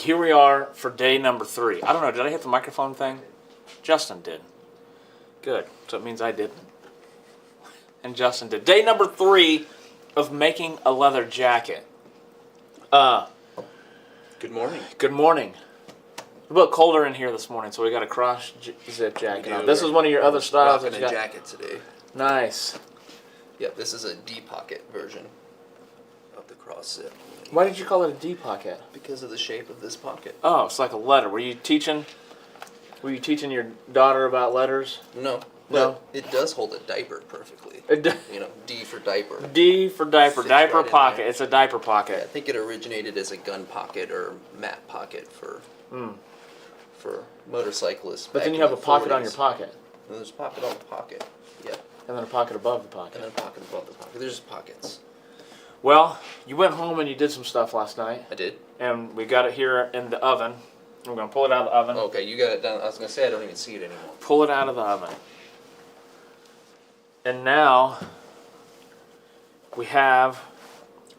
here we are for day number 3. I don't know, did I hit the microphone thing? Justin did. Good. So it means I didn't. And Justin did. Day number 3 of making a leather jacket. Good morning. Good morning. It's a bit colder in here this morning, so we got a cross zip jacket on. This is one of your other styles. Rocking a jacket today. Nice. Yep, this is a D-pocket version of the cross zip. Why did you call it a D pocket? Because of the shape of this pocket. Oh, it's like a letter. Were you teaching your daughter about letters? No. No? But it does hold a diaper perfectly. You know, D for diaper. D for diaper. Fits Diaper right in pocket. there. It's a diaper I pocket. think it originated as a gun pocket or mat pocket for motorcyclists. But back then you in have a the pocket on 40s. your pocket. And there's a pocket on the pocket. Yeah. And then a pocket above the And pocket. then a pocket above the pocket. There's just pockets. Well, you went home and you did some stuff last night. I did. And we got it here in the oven. I'm going to pull it out of the oven. Okay, you got it done. I was going to say I don't even see it anymore. Pull it out of the oven. And now we have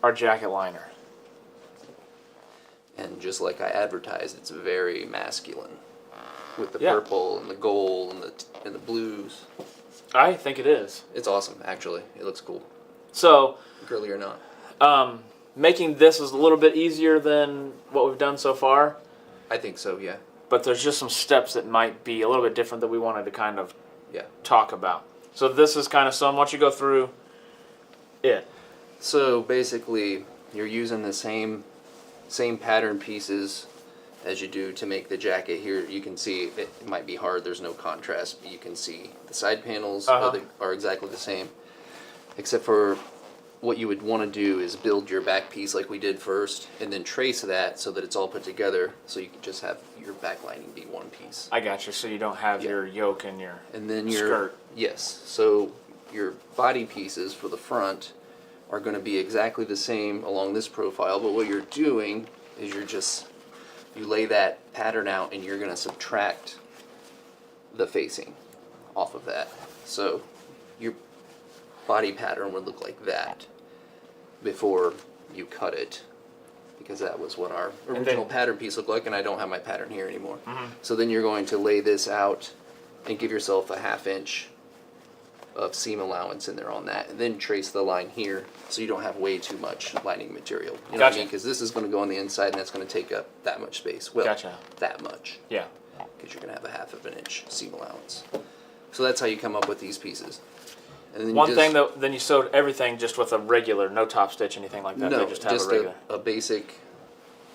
our jacket liner. And just like I advertised, it's very masculine, with the Yeah. purple and the gold and the blues. I think it is. It's awesome, actually. It looks cool, So, girly or not. making this is a little bit easier than what we've done so far. I think so. Yeah. But there's just some steps that might be a little bit different that we wanted to kind of Yeah. talk about. So this is kind of some. Why don't you go through it? So basically, you're using the same pattern pieces as you do to make the jacket. Here you can see it might be hard. There's no contrast, but you can see the side panels are exactly the same, except for what you would want to do is build your back piece like we did first, and then trace that so that it's all put together, so you can just have your back lining be one piece. I got you. So you don't have Yeah. your yoke and your And then your skirt. Yes. So your body pieces for the front are going to be exactly the same along this profile, but what you're doing is you lay that pattern out and you're going to subtract the facing off of that. So your body pattern would look like that before you cut it, because that was what our original pattern piece looked like, and I don't have my pattern here anymore. So then you're going to lay this out and give yourself a 1/2 inch of seam allowance in there on that, and then trace the line here so you don't have way too much lining material. You know what I Gotcha. mean? Because this is going to go on the inside, and that's going to take up that much space. Well, Gotcha. that much, Yeah. because you're going to have a 1/2 inch seam allowance. So that's how you come up with these pieces. And then you One just- thing though, then you sewed everything just with a regular, no top stitch, anything like that. No, They just have just a regular. a basic,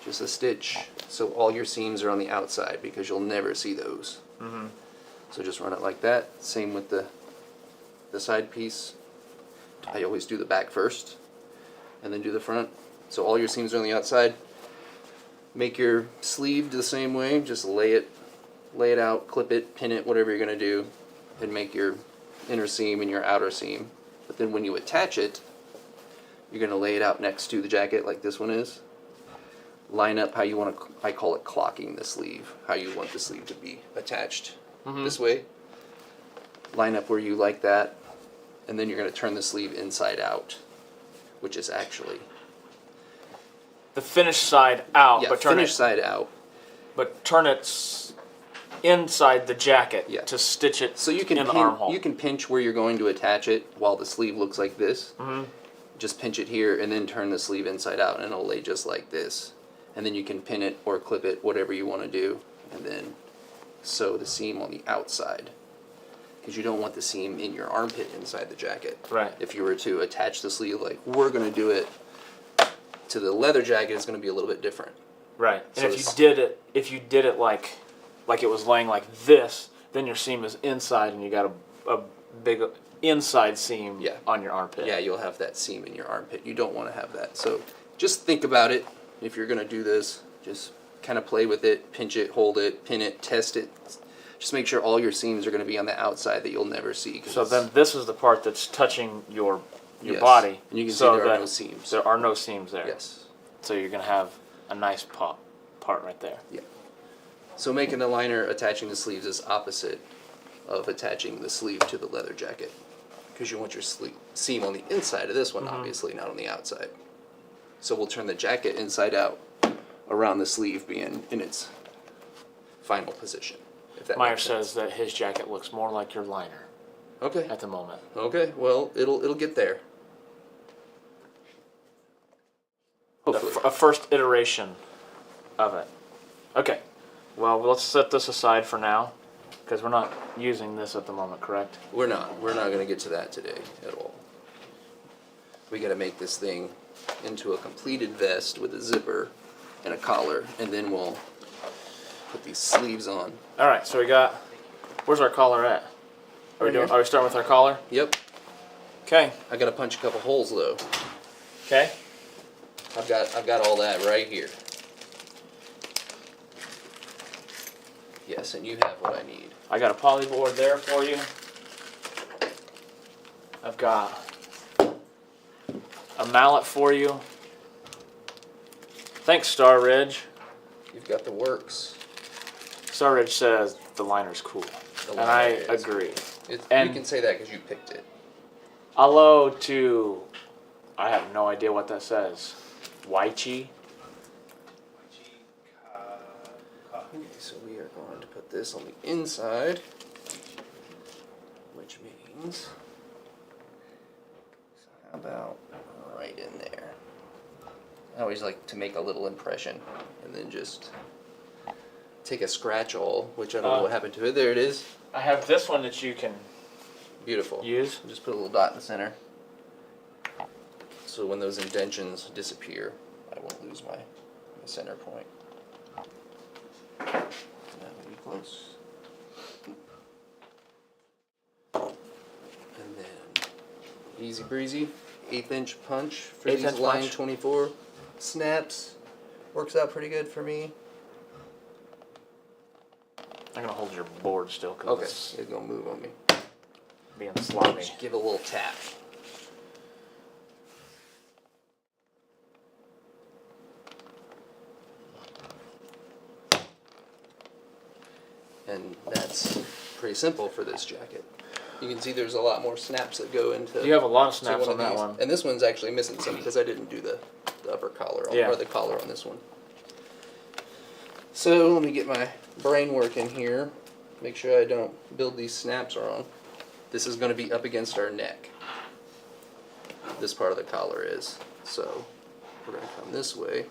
just a stitch. So all your seams are on the outside because you'll never see those. So just run it like that. Same with the side piece. I always do the back first and then do the front. So all your seams are on the outside. Make your sleeve the same way. Just lay it out, clip it, pin it, whatever you're gonna do, and make your inner seam and your outer seam. But then when you attach it, you're going to lay it out next to the jacket like this one is. Line up how you want to, I call it clocking the sleeve, how you want the sleeve to be attached this way. Line up where you like that, and then you're going to turn the sleeve inside out, which is actually, The finished side out, yeah, but turn finish it, side out. but turn it inside the jacket Yeah. to stitch it So you can in the armhole. you can pinch where you're going to attach it while the sleeve looks like this. Just pinch it here and then turn the sleeve inside out, and it'll lay just like this. And then you can pin it or clip it, whatever you want to do, and then sew the seam on the outside, because you don't want the seam in your armpit inside the jacket. Right. If you were to attach the sleeve like we're going to do it to the leather jacket, it's going to be a little bit different. Right. So And if you did it like it was laying like this, then your seam is inside and you got a big inside seam Yeah. on your armpit. Yeah, you'll have that seam in your armpit. You don't want to have that. So just think about it. If you're going to do this, just kind of play with it, pinch it, hold it, pin it, test it. Just make sure all your seams are going to be on the outside that you'll never see. 'Cause So then this is the part that's touching your Yes. body. And you can see so there are that no seams. There are no seams there. Yes. So you're going to have a nice part right there. Yeah. So making the liner attaching the sleeves is opposite of attaching the sleeve to the leather jacket, because you want your seam on the inside of this one, obviously, not on the outside. So we'll turn the jacket inside out around the sleeve being in its final position. If that Meyer makes sense. says that his jacket looks more like your liner Okay. at the moment. Okay. Well, it'll get there. Hopefully. A first iteration of it. Okay. Well, let's set this aside for now, because we're not using this at the moment, correct? We're not. We're not going to get to that today at all. We got to make this thing into a completed vest with a zipper and a collar, and then we'll put these sleeves on. All right. So we got. Where's our collar at? Are we Right doing? here. Are we starting with our collar? Yep. Okay. I got to punch a couple holes though. Okay. I've got all that right here. Yes, and you have what I need. I got a poly board there for you. I've got a mallet for you. Thanks, Star Ridge. You've got the works. Star Ridge says the liner's cool, The and I liner is- agree. You can say that because you picked it. Hello to, I have no idea what that says. Waichi. Okay, so we are going to put this on the inside, which means, so how about right in there? I always like to make a little impression and then just take a scratch all, which I don't know what happened to it. There it is. I have this one that you can Beautiful. use. Just put a little dot in the center. So when those indentions disappear, I won't lose my center point. That will be close. And then, easy breezy, 1/8 inch punch for 1/8 these inch line punch. 24 snaps. Works out pretty good for me. I'm gonna hold your board still Okay, because it's gonna move on me. it's being sloppy. Just give it a little tap. And that's pretty simple for this jacket. You can see there's a lot more snaps that go into. You have a lot of to snaps on of that these. one. And this one's actually missing some because I didn't do the upper collar on, Yeah. or the collar on this one. So let me get my brain working here. Make sure I don't build these snaps wrong. This is going to be up against our neck. This part of the collar is. So we're going to come this way.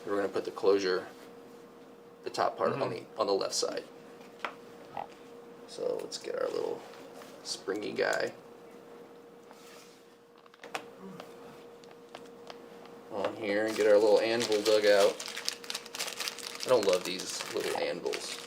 We're going to put the closure, the top part on the left side. So let's get our little springy guy on here and get our little anvil dug out. I don't love these little anvils.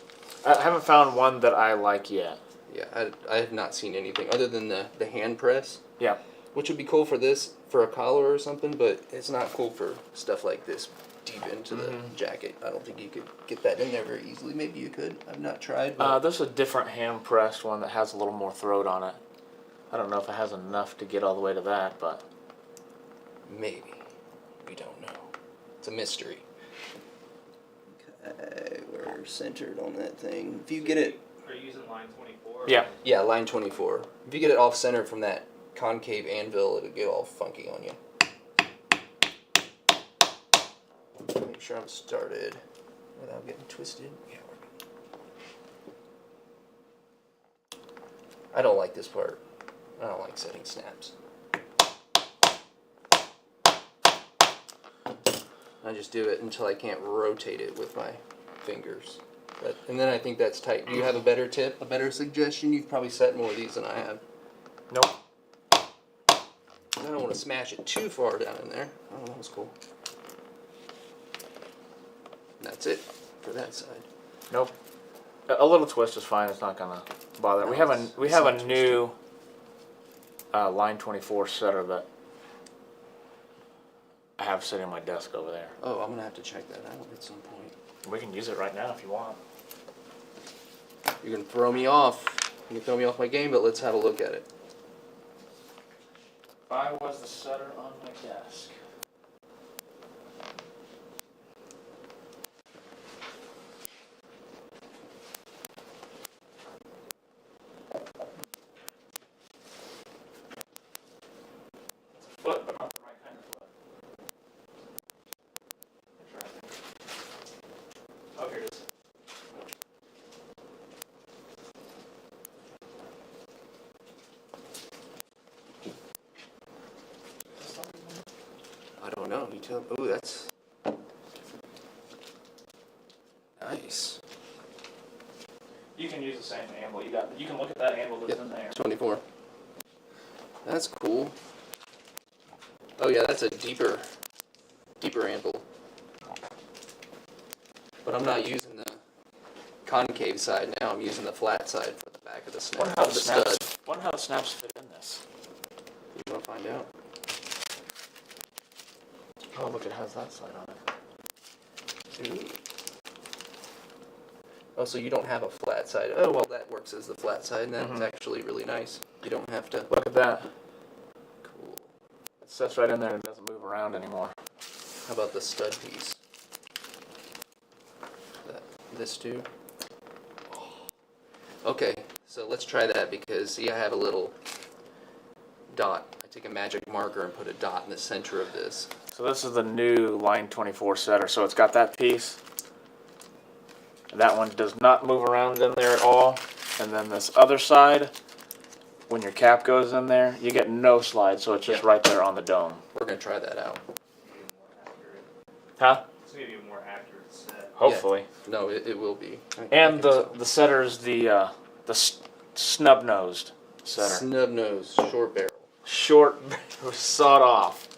I haven't found one that I like yet. Yeah, I have not seen anything other than the hand press, Yeah. which would be cool for this, for a collar or something, but it's not cool for stuff like this deep into the jacket. I don't think you could get that in there very easily. Maybe you could. I've not tried. But There's a different hand pressed one that has a little more throat on it. I don't know if it has enough to get all the way to that, but maybe. We don't know. It's a mystery. Okay, we're centered on that thing. If you get it... Are you using line 24? yeah. Yeah, line 24. If you get it off center from that concave anvil, it'll get all funky on you. Make sure I'm started without getting twisted. Yeah, we're good. I don't like this part. I don't like setting snaps. I just do it until I can't rotate it with my fingers. And then I think that's tight. Do you have a better tip, a better suggestion? You've probably set more of these than I have. Nope. I don't want to smash it too far down in there. Oh, that was cool. And that's it for that side. Nope. A little twist is fine. It's not gonna bother. No, We have it's not a new line 24 setter that I have sitting on my desk over there. Oh, I'm going to have to check that out at some point. We can use it right now if you want. You're going to throw me off. You can throw me off my game, but let's have a look at it. If I was the setter on my desk. It's a foot, but not the right kind of foot. Interesting. Oh no, you tell. Oh, that's nice. You can use the same handle. You can look at that handle that's Yep. in there. 24. That's cool. Oh yeah, that's a deeper anvil. But I'm not using the concave side now. I'm using the flat side for the back of the snap. Wonder how the the stud. snaps. Wonder how the snaps fit in this. You want to find out? Oh, look, it has that side on it. Ooh. Oh, so you don't have a flat side. Oh, well, that works as the flat side, and that's Mhm. actually really nice. You don't have to. Look at that. Cool. It sits right in there and doesn't move around anymore. How about the stud piece? This too? Okay, so let's try that because, see, I have a little dot. I take a magic marker and put a dot in the center of this. So this is the new Line 24 setter. So it's got that piece. That one does not move around in there at all. And then this other side, when your cap goes in there, you get no slide. So it's just Yeah. right there on the dome. We're going to try that out. Huh? It's gonna be a more accurate set. Hopefully. No, it will be. And the setter's the snub-nosed setter. Snub nose, short barrel. Short, sawed off.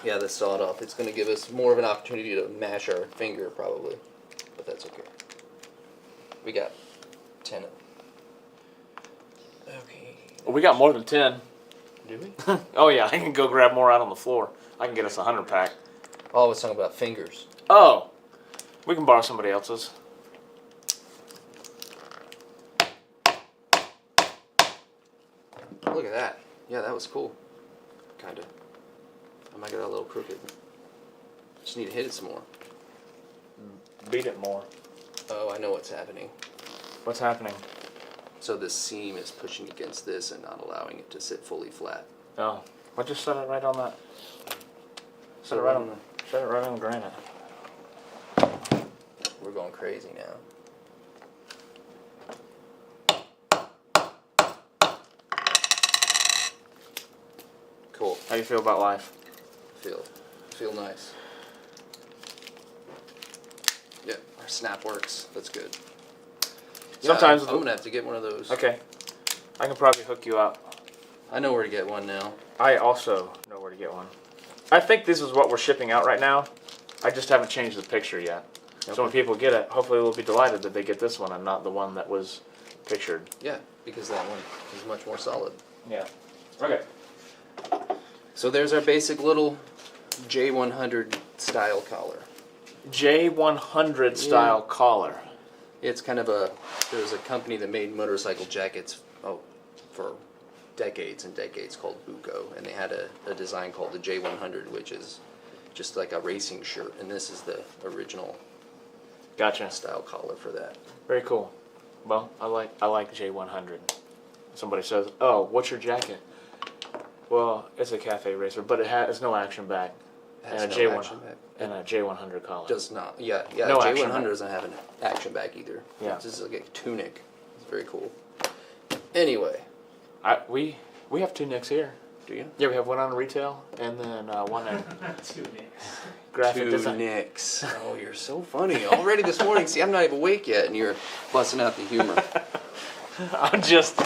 Yeah, the sawed off. It's going to give us more of an opportunity to mash our finger, probably. But that's okay. We got 10 of them. Okay. Well, we got more than 10. Do we? Oh yeah, I can go grab more out on the floor. I can get us a 100 pack. Oh, I was talking about fingers. Oh, we can borrow somebody else's. Look at that. Yeah, that was cool. Kind of. I might get a little crooked. Just need to hit it some more. Beat it more. Oh, I know what's happening. What's happening? So this seam is pushing against this and not allowing it to sit fully flat. Oh, well, just set it right on that. Set it right on the granite. We're going crazy now. Cool. How do you feel about life? Feel nice. Yep, our snap works. That's good. Sometimes I'm gonna have to get one of those. Okay, I can probably hook you up. I know where to get one now. I also know where to get one. I think this is what we're shipping out right now. I just haven't changed the picture yet. So when people get it, hopefully they'll be delighted that they get this one and not the one that was pictured. Yeah, because that one is much more solid. Yeah. Okay. So there's our basic little J100 style collar. J100 style collar. It's kind of there's a company that made motorcycle jackets for decades and decades called Buco, and they had a design called the J100, which is just like a racing shirt, and this is the original Gotcha. style collar for that. Very cool. Well, I like J100. Somebody says, "Oh, what's your jacket?" Well, it's a cafe racer, but it's no action bag. It has And a no J1 action back. and a J100 collar. Does not. Yeah. No action J100 back. doesn't have an action back either. Yeah. This is like a tunic. It's very cool. Anyway, We have two nicks here. do you? Yeah, we have one on retail and then one in Two nicks. graphic Two design. nicks. Oh, you're so funny. Already this morning. See, I'm not even awake yet, and you're busting out the humor. I'm just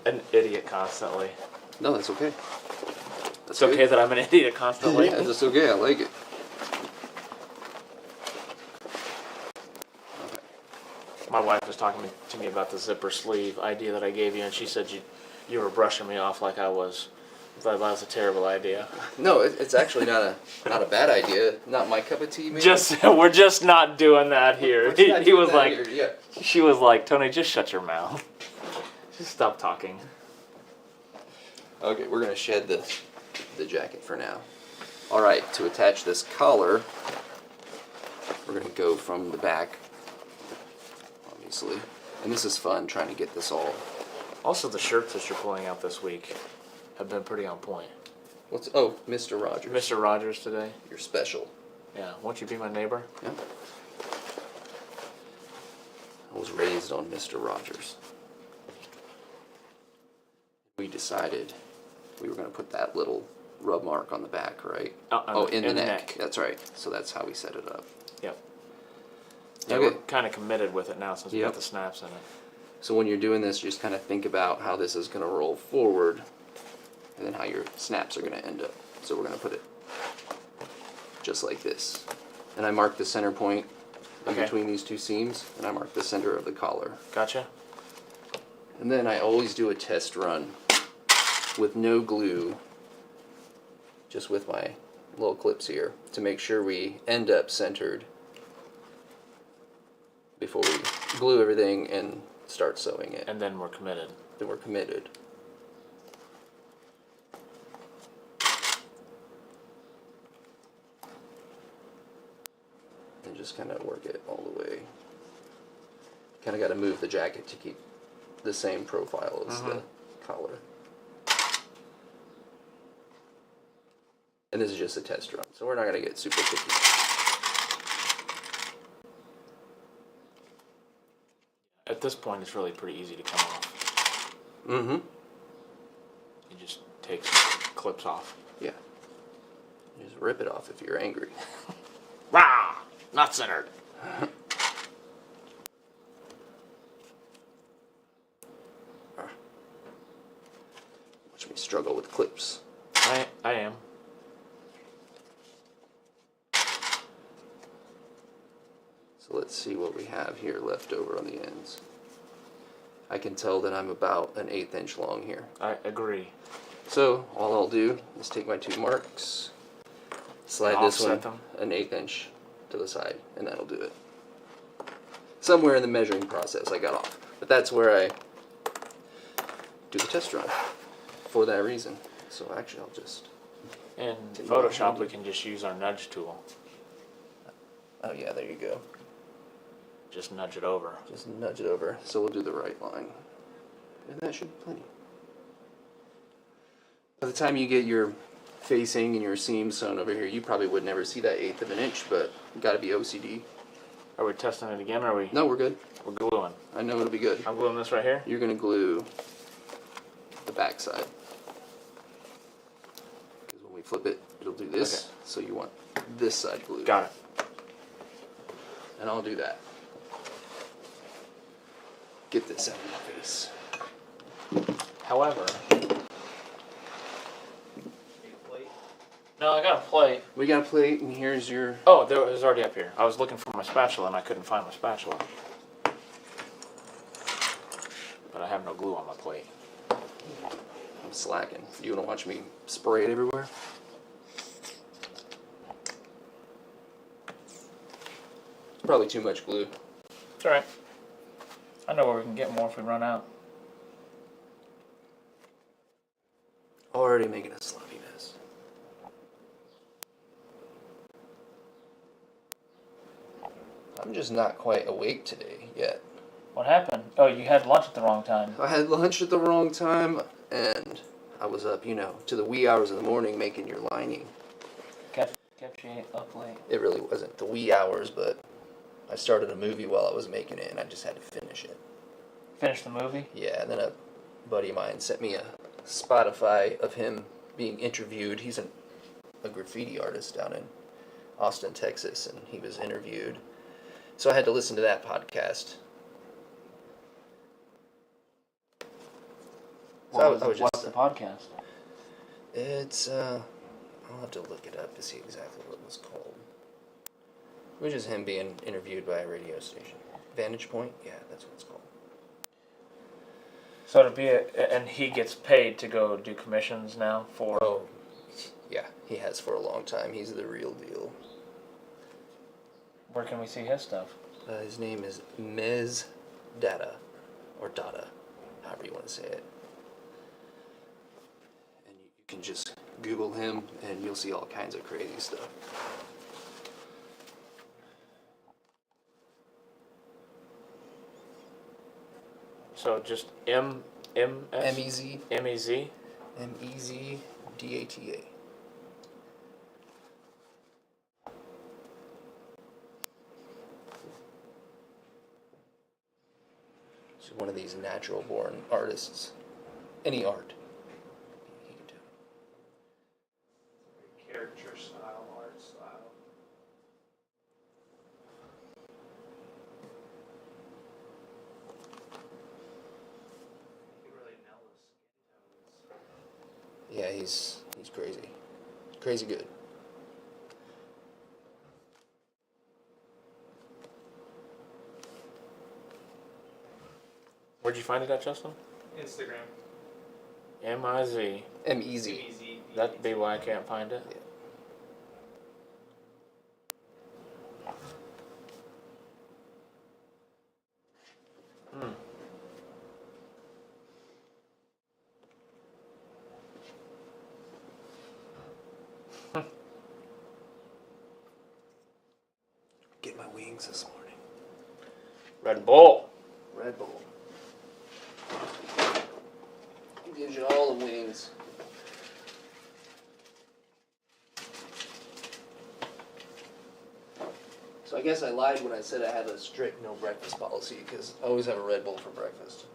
an idiot constantly. No, that's okay. That's It's okay that I'm an idiot constantly. Yeah, that's okay. I like it. My wife was talking to me about the zipper sleeve idea that I gave you, and she said you were brushing me off like I thought that was a terrible idea. No, it's actually not a bad idea. Not my cup of tea, maybe. We're just not doing that here. We're not He doing was that like, here, yeah. she was like, Tony, just shut your mouth. Just stop talking. Okay, we're gonna shed the jacket for now. All right, to attach this collar, we're gonna go from the back, obviously. And this is fun trying to get this all. Also, the shirts that you're pulling out this week have been pretty on point. Mr. Rogers. Mr. Rogers today. You're special. Yeah, won't you be my neighbor? Yeah. I was raised on Mr. Rogers. We decided we were going to put that little rub mark on the back, right? In the the neck. neck. That's right. So that's how we set it up. Yep. Yeah, Okay. we're kind of committed with it now since we Yep. got the snaps in it. So when you're doing this, just kind of think about how this is going to roll forward and then how your snaps are going to end up. So we're going to put it just like this. And I mark the center point in Okay. between these two seams, and I mark the center of the collar. Gotcha. And then I always do a test run with no glue, just with my little clips here, to make sure we end up centered before we glue everything and start sewing it. And then we're committed. Then we're committed. And just kind of work it all the way. Kind of got to move the jacket to keep the same profile as the collar. And this is just a test run, so we're not going to get super picky. At this point, it's really pretty easy to come off. Mm-hmm. You just take some clips off. Yeah. You just rip it off if you're angry. Rah! Not centered. Watch me struggle with clips. I am. So let's see what we have here left over on the ends. I can tell that I'm about an 1/8 inch long here. I agree. So all I'll do is take my two marks, slide And this one offset them. an 1/8 inch to the side, and that'll do it. Somewhere in the measuring process I got off, but that's where I do the test run for that reason. So actually I'll just, In Take Photoshop, my- we can just use our nudge tool. oh yeah, there you go. Just nudge it over. Just nudge it over. So we'll do the right line. And that should be plenty. By the time you get your facing and your seams sewn over here, you probably would never see that 1/8 of an inch, but you gotta be OCD. Are we testing it again, or are we? No, we're good. We're gluing. I know it'll be good. I'm gluing this right here. You're gonna glue the back side. Because when we flip it, it'll do this. Okay. So you want this side glued. Got it. And I'll do that. Get this out of my face. However, Big plate. no, I got a plate. We got a plate, and here's your. Oh, there it was already up here. I was looking for my spatula and I couldn't find my spatula. But I have no glue on my plate. I'm slacking. You wanna watch me spray it everywhere? Probably too much glue. It's alright. I know where we can get more if we run out. Already making a sloppy mess. I'm just not quite awake today yet. What happened? Oh, you had lunch at the wrong time. I had lunch at the wrong time, and I was up, to the wee hours of the morning making your lining. Kept you up late. It really wasn't the wee hours, but I started a movie while I was making it, and I just had to finish it. Finish the movie? Yeah, and then a buddy of mine sent me a Spotify of him being interviewed. He's a graffiti artist down in Austin, Texas, and he was interviewed. So I had to listen to that podcast. So I was What's just, the podcast? it's, I'll have to look it up to see exactly what it was called. It was just him being interviewed by a radio station. Vantage Point? Yeah, that's what it's called. So and he gets paid to go do commissions now for. Oh, yeah, he has for a long time. He's the real deal. Where can we see his stuff? His name is Mez Data, or Data, however you want to say it. And you can just Google him, and you'll see all kinds of crazy stuff. So just M S M-E-Z, M-E-Z. M-E-Z-D-A-T-A. He's one of these natural-born artists. Any art, he can do. he's crazy. Crazy good. Where'd you find it at, Justin? Instagram. M-I-Z. M-E-Z. Easy. That'd be why I can't find it. Yeah. Get my wings this morning. Red Bull. Red Bull. Gives you all the wings. So I guess I lied when I said I have a strict no breakfast policy because I always have a Red Bull for breakfast.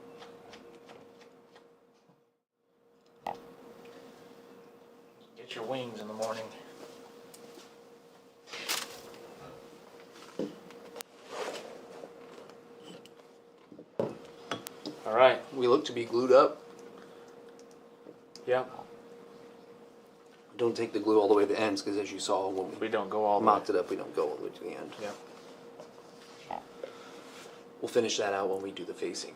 Get your wings in the morning. All right. We look to be glued up. Yeah. Don't take the glue all the way to the ends because as you saw when We don't go all we the way. mocked it up, we don't go all the way to the end. Yeah. We'll finish that out when we do the facing.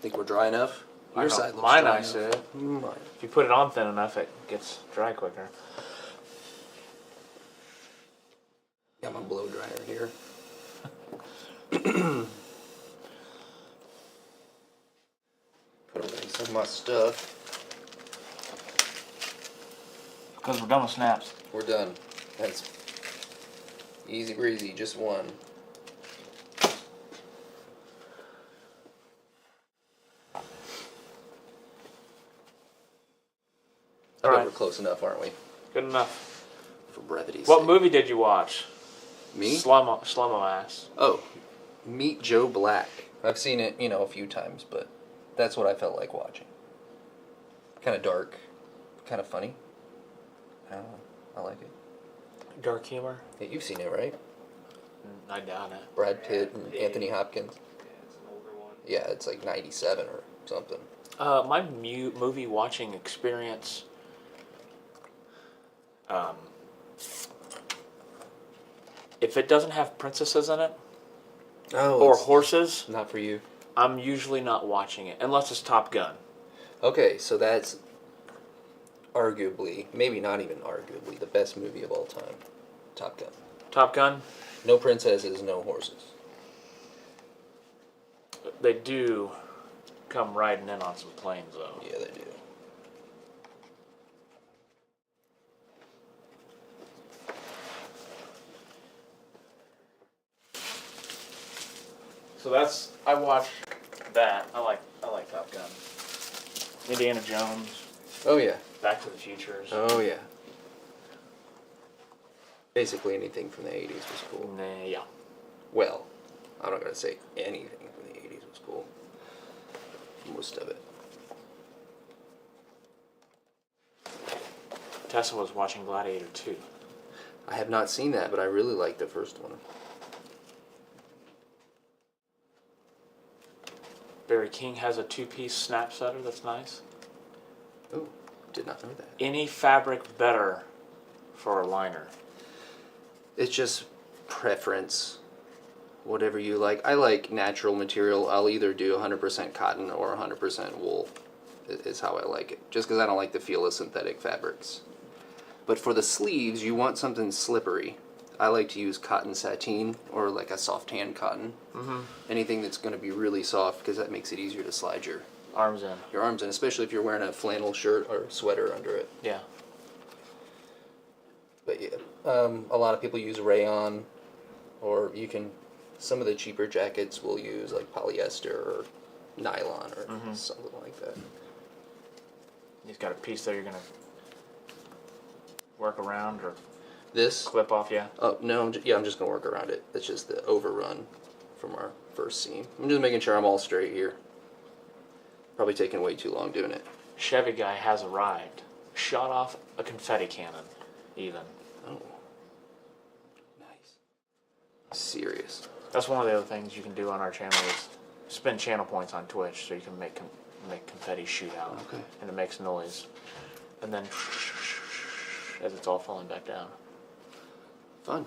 Think we're dry enough? I Your know. side looks Mine dry I enough. said. Mine. If you put it on thin enough, it gets dry quicker. Got my blow dryer here. Put away some of my stuff. Because we're done with snaps. We're done. That's easy breezy, just one. I All bet right. we're close enough, aren't we? Good enough. For brevity's What sake. movie did you watch? Me? Slummo ass. Oh, Meet Joe Black. I've seen it, a few times, but that's what I felt like watching. Kind of dark, kind of funny. I don't know. I like it. Dark humor? Yeah, you've seen it, right? I doubt it. Brad Pitt and Anthony Hopkins. Yeah, it's an older one. Yeah, it's like 97 or something. My movie watching experience. If it doesn't have princesses in it Oh, or horses, not for you. I'm usually not watching it unless it's Top Gun. Okay, so that's arguably, maybe not even arguably, the best movie of all time. Top Gun. Top Gun, No princesses, no horses. they do come riding in on some planes though. Yeah, they do. So I watch that. I like Top Gun. Indiana Jones, Oh, yeah. Back to the Futures. Oh, yeah. Basically anything from the 80s was cool. Nah, yeah. Well, I'm not going to say anything from the 80s was cool. Most of it. Tessa was watching Gladiator 2. I have not seen that, but I really like the first one. Barry King has a 2-piece snap setter that's nice. Oh, did not know that. Any fabric better for a liner. It's just preference. Whatever you like. I like natural material. I'll either do 100% cotton or 100% wool. Is how I like it. Just because I don't like the feel of synthetic fabrics. But for the sleeves, you want something slippery. I like to use cotton sateen or like a soft tan cotton. Mm-hmm. Anything that's going to be really soft because that makes it easier to slide your Arms in. arms in, especially if you're wearing a flannel shirt or sweater under it. Yeah. But yeah, a lot of people use rayon, or some of the cheaper jackets will use like polyester or nylon or something like that. You've got a piece there you're going to work around or This? clip off, yeah. Oh, no, I'm just going to work around it. It's just the overrun from our first seam. I'm just making sure I'm all straight here. Probably taking way too long doing it. Chevy guy has arrived. Shot off a confetti cannon, even. Oh. Nice. Serious. That's one of the other things you can do on our channel is spend channel points on Twitch so you can make make confetti shoot out, Okay. and it makes noise, and then as it's all falling back down. Fun.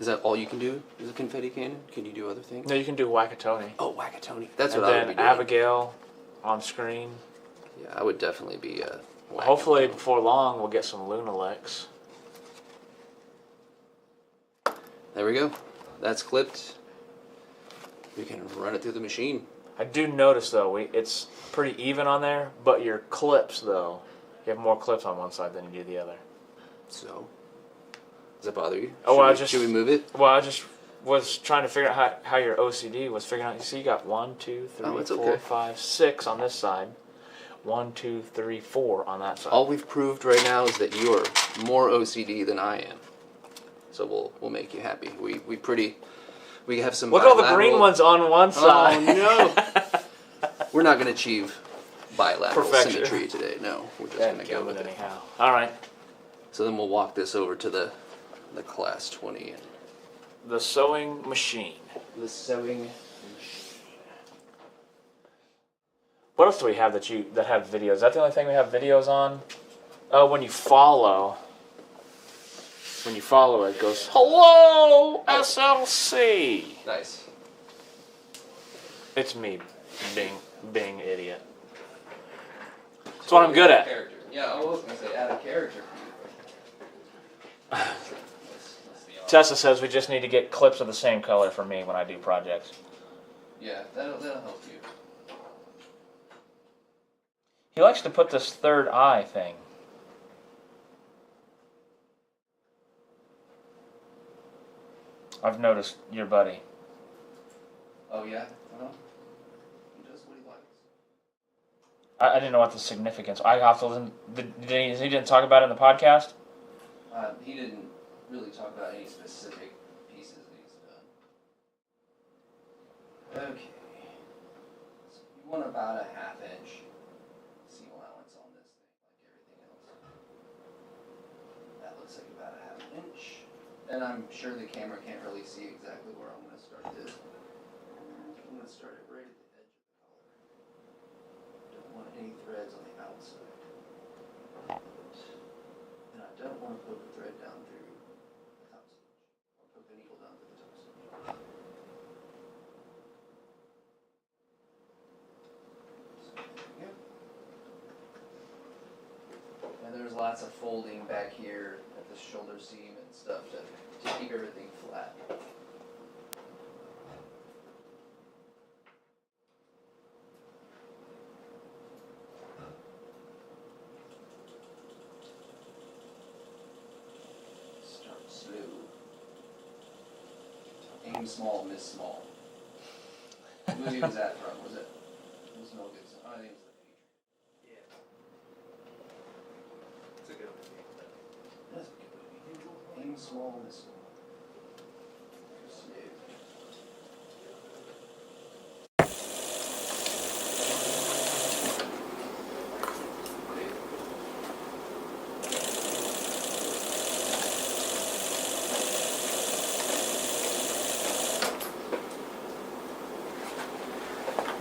Is that all you can do? Is a confetti cannon? Can you do other things? No, you can do Wackatoni. Oh, Wackatoni. That's And what I would then be doing. Abigail on screen. Yeah, I would definitely be Hopefully before long we'll get some Lunalex. There we go. That's clipped. We can run it through the machine. I do notice though, it's pretty even on there, but your clips though, you have more clips on one side than you do the other. So, does that bother you? Oh, Should we move it? Well, I just was trying to figure out how your OCD was figuring out. You see, you got 1, 2, 3, Oh, it's 4, okay. 5, 6 on this side. 1, 2, 3, 4 on that side. All we've proved right now is that you are more OCD than I am. So we'll make you happy. We have some. Look at all the bilateral- green ones on one side. Oh no! We're not going to achieve bilateral Perfection. symmetry today. No, we're just going to go with it. anyhow. All right. So then we'll walk this over to the class 20 and The sewing machine. the sewing. What else do we have that have videos? Is that the only thing we have videos on? Oh, when you follow. When you follow it goes, hello, SLC. Nice. It's me being idiot. That's what I'm good at. Character. Yeah, I was going to say add a character for you. Tessa says we just need to get clips of the same color for me when I do projects. Yeah, that'll help you. He likes to put this third eye thing. I've noticed your buddy. Oh yeah. He does what he likes. I didn't know what the significance. I have to listen. He didn't talk about it in the podcast. He didn't really talk about any specific pieces that he's done. Okay. So you want about a 1/2 inch seam allowance on this thing, like everything else. That looks like about a 1/2 inch. And I'm sure the camera can't really see exactly where I'm going to start this. I'm going to start it right at the edge of the collar. Don't want any threads on the outside. And I don't want to poke a thread down through the top stitch. Or poke a needle down through the top stitch. So there we go. And there's lots of folding back here at the shoulder seam and stuff to keep everything flat. Start slow. Aim small, miss small. What movie was that from? Was it Mel Gibson? Oh, I think it was The Patriot. Yeah. It's a good movie. That's a good movie. Aim small, miss small. Slow.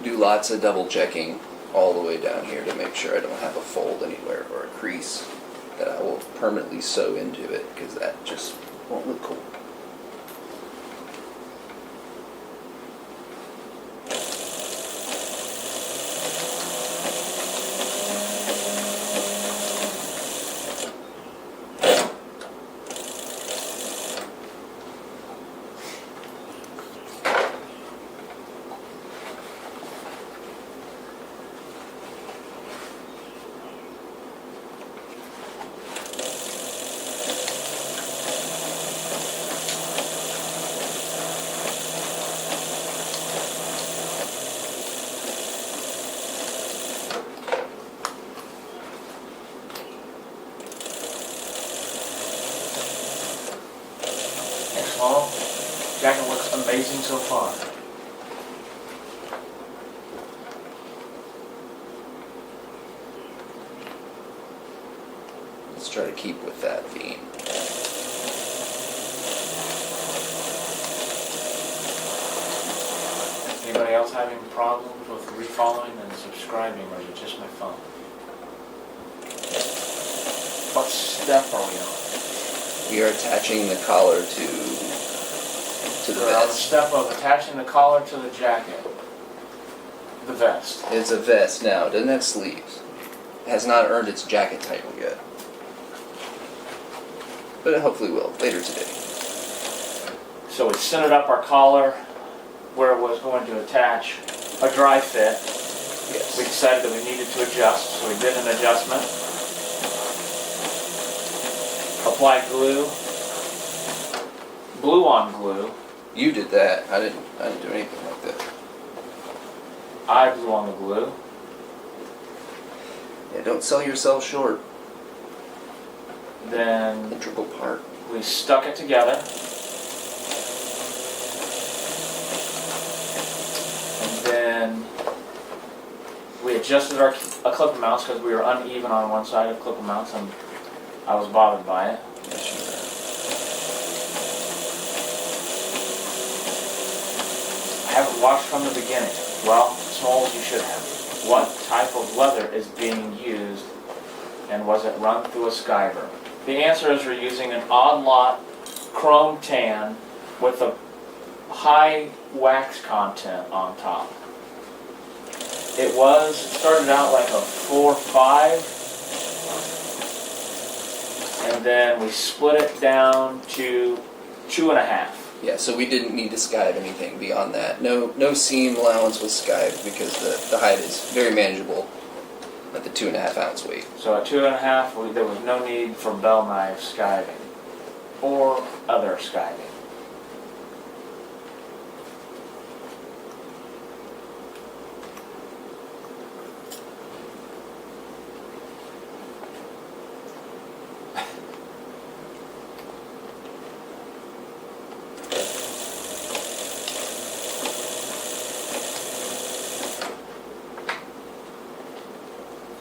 Do lots of double checking all the way down here to make sure I don't have a fold anywhere or a crease that I will permanently sew into it, because that just won't look cool. Thanks, Mom. Jacket looks amazing so far. Let's try to keep with that theme. Anybody else having problems with refollowing and subscribing, or is it just my phone? What step are we on? We are attaching the collar to the We're on the vest. step of attaching the collar to the jacket. The vest. It's a vest now. It doesn't have sleeves. It has not earned its jacket title yet. But it hopefully will later today. So we centered up our collar where it was going to attach a dry fit. Yes. We decided that we needed to adjust, so we did an adjustment. Applied glue. Glue on glue. You did that. I didn't do anything like that. I glue on the glue. Yeah, don't sell yourself short. Then Integral part. we stuck it together. And then we adjusted our clip mounts because we were uneven on one side of clip mounts, and I was bothered by it. Yes, you I haven't watched from the beginning. Well, Smalls, you should have. What type of leather is being used, and was it run through a skyver? The answer is we're using an odd lot chrome tan with a high wax content on top. It started out like a 4-5, and then we split it down to 2.5. Yeah, so we didn't need to skive anything beyond that. No seam allowance was skived because the height is very manageable at the 2.5 ounce weight. So at 2.5, there was no need for bell knife skiving or other skiving.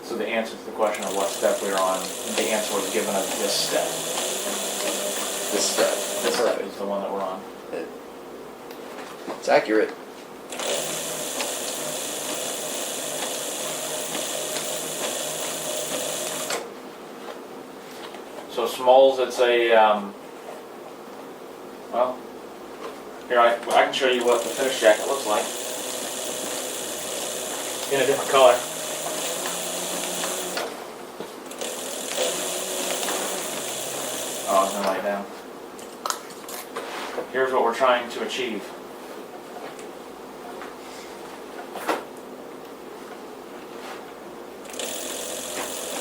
So the answer to the question of what step we were on, the answer was given as this step. This step. This step is the one that we're on. It's accurate. So Smalls, it's a, well, here I can show you what the finished jacket looks like in a different color. Oh, I was gonna lay it down. Here's what we're trying to achieve.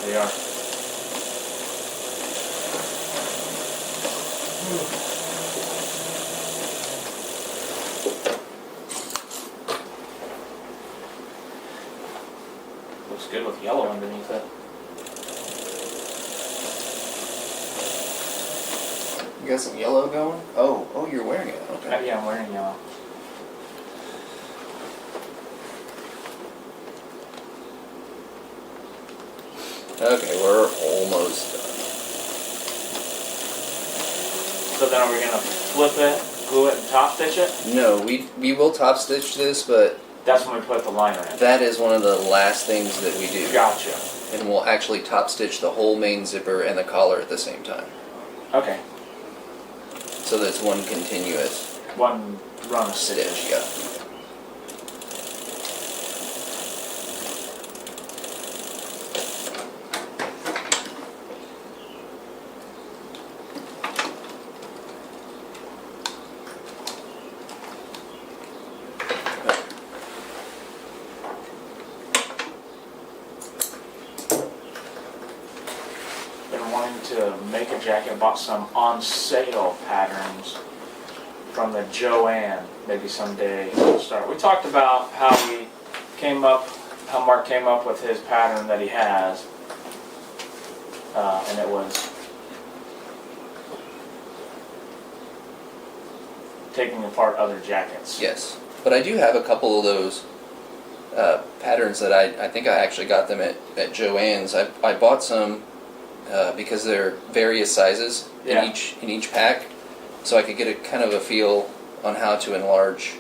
There you are. Looks good with yellow underneath it. You got some yellow going? Oh, you're wearing it. Okay. Yeah, I'm wearing yellow. Okay, we're almost done. So then are we gonna flip it, glue it, and top stitch it? No, we will top stitch this, but That's when we put the liner in. that is one of the last things that we do. Gotcha. And we'll actually top stitch the whole main zipper and the collar at the same time. Okay. So that it's one continuous One run of stitch. stitch, yeah. Been wanting to make a jacket, bought some on sale patterns from the Joanne. Maybe someday we'll start. We talked about how Mark came up with his pattern that he has, and it was taking apart other jackets. Yes. But I do have a couple of those patterns that I think I actually got them at Joann's. I bought some because they're various sizes Yeah. in each pack, so I could get a kind of a feel on how to enlarge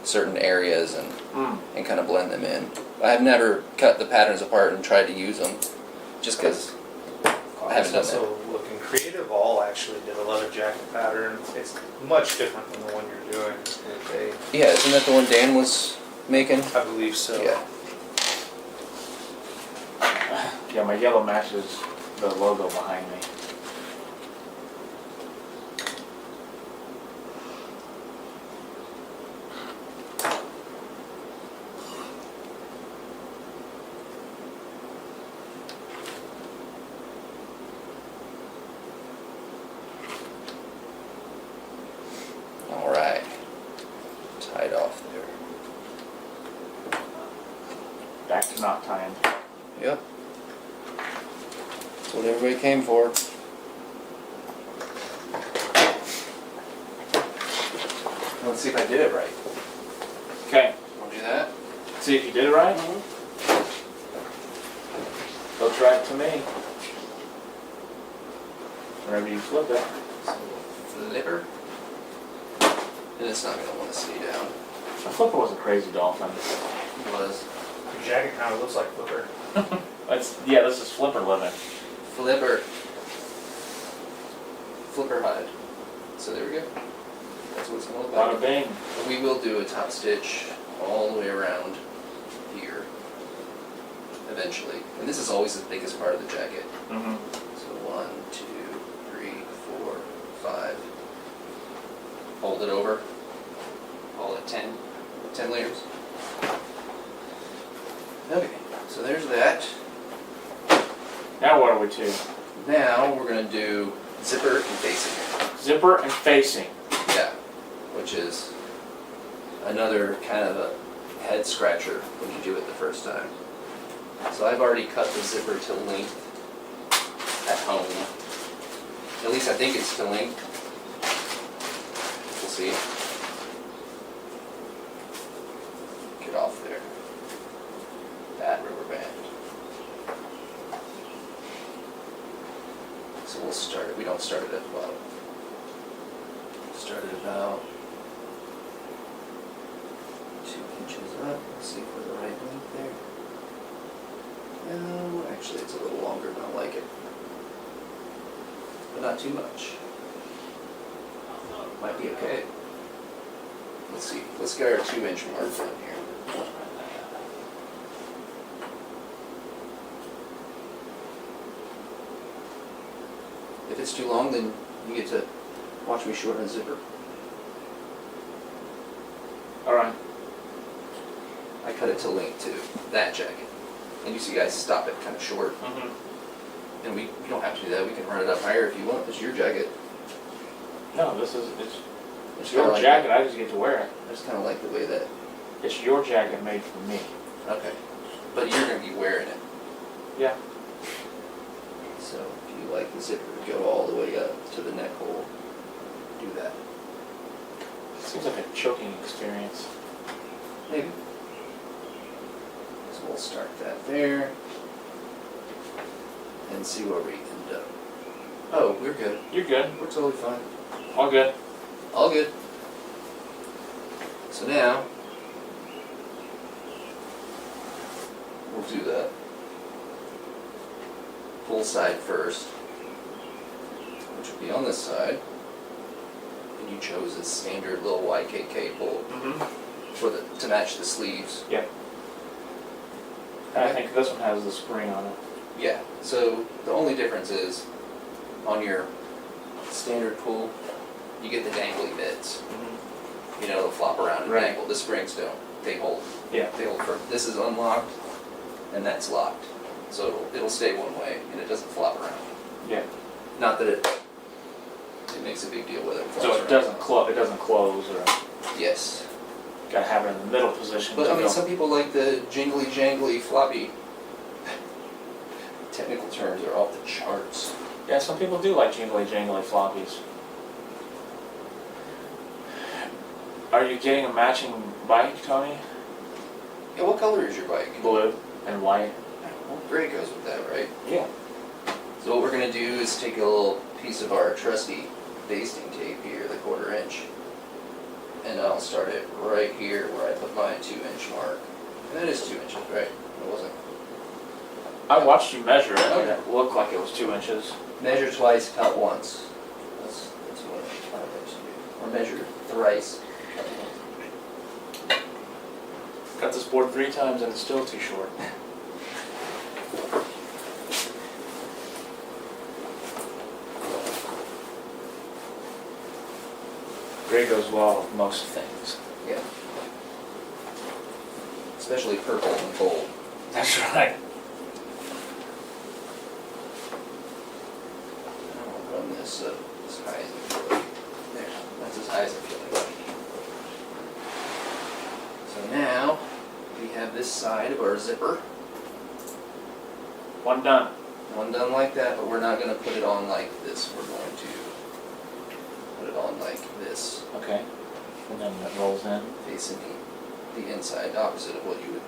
certain areas and Mm. kind of blend them in. I've never cut the patterns apart and tried to use them, just because I haven't done that. Also looking creative. All actually did a leather jacket pattern. It's much different than the one you're doing. Yeah, isn't that the one Dan was making? I believe so. Yeah. Yeah, my yellow matches the logo behind me. All right. Tied off there. Back to knot tying. Yep. That's what everybody came for. Let's see if I did it right. Okay, Want to do that? see if you did it right. Looks right to me. Whenever you flip it. So flipper. And it's not going to want to stay down. The flipper was a crazy dolphin. It was. Your jacket kind of looks like Flipper. Yeah, this is flipper living. Flipper. Flipper hide. So there we go. That's what it's going to look Bada like. bing. We will do a top stitch all the way around here. Eventually. And this is always the thickest part of the jacket. Mm-hmm. So 1, 2, 3, 4, 5. Fold it over. Call it 10 layers. Okay, so there's that. Now what are we to? Now we're going to do zipper and facing. Zipper and facing. Yeah, which is another kind of a head scratcher when you do it the first time. So I've already cut the zipper to length at home. At least I think it's to length. We'll see. Get off there. That rubber band. So we'll start it. We don't start it at the bottom. Start it about 2 inches up. Let's see if we're the right length there. No, actually it's a little longer than I like it. But not too much. Might be okay. Let's see. Let's get our 2-inch mark down here. If it's too long, then you get to watch me shorten a zipper. Alright. I cut it to length to that jacket. And you see guys stop it kind of short. Mm-hmm. And we don't have to do that. We can run it up higher if you want. It's your jacket. No, it's It's your kinda like- jacket, I just get to wear it. I just kind of like the way that. It's your jacket made for me. Okay. But you're going to be wearing it. Yeah. So if you like the zipper to go all the way up to the neck hole, do that. Seems like a choking experience. Maybe. So we'll start that there. And see where we end up. Oh, we're good. You're good. We're totally fine. All good. All good. So now, we'll do the full side first, which will be on this side. And you chose a standard little YKK bolt Mm-hmm. for to match the sleeves. Yeah. And I think this one has the spring on it. Yeah, so the only difference is on your standard pull, you get the dangly bits. Mm-hmm. You know, they'll flop around and Right. dangle. The springs don't. They hold. Yeah. They hold firm. This is unlocked, and that's locked. So it'll stay one way, and it doesn't flop around. Yeah. Not that it makes a big deal whether it flops So around. it doesn't close or Yes. gotta have it in the middle position. But to I mean, go. some people like the jingly, jangly, floppy. Technical terms are off the charts. Yeah, some people do like jingly floppies. Are you getting a matching bike, Tony? Yeah, what color is your bike? Blue and white. Well, gray goes with that, right? Yeah. So what we're going to do is take a little piece of our trusty basting tape here, the 1/4 inch, and I'll start it right here where I put my 2-inch mark. And that is 2 inches, right? It wasn't. I watched you measure it, and Okay. it looked like it was 2 inches. Measure twice, count once. That's what I like to do. Or measure thrice. Count once. Cut this board 3 times and it's still too short. Gray goes well with most things. Yeah. Especially purple and gold. That's right. I'll run this up as high as I feel like. There, that's as high as I feel like. So now, we have this side of our zipper. One done. One done like that, but we're not going to put it on like this. We're going to put it on like this, Okay. And then it rolls in. facing the inside, opposite of what you would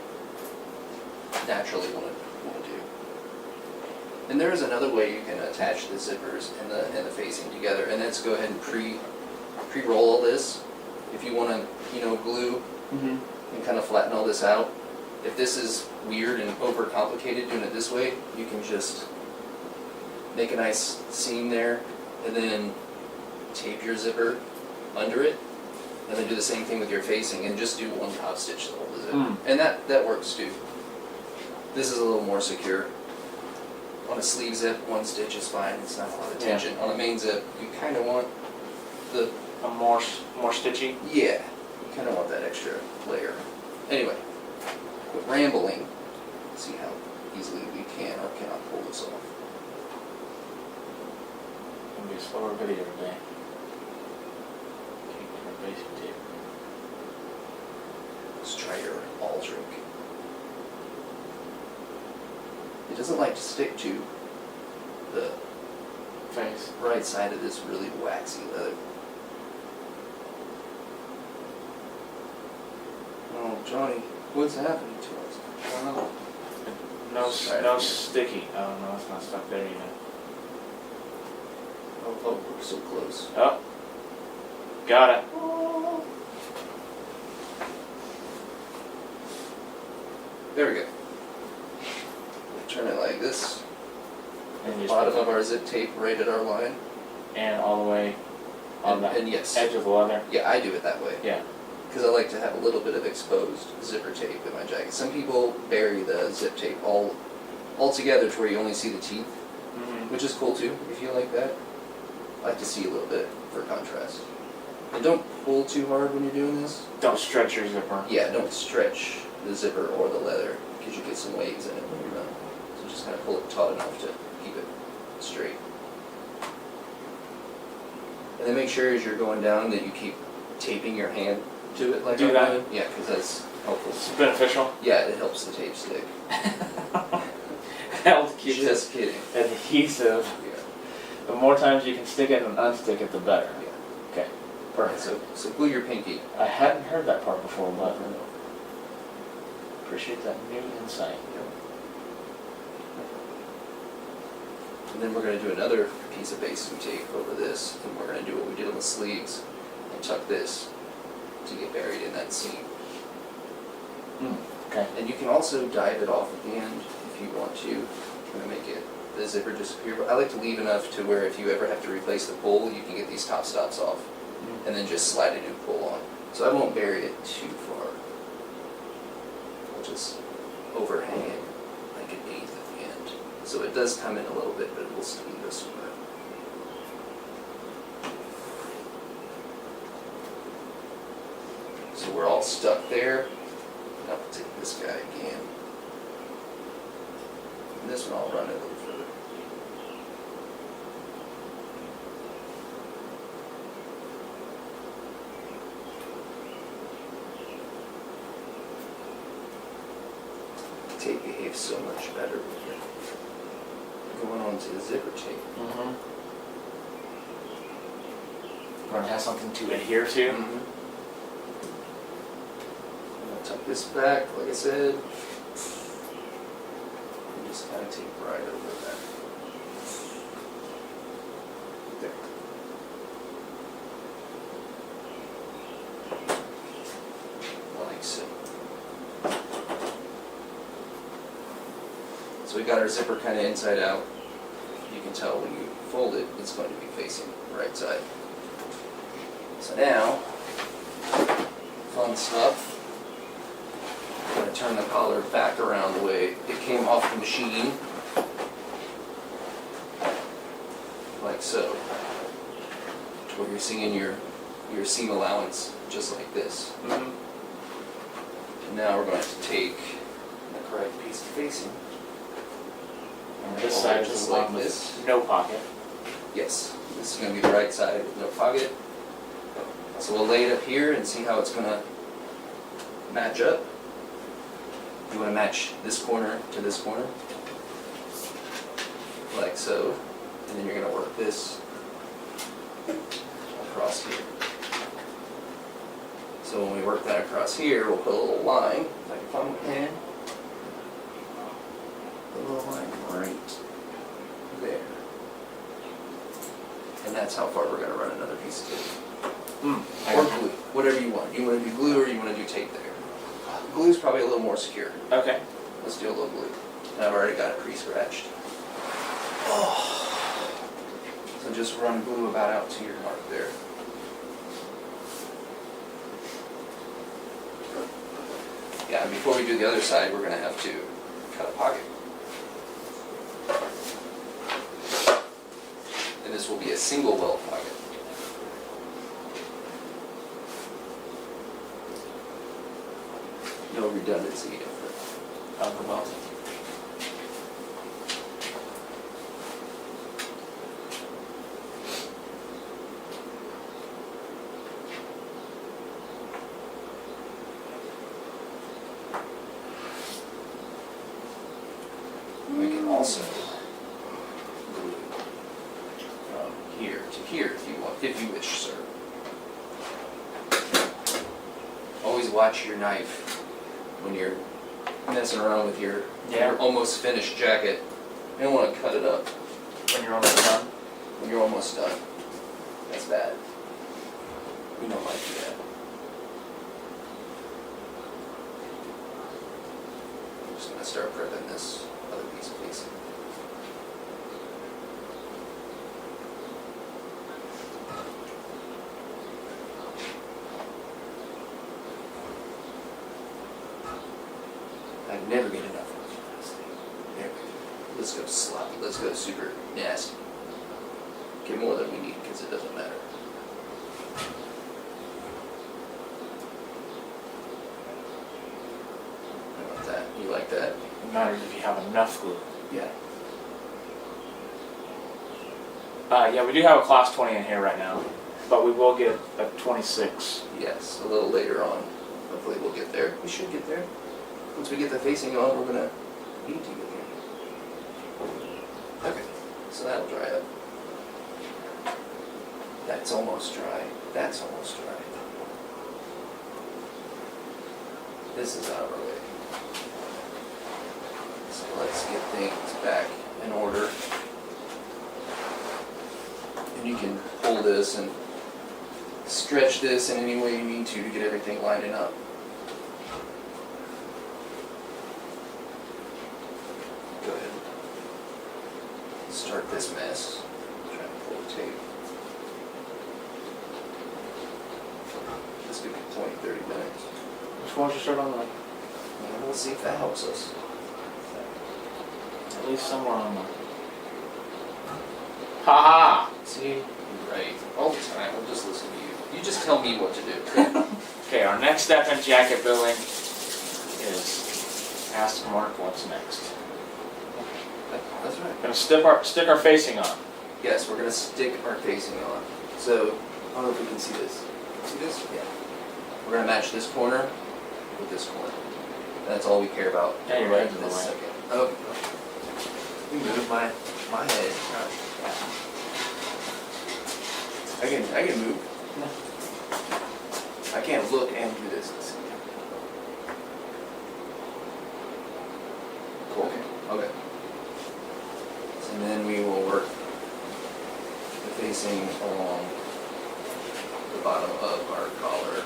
naturally want to do. And there is another way you can attach the zippers and the facing together, and that's go ahead and pre-roll all this. If you want to, glue Mm-hmm. and kind of flatten all this out. If this is weird and overcomplicated doing it this way, you can just make a nice seam there and then tape your zipper under it, and then do the same thing with your facing and just do one top stitch to hold the zip. Mm. And that works too. This is a little more secure. On a sleeve zip, one stitch is fine, it's not a lot of Yeah. tension. On a main zip, you kind of want the, A more stitchy. yeah, you kind of want that extra layer. Anyway, quit rambling, see how easily we can or cannot pull this off. It's gonna be a slower video today. Can't get our basic tape. Let's try your Aldrich. It doesn't like to stick to the Face. right side of this really waxy leather. Oh, Johnny, what's happening to us? I don't know. No, Let's try it no again. sticky. Oh no, it's not stuck there yet. Oh, we're so close. Oh, got it. There we go. Turn it like this. And you just Bottom put of our zip tape right at our line. and all the way on And, the and yes. edge of the leather. Yeah, I do it that way. Yeah. Because I like to have a little bit of exposed zipper tape in my jacket. Some people bury the zip tape all together to where you only see the teeth, Mm-hmm. which is cool too, if you like that. I like to see a little bit for contrast. And don't pull too hard when you're doing this. Don't stretch your zipper. Yeah, don't stretch the zipper or the leather, because you get some waves in it when you're done. So just kind of pull it taut enough to keep it straight. And then make sure as you're going down that you keep taping your hand to it like Do I'm that? doing. Yeah, because that's helpful. It's beneficial. Yeah, it helps the tape stick. Help keep Just kidding. it adhesive. Yeah. The more times you can stick it and unstick it, the better. Yeah. Okay. Alright, Perfect. so glue your pinky. I hadn't heard that part before, but appreciate that new insight. And then we're going to do another piece of basting tape over this, and we're going to do what we did on the sleeves and tuck this to get buried in that seam. Okay. And you can also dive it off at the end if you want to, kind of make it the zipper disappear. But I like to leave enough to where if you ever have to replace the pull, you can get these top stops off and then just slide a new pull on. So I won't bury it too far. I'll just overhang it like an eighth at the end. So it does come in a little bit, but it will still leave us somewhere. So we're all stuck there. Now we'll take this guy again. And this one I'll run it a little further. Tape behaves so much better with it. Going on to the zipper tape. Mm-hmm. We're gonna have something to adhere to. I'm gonna tuck this back, like I said. And just kind of tape right over that. There. So we got our zipper kind of inside out. You can tell when you fold it, it's going to be facing the right side. So now, fun stuff. I'm going to turn the collar back around the way it came off the machine. Like so. Where you're seeing your seam allowance just like this. Mm-hmm. And now we're going to take the correct piece of facing. And this Fold side it is just the one like with this. no pocket. Yes, this is going to be the right side with no pocket. So we'll lay it up here and see how it's going to match up. You want to match this corner to this corner, like so. And then you're going to work this across here. So when we work that across here, we'll put a little line, if I can find my pen. Put a little line right there. And that's how far we're going to run another piece of tape. Or glue, whatever you want. You want to do glue or you want to do tape there. Glue's probably a little more secure. Okay. Let's do a little glue. And I've already got it pre-scratched. So just run glue about out to your mark there. Yeah, and before we do the other side, we're going to have to cut a pocket. And this will be a single weld pocket. No redundancy of the welding. We can also glue from here to here if you want, if you wish, sir. Always watch your knife when you're messing around with your almost finished jacket. You don't want to cut it up When you're almost done. when you're almost done. That's bad. We don't like that. I'm just going to start prepping this other piece of facing. I never get enough of this thing. There we go. Let's go sloppy. Let's go super nasty. Get more than we need because it doesn't matter. How about that? You like that? It matters if you have enough glue. Yeah. Yeah, we do have a class 20 in here right now, but we will get a 26. Yes, a little later on. Hopefully we'll get there. We should get there. Once we get the facing on, we're gonna need to get there. Okay, so that'll dry up. That's almost dry. That's almost dry. This is out of our way. So let's get things back in order. And you can pull this and stretch this in any way you need to get everything lining up. Go ahead. Start this mess. Try to pull the tape. This could be 20, 30 minutes. Which one should you start on the, And we'll see if that helps us. at least somewhere on the... Ha See? You're right. All the time. I'll just listen to you. You just tell me what to do. Okay, our next step in jacket building is ask Mark what's next. That's right. Gonna stick our facing on. Yes, we're going to stick our facing on. So, I don't know if we can see this. See this? Yeah. We're going to match this corner with this corner. That's all we care about. Yeah, your right head's in the this way. second. Oh. You move my head. I can move. I can't look and do this. Cool. Okay. And then we will work the facing along the bottom of our collar.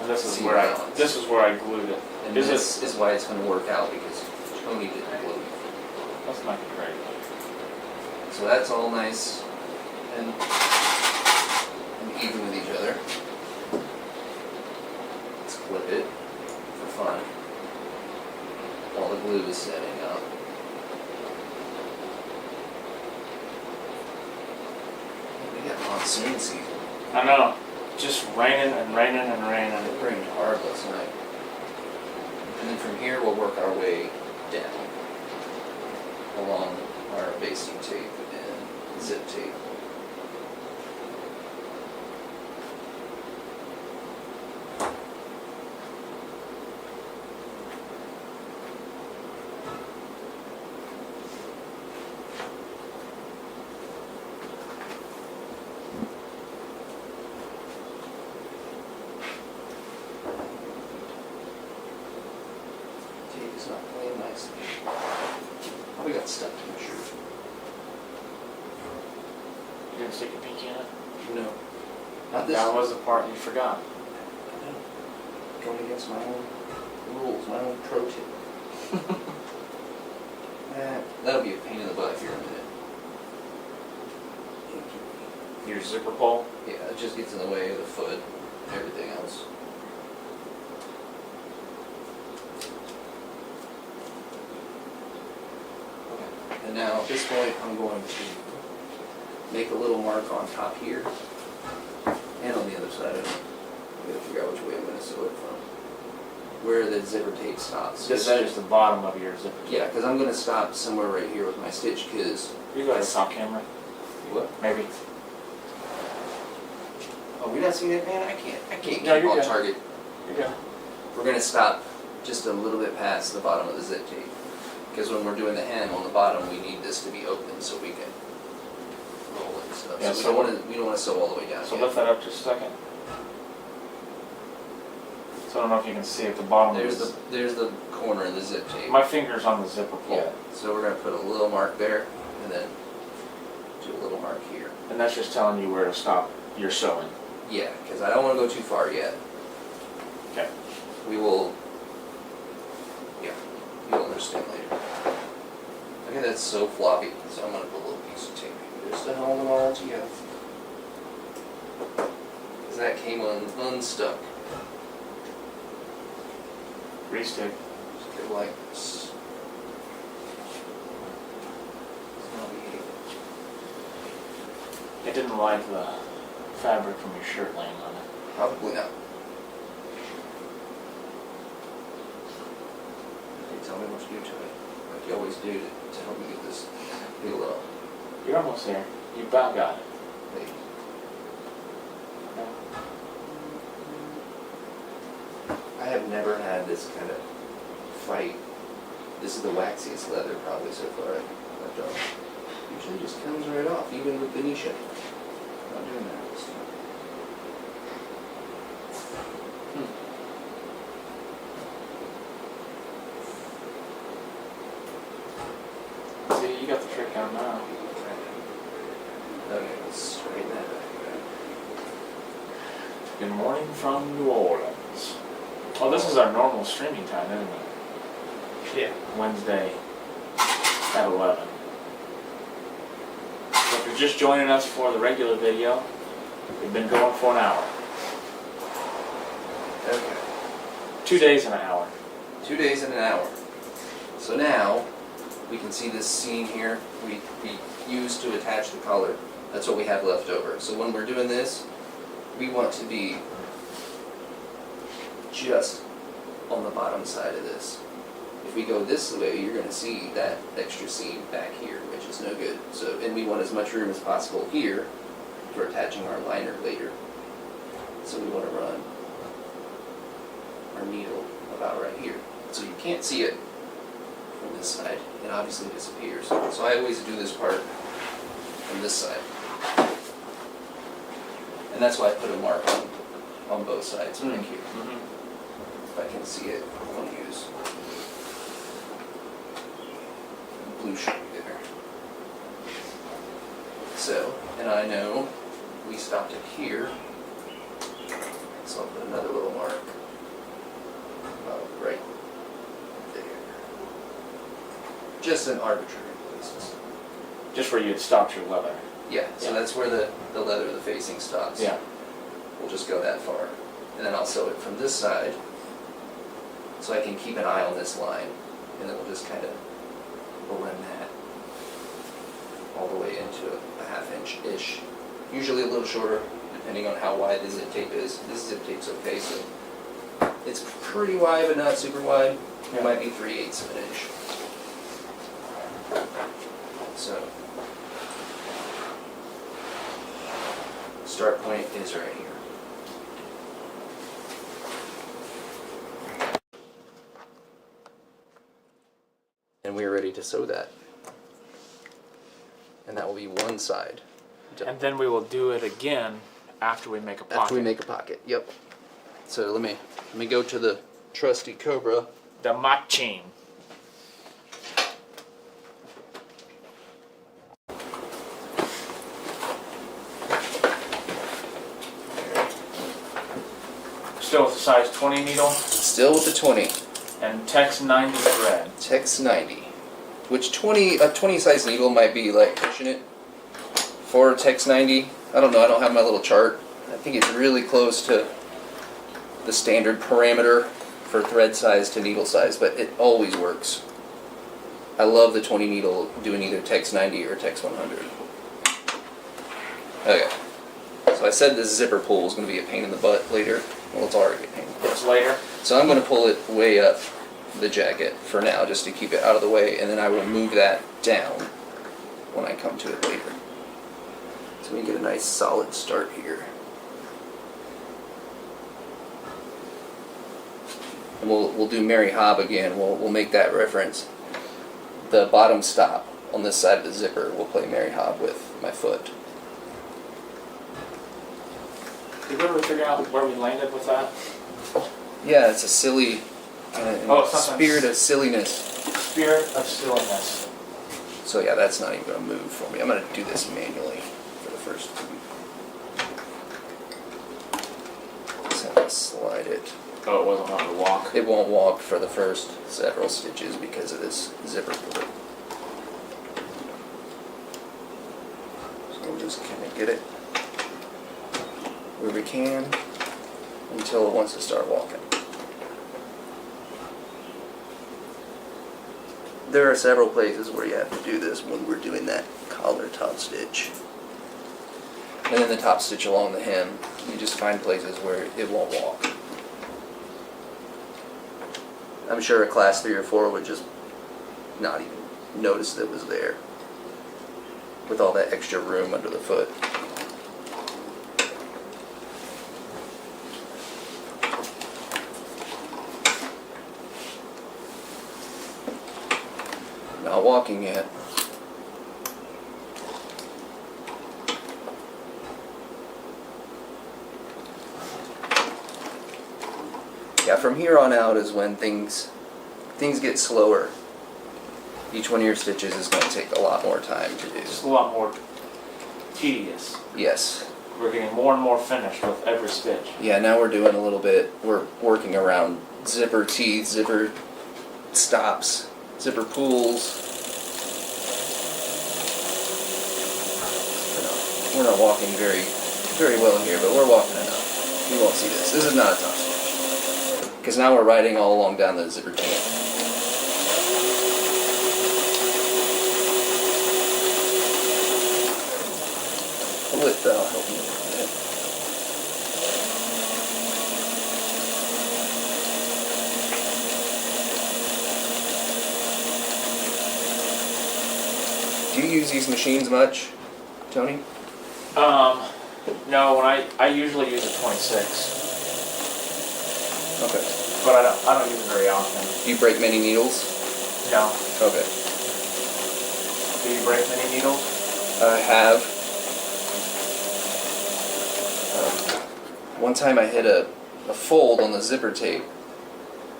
And this is See where balance. this is where I glued it. And Is this is why it's going to work out because Tony didn't glue Let's make it great. So that's all nice and even with each other. Let's flip it for fun while the glue is setting up. We got monsoon season. I know. Just raining and raining and raining. It rained hard last night. And then from here we'll work our way down along our basting tape and zip tape. Tape is not playing nicely. Probably got stuck to my shirt. You didn't stick your pinky in it? No. Not this That one. was the part you forgot. Going against my own rules, my own pro tip. That'll be a pain in the butt here in a minute. Your zipper pull. Yeah, it just gets in the way of the foot, everything else. Okay. And now at this point, I'm going to make a little mark on top here and on the other side of it. I gotta figure out which way I'm gonna sew it from. Where the zipper tape stops. This is the bottom of your zipper. Yeah, because I'm gonna stop somewhere right here with my stitch, because You got a sock camera? what? Maybe. Oh, we not seeing it, man? I can't No, keep you're on good. target. You go. We're gonna stop just a little bit past the bottom of the zip tape. Because when we're doing the hem on the bottom, we need this to be open so we can roll it and stuff. Yeah, So so we don't wanna sew all the way down So yet. lift that up just a second. So I don't know if you can see at the bottom. There's the corner of the zip tape. My finger's on the zipper pull. Yeah, so we're gonna put a little mark there, and then do a little mark here. And that's just telling you where to stop your sewing. Yeah, because I don't wanna go too far yet. Okay. We will, yeah, you'll understand later. Okay, that's so floppy, so I'm gonna put a little piece of tape here just to hold them all together. Because that came unstuck. Restick. Just go like this. It's not behaving. It didn't like the fabric from your shirt laying on it. Probably not. Okay, tell me what you do to it, like you always do to help me get this healed up. You're almost there. You about got it. Maybe. No. I have never had this kind of fight. This is the waxiest leather probably so far I've done. Usually just comes right off, even with Venetia. Not doing that this time. See, you got the trick down now. Okay, let's straighten that back. Good morning from New Orleans. Oh, this is our normal streaming time, isn't it? Yeah. Wednesday at 11. So if you're just joining us for the regular video, we've been going for an hour. Okay. 2 days and an hour. 2 days and an hour. So now, we can see this seam here, we used to attach the collar. That's what we have left over. So when we're doing this, we want to be just on the bottom side of this. If we go this way, you're gonna see that extra seam back here, which is no good. So, and we want as much room as possible here for attaching our liner later. So we wanna run our needle about right here. So you can't see it from this side, it obviously disappears. So I always do this part from this side. And that's why I put a mark on both sides back here. If I can see it, I'm gonna use blue shirt there. So, and I know we stopped it here, so I'll put another little mark about right there. Just an arbitrary Just where you'd stopped your leather. Yeah, so Yeah. that's where the leather, the facing stops. Yeah. We'll just go that far. And then I'll sew it from this side, so I can keep an eye on this line. And then we'll just kind of blend that all the way into a half-inch-ish. Usually a little shorter, depending on how wide the zip tape is. This zip tape's okay, so it's pretty wide, but not super wide. Yeah. It might be 3/8 of an inch. So, start point is right here. And we are ready to sew that. And that will be one side. And then we will do it again after we make a pocket. After we make a pocket, yep. So let me go to the trusty Cobra. the machine. Still with the size 20 needle Still with the 20, and Tex 90 thread. Tex 90. Which a 20 size needle might be like pushing it for Tex 90. I don't know, I don't have my little chart. I think it's really close to the standard parameter for thread size to needle size, but it always works. I love the 20 needle doing either Tex 90 or Tex 100. Okay, so I said this zipper pull is going to be a pain in the butt later. Well, it's already a pain in the butt. It's later. So I'm going to pull it way up the jacket for now, just to keep it out of the way, and then I will move that down when I come to it later. So we get a nice solid start here. And we'll do Mary Hobb again. We'll make that reference. The bottom stop on this side of the zipper, we'll play Mary Hobb with my foot. Did we ever figure out where we landed with that? Yeah, it's a silly It's something- spirit of silliness. Spirit of silliness. So yeah, that's not even going to move for me. I'm going to do this manually for the first two. Just have to slide it. Oh, it wasn't on the walk. It won't walk for the first several stitches because of this zipper pull. So we'll just kind of get it where we can until it wants to start walking. There are several places where you have to do this when we're doing that collar top stitch. And then the top stitch along the hem, you just find places where it won't walk. I'm sure a class 3 or 4 would just not even notice that it was there with all that extra room under the foot. Not walking yet. Yeah, from here on out is when things get slower. Each one of your stitches is going to take a lot more time to do. It's a lot more tedious. Yes. We're getting more and more finished with every stitch. Yeah, now we're doing a little bit, we're working around zipper teeth, zipper stops, zipper pulls. We're not walking very well here, but we're walking enough. You won't see this. This is not a top stitch. Because now we're riding all along down the zipper teeth. That'll help me a little bit. Do you use these machines much, Tony? No, when I usually use a 26, Okay. but I don't use it very often. Do you break many needles? No. Okay. Do you break many needles? I have. One time I hit a fold on the zipper tape,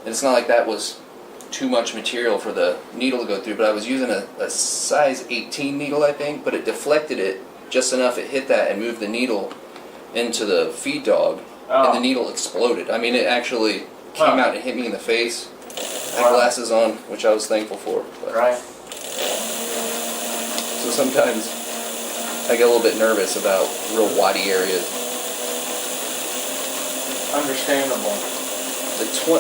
and it's not like that was too much material for the needle to go through, but I was using a size 18 needle, I think, but it deflected it just enough, it hit that and moved the needle into the feed dog, and the needle exploded. I mean, it actually came out and hit me in the face. I had Wow. glasses on, which I was thankful for. But. Right. So sometimes I get a little bit nervous about real waddy areas. Understandable.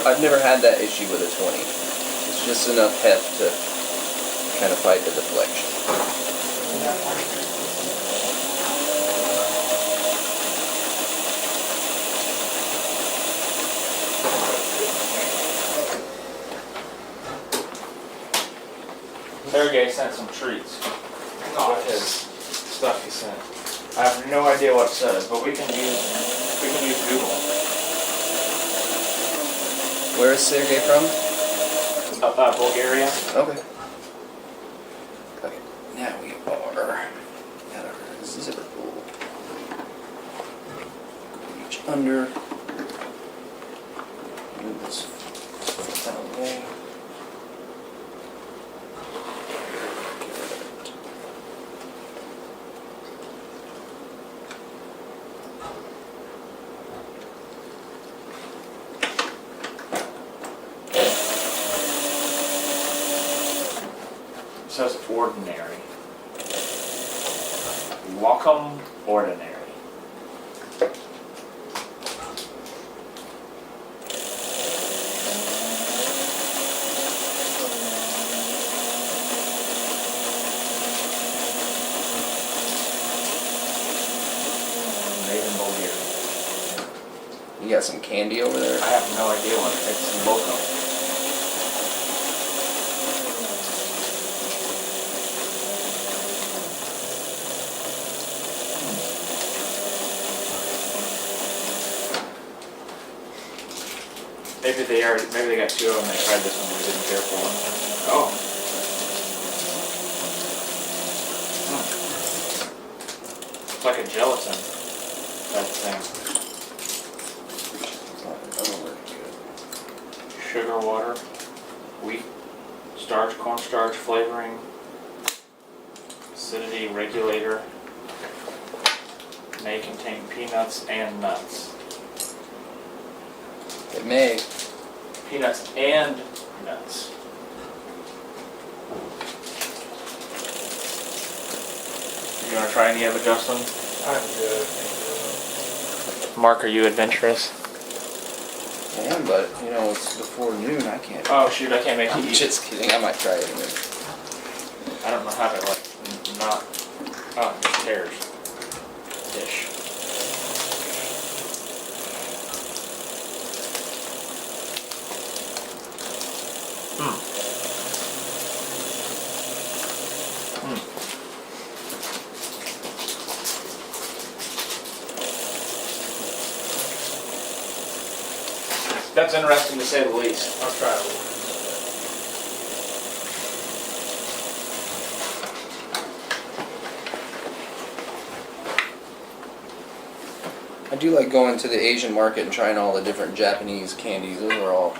I've never had that issue with a 20. It's just enough heft to kind of fight the deflection. Sergey sent some treats. With his stuff he sent. I have no idea what it says, but we can use Google. Where is Sergey from? Bulgaria. Okay. Okay. Now we are at our zipper pull. Reach under. Move this out of the way. It says ordinary. Welcome, ordinary. Made in Bulgaria. You got some candy over there? I have no idea what it's local. Maybe they got two of them. They tried this one. We didn't care for one. Oh. It's like a gelatin type thing. Sugar water, wheat, starch, cornstarch, flavoring, acidity regulator. May contain peanuts and nuts. It may. Peanuts and nuts. You want to try any of it, Justin? I'm good. Mark, are you adventurous? I am, but you know it's before noon. I can't. Oh shoot, I can't make you I'm eat. just kidding. I might try it in a minute. I don't know how to not. Oh, it just tears. Ish. That's interesting to say the least. I'll try it. I do like going to the Asian market and trying all the different Japanese candies. Those are all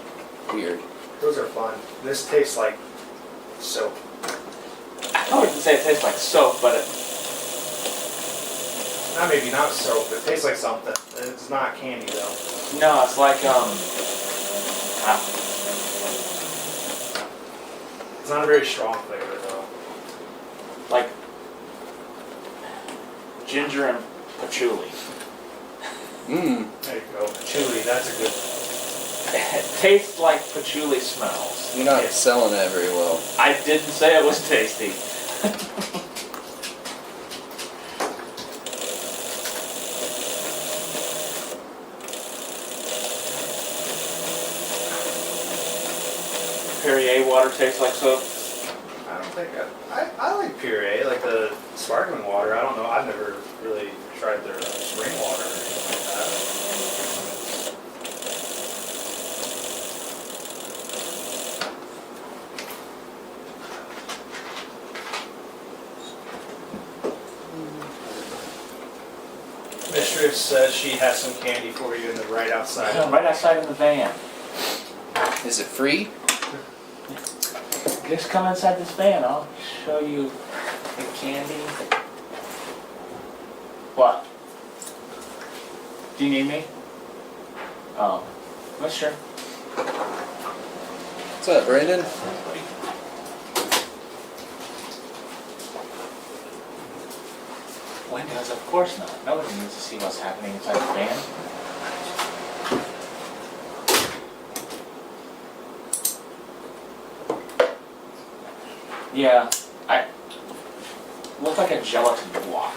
weird. Those are fun. This tastes like soap. I wouldn't say it tastes like soap, but it. Maybe not soap, but it tastes like something. It's not candy though. No, it's like It's not a very strong flavor though. like ginger and patchouli. Mmm. There you go. Patchouli, that's a good. It tastes like patchouli smells. You're not Yeah. selling that very well. I didn't say it was tasty. Perrier water tastes like soap. I don't think I like Puree, like the sparkling water. I don't know. I've never really tried their spring water or anything like that. Mistress says she has some candy for you in the right outside. Right outside in the van. Is it free? Just come inside this van. I'll show you the candy. What? Do you need me? Oh, well, sure. What's up, Brandon? Windows, of course not. Nobody needs to see what's happening inside the van. Yeah, I look like a gelatin block.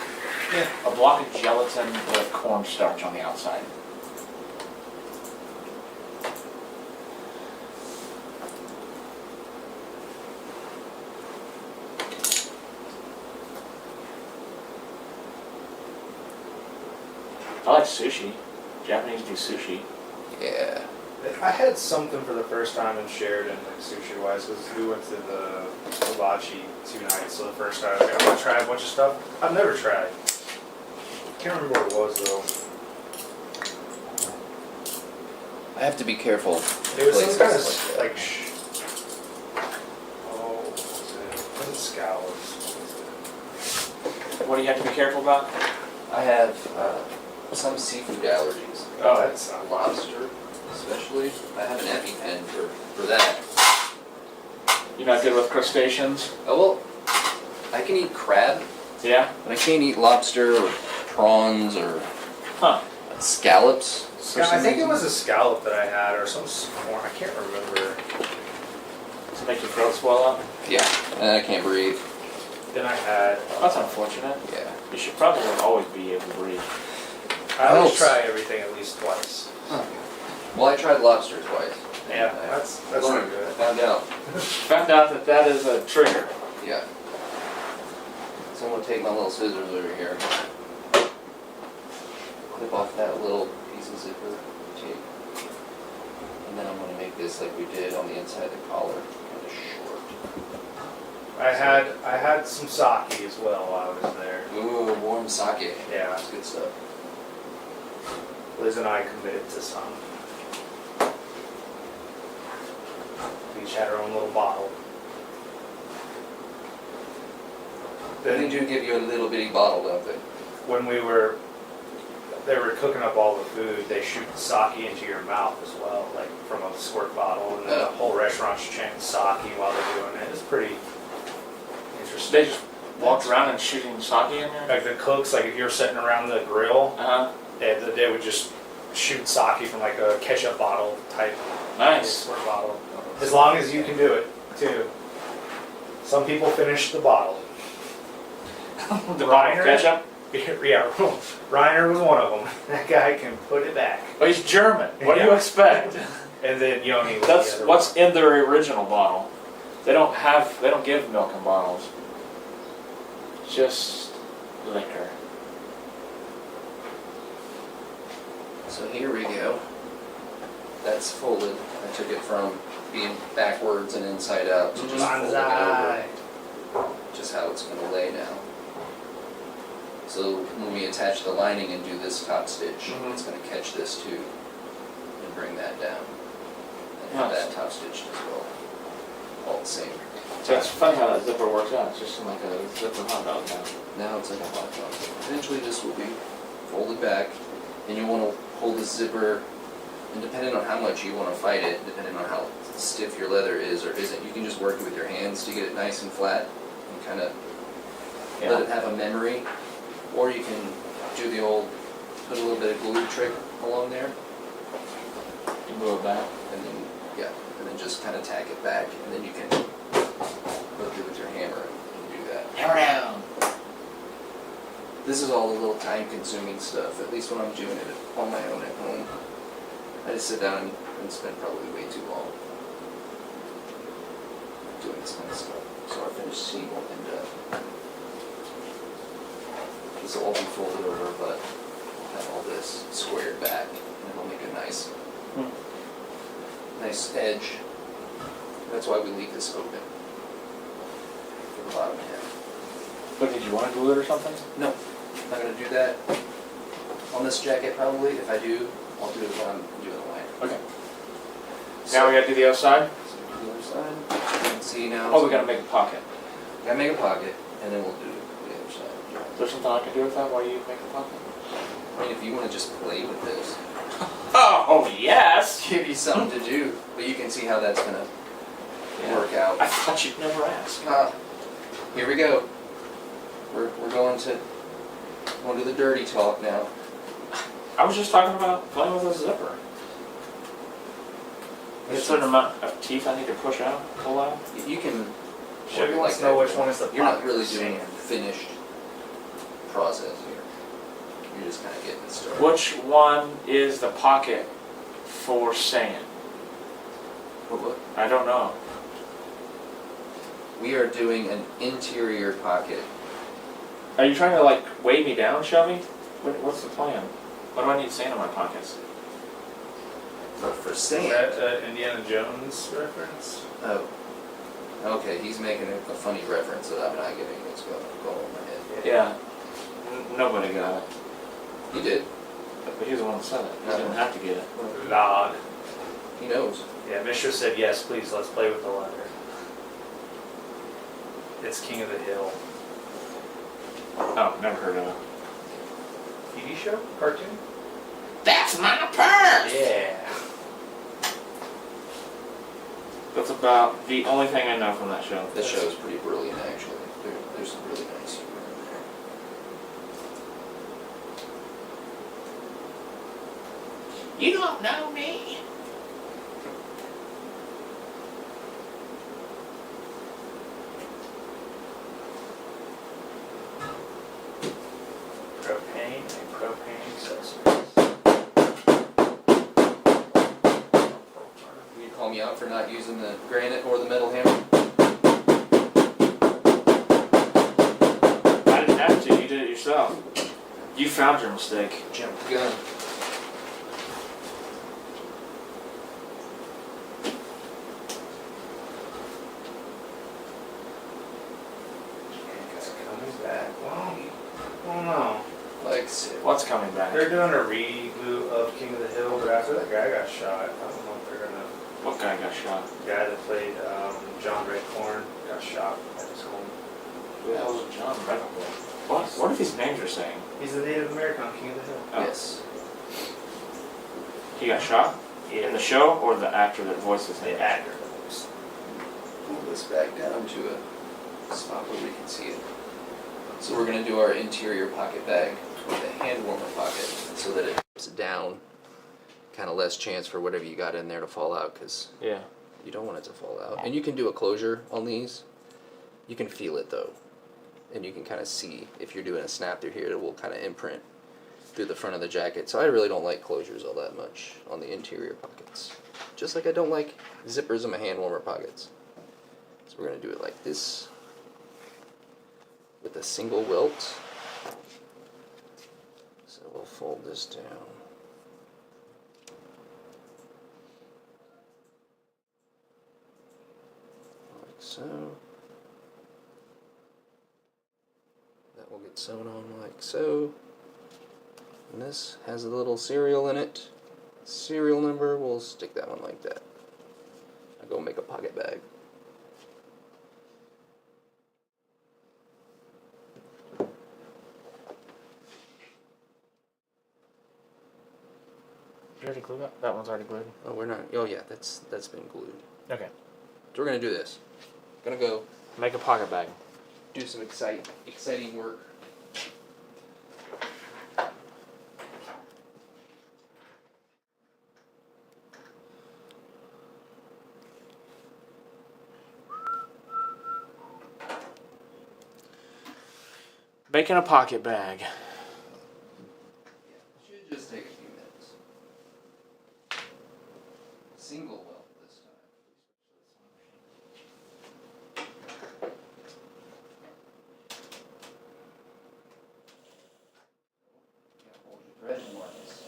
Yeah. A block of gelatin with cornstarch on the outside. I like sushi. Japanese do sushi. Yeah. I had something for the first time in Sheridan, like sushi wise, because we went to the hibachi 2 nights. So the first time I was like, I'm gonna try a bunch of stuff I've never tried. Can't remember what it was though. I have to be careful. It was some kind of places like that. oh, what was it? It wasn't scallops. What was it? What do you have to be careful about? I have some seafood allergies. Oh, that's not Lobster, especially. I have an EpiPen for that. You're not good with crustaceans? Oh well, I can eat crab, Yeah? but I can't eat lobster or prawns or Huh. scallops. Yeah, I think it was a scallop that I had, or some more. I can't remember. Does it make your throat swell up? Yeah, and I can't breathe. Then I had. That's unfortunate. Yeah. You should probably always be able to breathe. I always Helps. try everything at least twice. Well, I tried lobster twice. Yeah, that's not I good. found out. Found out that that is a trigger. Yeah. So I'm gonna take my little scissors over here. Clip off that little piece of zipper tape. And then I'm gonna make this like we did on the inside of the collar, kind of short. I had some sake as well while I was there. Ooh, warm sake. Yeah, That's good stuff. Liz and I committed to some. We each had our own little bottle. They Then do give you a little bitty bottle, don't they? when they were cooking up all the food, they shoot the sake into your mouth as well, like from a squirt bottle, and then the whole restaurant's chanting sake while they're doing it. It's pretty interesting. They just walked around and shooting sake in there? Like the cooks, like if you're sitting around the grill, Uh-huh. they would just shoot sake from like a ketchup bottle type Nice. squirt bottle. As long as you can do it, too. Some people finish the bottle. The bottle of Reiner? ketchup? Yeah, Reiner was one of them. That guy can put it back. Oh, he's German. What do you Yeah. expect? And then Yoni was That's the other what's one. in their original bottle. They don't give milk in bottles. Just liquor. So here we go. That's folded. I took it from being backwards and inside out to just folding it Banzai. over. Just how it's going to lay now. So when we attach the lining and do this top stitch, Mhm. it's going to catch this too and bring that down. And have Nice. that top stitched as well. All the same. So it's funny how that zipper works out. It's just like a zipper hot dog now. Now it's like a hot dog. Eventually this will be folded back, and you want to hold the zipper, and depending on how much you want to fight it, depending on how stiff your leather is or isn't, you can just work it with your hands to get it nice and flat and kind of let it have a memory. Or you can do the old, put a little bit of glue trick along there, You move it back. and then, yeah, and then just kind of tack it back, and then you can hook it with your hammer and do that. Hammer down. This is all a little time-consuming stuff, at least when I'm doing it on my own at home. I just sit down and spend probably way too long doing this kind of stuff. So our finished seam will end up. This will all be folded over, but I'll have all this squared back, and it'll make a nice, nice edge. That's why we leave this open for the bottom half. But did you want to glue it or something? No, I'm not gonna do that on this jacket probably. If I do, I'll do it when I'm doing the line. Okay. Now we gotta do the other side? So do the other side. You can see now. Oh, we gotta make a pocket. Gotta make a pocket, and then we'll do the other side. Is there something I can do with that while you make the pocket? I mean, if you wanna just play with this, Oh, yes! give you something to do, but you can see how that's gonna work out. I thought you'd never ask. Here we go. We're going to Going to the dirty talk now. I was just talking about playing with a zipper. Is there an amount of teeth I need to push out, pull out? You can. Chevy work wants to that. know which one is the You're not pocket really for doing a sand. finished process here. You're just kind of getting it started. Which one is the pocket for sand? What? I don't know. We are doing an interior pocket. Are you trying to like weigh me down, Shelby? What's the plan? Why do I need sand in my pockets? But for Is sand. that Indiana Jones reference? Oh. Okay, he's making a funny reference that I'm not getting. It's going over my head. Yeah. Nobody got it. He did. But he's the one that said it. He didn't have to get it. Nod. He knows. Yeah, Mishra said yes, please. Let's play with the leather. It's King of the Hill. Oh, never heard of it. TV show? Cartoon? That's my purse! Yeah. That's about the only thing I know from that show. This show is pretty brilliant, actually. There's some really nice humor in there. You don't know me. Propane and propane accessories. You call me out for not using the granite or the metal hammer? I didn't have to. You did it yourself. You found your mistake. Jump the gun. It's coming back. Well, I don't know. Like so. What's coming back? They're doing a reboot of King of the Hill, but after that guy got shot, I don't know if they're gonna. What guy got shot? The guy that played John Redcorn got shot at his home. Who the hell is John Redcorn? What if these names are saying? He's a Native American on King of the Hill. Oh. Yes. He got shot? In the show or the actor that voices him? The actor that was. Pull this back down to a spot where we can see it. So we're going to do our interior pocket bag with a hand warmer pocket so that it drops down. Kind of less chance for whatever you got in there to fall out because Yeah. you don't want it to fall out. And you can do a closure on these. You can feel it though. And you can kind of see if you're doing a snap through here, it will kind of imprint through the front of the jacket. So I really don't like closures all that much on the interior pockets. Just like I don't like zippers in my hand warmer pockets. So we're going to do it like this with a single welt. So we'll fold this down. Like so. That will get sewn on like so. And this has a little serial in it. Serial number, we'll stick that one like that. I'll go make a pocket bag. You already glued that? That one's already glued. Oh, we're not. Oh, yeah, that's been glued. Okay. So we're gonna do this. Gonna go Make a pocket bag. do some exciting work. Making a pocket bag. Should just take a few minutes. Single welt this time. Yeah, hold your thread, Marcus.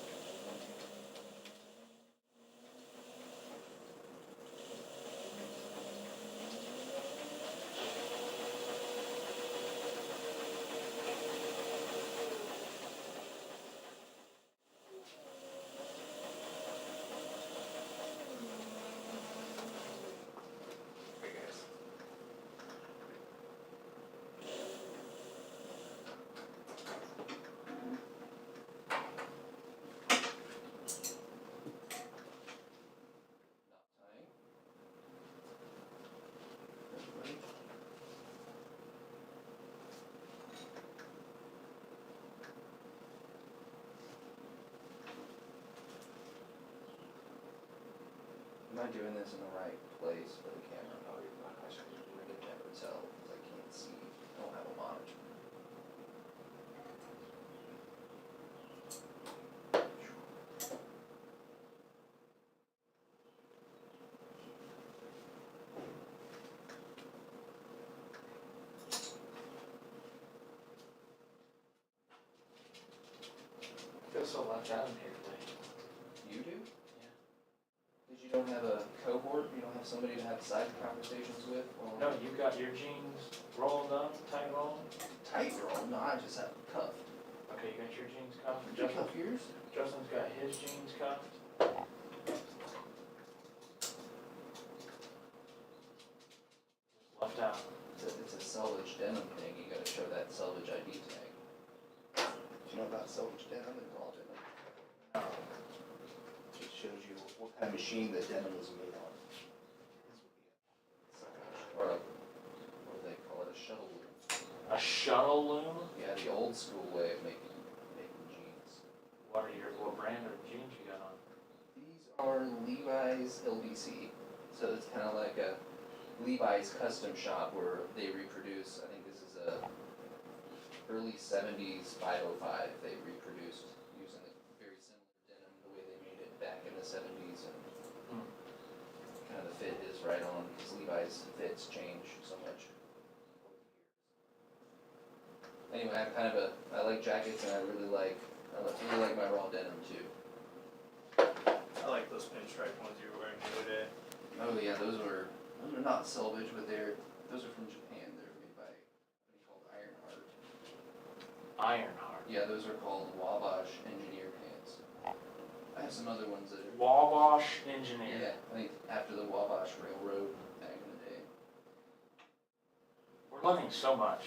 Am I doing this in the right place for the camera? No, you're not. I should never tell because I can't see. I don't have a monitor. I feel so left out in here today. You do? Yeah. Because you don't have a cohort? You don't have somebody to have side conversations with? Well, No, you got your jeans rolled up, tight rolled. tight roll? No, I just have cuffed. Okay, you got your jeans cuffed. Did you cuff yours? Justin's got his jeans cuffed. Left out. It's a selvage denim thing. You gotta show that selvage ID tag. Do you know about selvage denim and raw denim? No. It shows you what kind of machine the denim was made on. Or what do they call it? A shuttle loom. A shuttle loom? Yeah, the old school way of making jeans. What brand of jeans you got on? These are Levi's LBC. So it's kind of like a Levi's custom shop where they reproduce, I think this is a early 70s 505 they reproduced using a very similar denim the way they made it back in the 70s, and kind of the fit is right on because Levi's fits change so much over the years. Anyway, I like jackets and I really like my raw denim too. I like those pinstripe ones you were wearing the other day. Oh yeah, those are not selvage, but those are from Japan. They're made by a company called Ironheart. Ironheart. Yeah, those are called Wabash Engineer pants. I have some other ones that are. Wabash Engineer. Yeah, I think after the Wabash Railroad back in the day. We're learning so much,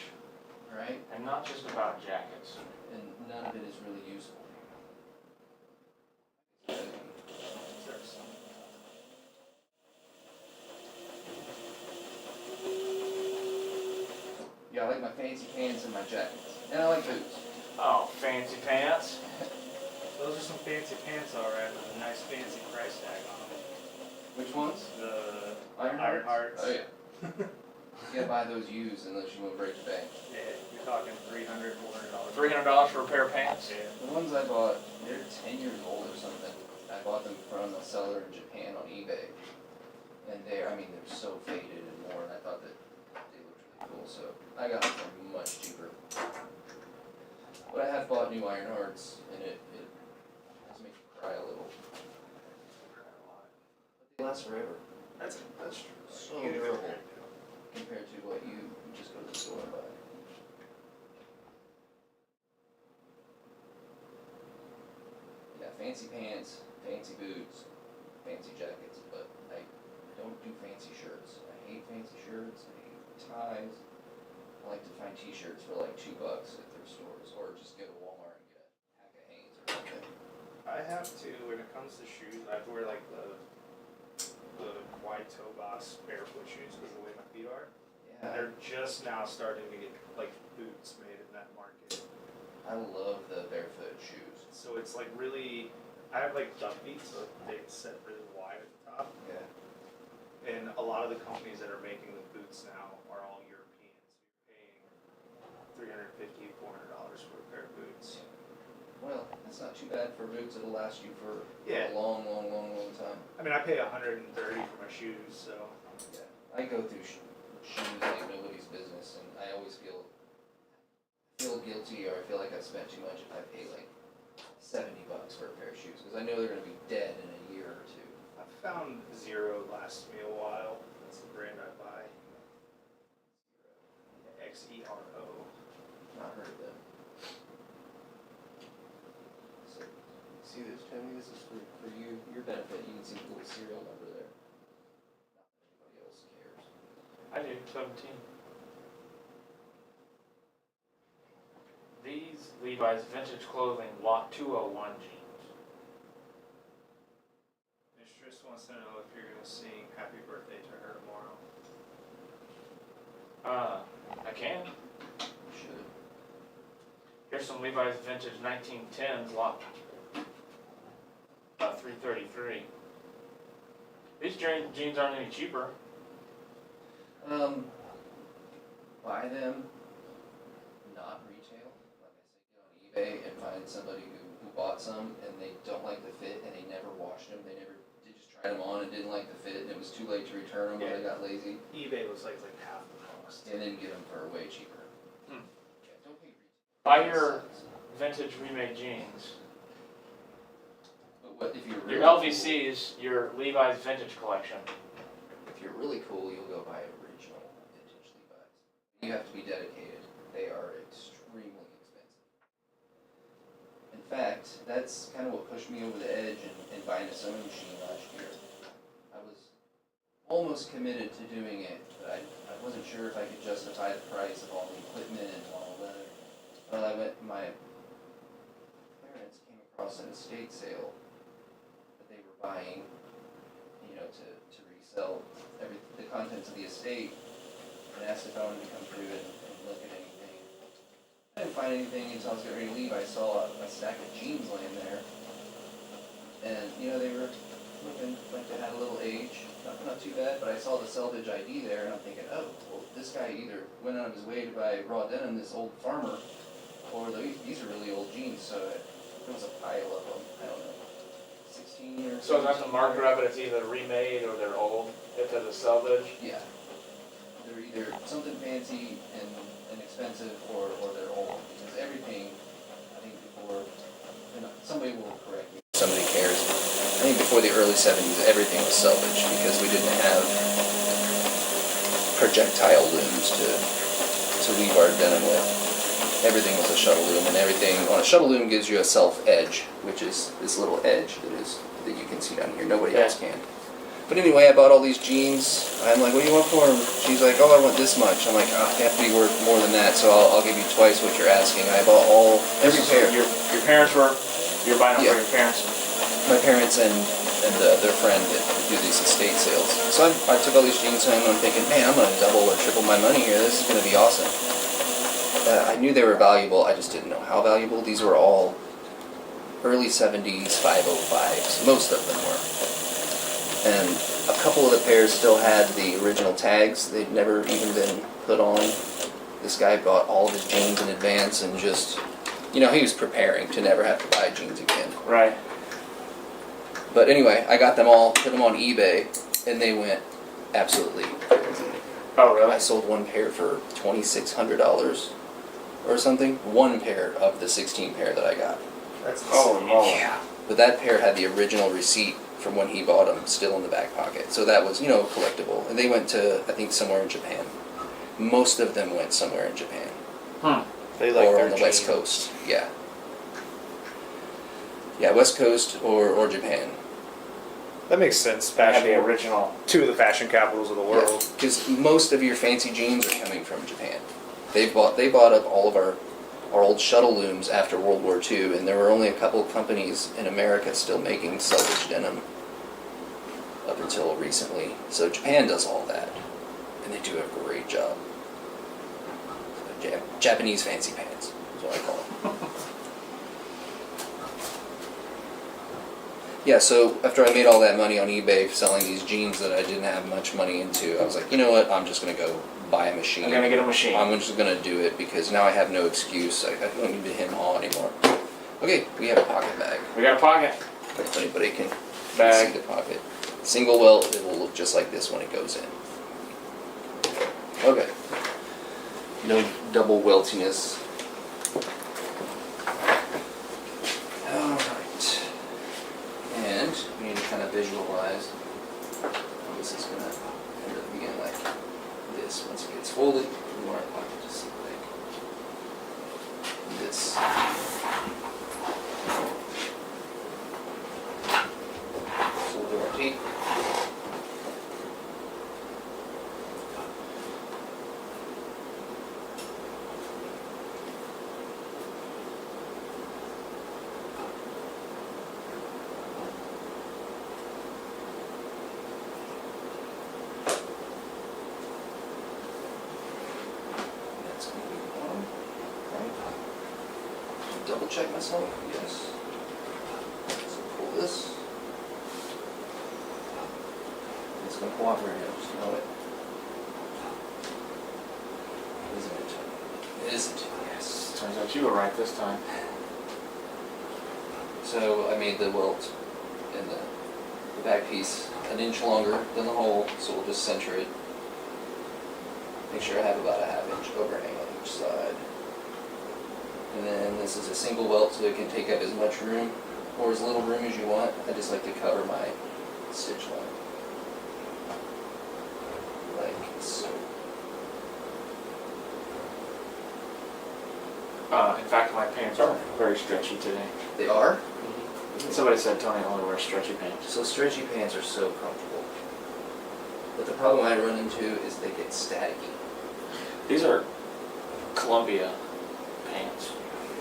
Right? and not just about jackets. And none of it is really useful. Yeah, I like my fancy pants and my jackets. And I like boots. Oh, fancy pants. Those are some fancy pants, all right, with a nice fancy price tag on them. Which ones? The Ironhearts? Ironhearts. Oh yeah. You gotta buy those used unless you want to break the bank. Yeah, you're talking $300, $400. $300 for a pair of pants. Yeah. The ones I bought, they're 10 years old or something. I bought them from a seller in Japan on eBay. And they're so faded and worn. I thought that they looked really cool, so I got them for much cheaper. But I have bought new Ironhearts, and it does make you cry a little. But they last forever. That's true. So You durable do. compared to what you just go to the store and buy. Yeah, fancy pants, fancy boots, fancy jackets, but I don't do fancy shirts. I hate fancy shirts, I hate ties. I like to find t-shirts for like $2 at thrift stores, or just go to Walmart and get a pack of Hanes or something. I have to, when it comes to shoes, I have to wear like the wide toe box barefoot shoes because of the way my feet are. Yeah, They're just now starting to get like boots made in that market. I love the barefoot shoes. So it's like really, I have like duck feet, so they set really wide at the top. Yeah. And a lot of the companies that are making the boots now are all European. So you're paying $350, $400 for a pair of boots. Well, that's not too bad for boots. It'll last you for Yeah. a long, long, long, long time. I mean, I pay $130 for my shoes, so. Yeah. I go through shoes like nobody's business, and I always feel guilty, or I feel like I spent too much if I pay like $70 for a pair of shoes, because I know they're going to be dead in a year or two. I found Zero lasts me a while. That's the brand I buy. XERO. Not heard of them. So, see this, Timmy? This is for you, your benefit. You can see the little serial number there. Not that anybody else cares. I do, 17. These Levi's Vintage Clothing Lot 201 jeans. Mistress wants to know if you're going to sing Happy Birthday to her tomorrow. I can. You should. Here's some Levi's Vintage 1910s Lot 333. These jeans aren't any cheaper. Buy them, not retail. Like I say, get on eBay and find somebody who bought some and they don't like the fit and they never washed them. They just tried them on and didn't like the fit and it was too late to return them or they got lazy. eBay was like half the cost. And then get them for way cheaper. Hmm. Yeah, don't pay retail. Buy your vintage remade jeans. But what if you're Your really LVCs, your Levi's vintage collection. If you're really cool, you'll go buy original vintage Levi's. You have to be dedicated. They are extremely expensive. In fact, that's kind of what pushed me over the edge in buying a sewing machine last year. I was almost committed to doing it, but I wasn't sure if I could justify the price of all the equipment and all that. Well, my parents came across an estate sale that they were buying, to resell the contents of the estate, and asked if I wanted to come through and look at anything. I didn't find anything until I was getting ready to leave. I saw a stack of jeans laying there, and they were looking like they had a little age, not too bad. But I saw the salvage ID there, and I'm thinking, oh, well, this guy either went out of his way to buy raw denim, this old farmer, or these are really old jeans. So there was a pile of them. I don't know. 16 years. So is that the marker of it? It's either remade or they're old. If they're the salvage. Yeah. They're either something fancy and expensive or they're old. Because everything, I think before, somebody will correct me. Somebody cares. I think before the early 70s, everything was salvage because we didn't have projectile looms to weave our denim with. Everything was a shuttle loom, and everything on a shuttle loom gives you a self edge, which is this little edge that you can see down here. Nobody else can. But anyway, I bought all these jeans. I'm like, what do you want for them? She's like, oh, I want this much. I'm like, oh, they have to be worth more than that, so I'll give you twice what you're asking. I bought every pair. Your parents were. You're buying them Yeah. for your parents. My parents and their friend that do these estate sales. So I took all these jeans home and I'm thinking, man, I'm going to double or triple my money here. This is going to be awesome. I knew they were valuable. I just didn't know how valuable. These were all early 70s 505s. Most of them were. And a couple of the pairs still had the original tags. They'd never even been put on. This guy bought all of his jeans in advance and just, he was preparing to never have to buy jeans again. Right. But anyway, I got them all, put them on eBay, and they went absolutely crazy. Oh, really? I sold one pair for $2,600 or something. One pair of the 16 pair that I got. That's Oh, no. Yeah. But that pair had the original receipt from when he bought them still in the back pocket. So that was, collectible. And they went to, I think, somewhere in Japan. Most of them went somewhere in Japan. They like or their on the West jeans. Coast. Yeah. Yeah, West Coast or Japan. That makes sense. They have Fashion, the original. two of the fashion capitals of the world. Because most of your fancy jeans are coming from Japan. They bought up all of our old shuttle looms after World War II, and there were only a couple of companies in America still making selvage denim up until recently. So Japan does all that, and they do a great job. Japanese fancy pants is what I call them. Yeah, so after I made all that money on eBay selling these jeans that I didn't have much money into, I was like, you know what, I'm just going to go buy a machine. I'm gonna get a machine. I'm just going to do it because now I have no excuse. I don't need to hem haul anymore. Okay, we have a pocket bag. We got a pocket. If anybody can Bag. see the pocket. Single welt, it will look just like this when it goes in. Okay. No double weltiness. Alright. And we need to kind of visualize how this is going to end up being like this. Once it gets folded, we want our pocket to sit like this. So we'll do our tape. That's going to be the bottom, right? Double check myself, yes. So pull this. gonna cooperate. I just know it. Isn't it? It isn't. Yes. Turns out you were right this time. So I made the welt in the back piece an inch longer than the hole, so we'll just center it. Make sure I have about a ½ inch overhang on each side. And then this is a single welt, so it can take up as much room or as little room as you want. I just like to cover my stitch line. Like so. In fact, my pants are very stretchy today. They are? Somebody said Tony only wears stretchy pants. So stretchy pants are so comfortable. But the problem I run into is they get staticky. These are Columbia pants.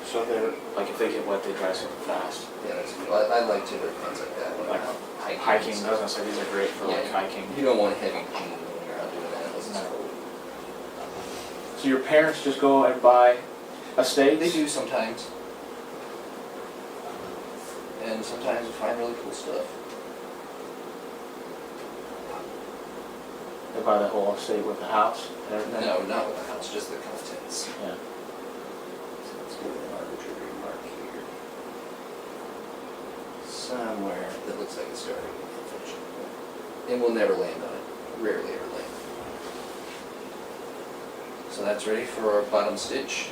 So they're, like, if they get wet, they dry super fast. Yeah, that's cool. I like to wear pants like that when Like I'm out hiking. hiking, and I was stuff. gonna say, these are great for, like, Yeah, hiking. You don't want heavy jeans when you're out doing that unless it's No. cold. So your parents just go and buy a steak? They do sometimes. And sometimes we find really cool stuff. They buy the whole estate with the house and everything? No, not with the house, just the contents. Yeah. So let's put an arbitrary mark here. Somewhere that looks like it's starting to finish. And we'll never land on it. Rarely ever land. So that's ready for our bottom stitch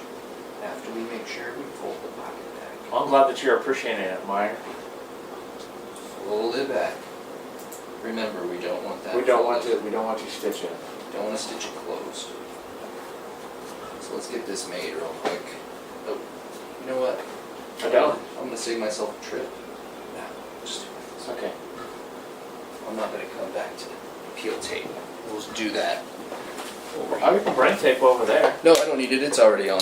after we make sure we fold the pocket back. Well, I'm glad that you're appreciating it, Meyer. Fold it back. Remember, we don't want that. We don't want folded. to stitch it. Don't want to stitch it closed. So let's get this made real quick. Oh, you know what? I don't. I'm gonna save myself a trip. No, just do It's this. okay. I'm not gonna come back to peel tape. We'll just do that. Over Oh, here. you can bring tape over there. No, I don't need it. It's already on.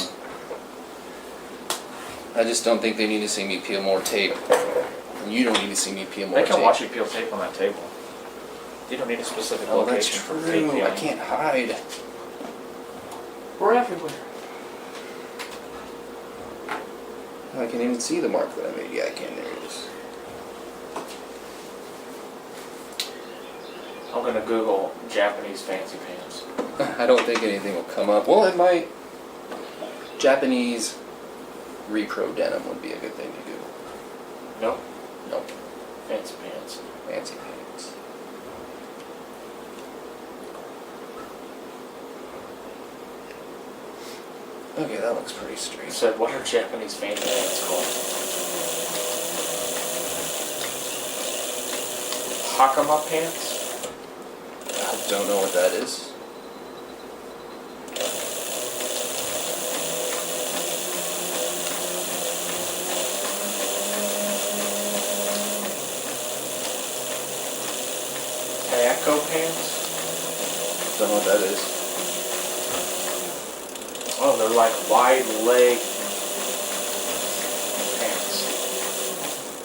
I just don't think they need to see me peel more tape. And you don't need to see me peel more They tape. can watch you peel tape on that table. You don't need a specific Oh, that's location for tape true. peeling. I can't hide. We're everywhere. I can even see the mark that I made. Yeah, I can. There it is. I'm gonna Google Japanese fancy pants. I don't think anything will come up. Well, it might. Japanese repro denim would be a good thing to Google. Nope. Nope. Fancy pants. Fancy pants. Okay, that looks pretty It straight. said, what are Japanese fancy pants called? Hakama pants? I don't know what that is. Kayako pants? Don't know what that is. Oh, they're like wide leg pants.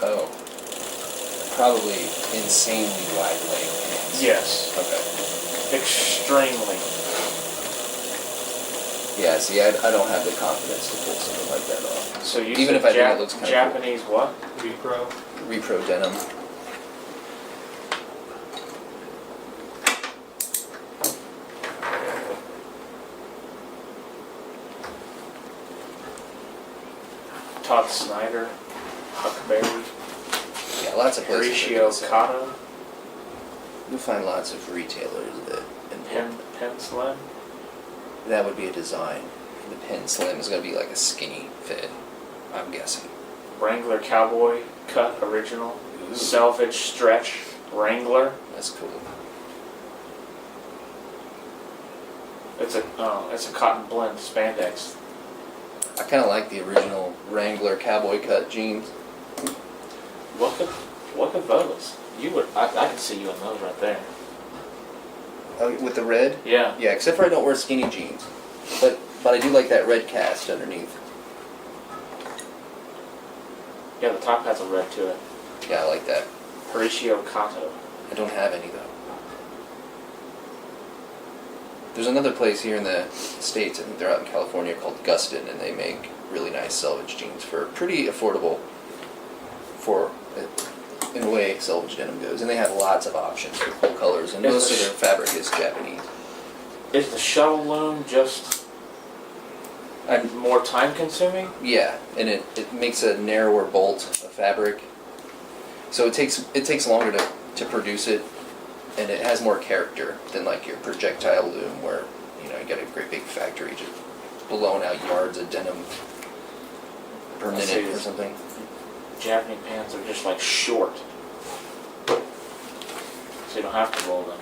Oh. Probably insanely wide leg pants. Yes. Okay. Extremely. Yeah, see, I don't have the confidence to pull something like that off. So you Even said if I do, it looks kinda cool. Japanese what? Repro. Repro denim. Todd Snyder, Huckberry, Yeah, lots of places. that Horatio do sell. Kato, You'll find lots of retailers that Pen Slim. that would be a design. The Pen Slim is going to be like a skinny fit, I'm guessing. Wrangler Cowboy Cut Original, Ooh. Selvage Stretch Wrangler. That's cool. It's a cotton blend spandex. I kind of like the original Wrangler cowboy cut jeans. Look at those. I can see you in those right there. With the red? Yeah. Yeah, except for I don't wear skinny jeans. But I do like that red cast underneath. Yeah, the top has a red to it. Yeah, I like that. Horatio Kato. I don't have any though. There's another place here in the States, I think they're out in California, called Gustin, and they make really nice selvage jeans for pretty affordable for in a way selvage denim goes, and they have lots of options for full colors, and most of their fabric is Japanese. Is the shuttle loom just I'm, more time consuming? yeah, and it makes a narrower bolt of fabric, so it takes longer to produce it, and it has more character than like your projectile loom, where you got a great big factory just blowing out yards of denim per I see. minute or something. Japanese pants are just like short. So you don't have to roll them.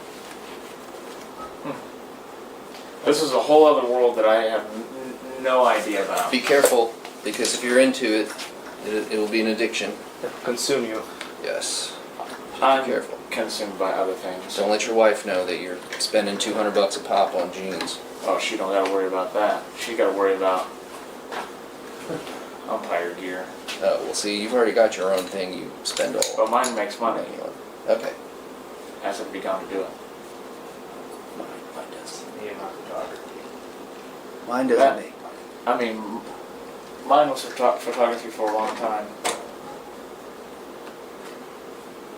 This is a whole other world that I have no idea about. Be careful, because if you're into it, it will be an addiction. Consume you. Yes. I'm careful. consumed by other things. Don't let your wife know that you're spending $200 a pop on jeans. Oh, she don't gotta worry about that. She gotta worry about umpire gear. Oh, well, see, you've already got your own thing you spend all But mine makes money. money on. Okay. Hasn't begun to do it. Mine does. Me and my photography. Mine That- doesn't make. I mean, mine was photography for a long time.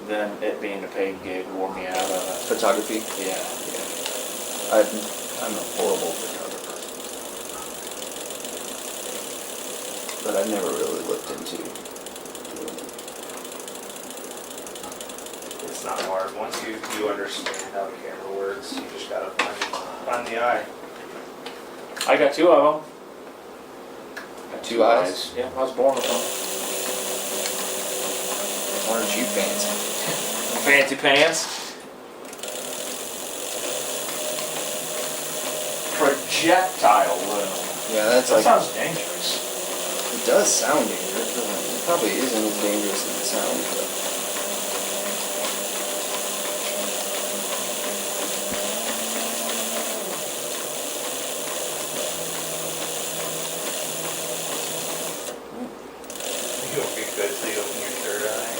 Then it being a paid gig wore me out of Photography? it. Yeah. I'm a horrible photographer. But I've never really looked into doing it. It's not hard. Once you understand how the camera works, you just gotta find the eye. I got two of them. Got Two eyes? Yeah, I was born with them. Aren't you fancy? Fancy pants. Projectile loom. Yeah, that's That like. sounds dangerous. It does sound dangerous, doesn't it? It probably isn't as dangerous as it sounds, but. You won't be good till you open your third eye.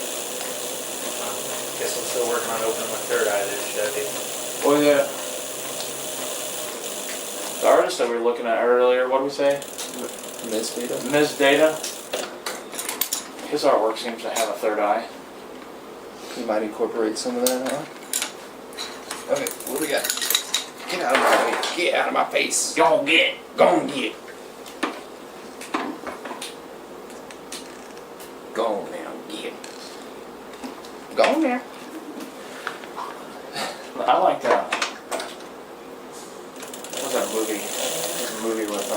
Guess I'm still working on opening my third eye this Chevy. Well, yeah. The artist that we were looking at earlier, what did we say? Miss Data? Ms. Data. His artwork seems to have a third eye. You might incorporate some of that, huh? Okay, what do we got? Get out of my way. Get out of my face. Go get. Go on, get. Go on now, get. Go on now. I like that. What was that movie? There's a movie with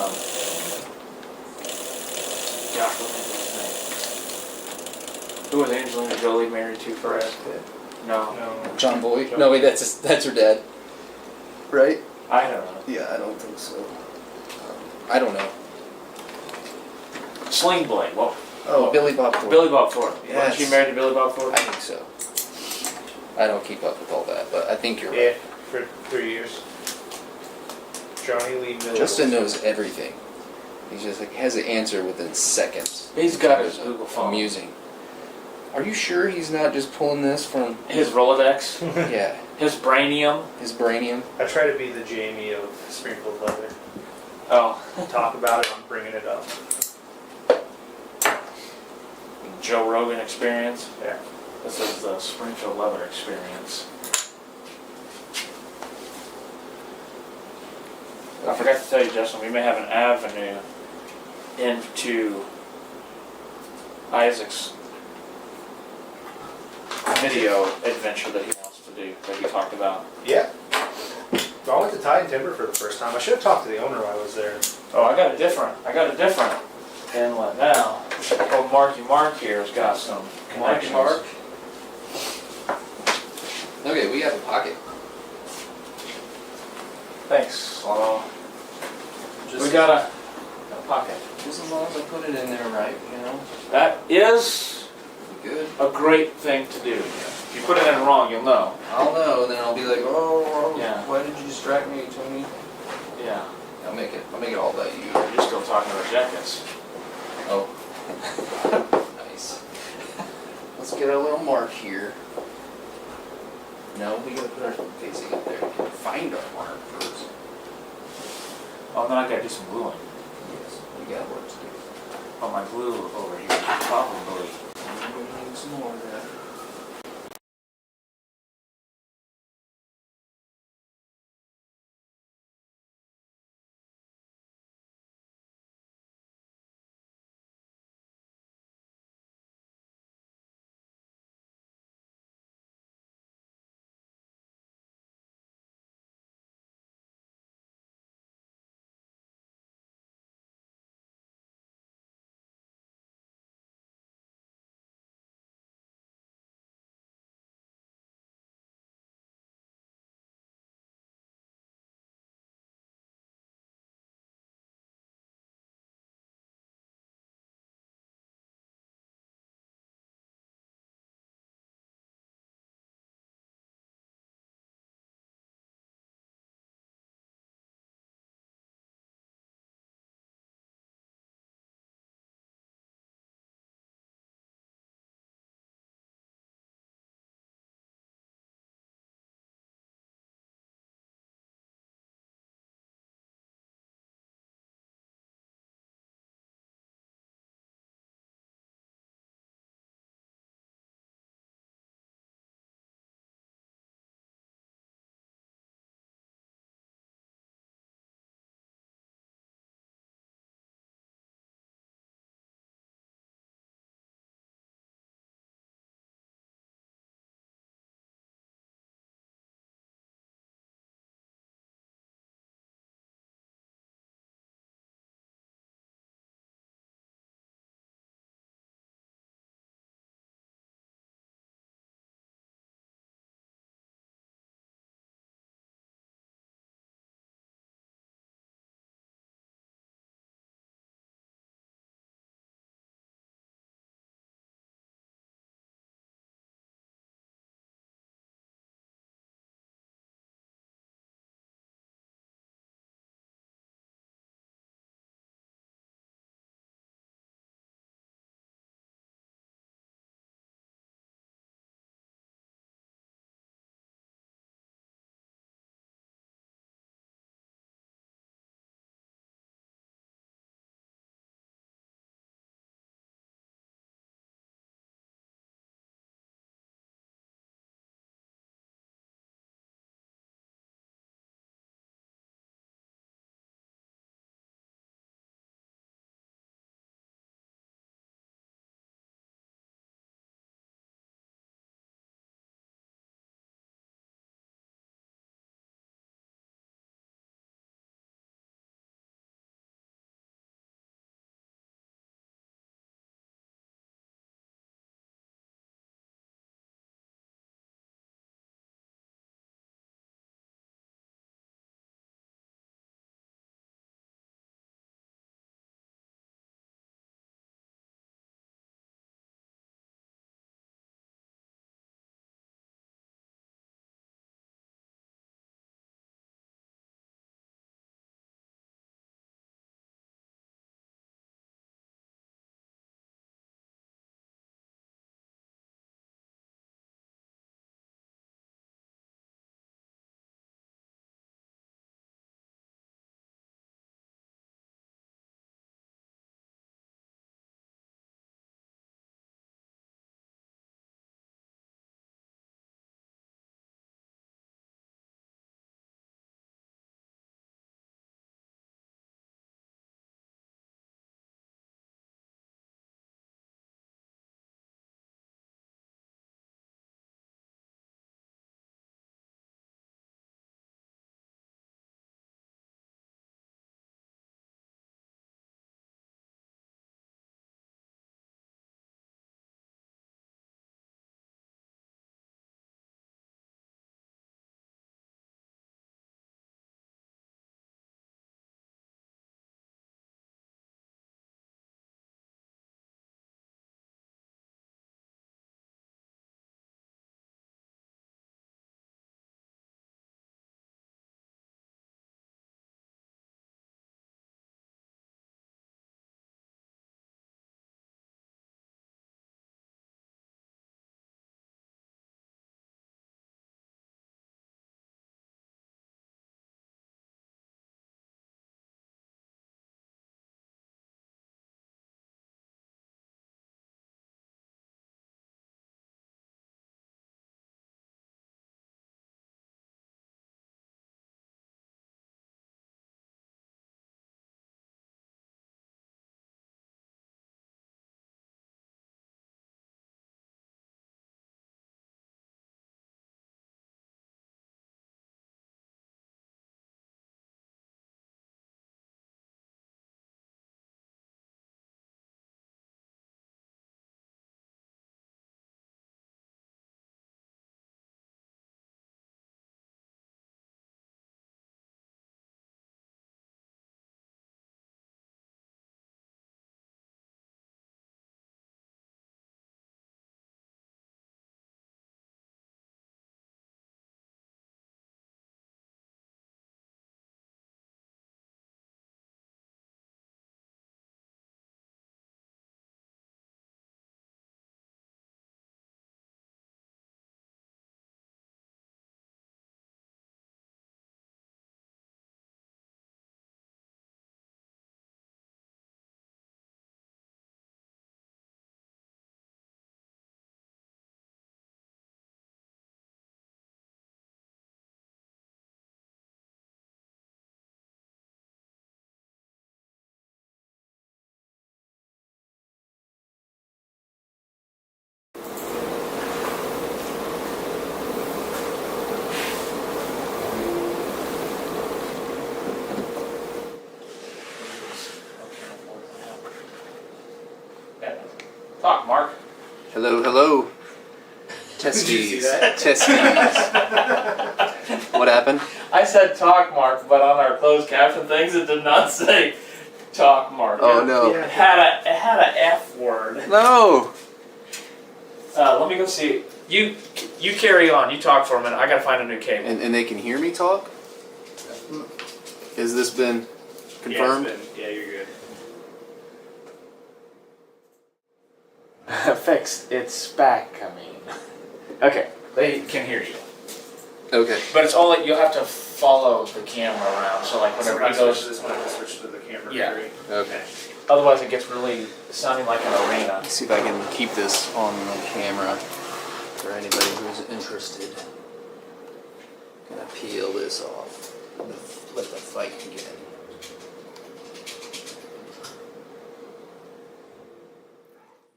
gosh, what was his name? Who was Angelina Jolie married to first? No, No. John Boy? No, wait, that's her dad. Right? I don't know. Yeah, I don't think so. I don't know. Sling Blade. Well, Oh, Billy Bob Thornton. Billy Bob Thornton. Yes. Was she married to Billy Bob I Thornton? think so. I don't keep up with all that, but I think you're Yeah, right. for 3 years. Johnny Lee Miller. Justin knows everything. He just like has an answer within seconds. He's got his Google phone. Amusing. Are you sure he's not just pulling this from? His Rolodex. Yeah, His Brainium. his brainium. I try to be the Jamie of Springfield Leather. Oh, Talk about it, I'm bringing it up. Joe Rogan Experience. Yeah. This is the Springfield Leather Experience. I forgot to tell you, Justin, we may have an avenue into Isaac's video adventure that he wants to do, that he talked about. Yeah. I went to Tide and Timber for the first time. I should have talked to the owner while I was there. Oh, I got a different inlet now. Oh, Marky Mark here has got some Marky connections. Mark. Okay, we have a pocket. Thanks, Slow. Just, We got a pocket. just as long as I put it in there right, you know, That is we're good. a great thing to do. If you put it in wrong, you'll know. I'll know, then I'll be like, oh, Yeah. why did you distract me, Tony? Yeah. I'll make it all about you. You're still talking about jackets. Oh. Nice. Let's get our little mark here. No, we gotta put our facing up there. Find our mark first. Oh, then I gotta do some gluing. Yes, we got work to do. Oh, my glue over here. Probably. We need some more of that. Hello, hello. Did you see Testes. that? Testes. What happened? I said talk mark, but on our closed caption things, it did not say talk mark. Oh no. It had a F word. No. Let me go see. You carry on. You talk for a minute. I gotta find a new cable. And they can hear me talk? Has this been confirmed? Yeah, you're good. Fixed. It's back. I mean, okay, they can hear you, Okay. but it's only you'll have to follow the camera around. So like whenever he goes, this one, I switch to the camera. Yeah. three. Okay. otherwise it gets really sounding like an arena. Let's see if I can keep this on the camera for anybody who's interested. Gonna peel this off. Let the fight begin.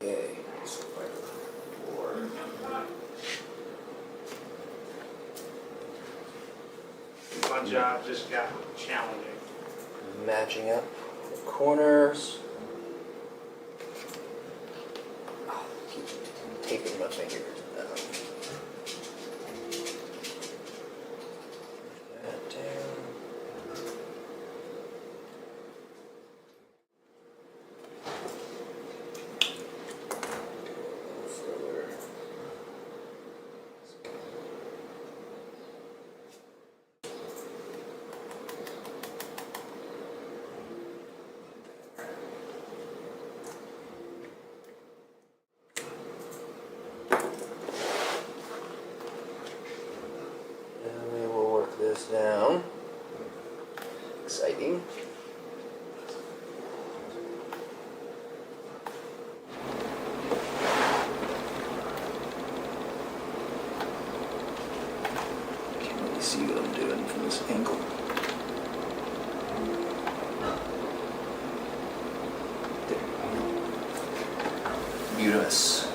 Okay. My job just got challenging. Matching up the corners. Oh, keep taping my fingers. That down. Further. And we will work this down. Exciting. Can't really see what I'm doing from this angle. There. Beautiful.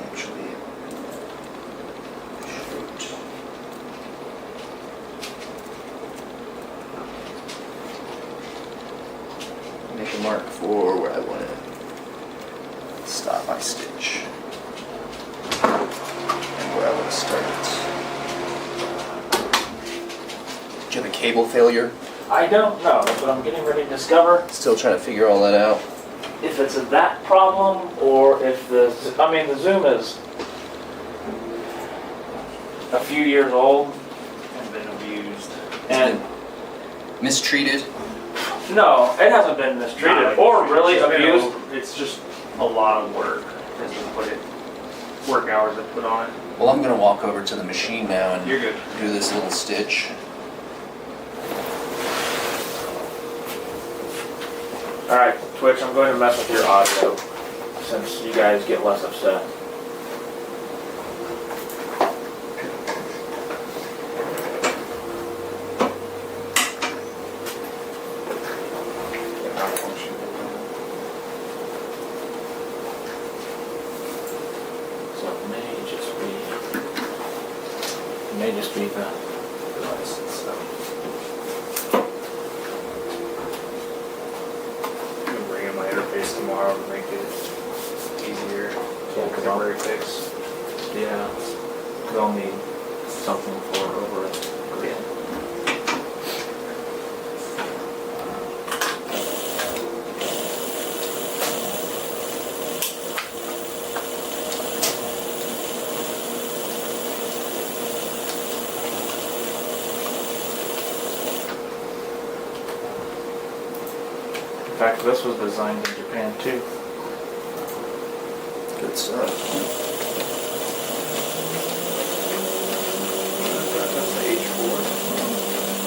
Actually, shoot. Make a mark for where I want to stop my stitch and where I want to start it. Do you have a cable failure? I don't know, but I'm getting ready to discover Still trying to figure all that out. if it's that problem or if the Zoom is a few years old And been abused. and Mistreated? no, it hasn't been mistreated Not like or it's really just been abused. It's just a lot of work. As we put it, work hours I put on it. Well, I'm going to walk over to the machine now and You're good. do this little stitch. All right, Twitch, I'm going to mess with your audio since you guys get less upset. So it may just be the device itself. I'm gonna bring in my interface tomorrow to make it easier. Yeah, 'cause I'll- Temporary fix. Yeah, they'll need something for over it. Yeah. In fact, this was designed in Japan too. Good stuff. That's the H4.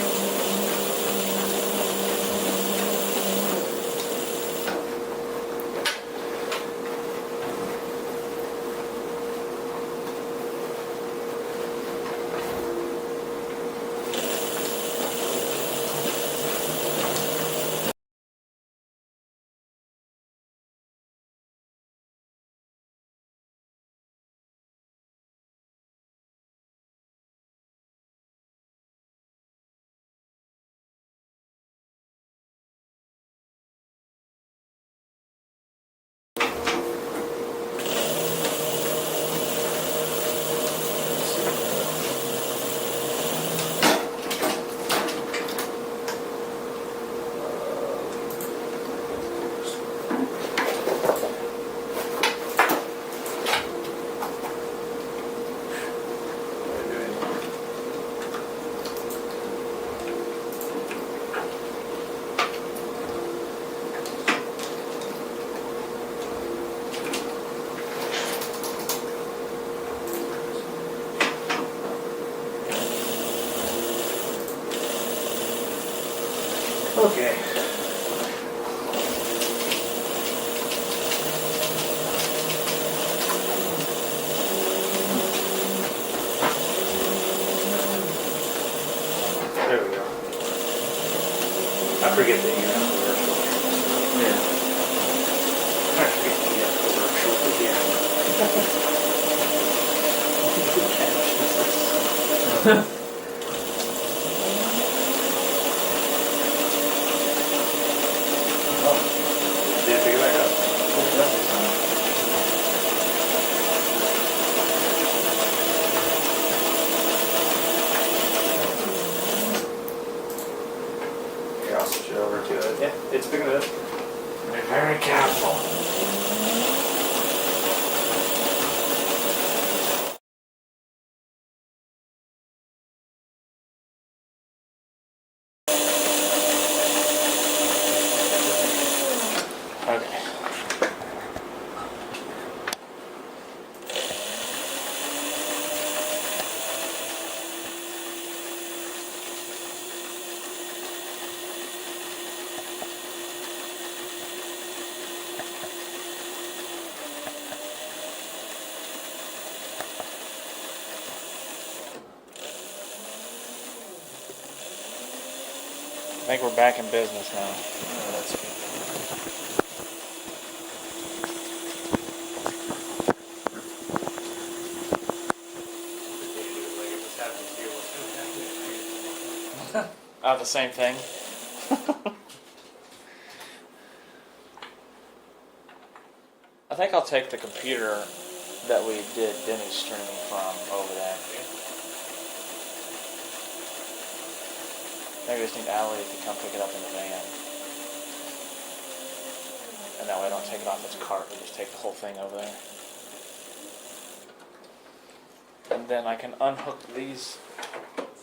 Okay. There we go. I forget that you have to work short. Yeah. I forget that you have to work short again. Oh, did it pick it back up? Here, I'll switch it over to it. Yeah, it's picking it up. Be very careful. Okay. I think we're back in business now. Oh, that's good. The same thing. I think I'll take the computer that we did Denny's streaming from over there. Maybe I just need Allie to come pick it up in the van. And that way I don't take it off its cart, we just take the whole thing over there. And then I can unhook these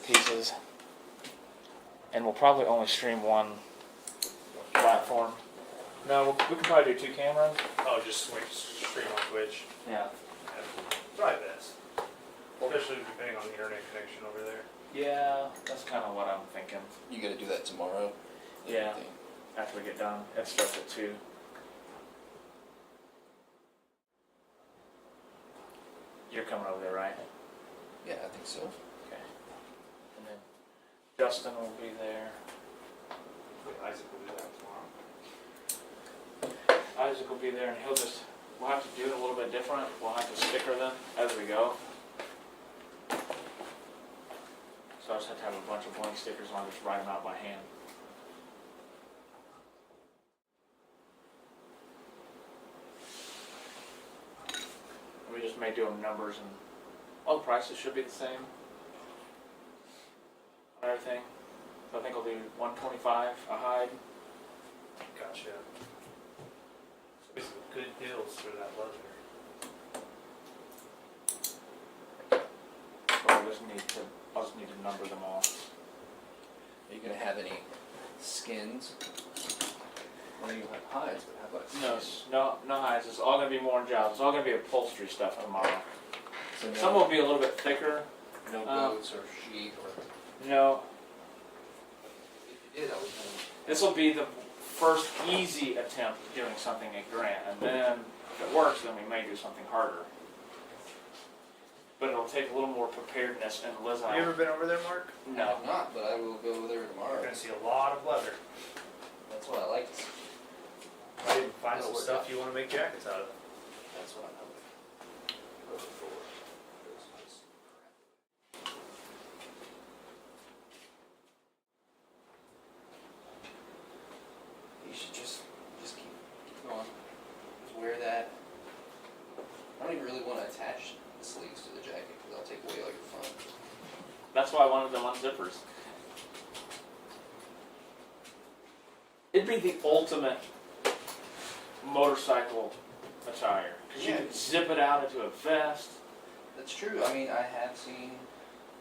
pieces. And we'll probably only stream one platform. No, we can probably do 2 cameras. Oh, just switch stream on Twitch. Yeah. Probably best. Especially depending on the internet connection over there. Yeah, that's kind of what I'm thinking. You gotta do that tomorrow? Yeah, after we get done. It starts at 2. You're coming over there, right? Yeah, I think so. Okay. And then Justin will be there. Isaac will do that tomorrow. Isaac will be there, and we'll have to do it a little bit different. We'll have to sticker them as we go. So I just have to have a bunch of blank stickers on, just write them out by hand. We just may do them numbers, and all the prices should be the same on everything. So I think we'll do $125 a hide. Gotcha. So some good deals for that leather. So I'll just need to number them all. Are you gonna have any skins? Well, you have hides, but how about skins? No hides. It's all gonna be more jobs. It's all gonna be upholstery stuff tomorrow. So Some will be a little bit thicker. no goats or sheep or... No, If you did, I was gonna... this will be the first easy attempt at doing something at Grant, and then if it works, then we may do something harder. But it'll take a little more preparedness, and Liz and Have you ever I. been over there, Mark? I No. have not, but I will go there You're tomorrow. gonna see a lot of leather. That's what I like. Might even find That'll some work stuff out. you want to make jackets out of. That's what I'm hoping. For. You should just keep going. Just wear that. I don't even really want to attach the sleeves to the jacket because I'll take away all your fun. That's why I wanted them on zippers. It'd be the ultimate motorcycle attire. Because you Yeah. could zip it out into a vest. That's true. I mean, I have seen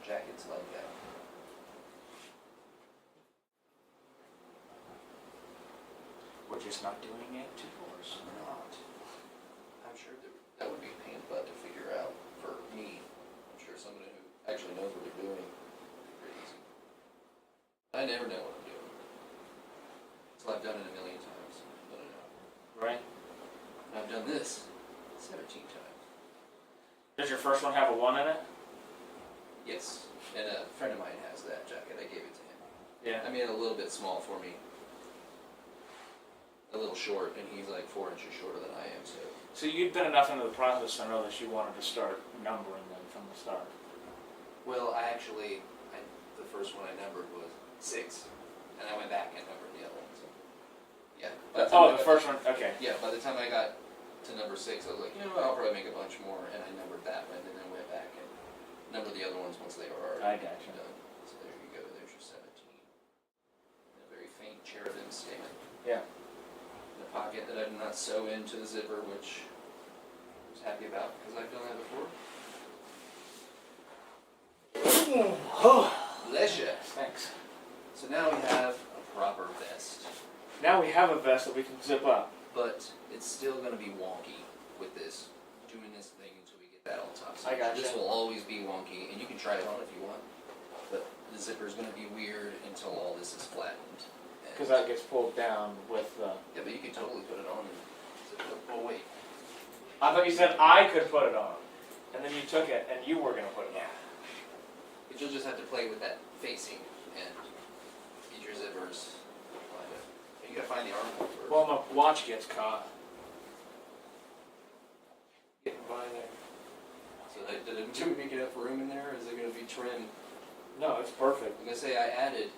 jackets like that. We're just not doing it to force. Not. I'm sure that would be a pain in the butt to figure out for me. I'm sure somebody who actually knows what they're doing would be pretty easy. I never know what I'm doing. So I've done it a million times. But I know. Right? And I've done this 17 times. Does your first one have a 1 in it? Yes. And a friend of mine has that jacket. I gave it to him. Yeah. I made it a little bit small for me. A little short, and he's like 4 inches shorter than I am, so. So you'd been enough into the process to know that you wanted to start numbering them from the start. Well, the first one I numbered was 6, and I went back and numbered the other ones. Yeah. Oh, the first one, okay. Yeah, by the time I got to number 6, I was like, you know what, I'll probably make a bunch more, and I numbered that one, and then went back and numbered the other ones once they were already I gotcha. done. So there you go, there's your 17. A very faint cherubim statement. Yeah. In a pocket that I did not sew into the zipper, which I was happy about, because I've done that before. Bless ya. Thanks. So now we have a proper vest. Now we have a vest that we can zip up. But it's still going to be wonky with this, doing this thing until we get that all top. I gotcha. This will always be wonky, and you can try it on if you want. But the zipper is going to be weird until all this is flattened. Because that gets pulled down with the... Yeah, but you can totally put it on and zip it up. Oh, wait. I thought you said I could put it on. And then you took it and you were going to put it on. But you'll just have to play with that facing and get your zippers lined up. You gotta find the armhole first. Well, my watch gets caught. Getting by there. So do we make enough room in there, or is it gonna be trim? No, it's perfect. I'm gonna say I added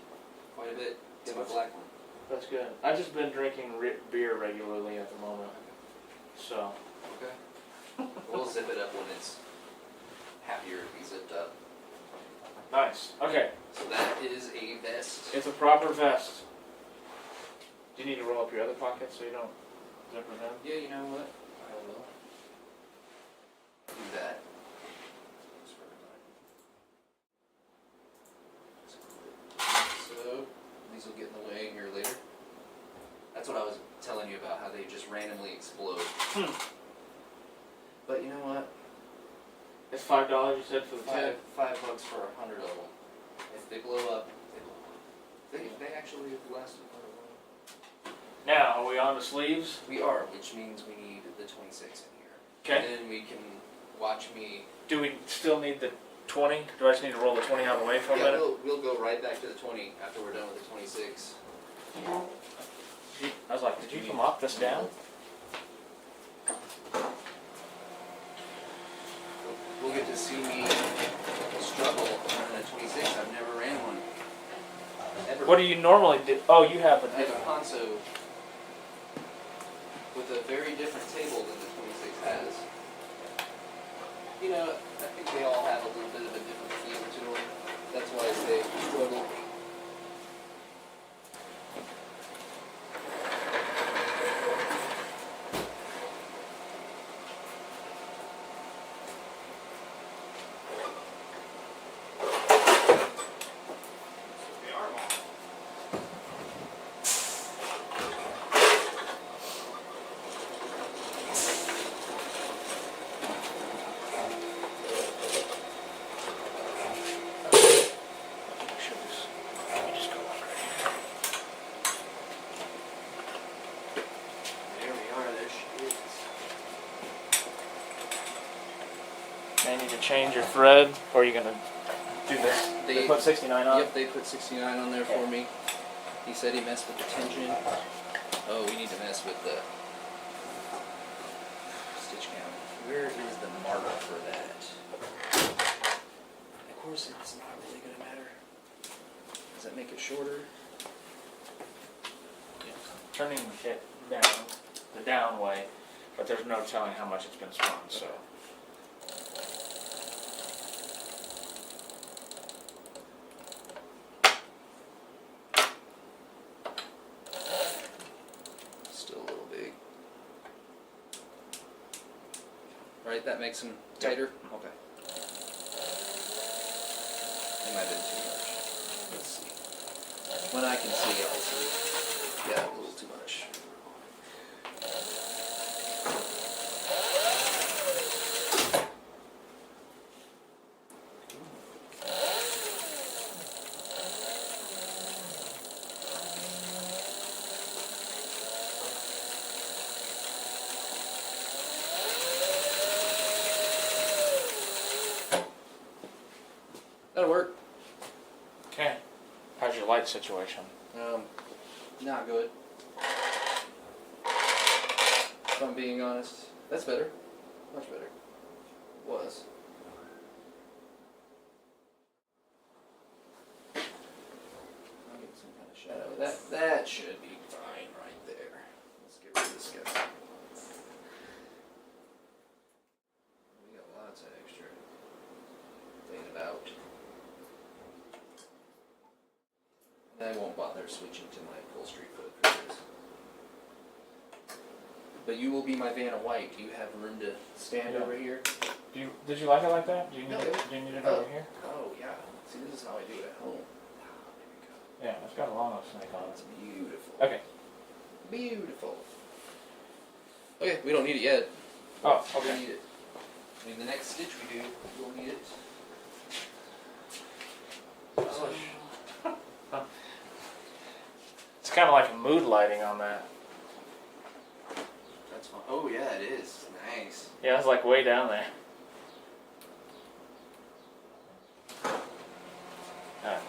quite a bit to my black one. That's good. I've just been drinking beer regularly at the moment. So, Okay. We'll zip it up when it's happier to be zipped up. nice. Okay, So that is a vest. it's a proper vest. Do you need to roll up your other pockets so you don't zip it in? Yeah, you know what? I will do that. So these will get in the way here later. That's what I was telling you about, how they just randomly explode. But you know what? It's $5 you said for the tip? $5 for 100 of them. If they blow up, they blow up. They actually have lasted quite a while. Now, are we on the sleeves? We are, which means we need the 26 in here. Okay. And then we can watch me. Do we still need the 20? Do I just need to roll the 20 out of the way for a Yeah, minute? we'll go right back to the 20 after we're done with the 26. I was like, did you come up this down? We'll get to see me struggle running a 26. I've never ran one. Ever. What do you normally do? Oh, you have I have a a... Ponzo with a very different table than the 26 has. You know, I think they all have a little bit of a different feel to them. That's why I say struggle. There we are, there she is. May need to change your thread, or are you going to do this? They- They put 69 on? Yep, they put 69 on there for me. He said he messed with the tension. Oh, we need to mess with the stitch count. Where is the mark for that? Of course, it's not really going to matter. Does that make it shorter? Turning it down, the down way, but there's no telling how much it's been spun, so. Still a little big. Right, that makes them tighter? Okay. It might have been too much. Let's see. When I can see, I'll see. Yeah, a little too much. How's your light situation? Not good. If I'm being honest, that's better. Much better. Was. I'll get some kind of shadow. That should be fine right there. Let's get rid of this guy. We got lots of extra. Clean it out. And I won't bother switching to my upholstery foot for this. But you will be my Vanna White. Do you have room to stand Yeah. over here? Did you like it like that? Do you need No. it? Do you need it Oh. over here? Oh, yeah. See, this is how I do it at home. Ah, there we go. Yeah, it's got a long enough snake on It's it. beautiful. Okay. Beautiful. Okay, we don't need it yet. Oh, We okay. need it. I mean, the next stitch we do, we'll need it. It's kind of like mood lighting on that. That's fine. Oh, yeah, it is. Nice. Yeah, it's like way down there. Alright.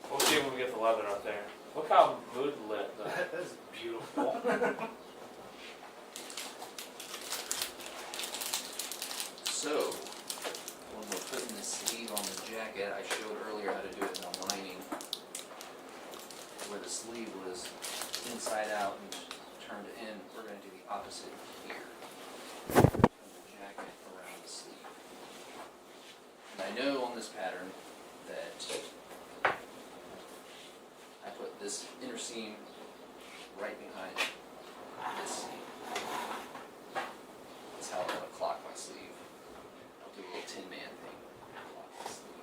We'll see when we get the leather up there. Look how mood lit the That's beautiful. So, when we're putting the sleeve on the jacket, I showed earlier how to do it in the lining, where the sleeve was inside out and turned in. We're going to do the opposite here. Turn the jacket around the sleeve. And I know on this pattern that I put this inner seam right behind this seam. That's how I'm going to clock my sleeve. I'll do a little Tin Man thing. Clock the sleeve.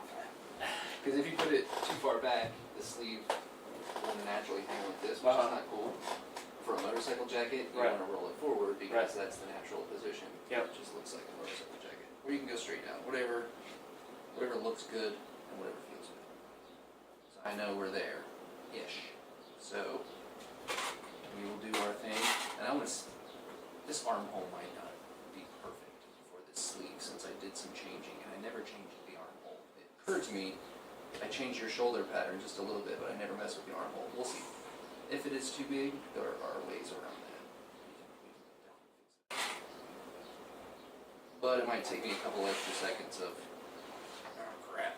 Because if you put it too far back, the sleeve will naturally hang like this, which is not cool. For a motorcycle jacket, you Right. want to roll it forward because Right. that's the natural position. Yep. It just looks like a motorcycle jacket. Or you can go straight down. Whatever looks good and whatever feels good. So I know we're there-ish. So we will do our thing. And I'm going to... This armhole might not be perfect for this sleeve since I did some changing, and I never changed the armhole. It occurred to me, I changed your shoulder pattern just a little bit, but I never messed with the armhole. We'll see. If it is too big, there are ways around that. We can put down and fix it. But it might take me a couple extra seconds of, oh crap.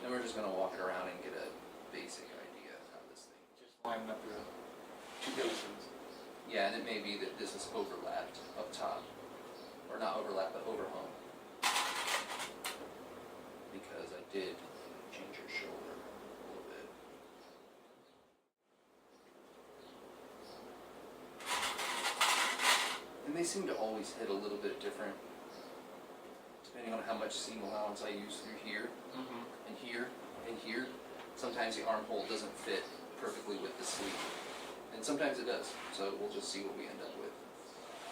Then we're just going to walk it around and get a basic idea of how this thing. just lining up your two pieces. Yeah, and it may be that this is overlapped up top. Or not overlapped, but overhung. Because I did change your shoulder a little bit. And they seem to always hit a little bit different, depending on how much seam allowance I use through here, Mm-hmm. and here, and here. Sometimes the armhole doesn't fit perfectly with the sleeve. And sometimes it does, so we'll just see what we end up with.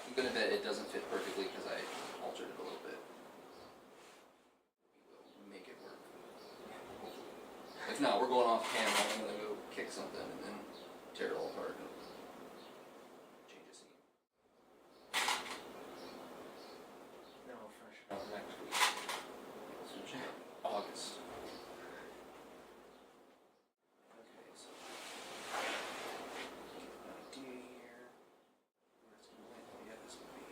I'm gonna bet it doesn't fit perfectly because I altered it a little bit. We will make it work. Hopefully. If not, we're going off camera. I'm gonna go kick something and then tear it all apart and change a seam. Then we'll finish it up next week. So check out August. Okay, so get an idea here. Where it's gonna land. Oh yeah, this would be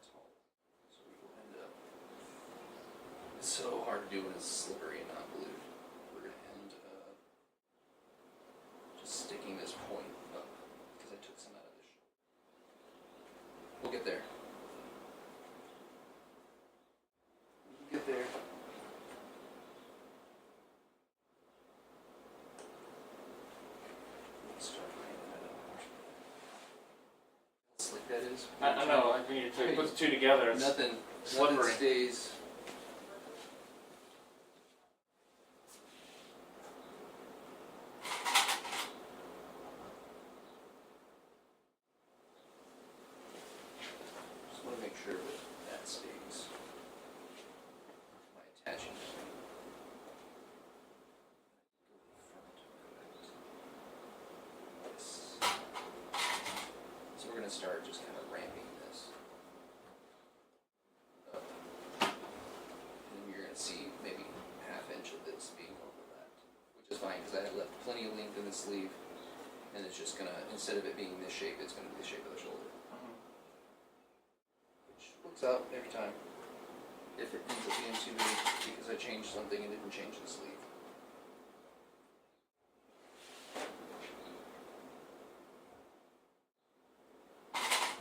tall. So we will end up. It's so hard to do when it's slippery and not glued. We're gonna end up just sticking this point up because I took some out of this. We'll get there. We'll get there. Let's start lining that up. How slick that is. I know, I need to put the two together. It's Nothing slippery. stays. Just want to make sure that that stays. My attaching point. Go in front of it. This. So we're going to start just kind of ramping this up. could see maybe half inch of this being overlapped, which is fine because I have left plenty of length in the sleeve, and it's just gonna, instead of it being this shape, it's gonna be the shape of the shoulder, which works out every time. If it ends up being too big because I changed something and didn't change the sleeve.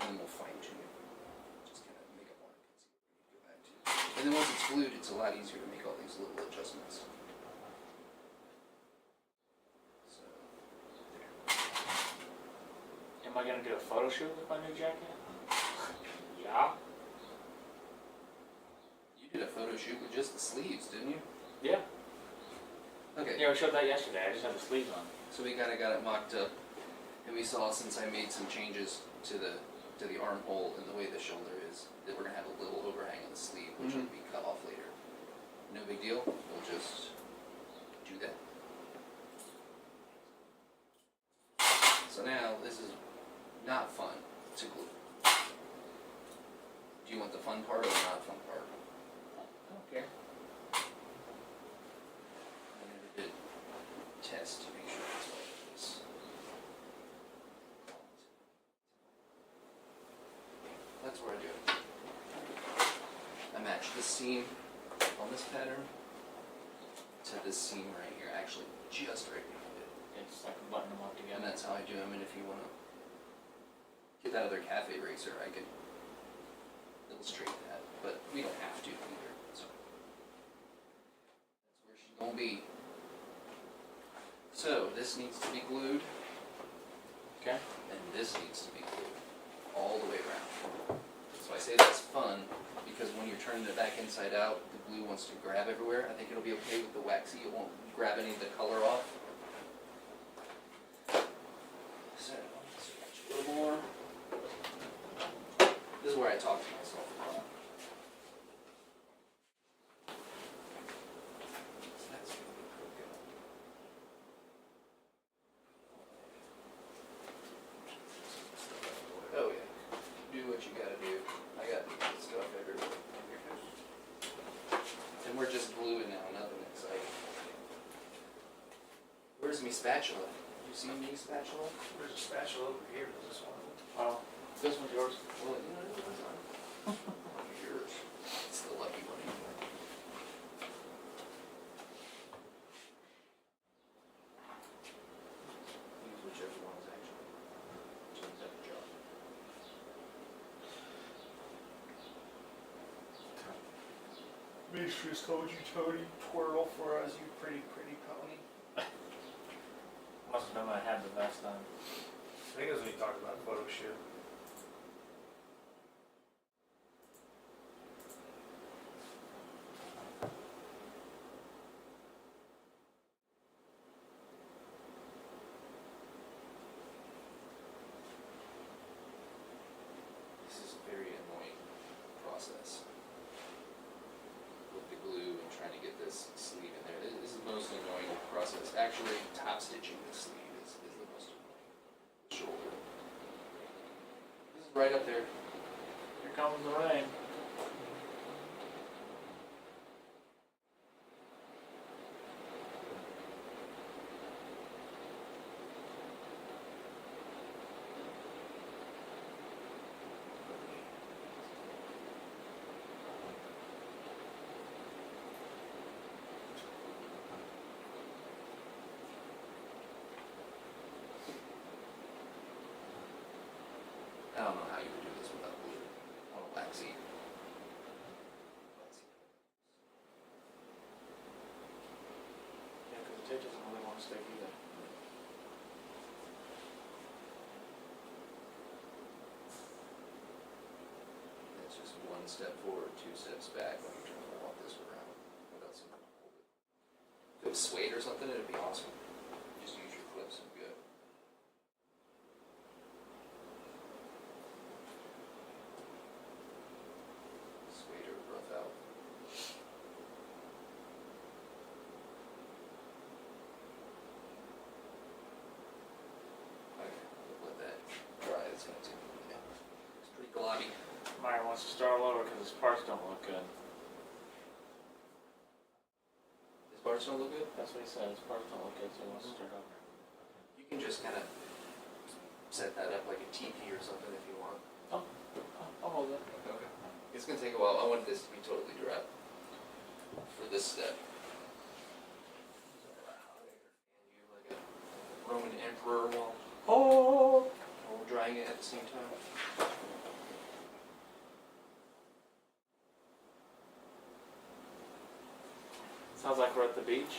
And then we'll fine tune it. Just kind of make a mark and see what we need to go back to. And then once it's glued, it's a lot easier to make all these little adjustments. So, there. Am I gonna do a photo shoot with my new jacket? Yeah. You did a photo shoot with just the sleeves, didn't you? Yeah. Okay. Yeah, we showed that yesterday. I just had the sleeves on. So we kind of got it mocked up, and we saw since I made some changes to the armhole and the way the shoulder is, that we're gonna have a little overhang on the sleeve, which will be cut off later. No big deal. We'll just do that. So now this is not fun to glue. Do you want the fun part or the not fun part? I don't care. I never did test to make sure it's all this. That's where I do it. I match this seam on this pattern to this seam right here, actually just right behind it. It's like button them up together. And that's how I do them, and if you want to get that other cafe eraser, I could illustrate that, but we don't have to either, so. That's where she's gonna be. So, this needs to be glued, Okay. and this needs to be glued all the way around. So I say that's fun, because when you're turning it back inside out, the glue wants to grab everywhere. I think it'll be okay with the waxy, it won't grab any of the color off. So, stretch a little more. This is where I talk to myself a lot. So that's gonna be pretty good. Oh yeah, do what you gotta do. I got stuff everywhere. And we're just gluing now, nothing exciting. Where's me spatula? You see me spatula? There's a spatula over here. Is this one? Oh, this one's yours. Well, you know, it was on. Yours. It's the lucky one anyway. Use whichever one is actually doing that job. Mistress told you, Tony, twirl for us, you pretty pony. Must have been when I had the vest on. I think it was when you talked about photo shoot. This is a very annoying process with the glue and trying to get this sleeve in there. This is the most annoying process. Actually, top stitching the sleeve is the most annoying. The shoulder. This is right up there. Here comes the rain. I don't know how you would do this without glue on a waxy. Yeah, because the tape doesn't really want to stick either. It's just one step forward, two steps back when you turn the walk this around without someone to hold it. If it was suede or something, it'd be awesome. Just use your clips and good. Suede or rough out. Okay, we'll let that dry. It's gonna take a minute. It's pretty globby. Meyer wants to start all over because his parts don't look good. parts don't look good? That's what he said. His parts don't look good, so he wants to start over. You can just kind of set that up like a TP or something if you want. I'll hold it. Okay. It's gonna take a while. I want this to be totally dry for this step. And you like a Roman emperor while drying it at the same time. Sounds like we're at the beach.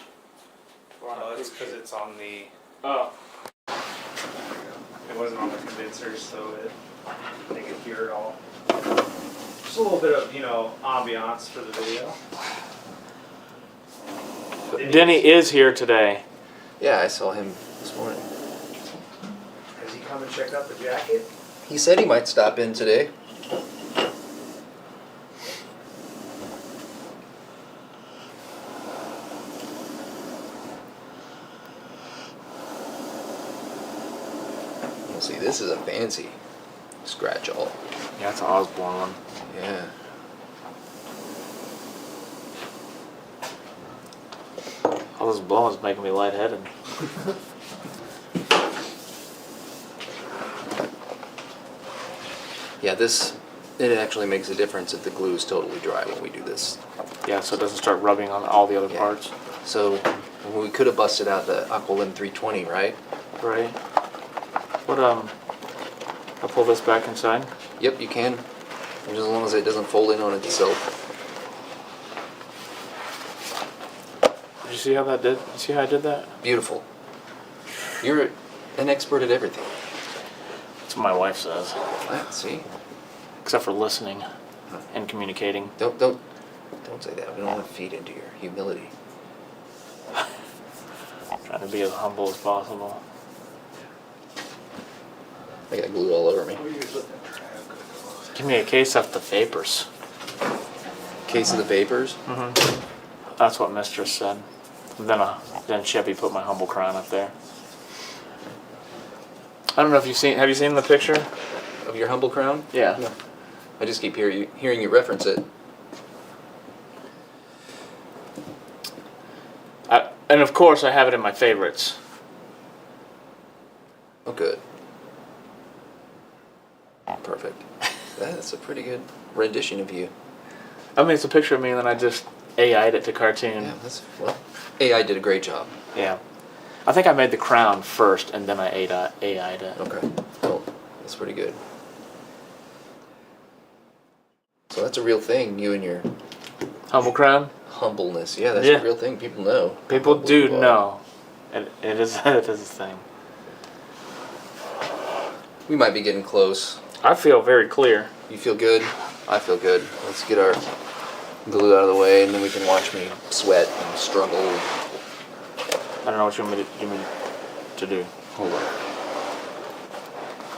We're on a It's cruise because ship. it's on the. Oh. It wasn't on the condensers, so they could hear it all. Just a little bit of ambiance for the video. Denny is here today. Yeah, I saw him this morning. Has he come and checked out the jacket? He said he might stop in today. Well, see, this is a fancy scratch all. Yeah, it's an Osborne one. Yeah. All this blowing's making me lightheaded. Yeah, it actually makes a difference if the glue is totally dry when we do this. Yeah, so it doesn't start rubbing on all the other Yeah. parts. So we could have busted out the Aqualim 320, right? Right. What, I'll pull this back inside. Yep, you can. As long as it doesn't fold in on itself. Did you see how that did? You see how I did that? Beautiful. You're an expert at everything. That's what my wife says. See? Except for listening and communicating. Don't say that. We don't want to feed into your humility. Trying to be as humble as possible. I got glue all over me. Give me a case of the vapors. Case of the vapors. Mm-hmm. That's what Mistress said. Then Chevy put my humble crown up there. I don't know if have you seen the picture? Of your humble crown? Yeah. No. I just keep hearing you reference it. And of course I have it in my favorites. Oh, good. Perfect. That's a pretty good rendition of you. I mean, it's a picture of me and then I just AI'd it to cartoon. Yeah, AI did a great job. Yeah. I think I made the crown first and then I AI'd it. Okay. Well, that's pretty good. So that's a real thing, you and your Humble crown? humbleness. Yeah, that's Yeah. a real thing. People know. how People humble do you are. know. It is it is a thing. We might be getting close. I feel very clear. You feel good? I feel good. Let's get our glue out of the way, and then we can watch me sweat and struggle. I don't know what you want me to do. Hold on.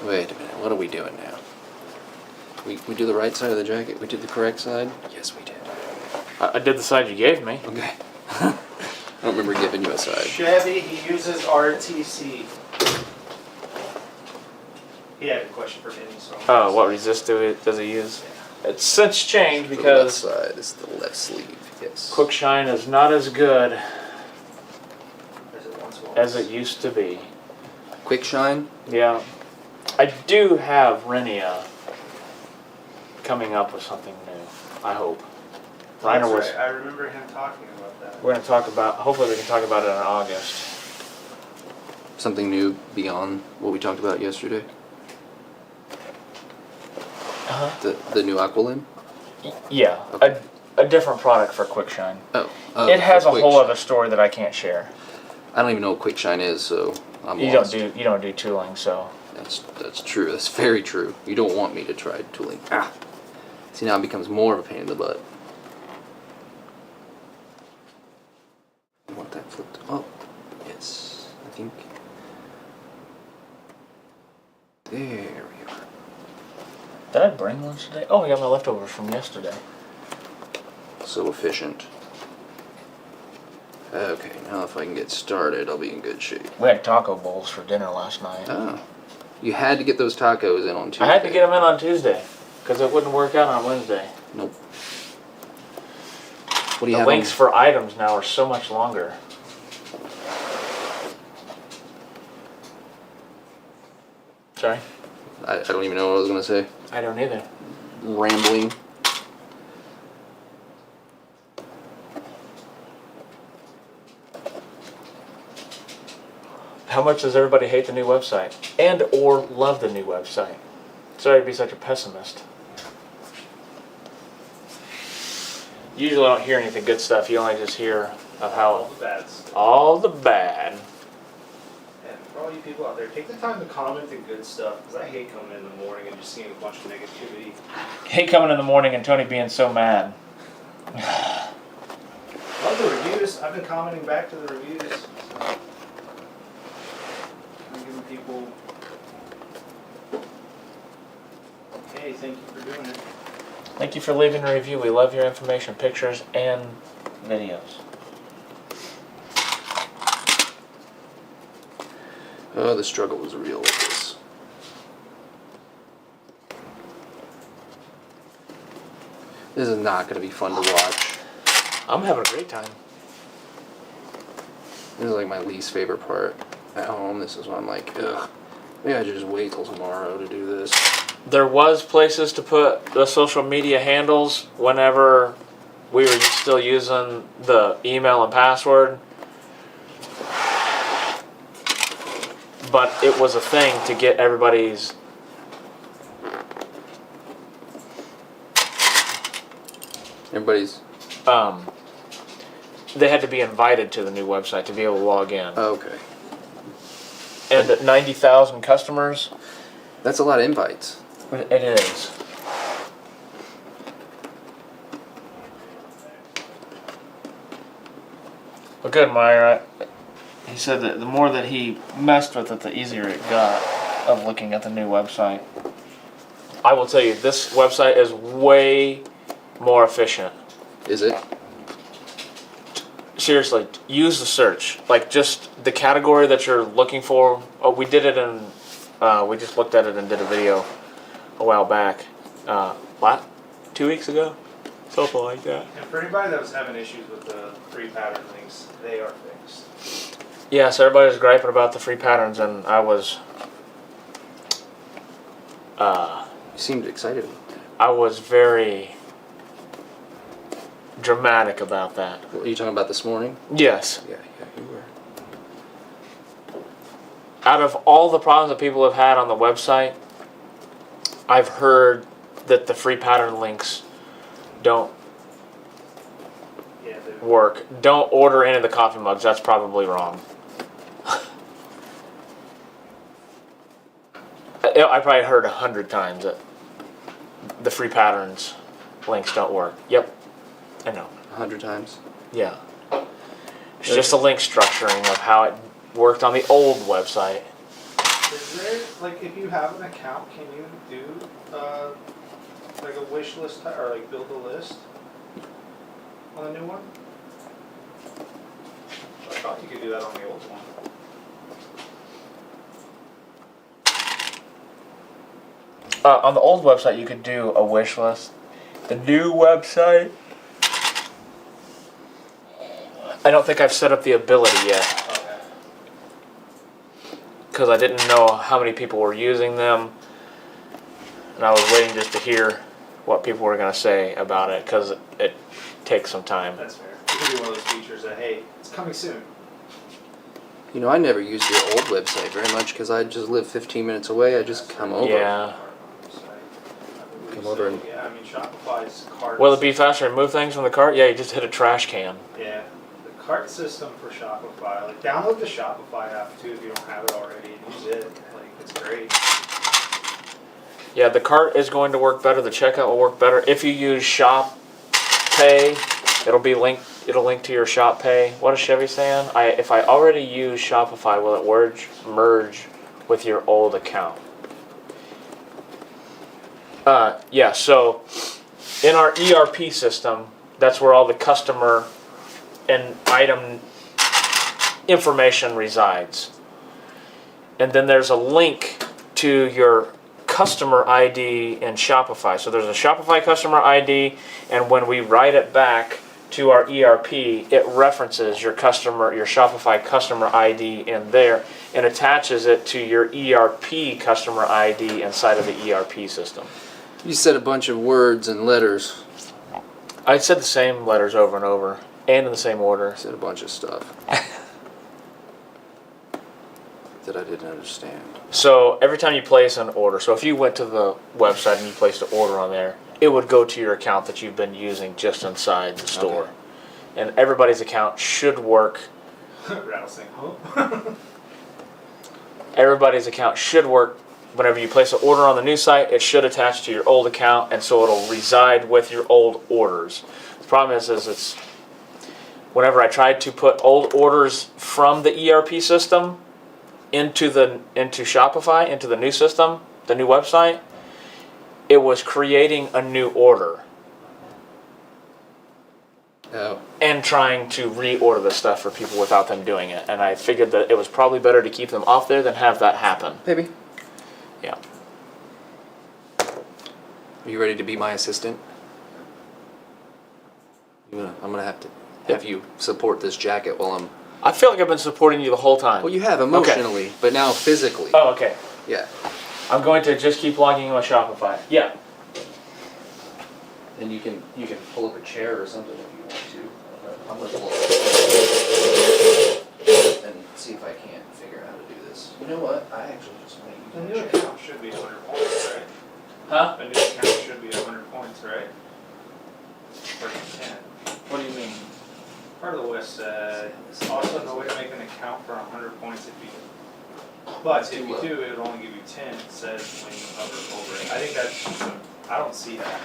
Wait a minute. What are we doing now? We do the right side of the jacket? We did the correct side? Yes, we did. I did the side you gave me. Okay. I don't remember giving you a side. Chevy, he uses RTC. He had a question for Denny, so. Oh, what resist does he use? It's since changed The left because side is the left sleeve. Yes. Quick Shine is not as good As it once was. as it used to be. Quick shine. Yeah. I do have Renia coming up with something new, I hope. Reiner That's was. right. I remember him talking about that. We're going to talk about, hopefully we can talk about it in August. Something new beyond what we talked about yesterday. Uh-huh. The new Aqualim. Yeah, Okay. a different product for Quick Shine. Oh. It has a Quick whole Shine. other story that I can't share. I don't even know what quick shine is, so I'm You lost. don't do tooling, so That's true. That's very true. You don't want me to try tooling. Ah. See, now it becomes more of a pain in the butt. I want that flipped up. Yes, I think. There we are. did I bring lunch today? Oh, I got my leftovers from yesterday. So efficient. Okay, now if I can get started, I'll be in good shape. We had taco bowls for dinner last night. Oh. You had to get those tacos in on Tuesday. I had to get them in on Tuesday because it wouldn't work out on Wednesday. Nope. What do you The have? links for items now are so much longer. Sorry? I don't even know what I was gonna say. I don't either. Rambling. How much does everybody hate the new website? And or love the new website? Sorry to be such a pessimist. Usually I don't hear anything good stuff. You only just hear of All how the bad stuff. all the bad. And for all you people out there, take the time to comment the good stuff, because I hate coming in the morning and just seeing a bunch of negativity. Hate coming in the morning and Tony being so mad. Love the reviews. I've been commenting back to the reviews. So. I'm giving people, hey, thank you for doing it. Thank you for leaving a review. We love your information, pictures, and videos. Oh, the struggle was real with this. This is not going to be fun to watch. I'm having a great time. This is like my least favorite part at home. This is when I'm like, ugh, maybe I should just wait till tomorrow to do this. There was places to put the social media handles whenever we were still using the email and password. But it was a thing to get everybody's Everybody's, they had to be invited to the new website to be able to log in. okay. And at 90,000 customers, That's a lot of invites. it is. Well, good, Myra. He said that the more that he messed with it, the easier it got of looking at the new website. I will tell you, this website is way more efficient. Is it? Seriously, use the search. Like, just the category that you're looking for. Oh, we did it in, we just looked at it and did a video a while back. What? 2 weeks ago? Something like that. And for anybody that was having issues with the free pattern links, they are fixed. Yeah, so everybody was griping about the free patterns, and I was, You seemed excited. I was very dramatic about that. What are you talking about this morning? Yes. Yeah, you were. Out of all the problems that people have had on the website, I've heard that the free pattern links don't Yeah, they're work. Don't order any of the coffee mugs. That's probably wrong. I probably heard 100 times that the free patterns links don't work. Yep, I know. 100 times. Yeah. It's just a link structuring of how it worked on the old website. Is there, like, if you have an account, can you do, like a wish list or like build a list on the new one? I thought you could do that on the old one. On the old website, you could do a wish list. The new website, I don't think I've set up the ability yet Okay. because I didn't know how many people were using them, and I was waiting just to hear what people were going to say about it because it takes some time. That's fair. It could be one of those features that, hey, it's coming soon. You know, I never used your old website very much because I just live 15 minutes away. I just come over. Yeah. Come over and- Yeah, I mean, Shopify's cart. Will it be faster to move things from the cart? Yeah, you just hit a trash can. Yeah, the cart system for Shopify. Like, download the Shopify app too if you don't have it already and use it. Like, it's great. Yeah, the cart is going to work better. The checkout will work better if you use Shop Pay. It'll be linked. It'll link to your Shop Pay. What is Chevy saying? If I already use Shopify, will it merge with your old account? Yeah. So in our ERP system, that's where all the customer and item information resides. And then there's a link to your customer ID in Shopify. So there's a Shopify customer ID, and when we write it back to our ERP, it references your Shopify customer ID in there and attaches it to your ERP customer ID inside of the ERP system. You said a bunch of words and letters. I said the same letters over and over and in the same order. You said a bunch of stuff that I didn't understand. So every time you place an order, so if you went to the website and you placed an order on there, it would go to your account that you've been using just inside the store. Okay. And everybody's account should work. Rattlesnake. Everybody's account should work. Whenever you place an order on the new site, it should attach to your old account, and so it'll reside with your old orders. The problem is it's whenever I tried to put old orders from the ERP system into Shopify, into the new system, the new website, it was creating a new order Oh. and trying to reorder the stuff for people without them doing it. And I figured that it was probably better to keep them off there than have that happen. Maybe. Yeah. Are you ready to be my assistant? I'm gonna have to have you support this jacket while I'm. I feel like I've been supporting you the whole time. Well, you have emotionally, but now physically. Oh, okay. Yeah. I'm going to just keep logging in with Shopify. Yeah. And you can pull up a chair or something if you want to. I'm gonna pull up and see if I can't figure out how to do this. You know what? I actually just want The to new use my chair. account should be 100 points, right? Huh? A new account should be 100 points, right? Or 10. What do you mean? Part of the list said, also no way to make an account for 100 points if you. But if you do, it would only give you 10, it says when you hover over it. I think that's, I don't see that.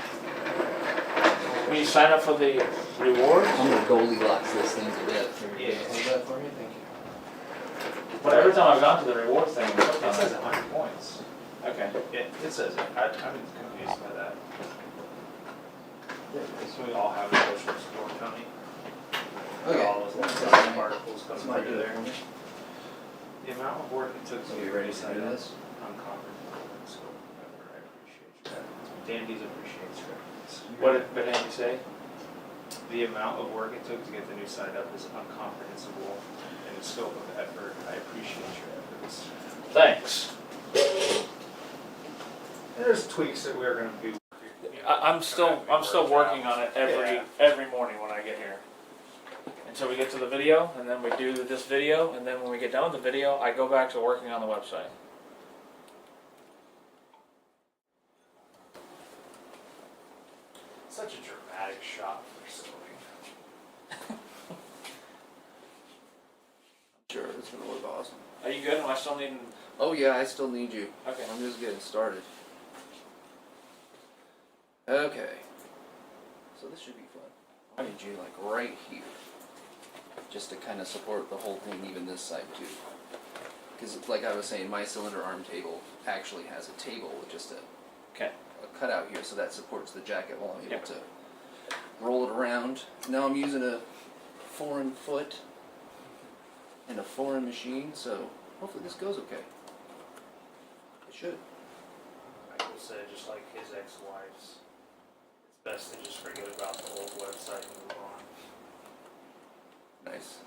When you sign up for the rewards, I'm gonna Goldilocks this thing to death. Yeah. Hold that for me? Thank you. but every time I've gone to the rewards thing, It says 100 points. okay. It says it. I'm confused by that. So we all have a social score, Tony. Okay. All those little particles That's coming my through do there. for me. The amount of work it took to So get you ready to sign do up, this? uncomprehendable scope of effort. I appreciate that. Dandy's appreciates reference. What did Andy say? The amount of work it took to get the new site up is incomprehensible in the scope of effort. I appreciate your efforts. Thanks. And there's tweaks that we're gonna do. I'm still working on it every morning when I get here. Until we get to the video, and then we do this video, and then when we get done with the video, I go back to working on the website. Such a dramatic shot for sewing. Sure, it's gonna look awesome. Are you good? Am I still needing? Oh yeah, I still need you. Okay. I'm just getting started. Okay. So this should be fun. I need you like right here. Just to kind of support the whole thing, even this side too. Because like I was saying, my cylinder arm table actually has a table with just a Okay. cutout here, so that supports the jacket while I'm able Yep. to roll it around. Now I'm using a foreign foot and a foreign machine, so hopefully this goes okay. It should. Michael said, just like his ex-wife's, it's best to just forget about the old website and move on. Nice.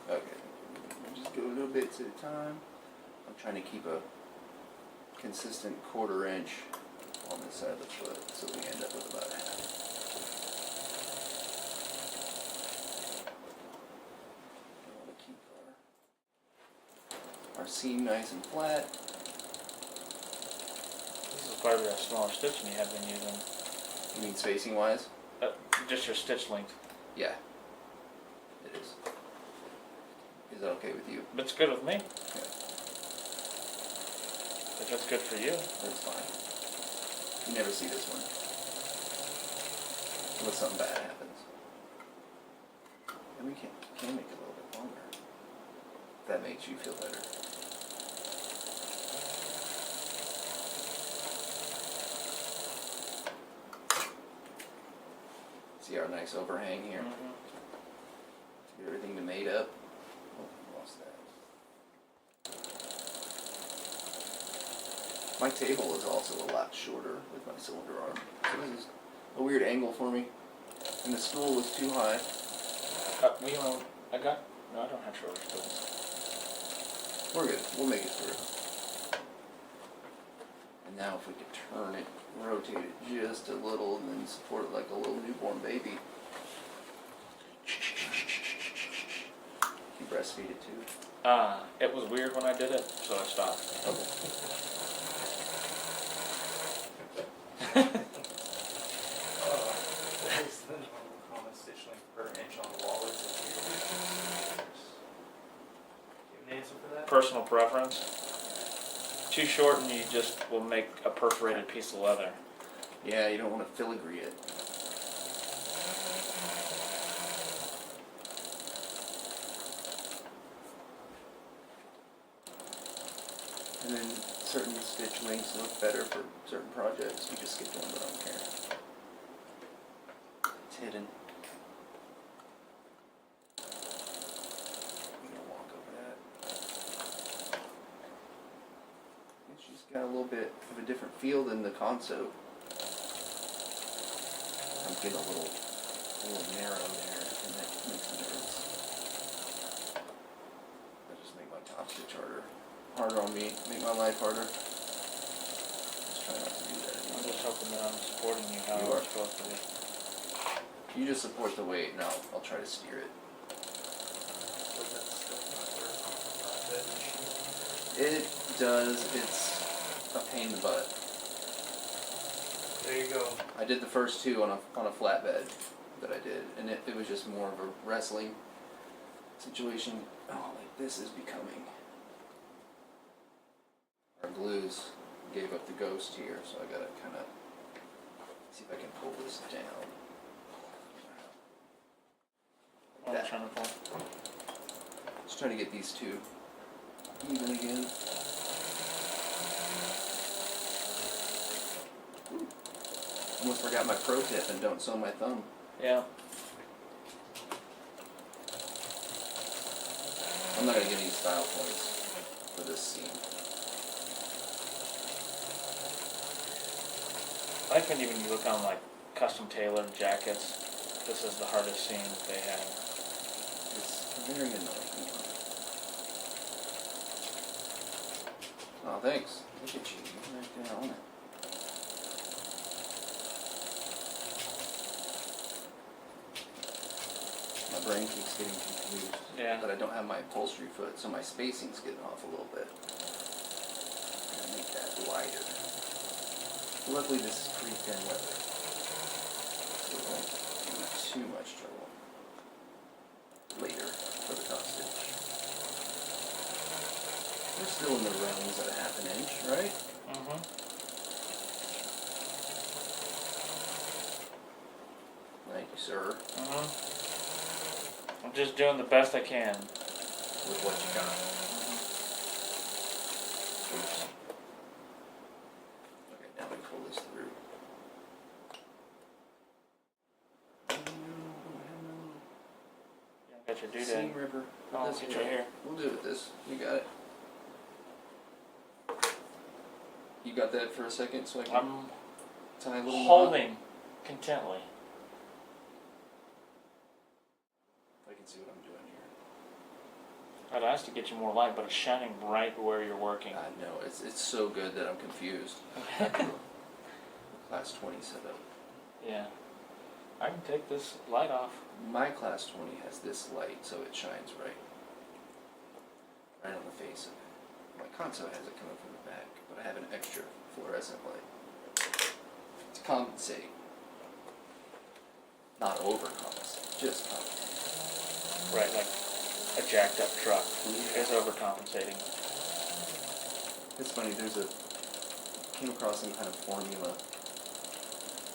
Okay, just go little bits at a time. I'm trying to keep a consistent 1/4 inch on this side of the foot, so we end up with about a half. We want to keep our seam nice and flat. This is part of that smaller stitching you have been using. You mean spacing wise? Just your stitch length. Yeah, it is. Is that okay with you? It's good with me. Okay, If it's good for you. that's fine. You never see this one. Unless something bad happens. And we can make it a little bit longer. If that makes you feel better. See our nice overhang here? Mm-hmm. Get everything to mate up. Oh, lost that. My table is also a lot shorter with my cylinder arm. So this is a weird angle for me. And the stool was too high. We don't. I got. No, I don't have shorter stools. We're good. We'll make it through. And now if we could turn it, rotate it just a little, and then support it like a little newborn baby. You breastfeed it too? It was weird when I did it, so I stopped. Okay. There's the normal common stitch length per inch on the wallets. Do you have an answer for that? Personal preference. Too short, and you just will make a perforated piece of leather. Yeah, you don't want to filigree it. And then certain stitch lengths look better for certain projects. We just skipped one, but I don't care. It's hidden. I'm gonna walk over that. And she's got a little bit of a different feel than the Conso. I'm getting a little narrow there, and that makes a difference. That just make my top stitch harder on me, make my life harder. Just try not to do that I'm anymore. just hoping that I'm supporting you how You I'm are. supposed to be. You just support the weight, and I'll try to steer it. But that's still not worth It does. It's a pain in the butt. There you go. I did the first two on a flatbed that I did, and it was just more of a wrestling situation. Oh, like this is becoming. Our glues gave up the ghost here, so I gotta kind of see if I can pull this down. I'm Like that. trying to pull. Just trying to get these two even again. Ooh. Almost forgot my pro tip and don't sew my thumb. Yeah. I'm not gonna give any style points for this seam. I think when you look on like custom tailored jackets, this is the hardest seam that they have. It's very annoying. Oh, thanks. Look at you. You're right there on it. My brain keeps getting confused. Yeah. But I don't have my upholstery foot, so my spacing's getting off a little bit. I'm gonna make that wider. Luckily, this is pretty thin leather, so it won't give me too much trouble later for the top stitch. We're still in the realms of a half an inch, right? Mm-hmm. Thank you, sir. Mm-hmm. I'm just doing the best I can. With what you got. Oops. Okay, now we pull this through. You got your Seam doodad. ripper. Oh, This it's here. right here. We'll do it with this. You got it. You got that for a second, so I can I'm tie a little knot? holding contently. I can see what I'm doing here. I'd asked to get you more light, but it's shining right where you're working. I know, it's so good that I'm confused. Class 20 setup. Yeah. I can take this light off. My class 20 has this light, so it shines right on the face of it. My Conso has it coming from the back, but I have an extra fluorescent light to compensate. Not overcompensate, just compensate. Right, like a jacked up truck is overcompensating. It's funny, came across some kind of formula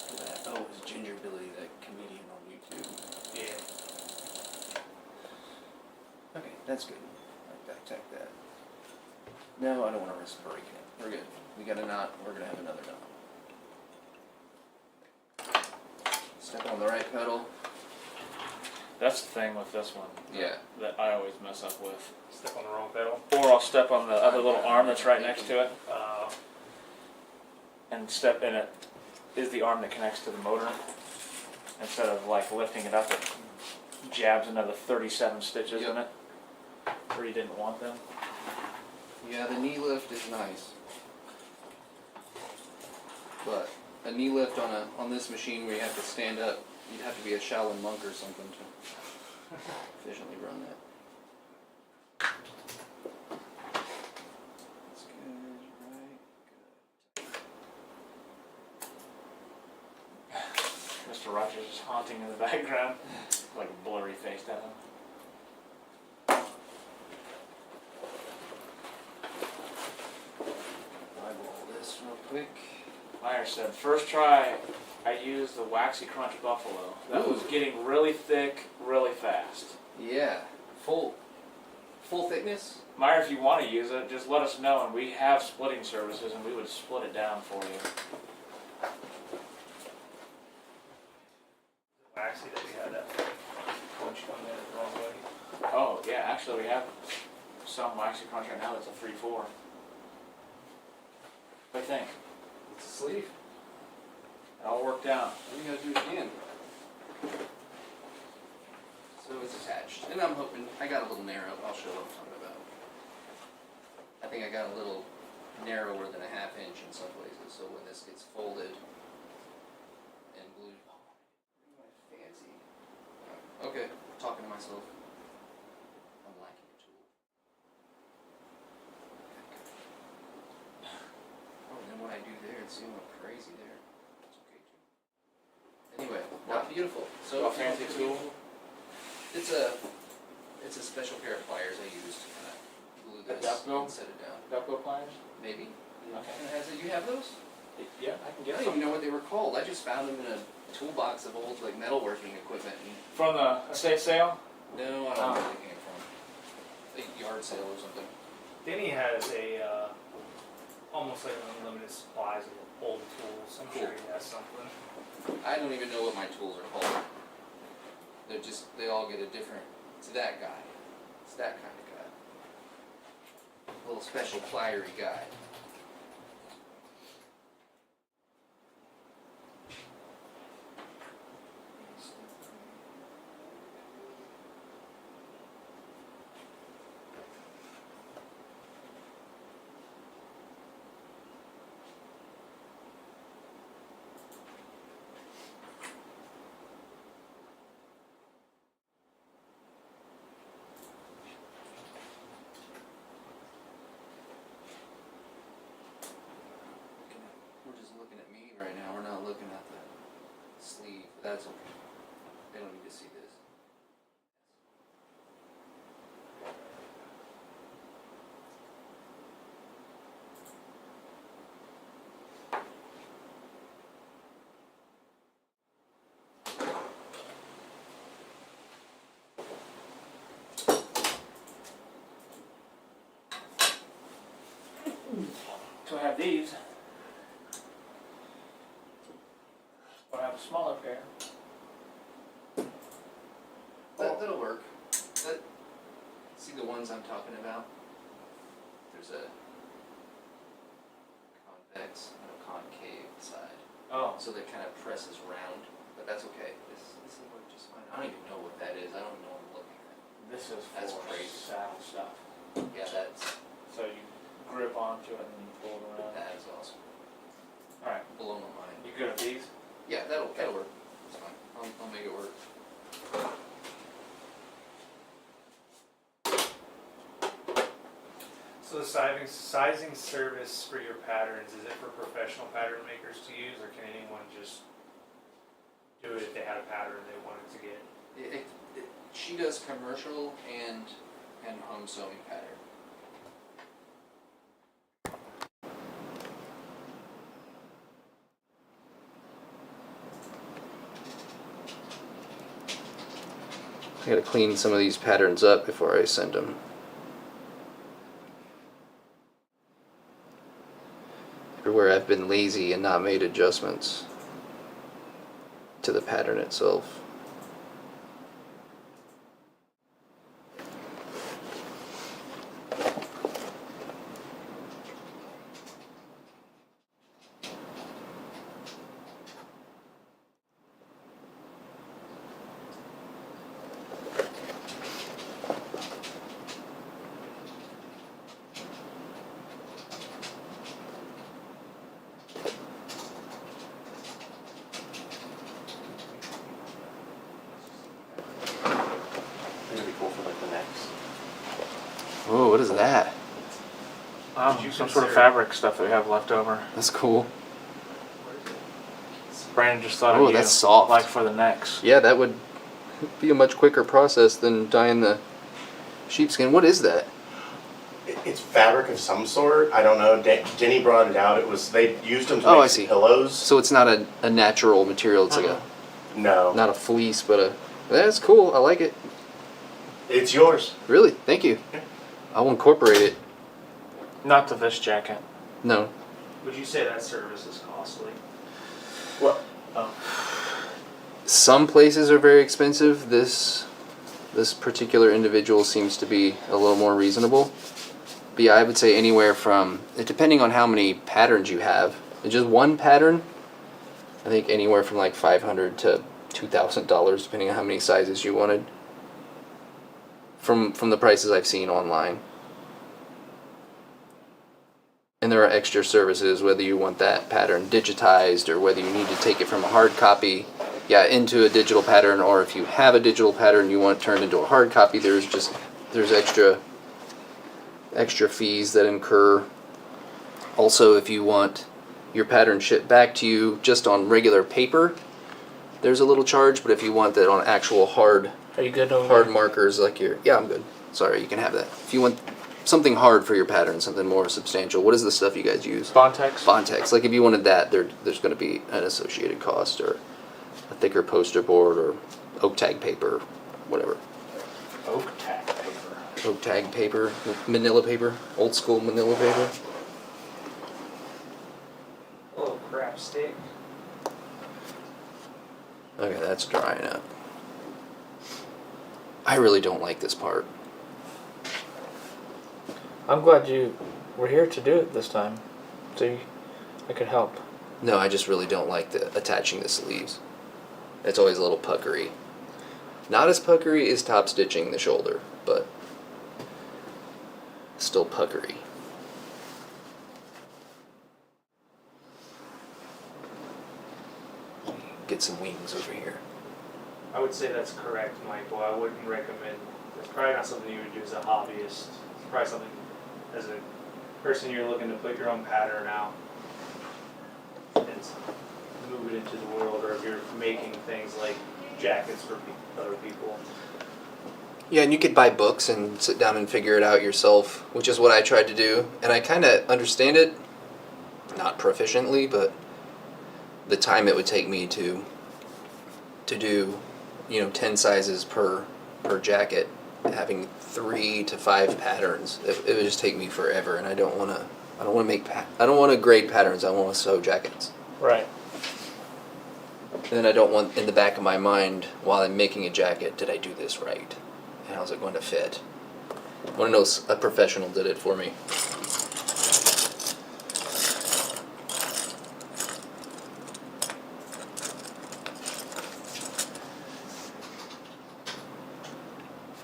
for that. Oh, it was Ginger Billy, that comedian on YouTube. Yeah. Okay, that's good. I back-tack that. No, I don't want to risk breaking it. We're good. We got a knot, we're gonna have another knot. Step on the right pedal. That's the thing with this one. Yeah. That I always mess up with. Step on the wrong pedal. Or I'll step on the other little arm that's right next to it. and step in it is the arm that connects to the motor. Instead of like lifting it up, it jabs another 37 stitches in it where you didn't want them. Yeah, the knee lift is nice. But a knee lift on this machine where you have to stand up, you'd have to be a Shaolin monk or something to efficiently run that. That's good, right? Good. Mr. Rogers is haunting in the background, like a blurry faced at him. Eyeball this real quick. Meyer said, first try, I used the Waxy Crunch Buffalo. That was Ooh. getting really thick, really fast. Yeah, full thickness. Meyer, if you want to use it, just let us know, and we have splitting services, and we would split it down for you. Waxy that we had that punch come in the wrong way. Oh, yeah, actually, we have some Waxy Crunch right now that's a 3-4. What do you think? It's a sleeve. It all worked out. We gotta do it again. So it's attached. And I'm hoping, I got a little narrow, I'll show what I'm talking about. I think I got a little narrower than a ½ inch in some places, so when this gets folded and glued, my fancy. Okay, talking to myself. I'm lacking a tool. Oh, and then what I do there, it's seeing what crazy there. It's okay too. Anyway, not beautiful. So A fancy tool? It's a special pair of pliers I use to kind of glue A this Duckbill? and set it down. Duckbill pliers? Maybe. Okay. And it has you have those? Yeah, I can I get don't some. even know what they were called. I just found them in a toolbox of old like metalworking equipment. And From the estate sale? no, I don't know where they came from. A yard sale or something. Denny has a almost like an unlimited supplies of old tools. I'm sure he has something. I don't even know what my tools are called. They all get a different, it's that guy. It's that kind of guy. A little special pliery guy. We're just looking at me right now. We're not looking at the sleeve. That's okay. They don't need to see this. So I have these. But I have a smaller pair. That'll work. See the ones I'm talking about? There's a convex and a concave side. Oh. So that kind of presses round, but that's okay. This will work just fine. I don't even know what that is. I don't know what I'm looking at. This is That's for crazy. saddle stuff. Yeah, that's So you grip onto it and pull it around. that is awesome. Alright, Blow my mind. you good at these? Yeah, that'll work. It's fine. I'll make it work. So the sizing service for your patterns, is it for professional pattern makers to use, or can anyone just do it if they had a pattern they wanted to get? She does commercial and home sewing pattern. I gotta clean some of these patterns up before I send them. Everywhere I've been lazy and not made adjustments to the pattern itself. what is that? Did you Some sort of consider- fabric stuff that we have left over. That's cool. Brandon just thought Oh, of you. that's soft. Like for the necks. Yeah, that would be a much quicker process than dyeing the sheepskin. What is that? It's fabric of some sort. I don't know. Jenny brought it out. It was they used them to Oh, make I see. pillows. So it's not a natural material. It's like No, not a fleece, but a. That's cool. I like it. it's yours. Really, thank you. I will incorporate it. Not the vest jacket. No. Would you say that service is costly? What? Some places are very expensive. This particular individual seems to be a little more reasonable. But yeah, I would say anywhere from, depending on how many patterns you have, just one pattern, I think anywhere from like $500 to $2,000, depending on how many sizes you wanted. From the prices I've seen online. And there are extra services, whether you want that pattern digitized or whether you need to take it from a hard copy, into a digital pattern, or if you have a digital pattern you want it turned into a hard copy, there's extra fees that incur. Also, if you want your pattern shipped back to you just on regular paper, there's a little charge, but if you want that on actual hard Are you good over hard there? markers like your, I'm good. Sorry, you can have that. If you want something hard for your pattern, something more substantial, what is the stuff you guys use? Bontex? Bontex. Like if you wanted that, there's going to be an associated cost, or a thicker poster board, or oak tag paper, whatever. Oak tack paper. Oak tag paper, manila paper, old school manila paper. Oh crap stick. Okay, that's drying up. I really don't like this part. I'm glad you were here to do it this time. So I could help. No, I just really don't like attaching the sleeves. It's always a little puckery. Not as puckery as top stitching the shoulder, but still puckery. Get some wings over here. I would say that's correct, Michael. I wouldn't recommend. It's probably not something you would do as a hobbyist. It's probably something as a person you're looking to put your own pattern out and move it into the world, or if you're making things like jackets for other people. Yeah, and you could buy books and sit down and figure it out yourself, which is what I tried to do. And I kind of understand it, not proficiently, but the time it would take me to do, 10 sizes per jacket, having 3 to 5 patterns, it would just take me forever. And I don't want to grade patterns. I want to sew jackets. Right. And then I don't want in the back of my mind while I'm making a jacket, did I do this right? And how's it going to fit? I want to know a professional did it for me.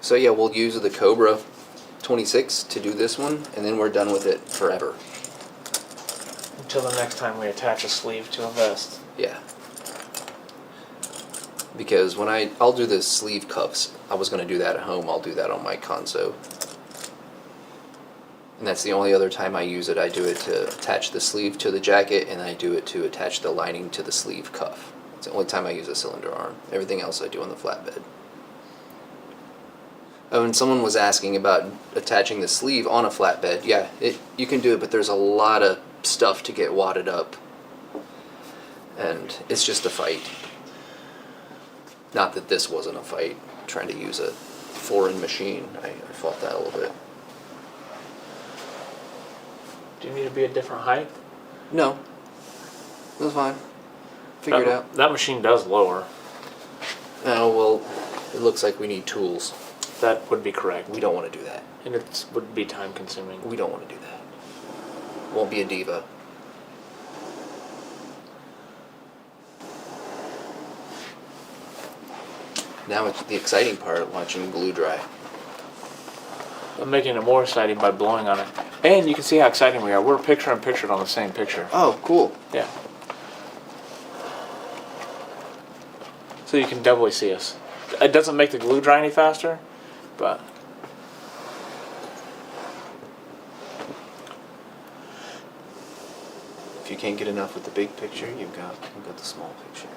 So yeah, we'll use the Cobra 26 to do this one, and then we're done with it forever. Until the next time we attach a sleeve to a vest. Yeah. Because when I'll do the sleeve cuffs, I was going to do that at home, I'll do that on my Conso. And that's the only other time I use it. I do it to attach the sleeve to the jacket, and I do it to attach the lining to the sleeve cuff. It's the only time I use a cylinder arm. Everything else I do on the flatbed. Oh, and someone was asking about attaching the sleeve on a flatbed. Yeah, you can do it, but there's a lot of stuff to get wadded up. And it's just a fight. Not that this wasn't a fight, trying to use a foreign machine. I fought that a little bit. Do you need to be a different height? No. It was fine. Figure it out. That machine does lower. Oh, well, it looks like we need tools. That would be correct. We don't want to do that. And it would be time consuming. We don't want to do that. Won't be a diva. Now it's the exciting part, watching glue dry. I'm making it more exciting by blowing on it. And you can see how exciting we are. We're picture in picture on the same picture. Oh, cool. Yeah. So you can doubly see us. It doesn't make the glue dry any faster, but can't get enough with the big picture, you've got the small picture.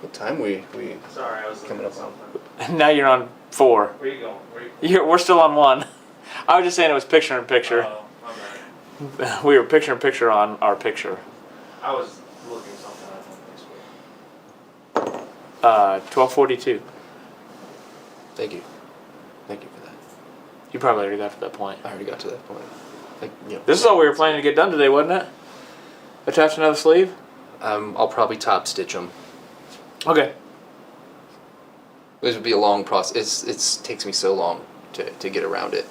What time we Sorry, I was Coming looking at up on- something. Now you're on 4. Where you going? Where you? We're still on 1. I was just saying it was picture in picture. Oh, my bad. We were picture in picture on our picture. I was looking something up on Facebook. 12:42. Thank you. Thank you for that. You probably already got to that point. I already got to that point. Like, This is all we were planning to get done today, wasn't it? Attach another sleeve? I'll probably top stitch them. Okay. This would be a long process. It takes me so long to get around it.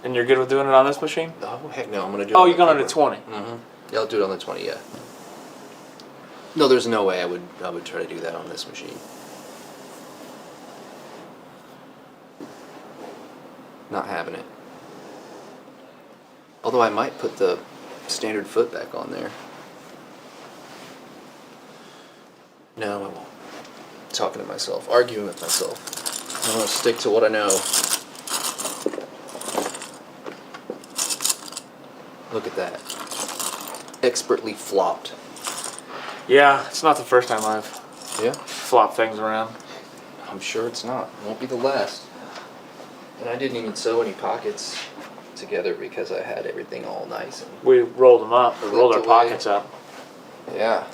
And you're good with doing it on this machine? Oh heck no! I'm gonna do. Oh, you're going to 20. Mm-hmm. Yeah, I'll do it on the 20. Yeah. No, there's no way I would try to do that on this machine. Not having it. Although I might put the standard foot back on there. No, I won't. Talking to myself, arguing with myself. I'm gonna stick to what I know. Look at that. Expertly flopped. Yeah, it's not the first time I've Yeah? flopped things around. I'm sure it's not. It won't be the last. And I didn't even sew any pockets together because I had everything all nice and We rolled them up, we rolled our Flipped away. pockets up. yeah.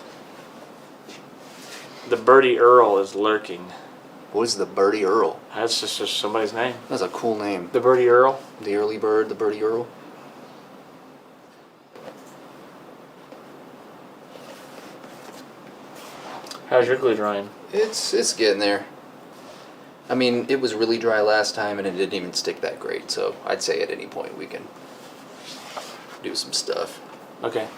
The Birdie Earl is lurking. What is the Birdie Earl? That's just somebody's name. That's a cool name. The Birdie Earl? The early bird, the Birdie Earl. How's your glue drying? It's getting there. I mean, it was really dry last time and it didn't even stick that great, so I'd say at any point we can do some stuff. Okay.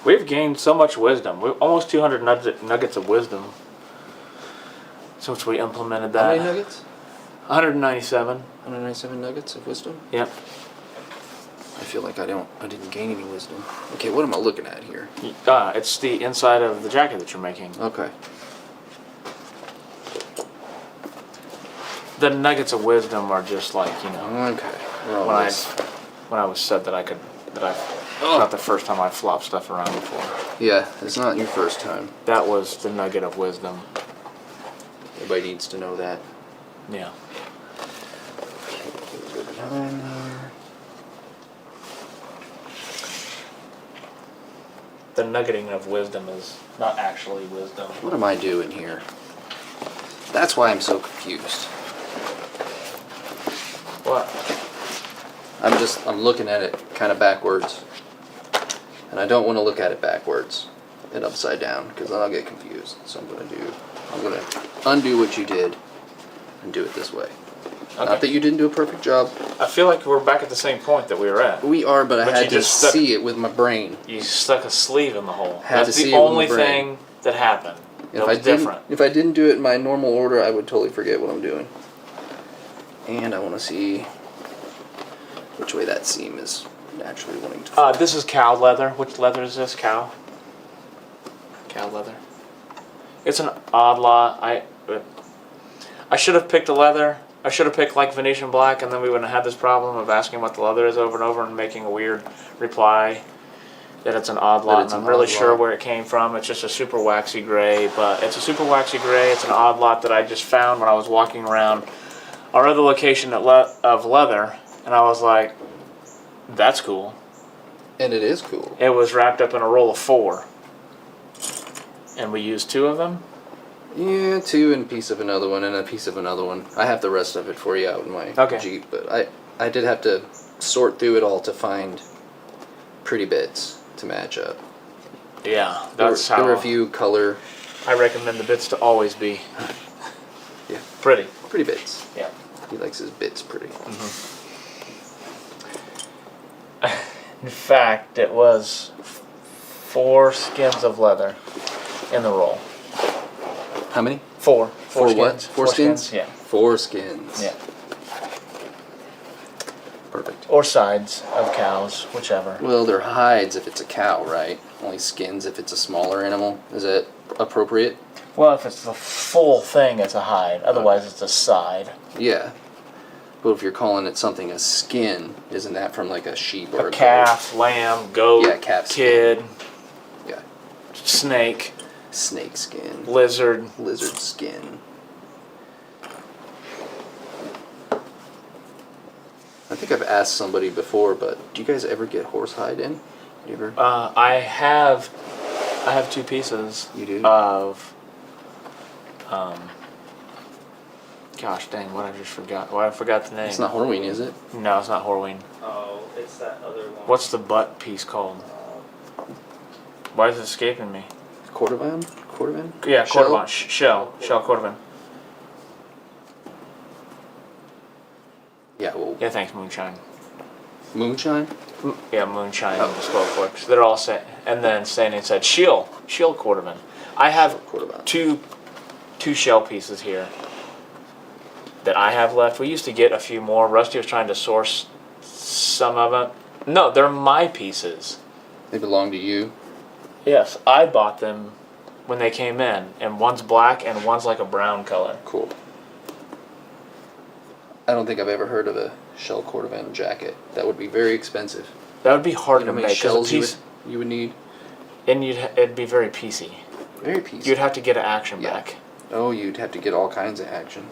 We've gained so much wisdom. We've almost 200 nuggets of wisdom since we implemented How that. many nuggets? 197. 197 nuggets of wisdom? Yep. I feel like I didn't gain any wisdom. Okay, what am I looking at here? It's the inside of the jacket that you're making. Okay. The nuggets of wisdom are just like, you know, Okay. We're on when this. when I was said that it's not the first time I flopped stuff around before. Yeah, it's not your first time. That was the nugget of wisdom. Everybody needs to know that. Yeah. The nuggeting of wisdom is not actually wisdom. What am I doing here? That's why I'm so confused. What? I'm looking at it kind of backwards. And I don't want to look at it backwards and upside down because then I'll get confused. So I'm going to undo what you did and do it this way. Okay. Not that you didn't do a perfect job. I feel like we're back at the same point that we were at. We are, but I But had you to just stuck- see it with my brain. You stuck a sleeve in the hole. Had to That's see the it with only my brain. thing that happened. That If I was different. if I didn't do it in my normal order, I would totally forget what I'm doing. And I want to see which way that seam is naturally wanting to. This is cow leather. Which leather is this? Cow? Cow leather. It's an odd lot. I should have picked a leather. I should have picked like Venetian black, and then we wouldn't have had this problem of asking what the leather is over and over and making a weird reply that it's an odd lot. it's And an I'm really odd sure lot. where it came from. It's just a super waxy gray, but it's a super waxy gray. It's an odd lot that I just found when I was walking around our other location of leather, and I was like, "That's cool." And it is cool. It was wrapped up in a roll of 4. And we used 2 of them. Yeah, 2 and a piece of another one and a piece of another one. I have the rest of it for you out in my Okay. Jeep, but I did have to sort through it all to find pretty bits to match up. Yeah, There that's were, how there were a few color, I recommend the bits to always be yeah, pretty. pretty bits. Yeah. He likes his bits pretty. In fact, it was 4 skins of leather in the roll. How many? 4. 4 skins. what? 4 skins? Yeah. 4 skins. Yeah. Perfect. Or sides of cows, whichever. Well, they're hides if it's a cow, right? Only skins if it's a smaller animal. Is that appropriate? Well, if it's the full thing, it's a hide. Otherwise, it's a side. Yeah. But if you're calling it something a skin, isn't that from like a sheep or A a calf, lamb, goat, Yeah, calf kid, goat? Yeah. snake, Snake skin. lizard. Lizard skin. I think I've asked somebody before, but do you guys ever get horsehide in? You ever? I have 2 pieces. You do? Of. Gosh dang! What I just forgot. Well, I forgot the name. It's not Horween, is it? No, it's not Horween. Oh, it's that other one. What's the butt piece called? Why is it escaping me? Cordovan? Cordovan? Yeah, Shell? Cordovan. Shell Cordovan. Yeah, well, Yeah, thanks, Moonshine. moonshine? Yeah, Moonshine Oh. and Skullflicks. They're all saying, and then Standing said Shield Cordovan. I have Cordovan. two shell pieces here that I have left. We used to get a few more. Rusty was trying to source some of it. No, they're my pieces. They belong to you. Yes, I bought them when they came in, and one's black and one's like a brown color. Cool. I don't think I've ever heard of a shell Cordovan jacket. That would be very expensive. That would be hard You know to how many make. 'Cause a shells piece, you would need? and it'd be very piecey. Very piece. You'd have to get an action Yeah. back. Oh, you'd have to get all kinds of action.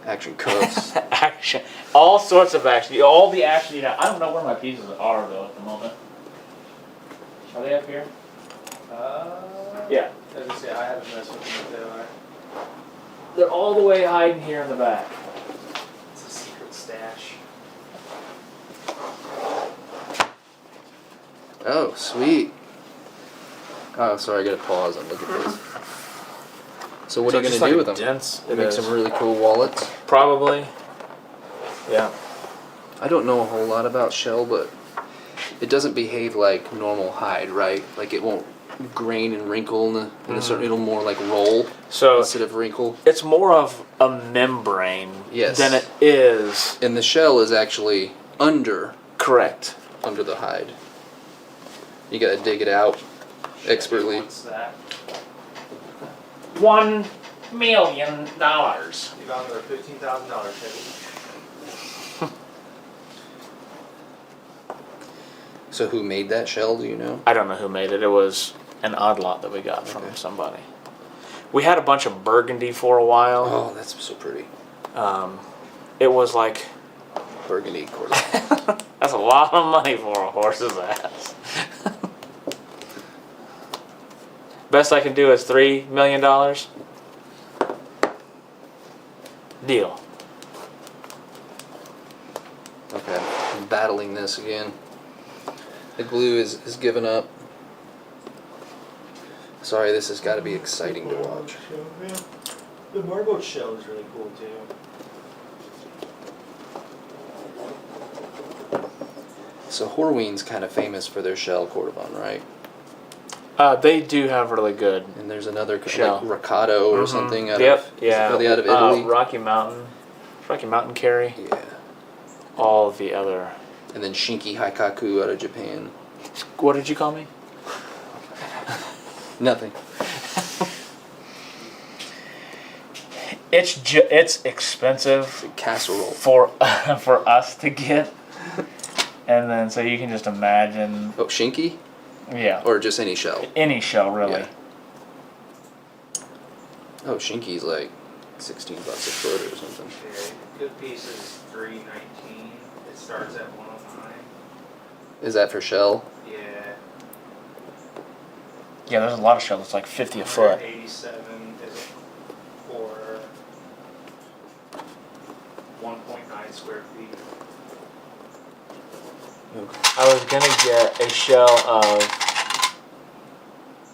Action cuffs. Action, all sorts of action. All the action you have. I don't know where my pieces are though at the moment. Are they up here? Yeah, As I say, I haven't messed with them if they are. they're all the way hiding here in the back. It's a secret stash. Oh, sweet. Oh, sorry, I gotta pause and look at this. So what are you gonna do with them? Dense. Make some really cool wallets. Probably. Yeah. I don't know a whole lot about shell, but it doesn't behave like normal hide, right? Like it won't grain and wrinkle in a certain. It'll more like roll So instead of wrinkle. it's more of a membrane Yes. than it is And the shell is actually under correct. the hide. You gotta dig it out expertly. What's that? $1 million. You found their $15,000 Chevy. So who made that shell? Do you know? I don't know who made it. It was an odd lot that we got from Okay. somebody. We had a bunch of burgundy for a while. Oh, that's so pretty. It was like Burgundy Cordovan. that's a lot of money for a horse's ass. Best I can do is $3 million. Deal. Okay, I'm battling this again. The glue is given up. Sorry, this has got to be exciting to watch. Yeah. The marble shell is really cool too. So Horween's kind of famous for their shell Cordovan, right? They do have really good. And there's another Shell. like Riccardo or something out Yep. of Yeah. probably out of Italy. Rocky Mountain Carry. Yeah. All of the other. And then Shinki Haikaku out of Japan. What did you call me? Nothing. It's expensive Casserole. for for us to get, and then so you can just imagine. Oh, Shinki? Yeah. Or just any shell? Any shell really. Yeah. Oh, Shinki's like $16 a foot or something. Okay. Good piece is $3.19. It starts at $109. Is that for shell? Yeah. Yeah, there's a lot of shells. It's like 50 a foot. 87 is for 1.9 square feet. I was gonna get a shell of.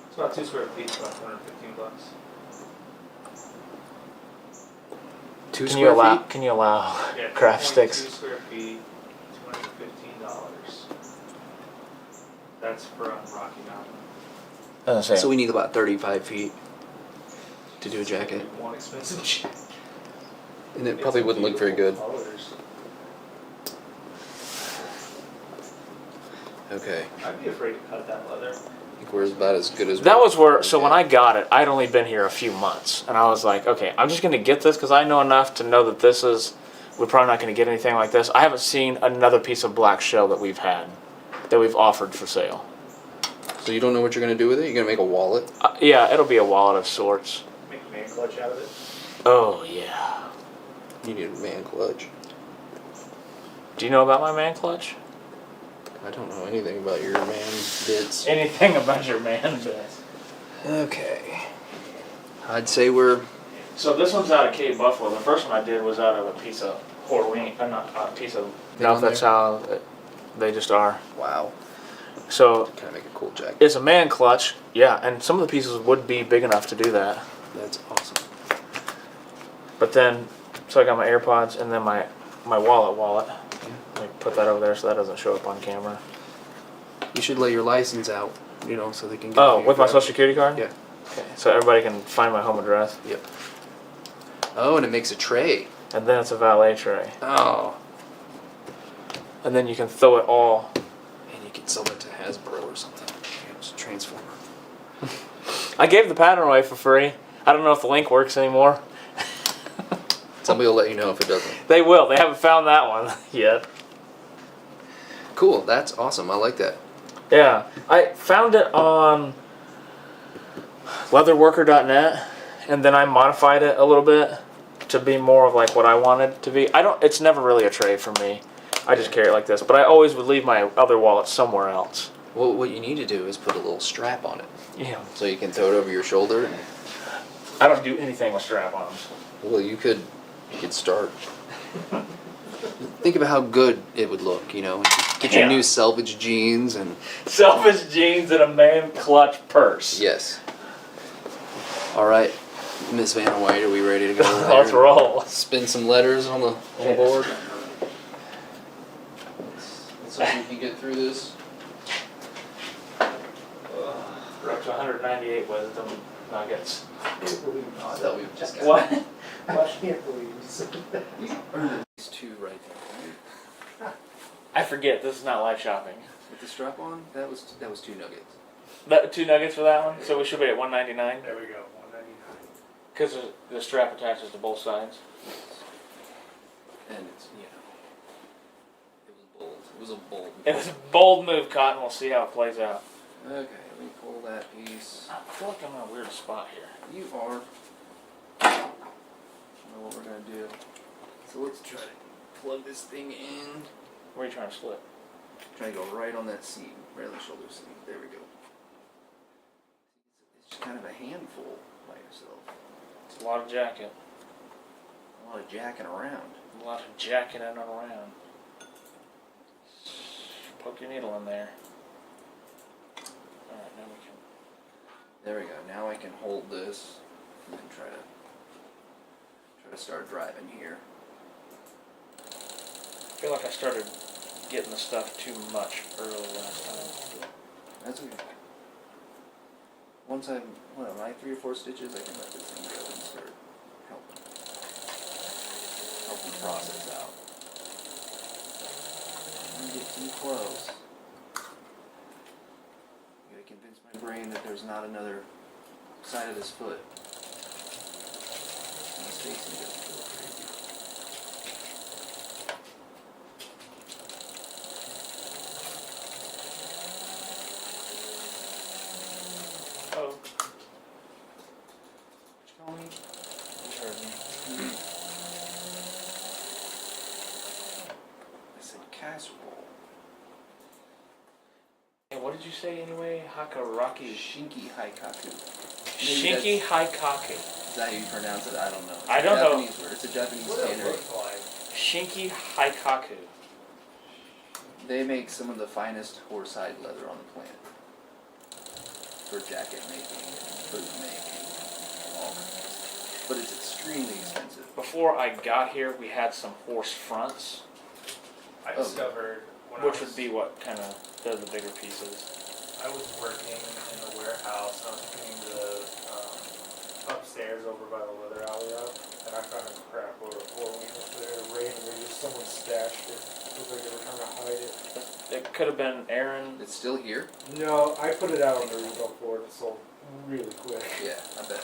It's about 2 square feet, it's about $215. 2 Can you square allow? feet? Can you allow Yeah, craft 2.2 sticks? square feet, $215. That's from Rocky Mountain. I was gonna say, So we need about 35 feet to do a jacket. One expensive jacket. And it probably wouldn't look very good. Colors. Okay. I'd be afraid to cut that leather. I think we're about as good as that we- was where. So when I got it, I'd only been here a few months, and I was like, okay, I'm just gonna get this because I know enough to know that this is we're probably not going to get anything like this. I haven't seen another piece of black shell that we've had, that we've offered for sale. So you don't know what you're gonna do with it? You're gonna make a wallet? Yeah, it'll be a wallet of sorts. Make a man clutch out of it. Oh, yeah. You need a man clutch. Do you know about my man clutch? I don't know anything about your man bits. Anything about your man bits. Okay. I'd say we're So this one's out of Cape Buffalo. The first one I did was out of a piece of Horween, not a piece of. No, on that's there? how they just are. wow. So Can I make a cool jacket? it's a man clutch, yeah, and some of the pieces would be big enough to do that. That's awesome. But then, so I got my AirPods and then my wallet. Let me put that over there so that doesn't show up on camera. You should lay your license out, you know, so they can. Oh, you with my grab- social security card? Yeah. Okay, so everybody can find my home address. Yep. Oh, and it makes a tray. And then it's a valet tray. Oh. And then you can throw it all. And you can sell that to Hasbro or something. It's a Transformer. I gave the pattern away for free. I don't know if the link works anymore. Somebody will let you know if it doesn't. They will. They haven't found that one yet. Cool. That's awesome. I like that. Yeah. I found it on leatherworker.net and then I modified it a little bit to be more of like what I wanted it to be. It's never really a tray for me. I just carry it like this, but I always would leave my other wallet somewhere else. Well, what you need to do is put a little strap on it. Yeah. So you can throw it over your shoulder. And, I don't do anything with strap-ons. well, you could start. Think about how good it would look, you know. Get your Yeah. new selvage jeans and Selfish jeans and a man clutch purse. yes. All right, Miss Vanna White, are we ready to go? Let's there? roll. Spin some letters on the board. Let's hope we can get through this. We're up to 198 wisdom nuggets. Oh, I thought we just got What? I can't believe you said that. these two right there. I forget. This is not live shopping. With the strap on, that was 2 nuggets. That 2 nuggets for that one. So we should be at 199 There we go, 199. because the strap attaches to both sides. And it's, you know, it was bold. It was a bold. It was a bold move, Cotton. We'll see how it plays out. Okay, let me pull that piece. I feel like I'm in a weird spot here. You are. I know what we're gonna do. So let's try to plug this thing in. Where are you trying to slip? Try to go right on that seam, right on the shoulder seam. There we go. It's just kind of a handful by yourself. It's a lot of jacket. A lot of jacking around. A lot of jacking in and around. Poke your needle in there. Alright, now we can. There we go. Now I can hold this and then try to start driving here. I feel like I started getting the stuff too much early last time. That's okay. Once I'm, what am I, 3 or 4 stitches, I can let this thing go and start helping the process out. Don't get too close. I gotta convince my brain that there's not another side of this foot. My spacing gets a little crazy. Oh, What you call me? you heard me. I said casserole. And what did you say anyway? Hakaraki. Shinki haikaku. Shinki Haikaku. Is that how you pronounce it? I don't know. It's I a don't know. Japanese word. It's a Japanese What it standard. looks like. Shinki Haikaku. They make some of the finest horsehide leather on the planet. For jacket making, boot making, all kinds. But it's extremely expensive. Before I got here, we had some horse fronts, I Oh. discovered when which would be what kind of does the bigger pieces. I was working in the warehouse. I was cleaning the upstairs over by the leather alley up, and I found a crap load of Horween up there. Randomly, just someone stashed it. It was like they were trying to hide it. It could have been Aaron. It's still here? No, I put it out on the retail floor and it sold really quick. Yeah, I bet.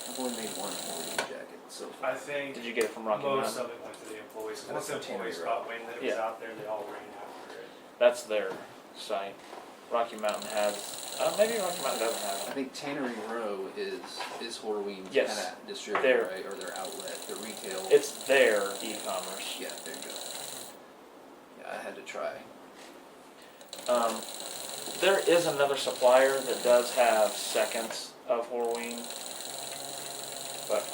I've only made one Horween I think Did you get it from Rocky most Mountain? of it went to the employees. That's Once the the Tannery employees Row. got wind that it was Yeah. out there, they all ran after it. That's their site. Rocky Mountain has. Maybe Rocky Mountain doesn't have I it. think Tannery Row is Horween's Yes. kind of distributor, They're- right? Or their outlet, their retail. It's their e-commerce. Yeah, there you go. Yeah, I had to try. There is another supplier that does have seconds of Horween, but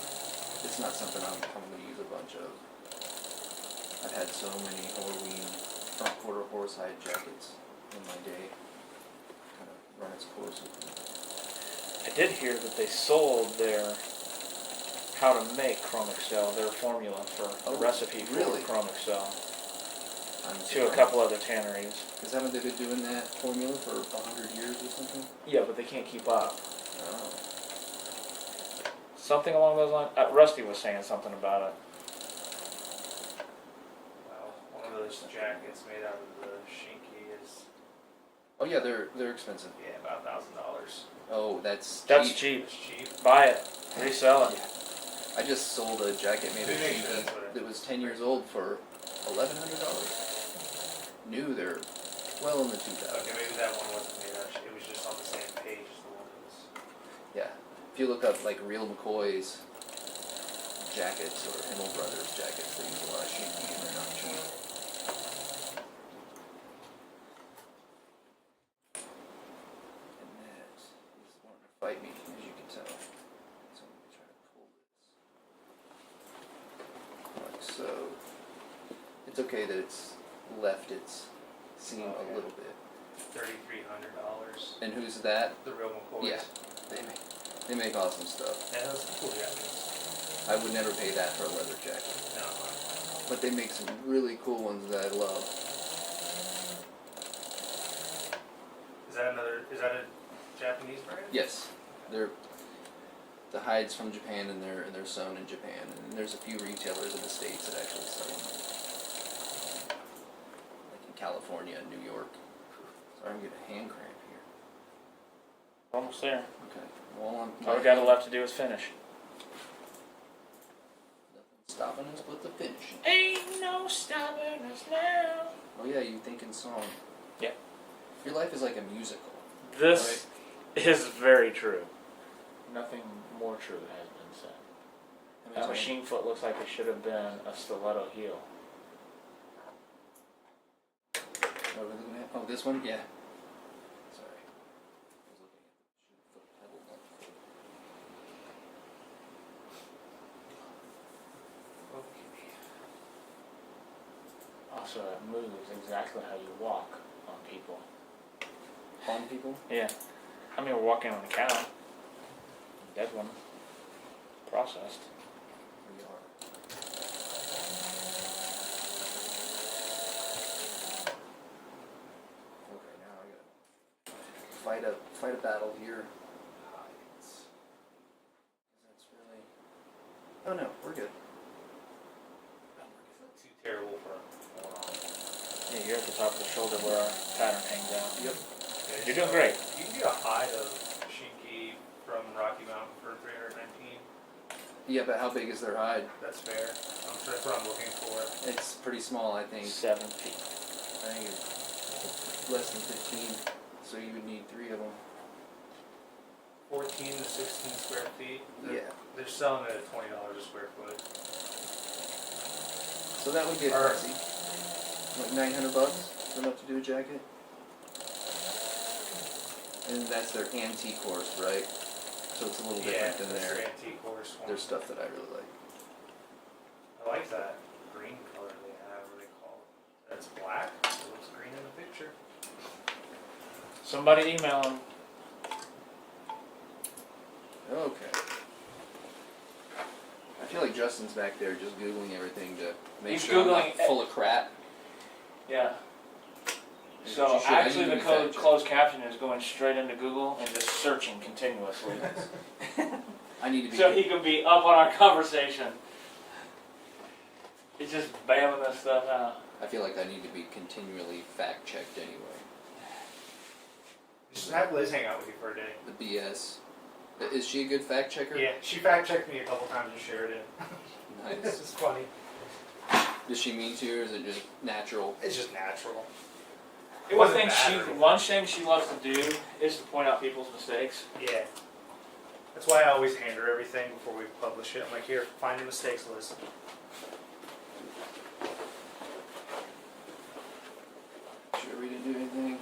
It's not something I'm going to use a bunch of. I've had so many Horween front quarter horsehide jackets in my day. Kind of run its course with them. I did hear that they sold their how to make Chrome Excel, their formula for Oh, the recipe for really? Chrome Excel, I'm to a surprised. couple other tanneries. Because haven't they been doing that formula for 100 years or something? Yeah, but they can't keep up. Oh. Something along those lines. Rusty was saying something about it. Well, one of those jackets made out of the shinky is, Oh yeah, they're expensive. yeah, about $1,000. Oh, that's That's cheap. cheap. It's cheap. Buy it, resell it. I just sold a jacket made of Who makes shinky that? that was 10 years old for $1,100. New, they're well in the 2000s. Okay, maybe that one wasn't made out of, it was just on the same page as the one that was. Yeah. If you look up like Real McCoy's jackets or Himmel Brothers jackets, they use a lot of shinky and they're not cheap. And that is wanting to fight me, as you can tell. So I'm gonna try to pull this. Like so. It's okay that it's left its seam a little bit. $3,300. And who's that? The real McCoys. Yeah. They make awesome stuff. Yeah, those are cool jackets. I would never pay that for a leather jacket. No, But they make some really cool ones that I love. is that a Japanese brand? Yes, they're the hides from Japan and they're sewn in Japan. And there's a few retailers in the States that actually sell them. Like in California and New York. Sorry, I'm getting a hand cramp here. Almost there. Okay. Well, All we got left to do is finish. Nothing stopping us but the finishing. Ain't no stopping us now. Oh yeah, you thinking song. Yeah. Your life is like a musical. This is very true. Nothing more true has been said. That machine foot looks like it should have been a stiletto heel. What are we looking at? Oh, this one? Yeah. Sorry. I was looking at the shoe foot pedal, not the foot. Also, it moves exactly how you walk on people. Palm people? Yeah. I mean, we're walking on a cow. Dead one. Processed. We are. Okay, now I gotta fight a battle here. Hides. That's really. Oh no, we're good. It's not too terrible for a moron. Yeah, you're at the top of the shoulder where our pattern hangs out. Yep. Okay, You're doing so great. You can get a hide of shinky from Rocky Mountain for $319. Yeah, but how big is their hide? That's fair. That's what I'm looking for. It's pretty small, I think. 7 feet. I think it's less than 15, so you would need 3 of them. 14 to 16 square feet. Yeah. They're selling it at $20 a square foot. So that would get Or- pricey. Like $900 for enough to do a jacket. And that's their antique horse, right? So it's a little Yeah, different than that's their their antique horse one. stuff that I really like. I like that green color they have. What do they call it? That's black. It looks green in the picture. Somebody email him. Okay. I feel like Justin's back there just Googling everything to make He's sure I'm not Googling- full of crap. Yeah. You So should- actually you the need code fact check. closed caption is going straight into Google and just searching continuously. I need to be. So he can be up on our conversation. He's just bailing this stuff out. I feel like I need to be continually fact checked anyway. Just have Liz hang out with you for a day. The BS. Is she a good fact checker? Yeah, she fact checked me a couple times in Sheridan. It's just funny. Does she mean to, or is it just natural? It's just natural. It One wasn't thing bad or anything. one thing she loves to do is to point out people's mistakes. Yeah. That's why I always hand her everything before we publish it. I'm like, here, find your mistakes list. Sure we didn't do anything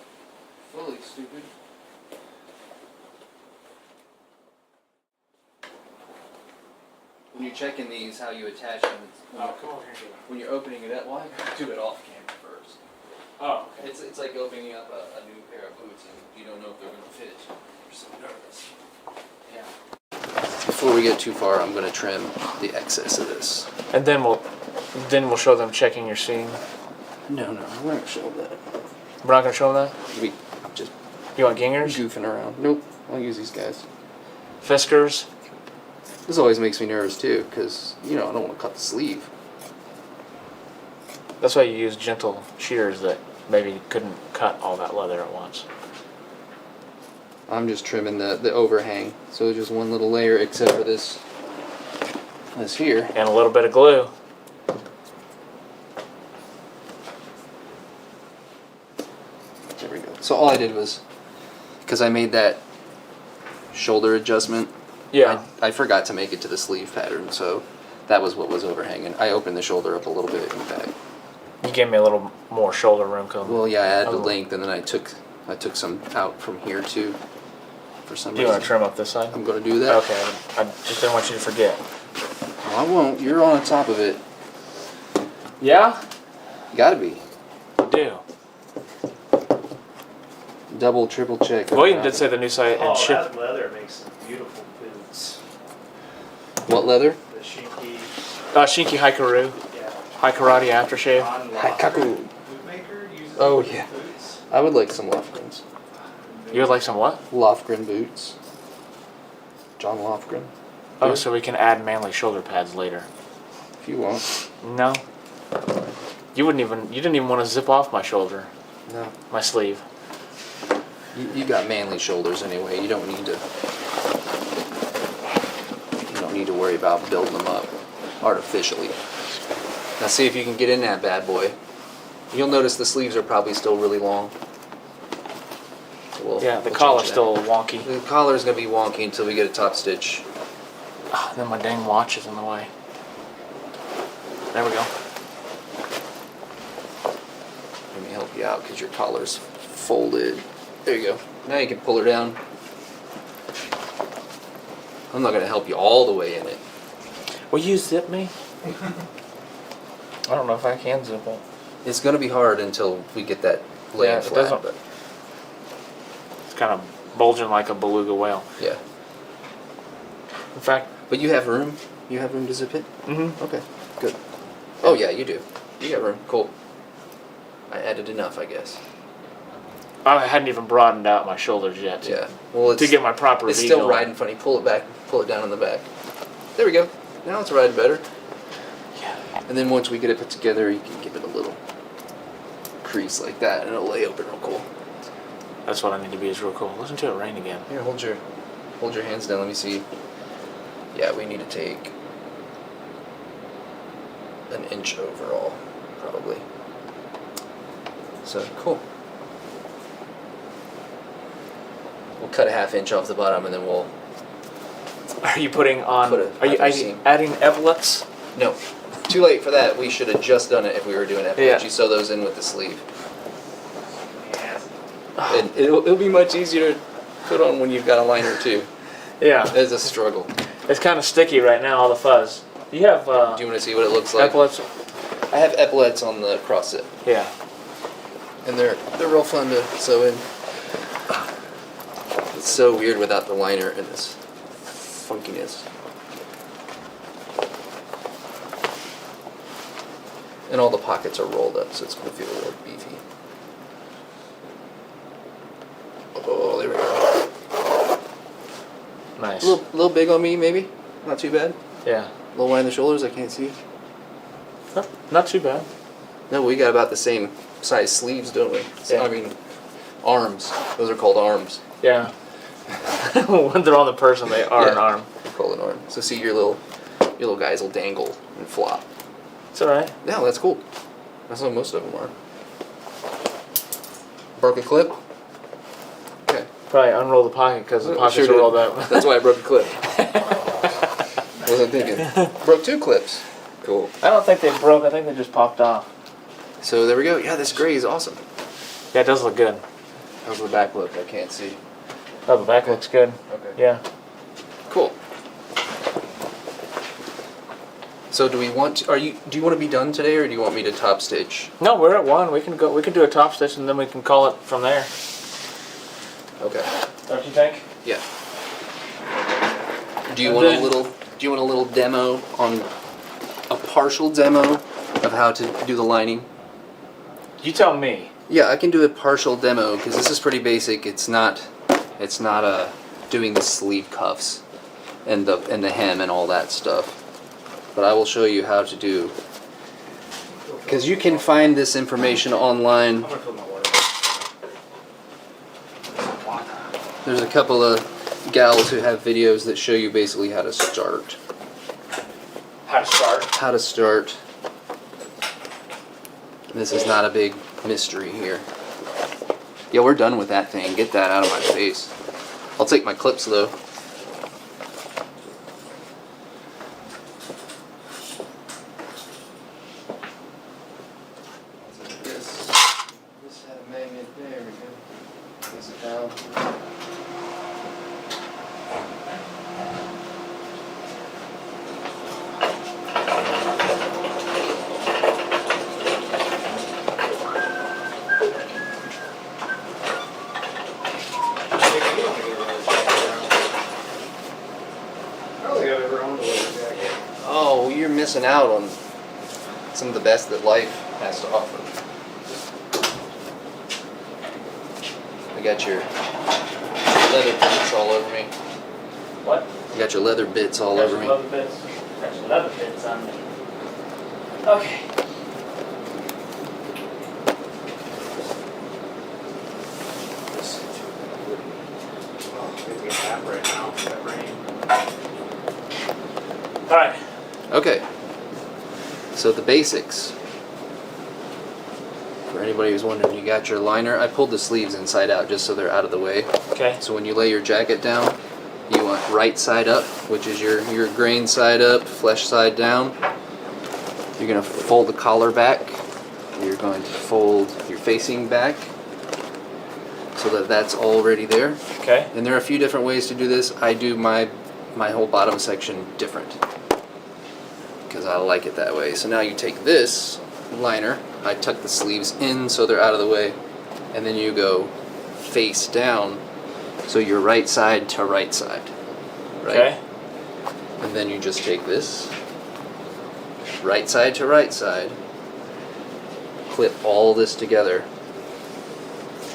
fully stupid. When you're checking these, how you attach them, Come over here. when you're opening it up, well, I do it off camera first. Oh, It's like opening up a new pair of boots and you don't know if they're going to fit. You're so nervous. yeah. Before we get too far, I'm going to trim the excess of this. And then we'll show them checking your seam. No, we're not showing that. We're not gonna show them that. We just You want gingers, goofing around. Nope, I'll use these guys. Fiskars? This always makes me nervous too, because, I don't want to cut the sleeve. That's why you use gentle shears that maybe couldn't cut all that leather at once. I'm just trimming the overhang, so just one little layer except for this here. And a little bit of glue. There we go. So all I did was, because I made that shoulder adjustment, Yeah. I forgot to make it to the sleeve pattern, so that was what was overhanging. I opened the shoulder up a little bit in the back. You gave me a little more shoulder room. Well, yeah, I added the Oh. length, and then I took some out from here too. For some Do you want reason, to trim up this side? I'm going to do that. Okay. I just didn't want you to forget. No, I won't. You're on top of it. Yeah. You gotta be. Do. Double, triple check. William did say the new site and Oh, ship. that leather makes beautiful boots. What leather? The Shinky, Shinky Hikaru. yeah. High Karate Aftershave. Ron Haikaku. Lofgren, bootmaker, uses Oh, those yeah. boots. I would like some Lofgrens. You would like some what? Lofgren boots. John Lofgren. Oh, Yeah. so we can add manly shoulder pads later. If you want. No. You didn't even want to zip off my shoulder, No. my sleeve. You got manly shoulders anyway. You don't need to worry about building them up artificially. Now see if you can get in that bad boy. You'll notice the sleeves are probably still really long. So Yeah, the we'll collar's change still wonky. that. The collar's gonna be wonky until we get a top stitch. Ah, then my dang watch is in the way. There we go. Let me help you out because your collar's folded. There you go. Now you can pull her down. I'm not gonna help you all the way in it. Will you zip me? I don't know if I can zip it. It's gonna be hard until we get that Yeah, laying it flat. doesn't- But It's kind of bulging like a beluga whale. yeah. In fact, But you have room? You have room to zip it? mm-hmm. Okay, good. Oh yeah, you do. You got room. Cool. I added enough, I guess. I hadn't even broadened out my shoulders yet. Yeah. Well, it's To get my proper it's V still going. riding funny. Pull it back. Pull it down in the back. There we go. Now it's riding better. Yeah. And then once we get it put together, you can give it a little crease like that, and it'll lay open real cool. That's what I need to be is real cool. Listen to it rain again. Here, hold your hands down. Let me see. Yeah, we need to take an inch overall, probably. So cool. We'll cut a half inch off the bottom, and then we'll. Are you putting on? Put a Are you upper seam. adding epaulets? No, too late for that. We should have just done it if we were doing epaulets. Yeah. You sew those in with the sleeve. Yeah. And it'll be much easier to put on when you've got a liner too. Yeah. It's a struggle. It's kind of sticky right now. All the fuzz. You have Do you want to see what it looks like? epaulets? I have epaulets on the cross set, Yeah. and they're real fun to sew in. It's so weird without the liner and this funkiness. And all the pockets are rolled up, so it's going to feel real beefy. Oh, there we go. Nice. A little big on me, maybe. Not too bad. Yeah. A little wide in the shoulders, I can't see. Not too bad. No, we got about the same size sleeves, don't we? Yeah. I mean, arms. Those are called arms. Yeah. When they're on the person, they are an Yeah. arm. We call it arm. So see your little your little guys will dangle and flop. It's all right. Yeah, that's cool. That's how most of them are. Broke a clip? Okay. Probably unroll the pocket because the I pockets sure are did. rolled up. That's why I broke a clip. Wasn't thinking. Broke 2 clips. Cool. I don't think they broke. I think they just popped off. So there we go. Yeah, this gray is awesome. Yeah, it does look good. How's the back look? I can't see. Oh, the back looks good. Okay. Yeah. Cool. So do we want to, do you want to be done today or do you want me to top stitch? No, we're at 1. We can go. We can do a top stitch and then we can call it from there. Okay. Don't you think? Yeah. Do you And want then- do you want a little demo on a partial demo of how to do the lining? You tell me. Yeah, I can do a partial demo because this is pretty basic. It's not doing the sleeve cuffs and the hem and all that stuff. But I will show you how to do, because you can find this information online. I'm gonna fill my water. There's a couple of gals who have videos that show you basically how to start. How to start? How to start. This is not a big mystery here. Yeah, we're done with that thing. Get that out of my face. I'll take my clips though. This had a magnet. There we go. Place it down. I don't think I've ever owned a leather jacket. Oh, you're missing out on some of the best that life has to offer. I got your leather bits all over me. What? You got your leather bits all over me. Leather bits. Got your leather bits on me. Okay. Oh, it's gonna get nap right now. That rain. All right. Okay. So the basics. For anybody who's wondering, you got your liner. I pulled the sleeves inside out just so they're out of the way. Okay. So when you lay your jacket down, you want right side up, which is your grain side up, flesh side down. You're going to fold the collar back. You're going to fold your facing back so that that's already there. Okay. And there are a few different ways to do this. I do my whole bottom section different because I like it that way. So now you take this liner, I tuck the sleeves in so they're out of the way, and then you go face down so you're right side to right side. Right? Okay. And then you just take this right side to right side, clip all this together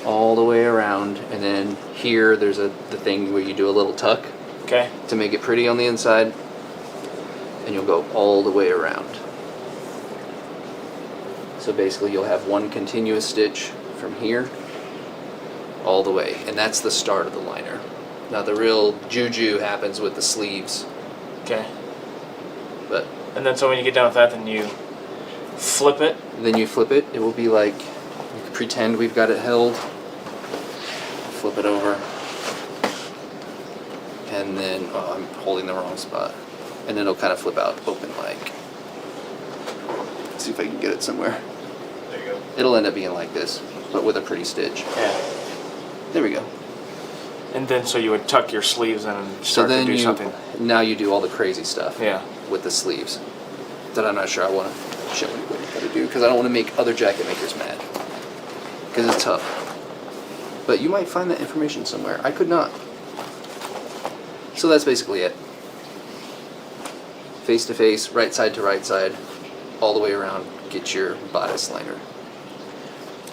all the way around, and then here there's the thing where you do a little tuck Okay. to make it pretty on the inside, and you'll go all the way around. So basically you'll have one continuous stitch from here all the way, and that's the start of the liner. Now the real juju happens with the sleeves, Okay. but And then so when you get done with that, then you flip it. then you flip it. It will be like, you can pretend we've got it held, flip it over, and then, oh, I'm holding the wrong spot, and then it'll kind of flip out open like. Let's see if I can get it somewhere. There you go. It'll end up being like this, but with a pretty stitch. Yeah. There we go. And then so you would tuck your sleeves in and So start then to do you, something. now you do all the crazy stuff Yeah. with the sleeves that I'm not sure I want to show anybody how to do because I don't want to make other jacket makers mad because it's tough. But you might find that information somewhere. I could not. So that's basically it. Face to face, right side to right side, all the way around. Get your bodice liner.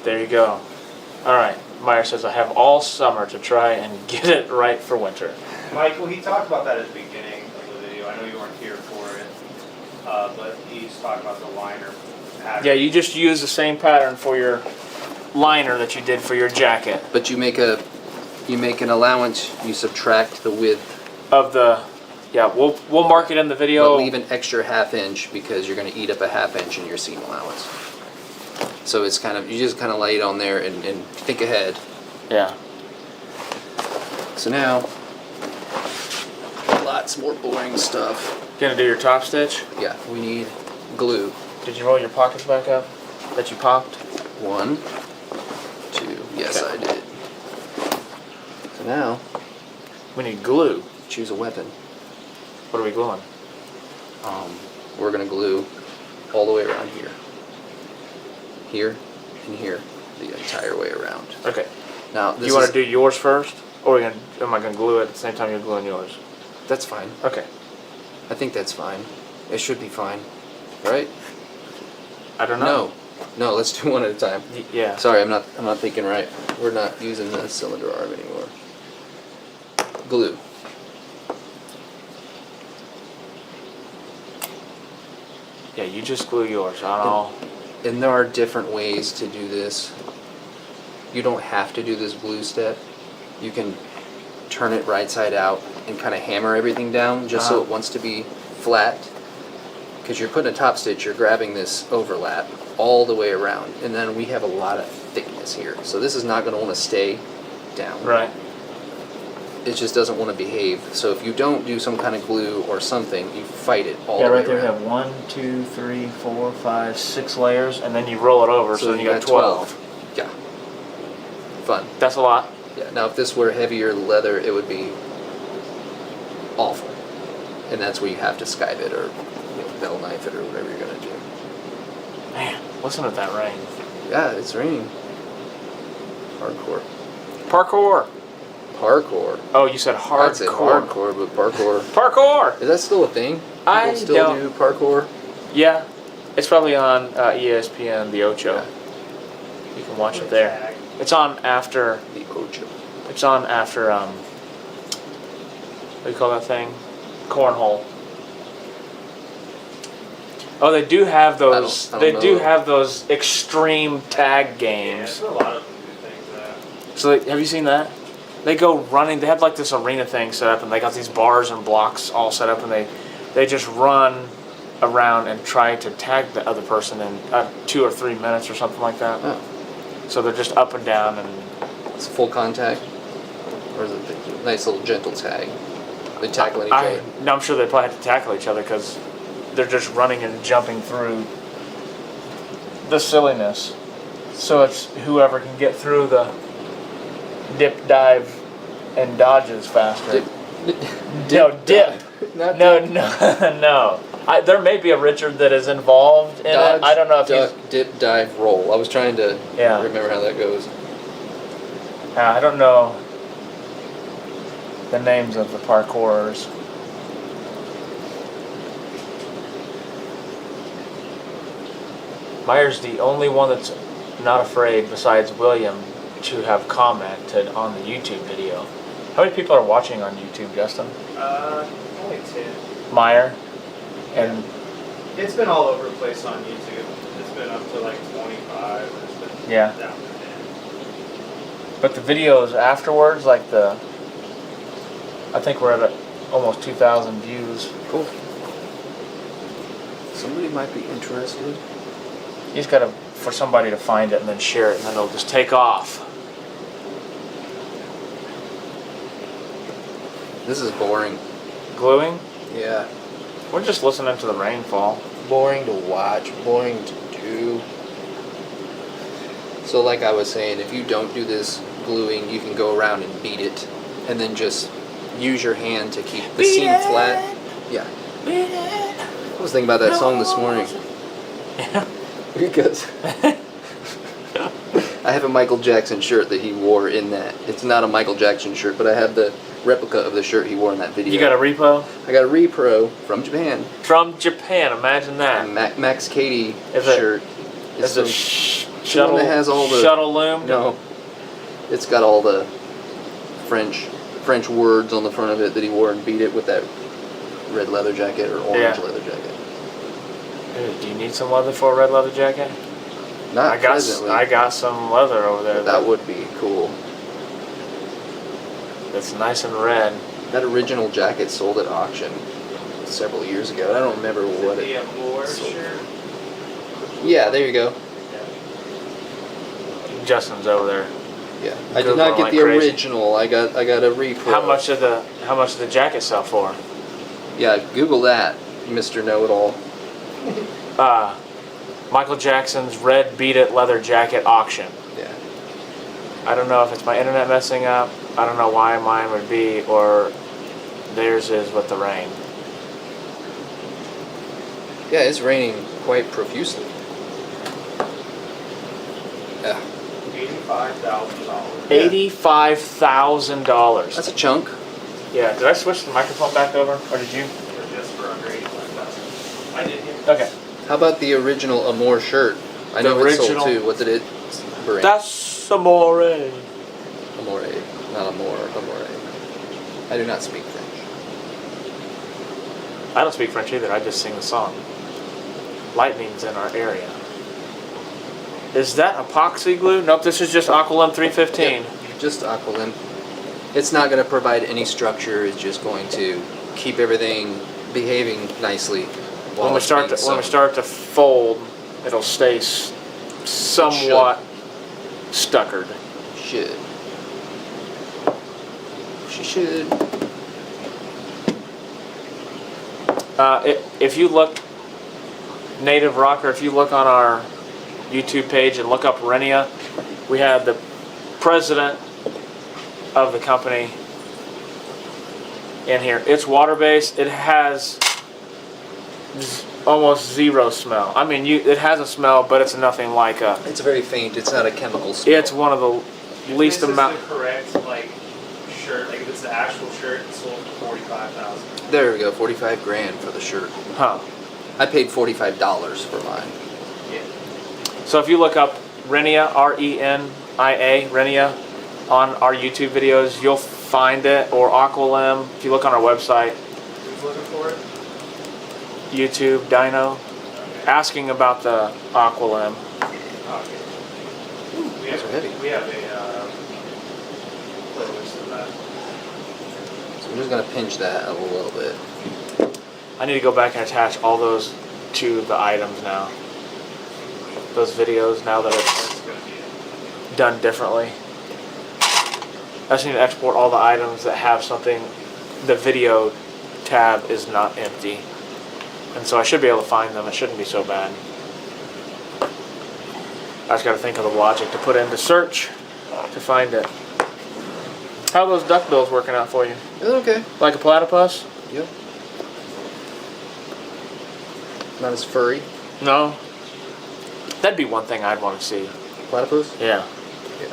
There you go. All right. Meyer says I have all summer to try and get it right for winter. Michael, he talked about that at the beginning of the video. I know you weren't here for it, but he's talking about the liner pattern. Yeah, you just use the same pattern for your liner that you did for your jacket But you make an allowance. You subtract the width of the Yeah, we'll mark it in the But video. leave an extra ½ inch because you're going to eat up a ½ inch in your seam allowance. So it's kind of, you just kind of lay it on there and think ahead. Yeah. So now, lots more boring stuff. Gonna do your top stitch. Yeah, we need glue. Did you roll your pockets back up that you popped? 1, 2, yes Okay. I did. So now, We need glue. choose a weapon. What are we gluing? We're going to glue all the way around here. Here and here, the entire way around. Okay. Now, Do this you want is, to do yours first, or am I gonna glue it at the same time you're gluing yours? that's fine. Okay. I think that's fine. It should be fine, right? I don't know. No, let's do one at a time. Yeah. Sorry, I'm not thinking right. We're not using the cylinder arm anymore. Glue. Yeah, you just glue yours. I don't know. And there are different ways to do this. You don't have to do this glue step. You can turn it right side out and kind of hammer everything down just so Uh-huh. it wants to be flat. Because you're putting a top stitch, you're grabbing this overlap all the way around. And then we have a lot of thickness here. So this is not going to want to stay down. Right. It just doesn't want to behave. So if you don't do some kind of glue or something, you fight it all Yeah, the way right there we around. have 1, 2, 3, 4, 5, 6 layers, and then you roll it over, so then you got 12. Yeah. Fun. That's a lot. Yeah. Now, if this were heavier leather, it would be awful. And that's where you have to skive it or bell knife it or whatever you're going to do. Man, listen to that rain. Yeah, it's raining. Hardcore. Parkour. Parkour. Oh, you said I'd say hardcore. hardcore, but parkour. Parkour. Is that still a thing? I People still don't- do parkour? Yeah, it's probably on ESPN, the Ocho. Yeah. You can watch it there. It's on after. The Ocho. It's on after. What do you call that thing? Cornhole. Oh, they do have those. I don't They do know. have those extreme tag Yeah, games. there's a lot of them do things that. So have you seen that? They go running. They have like this arena thing set up, and they got these bars and blocks all set up, and they just run around and try to tag the other person in 2 or 3 minutes or something like that. Oh. So they're just up and down, and It's full contact? Or is it a nice little gentle tag? They tackling each other? I'm sure they probably have to tackle each other because they're just running and jumping through the silliness. So it's whoever can get through the dip, dive, and dodges faster. Dip. Not No, dip. no, no. There may be a Richard that is involved in Dodge, it. I don't know if duck, dip, dive, roll. I was trying to Yeah. remember how that goes. I don't know the names of the parkourers. Meyer's the only one that's not afraid, besides William, to have commented on the YouTube video. How many people are watching on YouTube, Justin? Only 10. Meyer? And It's been all over the place on YouTube. It's been up to like 25. And it's been Yeah. down to 10. but the videos afterwards, like I think we're at almost 2,000 views. Cool. Somebody might be interested. You just gotta, for somebody to find it and then share it, and then it'll just take off. This is boring. Gluing? Yeah. We're just listening to the rainfall. Boring to watch, boring to do. So like I was saying, if you don't do this gluing, you can go around and beat it and then just use your hand to keep the seam flat. Yeah. I was thinking about that song this morning. Yeah. Because I have a Michael Jackson shirt that he wore in that. It's not a Michael Jackson shirt, but I have the replica of the shirt he wore in that video. You got a repo? I got a repro from Japan. From Japan, imagine A that. Max Cady Is it- shirt. It's the a the shuttle, one that has all the shuttle loom? No, it's got all the French words on the front of it that he wore and beat it with that red leather jacket or orange Yeah. leather jacket. Dude, do you need some leather for a red leather jacket? Not presently. I got some leather over there. That would be cool. That's nice and red. That original jacket sold at auction several years ago. I don't remember what The it. Moore sold. shirt. Yeah, there you go. Justin's over there. Yeah, I did Googling not get like the crazy. original. I got a repro. How much did the jacket sell for? Yeah, Google that, Mr. Know-It-All. Michael Jackson's red Beat It leather jacket auction. Yeah. I don't know if it's my internet messing up. I don't know why mine would be, or theirs is with the rain. Yeah, it's raining quite profusely. Yeah, $85,000. $85,000. that's a chunk. Yeah. Did I switch the microphone back over, or did you? Just for under 85,000. I did. Yeah. Okay. How about the original Amour shirt? I know it sold original- too. What did it bring? That's amore. Amore, not Amour, Amore. I do not speak French. I don't speak French either. I just sing the song. Lightning's in our area. Is that epoxy glue? Nope. This is just Aqualum 315. Yep, just Aqualin. It's not going to provide any structure. It's just going to keep everything behaving nicely. while When we it's start being to sewn. fold, it'll stay somewhat stuckered. Should. She should. If you look, Native Rocker, if you look on our YouTube page and look up Renia, we have the president of the company in here. It's water-based. It has almost zero smell. I mean, it has a smell, but it's nothing like a. It's very faint. It's not a chemical smell. It's one of the least This amount. is the correct shirt. Like if it's the actual shirt, it's sold for 45,000. There we go. 45 grand for the shirt. Huh. I paid $45 for mine. Yeah. So if you look up Renia, Renia, Renia, on our YouTube videos, you'll find it, or Aqualim. If you look on our website, Who's looking for it? YouTube, Dino, Okay. asking about the Aqualim. Okay. We Those are heavy. have, we have a playlist of that. So I'm just going to pinch that a little bit. I need to go back and attach all those to the items now. Those videos, now that it's It's going to be done differently. I just need to export all the items that have something. The video tab is not empty. And so I should be able to find them. It shouldn't be so bad. I just got to think of the logic to put into search to find it. How are those duckbills working out for you? Is it okay? Like a platypus? Yep. Not as furry. No. That'd be one thing I'd want to see. Platypus? Yeah. Yeah.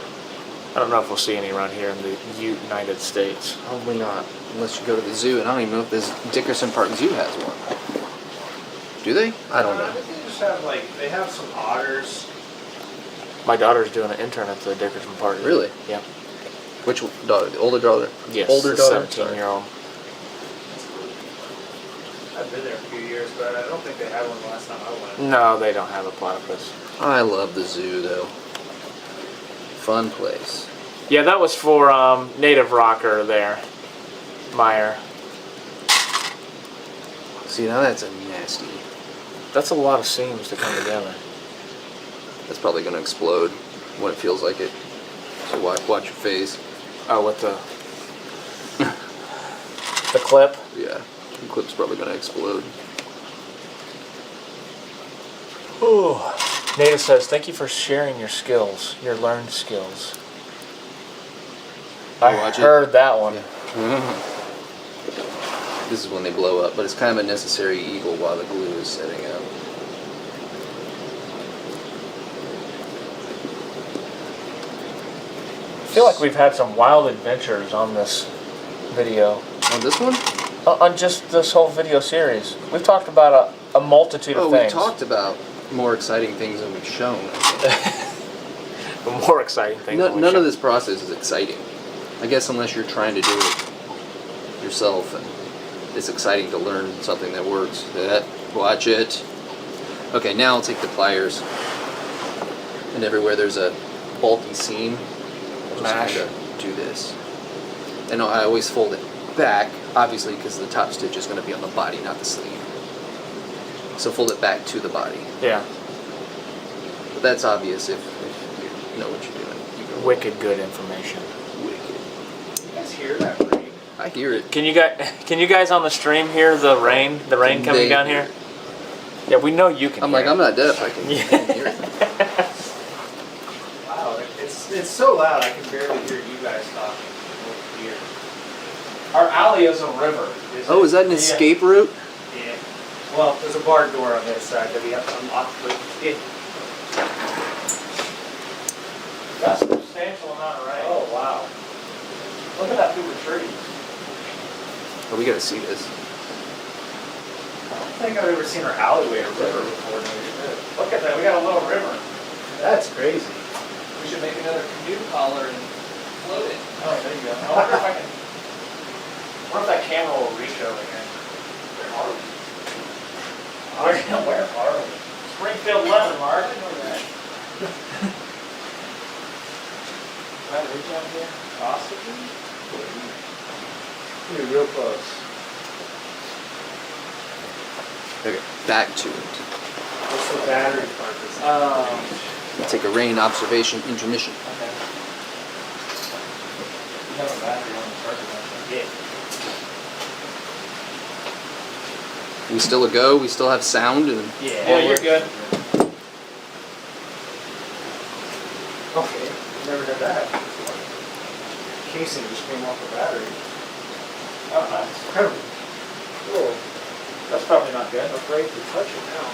I don't know if we'll see any around here in the United States. Probably not. Unless you go to the zoo, and I don't even know if this Dickerson Park Zoo has one. Do they? I don't I know. think they just have they have some otters. My daughter's doing an intern at the Dickerson Park. Really? Yeah. Which daughter? The older daughter? Yes. Older the daughter? 17-year-old. I've been there a few years, but I don't think they had one the last time I went. No, they don't have a platypus. I love the zoo, though. Fun place. Yeah, that was for Native Rocker there, Meyer. See, now that's a nasty. That's a lot of seams to come together. That's probably going to explode when it feels like it. So watch your face. Oh, with the clip. Yeah, the clip's probably going to explode. Ooh. Native says, "Thank you for sharing your skills, your learned skills." I Watch it. heard that one. This is when they blow up, but it's kind of a necessary evil while the glue is setting up. I feel like we've had some wild adventures on this video. On this one? On just this whole video series. We've talked about a multitude of Oh, we things. talked about more exciting things than we've shown. The more exciting things. than we've None shown. of this process is exciting. I guess unless you're trying to do it yourself, and it's exciting to learn something that works. Watch it. Okay, now I'll take the pliers, and everywhere there's a bulky seam, I'll just Mash. kind of do this. And I always fold it back, obviously, because the top stitch is going to be on the body, not the sleeve. So fold it back to the body. Yeah. But that's obvious if you know what you're doing. You go Wicked good information. wicked. You guys hear that rain? I hear it. Can you guys on the stream hear the rain? The rain coming They down hear here? Yeah, we know you can. I'm hear like, it. I'm not deaf. I can hear it. Wow, it's so loud I can barely hear you guys talking over here. Our alley is a river. Oh, is that an escape route? Yeah. Well, there's a barn door on this side that we have to unlock, but That's a substantial amount of rain. oh wow. Look at that through the trees. Oh, we gotta see this. I don't think I've ever seen our alleyway a river before. Look at that. We got a little river. That's crazy. We should make another canoe collar and float it. Oh, there you go. I wonder if I can. I wonder if that camera will reach over here. Where are we? Where are we? Springfield 11, Mark. I know that. Can I reach out here? Possibly. You're real close. Okay, back to it. What's the battery part of this? Take a rain observation intermission. Okay. You have a battery on the circuit, don't you? Yeah. We still a go. We still have sound and Yeah, you're good. Okay. Never did that. Casing just came off the battery. Oh, nice. Cool. That's probably not good. I'm afraid to touch it now.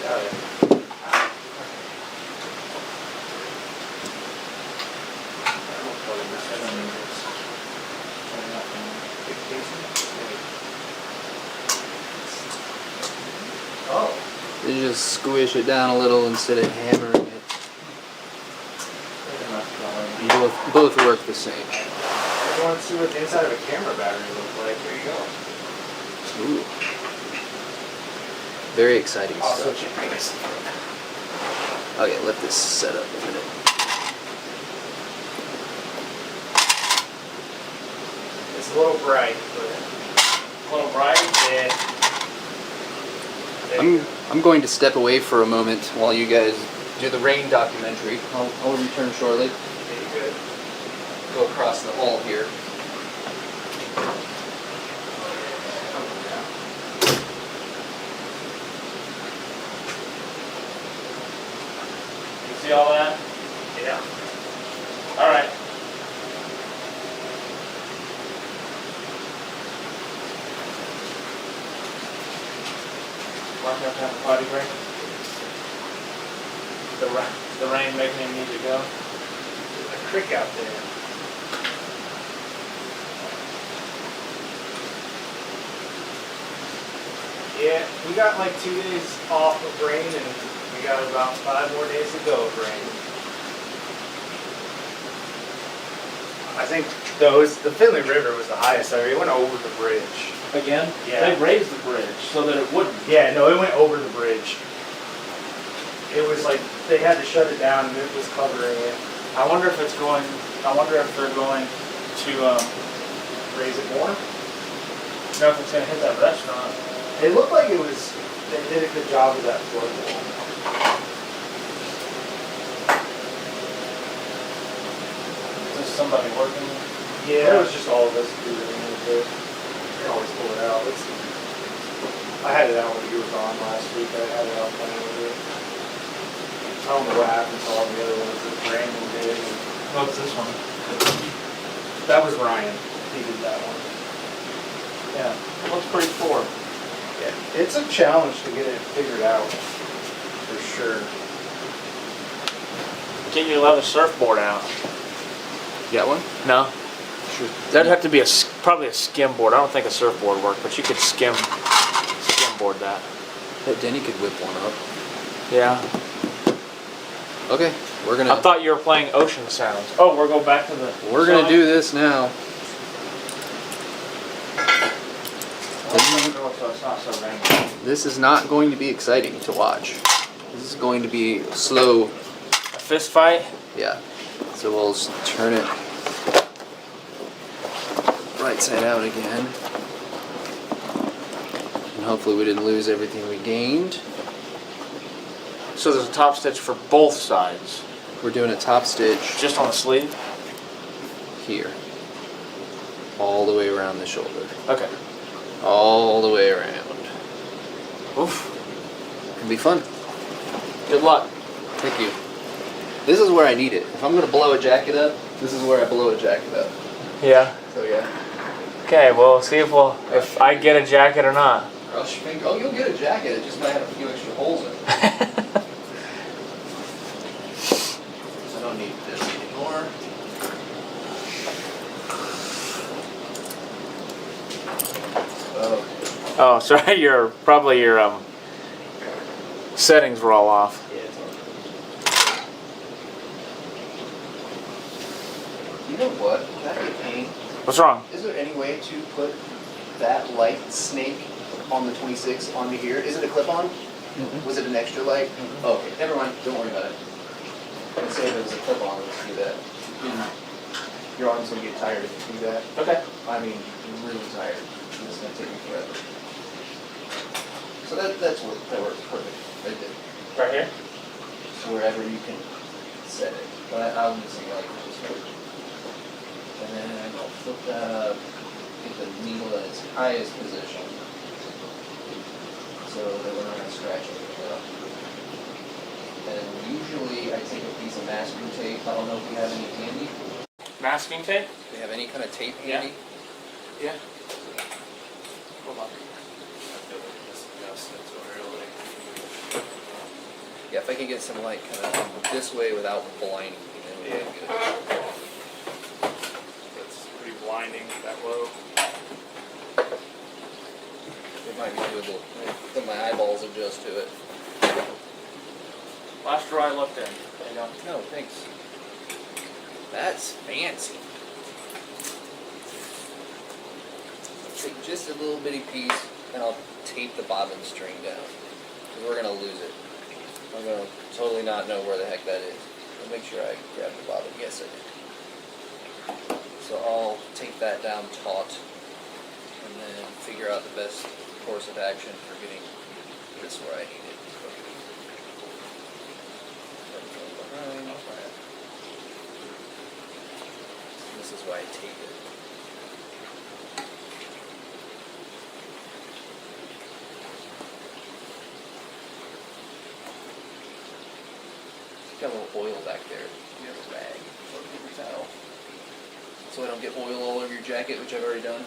Got it. Oh. you just squish it down a little instead of hammering it. Both work the same. If you want to see what the inside of a camera battery looks like, there you go. Ooh. Very exciting I'll stuff. switch it. I guess. Okay, let this set up a minute. It's a little bright, but A little bright? yeah. There you go. I'm going to step away for a moment while you guys do the rain documentary. I'll return shortly. Very good. Go across the hall here. You see all that? Yeah. All right. Mark have to have a potty break. The rain making him need to go. There's a creek out there. Yeah, we got like 2 days off of rain and we got about 5 more days to go of rain. I think the Finley River was the highest ever. It went over the bridge. Again? Yeah. They raised the bridge so that it wouldn't. Yeah, no, it went over the bridge. It was like they had to shut it down and it was covering it. I wonder if they're going to Raise it more. know if it's gonna hit that restaurant. It looked like it was. They did a good job with that floor wall. Is this somebody working? Yeah, it was just all of us doing it. They always pull it out. I had it out when you were gone last week. I had it out playing with it. I don't know what happened to all the other ones that Brandon did. What's this one? That was Ryan. He did that one. Yeah. Looks pretty forward. Yeah, it's a challenge to get it figured out, for sure. Get your leather surfboard out. You got one? No? Sure. That'd have to be probably a skim board. I don't think a surfboard would work, but you could skim board that. Bet Denny could whip one up. Yeah. Okay, we're gonna I thought you were playing ocean sounds. Oh, we're going back to the. do this now. So it's not so rainy. This is not going to be exciting to watch. This is going to be slow. A fist fight. Yeah. So we'll turn it right side out again. And hopefully we didn't lose everything we gained. So there's a top stitch for both sides, We're doing a top stitch just on the sleeve. here. All the way around the shoulder. Okay. All the way around. Oof. It'll be fun. Good luck. Thank you. This is where I need it. If I'm gonna blow a jacket up, this is where I blow a jacket up. Yeah. So yeah. Okay. Well, see if I get a jacket or not. Cross your finger. Oh, you'll get a jacket. It just might have a few extra holes in it. I don't need this anymore. Oh. Oh, sorry. Your settings were all off. Yeah, it's on. You know what? Can I get pain? What's wrong? Is there any way to put that light snake on the 26 onto here? Is it a clip-on? Was it an extra light? Oh, okay, never mind. Don't worry about it. I would say if it was a clip-on, let's do that. Your arm's gonna get tired if you do that. Okay. I mean, really tired. It's gonna take me forever. So that works perfect. Right there. Right here. So wherever you can set it. But I'm just like this way. And then I'll flip that up, get the needle at its highest position. So that we're not gonna scratch anything up. And usually I take a piece of masking tape. I don't know if we have any handy. Masking tape. Do we have any kind of tape Yeah. handy? Yeah. Hold on. Yeah, if I could get some light kind of this way without blinding me, then we'd be good. It's pretty blinding that low. It might be doable. Let my eyeballs adjust to it. Last drawer I looked in. There you go. No, thanks. That's fancy. Take just a little bitty piece and I'll tape the bobbin string down. Because we're going to lose it. I'm going to totally not know where the heck that is. I'll make sure I grab the bobbin. Yes, I did. So I'll take that down taut and then figure out the best course of action for getting this where I need it. Behind. This is why I tape it. Got a little oil back there. You have a rag or a paper towel. So I don't get oil all over your jacket, which I've already done.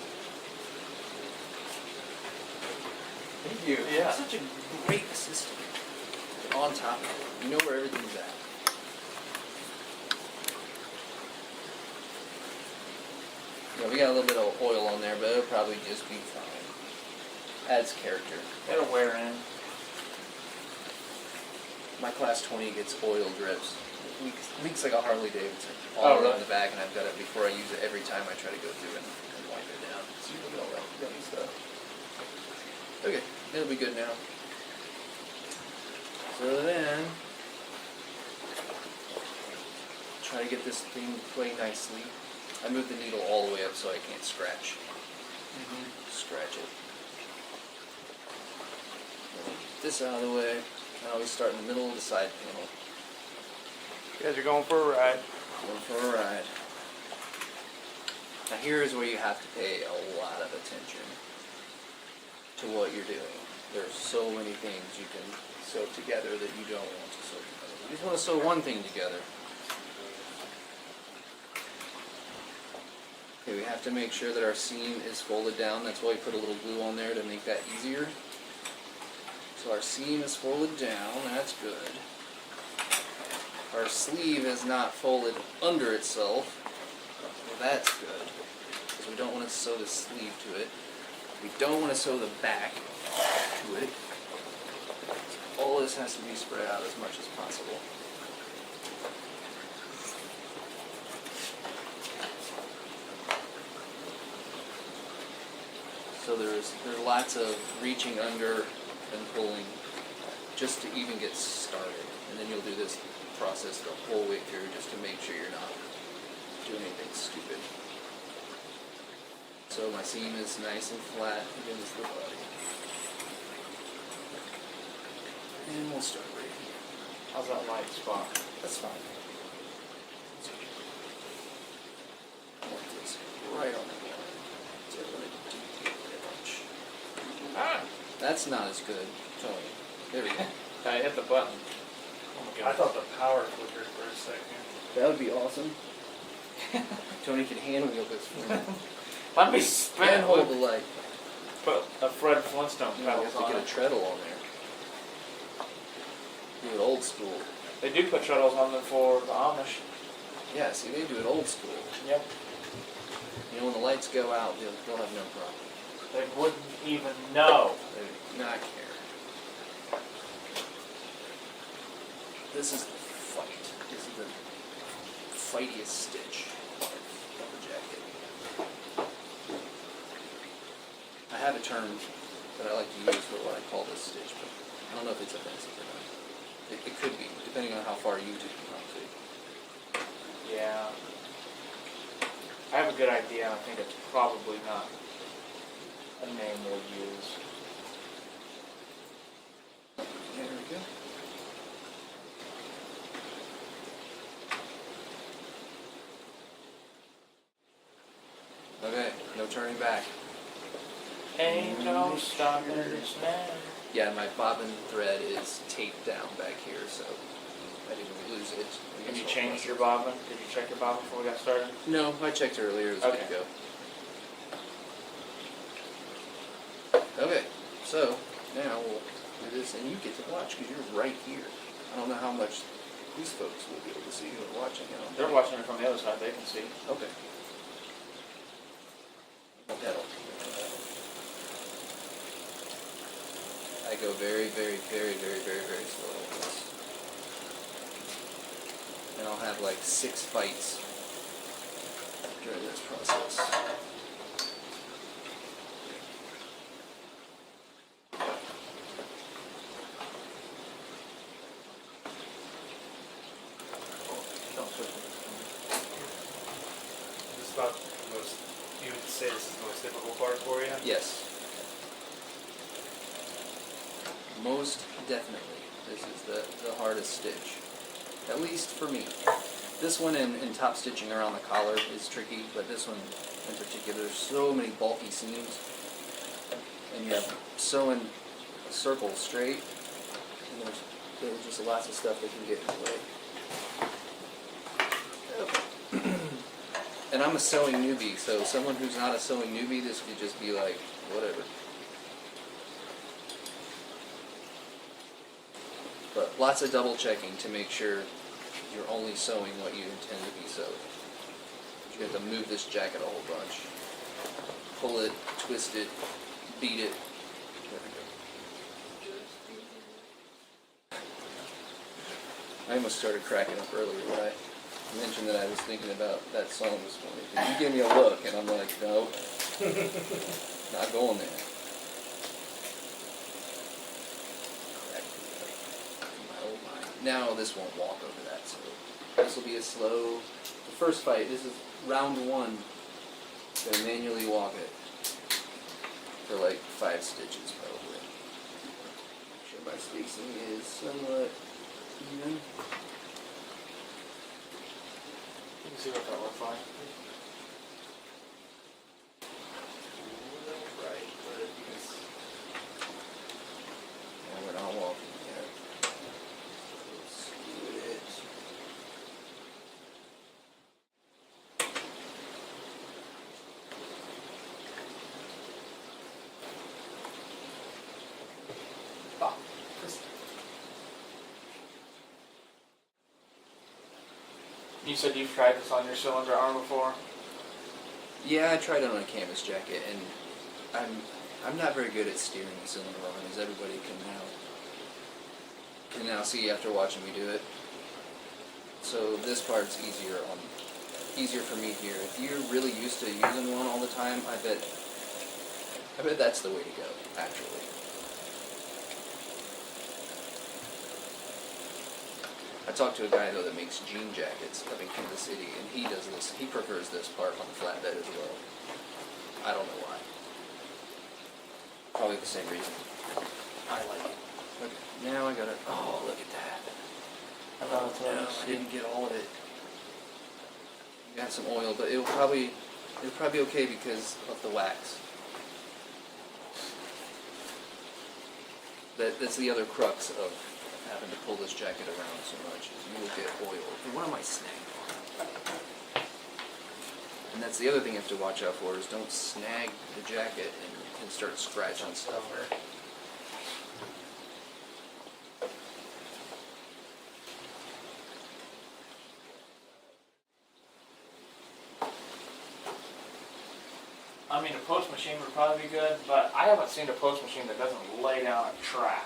Thank you. Yeah. Such a great assistant. On top of it. You know where everything's at. Yeah, we got a little bit of oil on there, but it'll probably just be fine. Adds character. It'll wear in. My class 20 gets oil drips. Leaks like a Harley Davidson. Oh, All really? around the back, and I've got it before I use it every time I try to go through and wipe it down. See, look at all that gummy stuff. Okay, it'll be good now. So then, try to get this thing play nicely. I moved the needle all the way up so I can't scratch. Scratch it. Get this out of the way. Now we start in the middle of the side panel. You guys are going for a ride. Going for a ride. Now here is where you have to pay a lot of attention to what you're doing. There's so many things you can sew together that you don't want to sew together. You just want to sew one thing together. Okay, we have to make sure that our seam is folded down. That's why we put a little glue on there to make that easier. So our seam is folded down, that's good. Our sleeve is not folded under itself, well, that's good. Because we don't want to sew the sleeve to it. We don't want to sew the back to it. So all this has to be spread out as much as possible. So there's lots of reaching under and pulling just to even get started. And then you'll do this process the whole way through just to make sure you're not doing anything stupid. So so my seam is nice and flat against the body. And we'll start right here. How's that light spot? That's fine. I want this right on the line. Don't let it deviate very much. Ah! That's not as good. Tell you. There we go. I hit the button. Oh my I god. thought the power flickered for a second. That would be awesome. Tony can hand wheel this for me. Let me spin. And hold the light. Put a Fred Flintstone You know, we pedals have to on get a it. treadle on there. Do it old school. They do put shuttles on them for the Amish. Yeah, see, they do it old school. Yep. You know, when the lights go out, they'll have no problem. They wouldn't even know. They do not care. This is the fight. This is the fightiest stitch of the jacket. I have a term that I like to use for what I call this stitch, but I don't know if it's offensive or not. It could be, depending on how far YouTube can run to. Yeah. I have a good idea, and I think it's probably not a name we'll use. There we go. Okay, no turning back. Ain't no stopping us now. Yeah, my bobbin thread is taped down back here, so I didn't lose it. Have you changed your bobbin? Did you check your bobbin before we got started? No, I checked earlier. It was good to Okay. go. Okay, so now we'll do this, and you get to watch because you're right here. I don't know how much these folks will be able to see who are watching it. They're watching it from the other side. They can see. Okay. Pedal. I go very, very, very, very, very, very slow with this. And I'll have like 6 fights during this process. Don't switch it. This is about the most, you would say this is the most difficult part for you? Yes. Most definitely. This is the hardest stitch. At least for me. This one in top stitching around the collar is tricky, but this one in particular, there's so many bulky seams. And you have sewing a circle straight, and there's just lots of stuff that can get in the way. And I'm a sewing newbie, so someone who's not a sewing newbie, this could just be like, whatever. But lots of double checking to make sure you're only sewing what you intend to be sewed. You have to move this jacket a whole bunch. Pull it, twist it, beat it. There we go. I almost started cracking up earlier when I mentioned that I was thinking about that song this morning. You gave me a look, and I'm like, no, not going there. Oh my. Now this won't walk over that, so this will be a slow. The first fight, this is round 1. Gonna manually walk it for like 5 stitches probably. Make sure my spacing is somewhat even. You can see what that looks like. Right, but it's. And we're not walking yet. Let's do it. Ah, you said you've tried this on your cylinder arm before? Yeah, I tried it on a canvas jacket, and I'm not very good at steering the cylinder arm, as everybody can now see after watching me do it. So this part's easier for me here. If you're really used to using one all the time, I bet that's the way to go, actually. I talked to a guy though that makes jean jackets up in Kansas City, and he does this. He prefers this part on the flatbed as well. I don't know why. Probably the same reason. I like it. Okay, now I got it. Oh, look at that. No, I didn't get all of it. Got some oil, but it'll probably be okay because of the wax. That's the other crux of having to pull this jacket around so much is you will get oil. And what am I snagging on? And that's the other thing you have to watch out for is don't snag the jacket and start scratching stuff. I mean, a post machine would probably be good, but I haven't seen a post machine that doesn't lay down a track.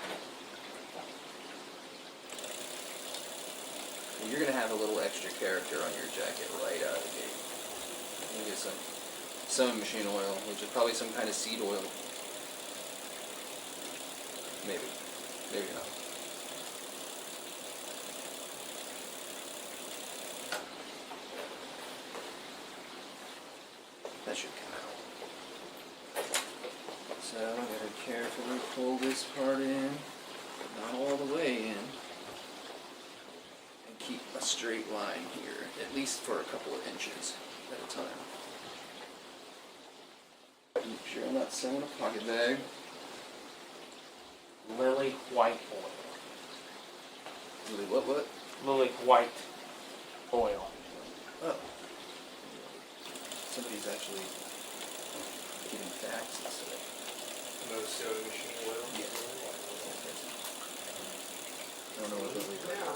You're gonna have a little extra character on your jacket right out of the gate. You can get some sewing machine oil, which is probably some kind of seed oil. Maybe. Maybe not. That should come out. So I gotta carefully pull this part in, but not all the way in. And keep a straight line here, at least for a couple of inches at a time. Make sure I'm not sewing a pocket bag. Lily white oil. Really, what? Lily white oil. Oh. Somebody's actually getting facts instead of... No sewing machine oil. Yeah. I don't know what Lily is. No.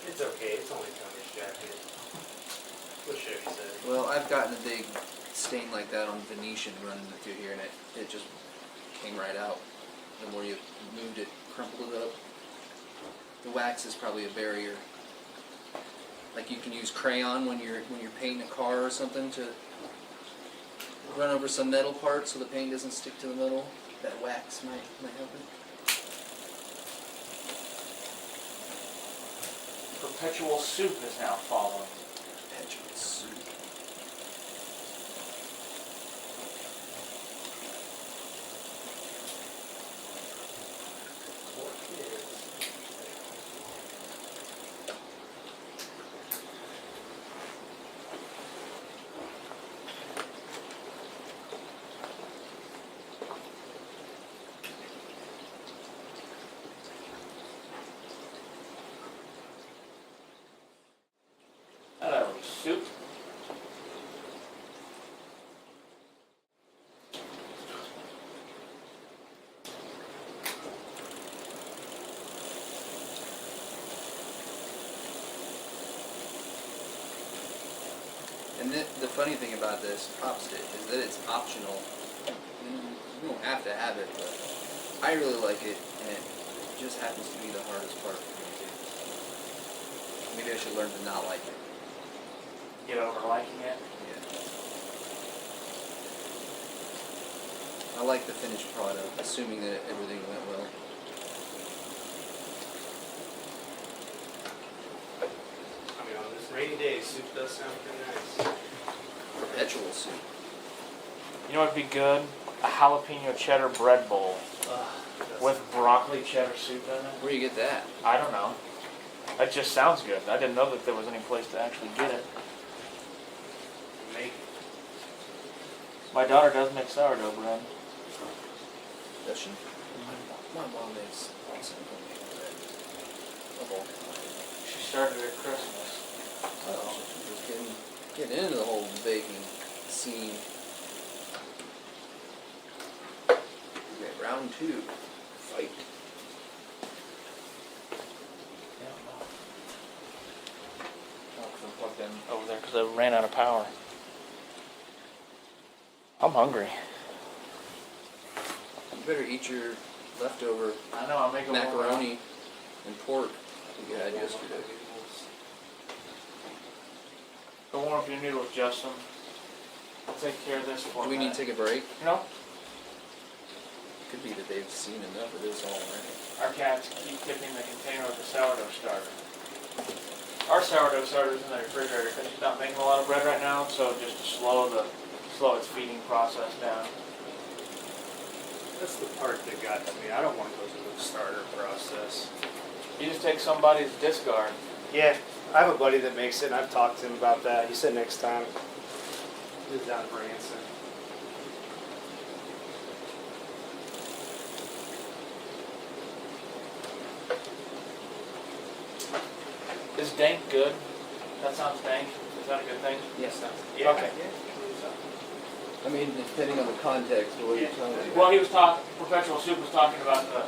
It's okay, it's only Tony's jacket. What should I say? Well, I've gotten a big stain like that on Venetian running through here, and it just came right out. The more you moved it, crumpled it up. The wax is probably a barrier. Like you can use crayon when you're painting a car or something to run over some metal parts so the paint doesn't stick to the metal. That wax might help it. Perpetual soup is now following. Perpetual soup. Poor kids. Hello, soup. And the funny thing about this prop stick is that it's optional. You don't have to have it, but I really like it, and it just happens to be the hardest part for me too. Maybe I should learn to not like it. Get over liking it. Yeah. I like the finished product, assuming that everything went well. I mean, on this rainy day, soup does sound pretty nice. Perpetual soup. You know what'd be good? A jalapeno cheddar bread bowl with broccoli cheddar soup in it. Where do you get that? I don't know. That just sounds good. I didn't know that there was any place to actually get it. Make My daughter does make sourdough bread. Does she? My mom makes awesome homemade bread. Of all kinds. She started at Christmas. Oh, she's getting into the whole baking scene. Okay, round 2. Fight. I'm plugged in over there because I ran out of power. I'm hungry. You better eat your leftover I know, I'll make a macaroni and pork that you had yesterday. Go warm up your noodles, Justin. I'll take care of this for Do we need to take a break? No, Could be that they've seen enough of this already. our cats keep tipping the container with the sourdough starter. Our sourdough starter's in the refrigerator because she's not making a lot of bread right now, so just to slow the slow its feeding process down. That's the part that got to me. I don't want to go through the starter process. You just take somebody's discard. Yeah, I have a buddy that makes it, and I've talked to him about that. He said next time. He lives down in Branson. Is dank good? That sounds dank. Is that a good thing? Yes. Yeah. Okay. I mean, depending on the context, but what you're telling me. Well, he was talking, Perpetual Soup was talking about the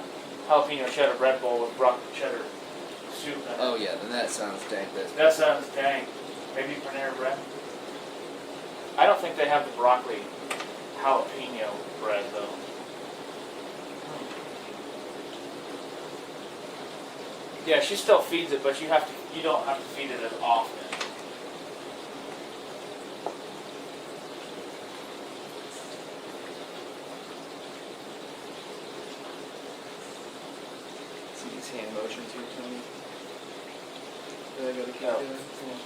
jalapeno cheddar bread bowl with broccoli cheddar soup in it. Oh yeah, then that sounds dank. That sounds dank. Maybe Panera bread? I don't think they have the broccoli jalapeno bread though. Yeah, she still feeds it, but you don't have to feed it as often. See these hand motions here, Tony? That I gotta keep No. doing?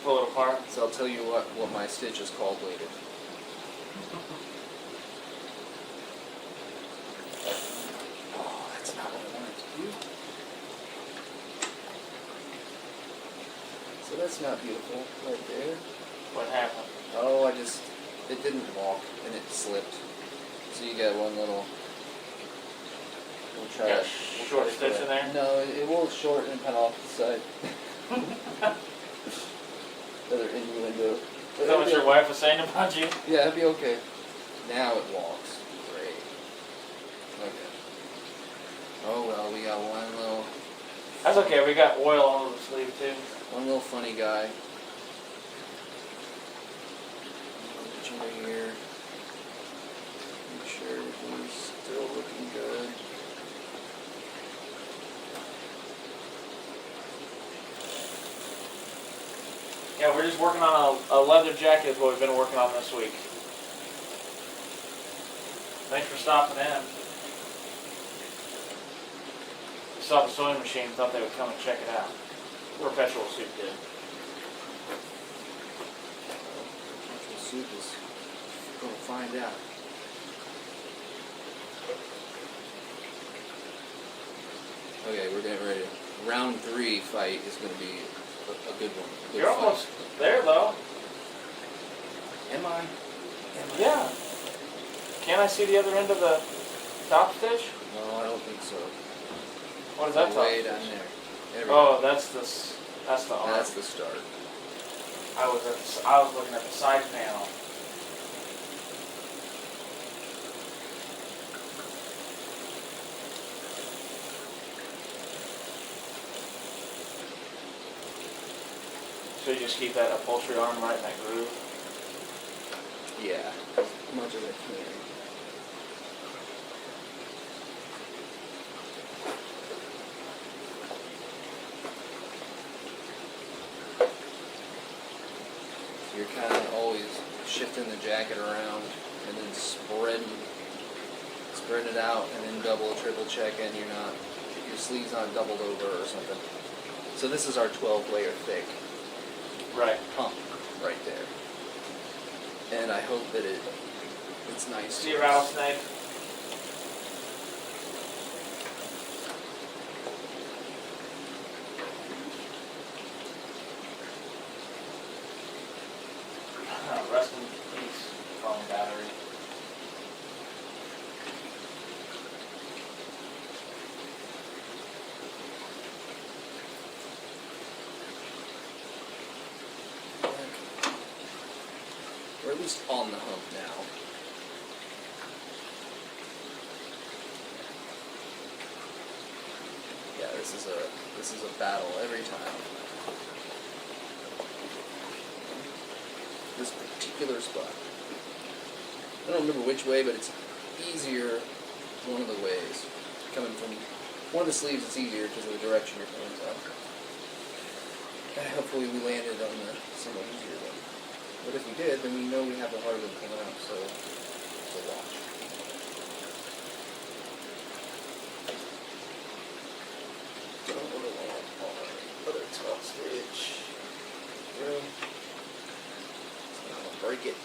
Pull it apart. So I'll tell you what my stitch is called later. Oh, that's not what I wanted to do. So that's not beautiful, right there. What happened? Oh, it didn't walk and it slipped. So you got one little. We'll try Got it. a short stitch in there? No, it will shorten and cut off the side. Another innuendo. Is that what your wife was saying about you? Yeah, it'd be okay. Now it walks. Great. Okay. Oh well, we got one little That's okay, we got oil all over the sleeve too. funny guy. Put you right here. Make sure everything's still looking good. Yeah, we're just working on a leather jacket is what we've been working on this week. Thanks for stopping in. Saw the sewing machine, thought they would come and check it out. Perpetual Soup did. Actual soup is gonna find out. Okay, we're getting ready. Round 3 fight is gonna be a good one. A good You're fight. almost there though. Am I? Yeah. Can I see the other end of the top stitch? No, I don't think so. What is that top Way stitch? down there. There we Oh, go. that's the arm. That's the start. I was looking at the side panel. So you just keep that upholstery arm right in that groove. Yeah, as much as I can. So you're kind of always shifting the jacket around and then spreading it out and then double, triple checking. Your sleeve's not doubled over or something. So this is our 12 layer thick Right. pump right there. And I hope that it's nice. See a rattlesnake? Rest in peace, phone battery. We're at least on the hump now. Yeah, this is a battle every time. This particular spot. I don't remember which way, but it's easier one of the ways. Coming from one of the sleeves, it's easier because of the direction you're coming from. And hopefully we landed on the somewhat easier one. But if we did, then we know we have the hard one coming out, so watch. Don't want to land on other top stitch. Room. So I'm gonna break it.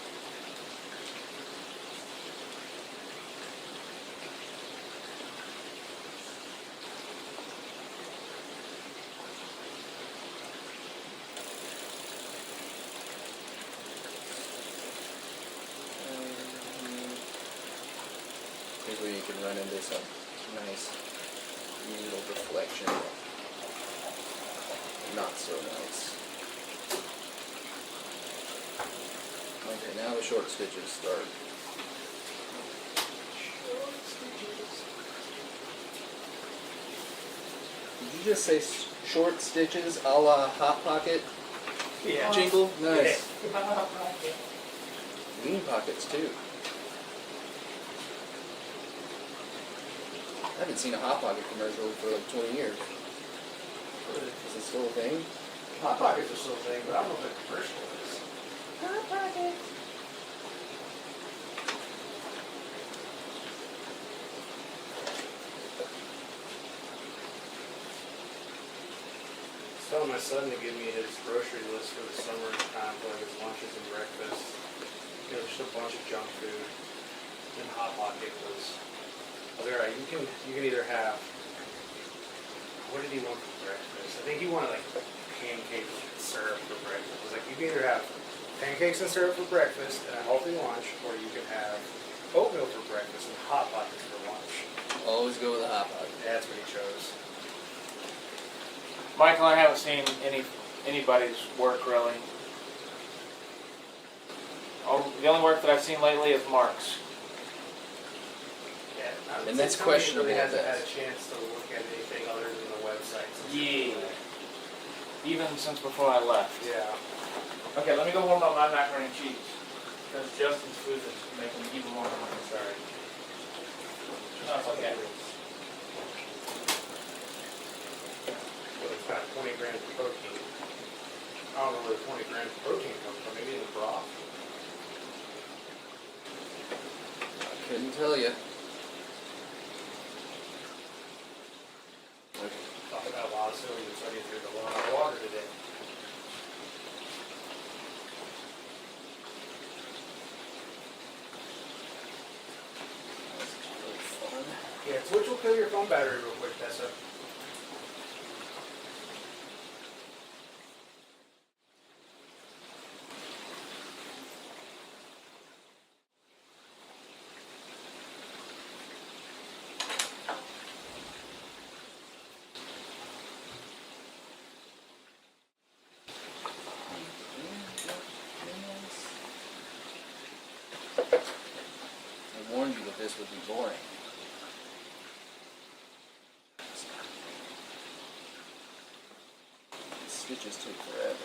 run into some nice needle deflection. Not so nice. Okay, now the short stitches start. Did you just say short stitches a la Hot Pocket Yeah. jingle? Nice. Yeah. Lean Pockets too. I haven't seen a Hot Pocket commercial for like 20 years. Is it still a thing? Hot Pockets are still a thing, but I don't know if the commercial is. Hot Pockets. I was telling my son to give me his grocery list for the summertime for like his lunches and breakfast. You know, just a bunch of junk food. And Hot Pocket was. Oh, they're right. You can either have. What did he want for breakfast? I think he wanted like pancakes and syrup for breakfast. It was like you can either have pancakes and syrup for breakfast and a healthy lunch, or you can have oatmeal for breakfast and Hot Pockets for lunch. Always go with a Hot Pocket. That's what he chose. Michael, I haven't seen anybody's work really. The only work that I've seen lately is Mark's. Yeah, I would And say that's somebody questionable Really at hasn't had a best. chance to look at anything other than the website. Yeah. Even since before I left. Yeah. Okay, let me go warm up my macaroni and cheese. Because Justin's food is making me even more hungry. Sorry. No, it's okay. Well, it's got 20 grams of protein. I don't know where the 20 grams of protein comes from. Maybe in the broth. Couldn't tell you. Talk about a lot of sodium, so I need to drink a lot of water today. Really fun. Yeah, Twitch will kill your phone battery real quick, Tessa. I warned you that this would be boring. Stitches take forever.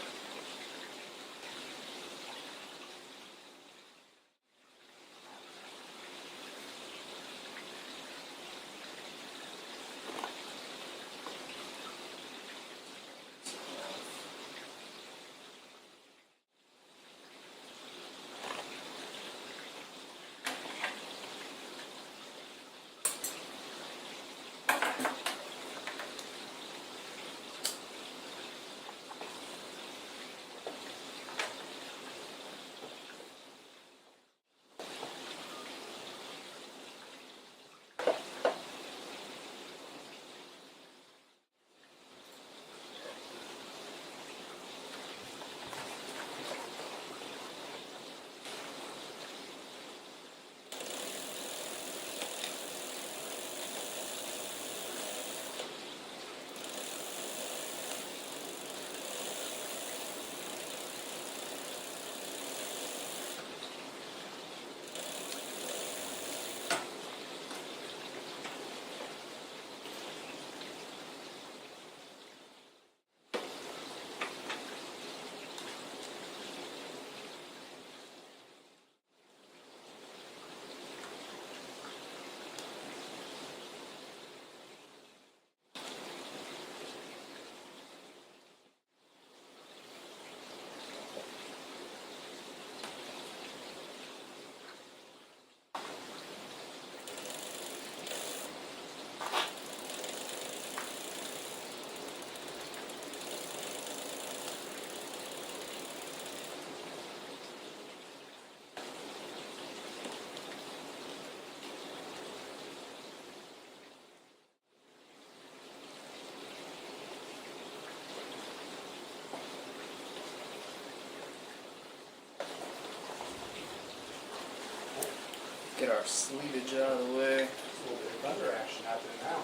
Get our sleevage out of the way. little bit of thunder action happening now.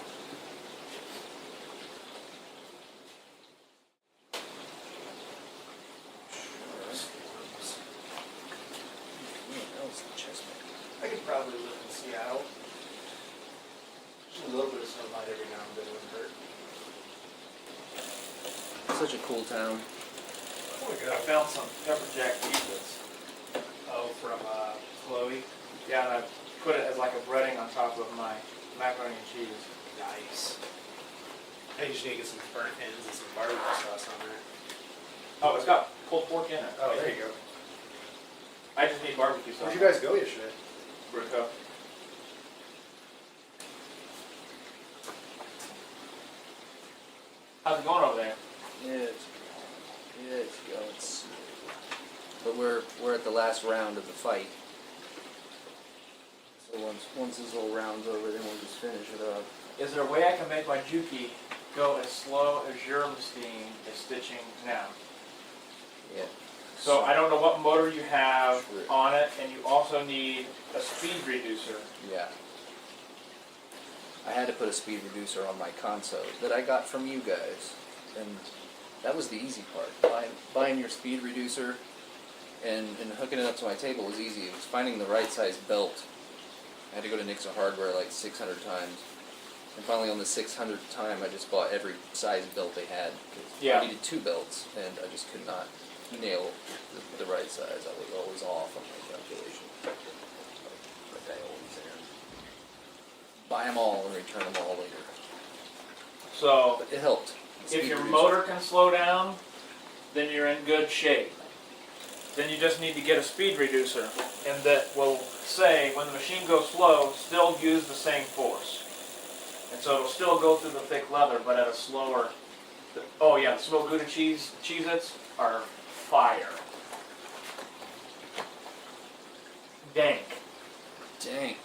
I could probably live in Seattle. Just a little bit of sunlight every now and then wouldn't hurt. Such a cool town. Oh my I god. found some pepper jack pizzas. Oh, from Chloe. Yeah, and I put it as like a breading on top of my macaroni and cheese. Nice. I just need to get some burnt ends and some barbecue sauce on there. Oh, it's got pulled pork in it. Oh, there you go. I just need barbecue sauce. Where'd you guys go yesterday? Brico. How's it going over there? It's going smooth. But we're at the last round of the fight. So once this little round's over, then we'll just finish it up. Is there a way I can make my Juki go as slow as your machine is stitching now? Yeah. So I don't know what motor you have Sure. on it, and you also need a speed reducer. Yeah. I had to put a speed reducer on my console that I got from you guys, and that was the easy part. Buying your speed reducer and hooking it up to my table was easy. It was finding the right size belt. I had to go to Nixa Hardware like 600 times. And finally on the 600th time, I just bought every size belt they had. 'Cause Yeah. I needed 2 belts, and I just could not nail the right size. I was always off on my calculation. Like I always am. Buy them all and return them all later. So But it helped. The if speed your reducer. motor can slow down, then you're in good shape. Then you just need to get a speed reducer, and that will say when the machine goes slow, still use the same force. And so it'll still go through the thick leather, but at a slower. Oh yeah, the smoked Gouda Cheez-Its are fire. Dank. Dang.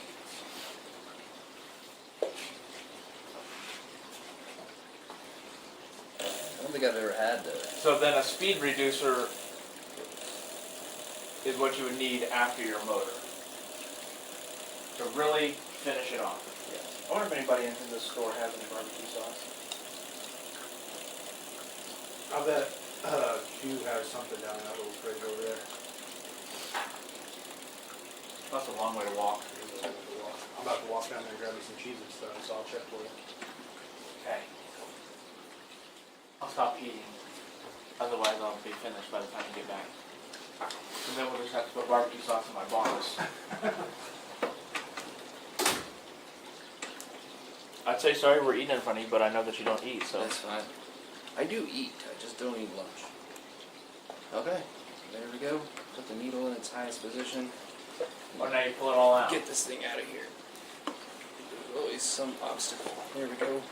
I don't think I've ever had those. So then a speed reducer is what you would need after your motor to really finish it off. Yes. I wonder if anybody in this store has any barbecue sauce. I bet you have something down in that little fridge over there. That's a long way to walk. I'm about to walk down there and grab me some cheese and stuff, so I'll check for you. Okay. I'll stop eating. Otherwise I'll be finished by the time you get back. And then we'll just have to put barbecue sauce in my bars. I'd say sorry we're eating in front of you, but I know that you don't eat, so. That's fine. I do eat, I just don't eat lunch. Okay, there we go. Put the needle in its highest position. Oh, now you pull it all out. Get this thing out of here. There's always some obstacle. There we go.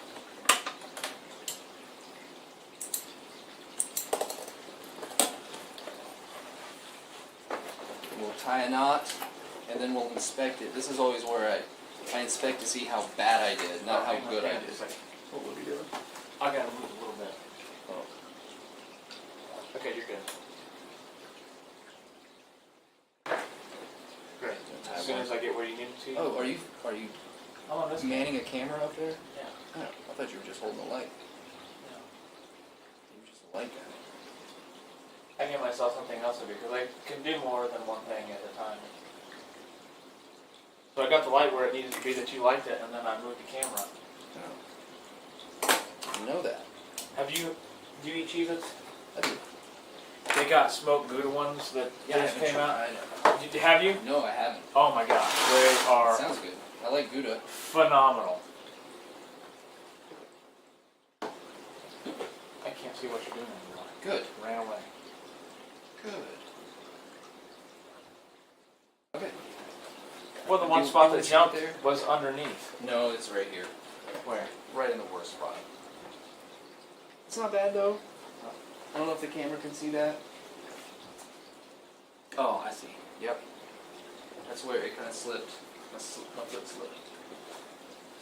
We'll tie a knot, and then we'll inspect it. This is always where I inspect to see how bad I did, not how good I did. What were we doing? I gotta move a little bit. Oh, Okay, you're good. Great. tie As soon one. as I get where you need to. Oh, are you I'm on this one. manning a camera up there? Yeah. Oh, I thought you were just holding the light. Yeah. You were just a light guy. I give myself something else to do because I can do more than one thing at a time. So I got the light where it needed to be that you liked it, and then I moved the camera. Oh. You know that. Do you eat Cheez-Its? I do. They got smoked Gouda ones that just came out. I Have you? No, I haven't. Oh my gosh, they are Sounds good. I like Gouda. phenomenal. I can't see what you're doing anymore. Good. Ran away. Good. Okay. Well, the one You- spot you that was jumped there? was underneath. No, it's right here. Where? Right in the worst spot. It's not bad though. I don't know if the camera can see that. Oh, I see. Yep. That's where it kind of slipped. My foot slipped.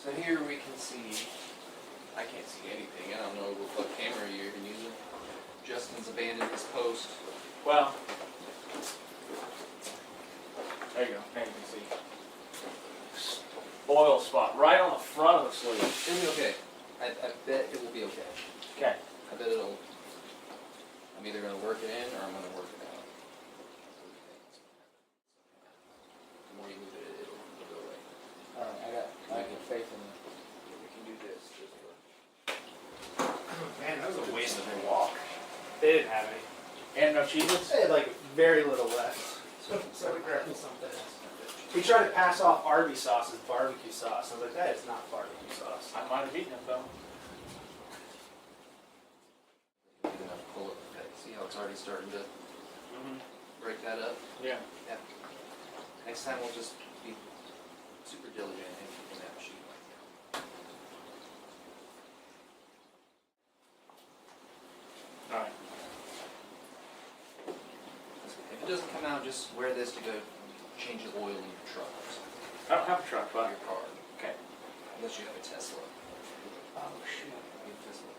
So here we can see. I can't see anything. I don't know what camera you're even using. Justin's abandoned his post. Well, there you go. Now you can see. oil spot right on the front of the sleeve. It'll be okay. I bet it will be okay. Okay. I bet it'll. I'm either gonna work it in or I'm gonna work it out. The more you move it, it'll go away. Alright, I got faith in you. We can do this. Man, that was a waste of a walk. They didn't have any. And no cheeses? They had like very little left. So we grabbed something. We tried to pass off Arby's sauce as barbecue sauce. I was like, that is not barbecue sauce. I might have eaten it though. You're gonna pull it. Okay. See how it's already starting to break that up? Yeah. Yeah. Next time we'll just be super diligent in keeping that sheet like that. Alright. If it doesn't come out, just wear this to go change the oil in your truck I don't have a truck, or but. your car. Okay. Unless you have a Tesla. Oh shoot. You have a Tesla.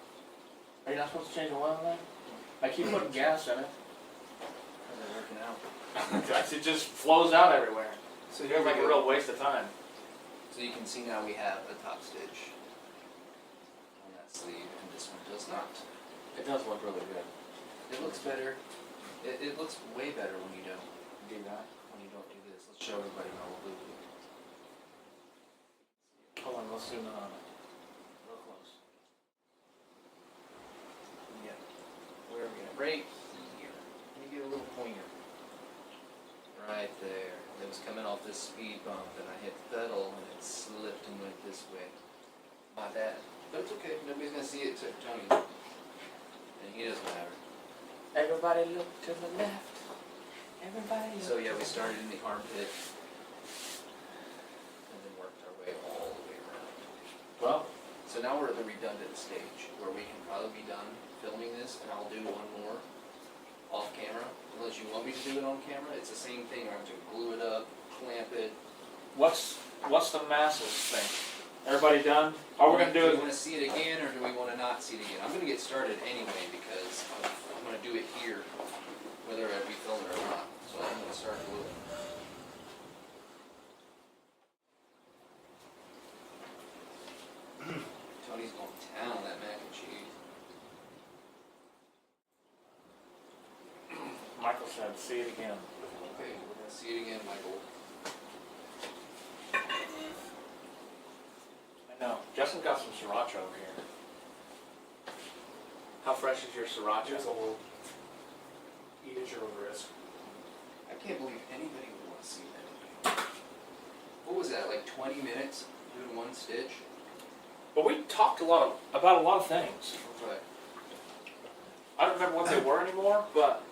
Are you not supposed to change the oil in that? I keep putting gas in it. How's that working out? It just flows out everywhere. So It feels like a real waste of time. So you can see now we have a top stitch on that sleeve, and this one does not. It does look really good. It looks better. It looks way better when you don't Do that. do this. Let's show everybody how we'll do it. Hold on, let's zoom in on it. Real close. Yeah. Where are we at? Right here. Let me get a little pointer. Right there. It was coming off this speed bump, and I hit the pedal, and it slipped and went this way. My bad. But it's okay. Nobody's gonna see it except Tony. And he doesn't matter. Everybody look to the left. Everybody look. So yeah, we started in the armpit, and then worked our way all the way around. Well, So now we're at the redundant stage, where we can probably be done filming this, and I'll do one more off camera, unless you want me to do it on camera. It's the same thing. I have to glue it up, clamp it. what's the masses thing? Everybody done? All we're gonna do Do is we want to see it again, or do we want to not see it again? I'm gonna get started anyway, because I'm gonna do it here, whether we film it or not. So I'm gonna start gluing. Tony's going to town on that mac and cheese. Michael said, see it again. Okay, we're gonna see it again, Michael. I know. Justin got some sriracha over here. How fresh is your sriracha? Just old. Eat at your own risk. I can't believe anybody would want to see that. What was that, like 20 minutes doing one stitch? But we talked about a lot of things. Okay. I don't remember what they were anymore, but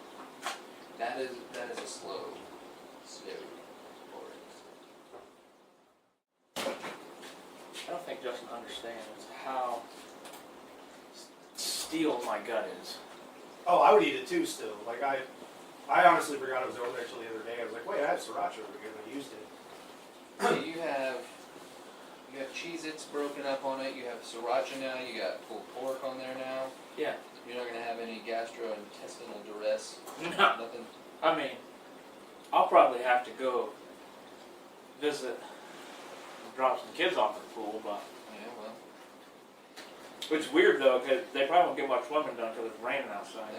That is a slow I don't think Justin understands how steel my gut is. Oh, I would eat it too still. Like I honestly forgot it was over there till the other day. I was like, wait, I had sriracha over here and I used it. So you have Cheez-Its broken up on it, you have sriracha now, you got pulled pork on there now. Yeah. You're not gonna have any gastrointestinal duress, No. nothing. I mean, I'll probably have to go visit and drop some kids off at the pool, but Yeah, well. which is weird though, because they probably won't get much swimming done because it's raining outside.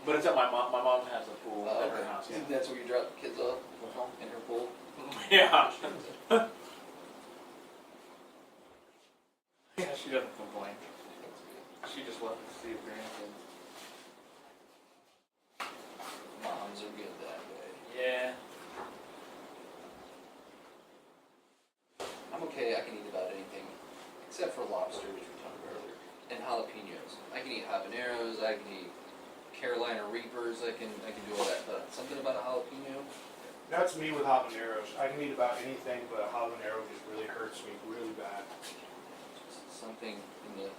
But it's at my mom. My mom has a pool at her house. Yeah. That's where you drop the kids off, in her pool. Yeah. Yeah, she doesn't complain. She just loves to see her grandkids. Moms are good that way. Yeah. I'm okay, I can eat about anything, except for lobster, which we talked about earlier, and jalapenos. I can eat habaneros, I can eat Carolina Reapers, I can do all that, but something about a jalapeno, That's me with habaneros. I can eat about anything, but a habanero just really hurts me really bad. just something in the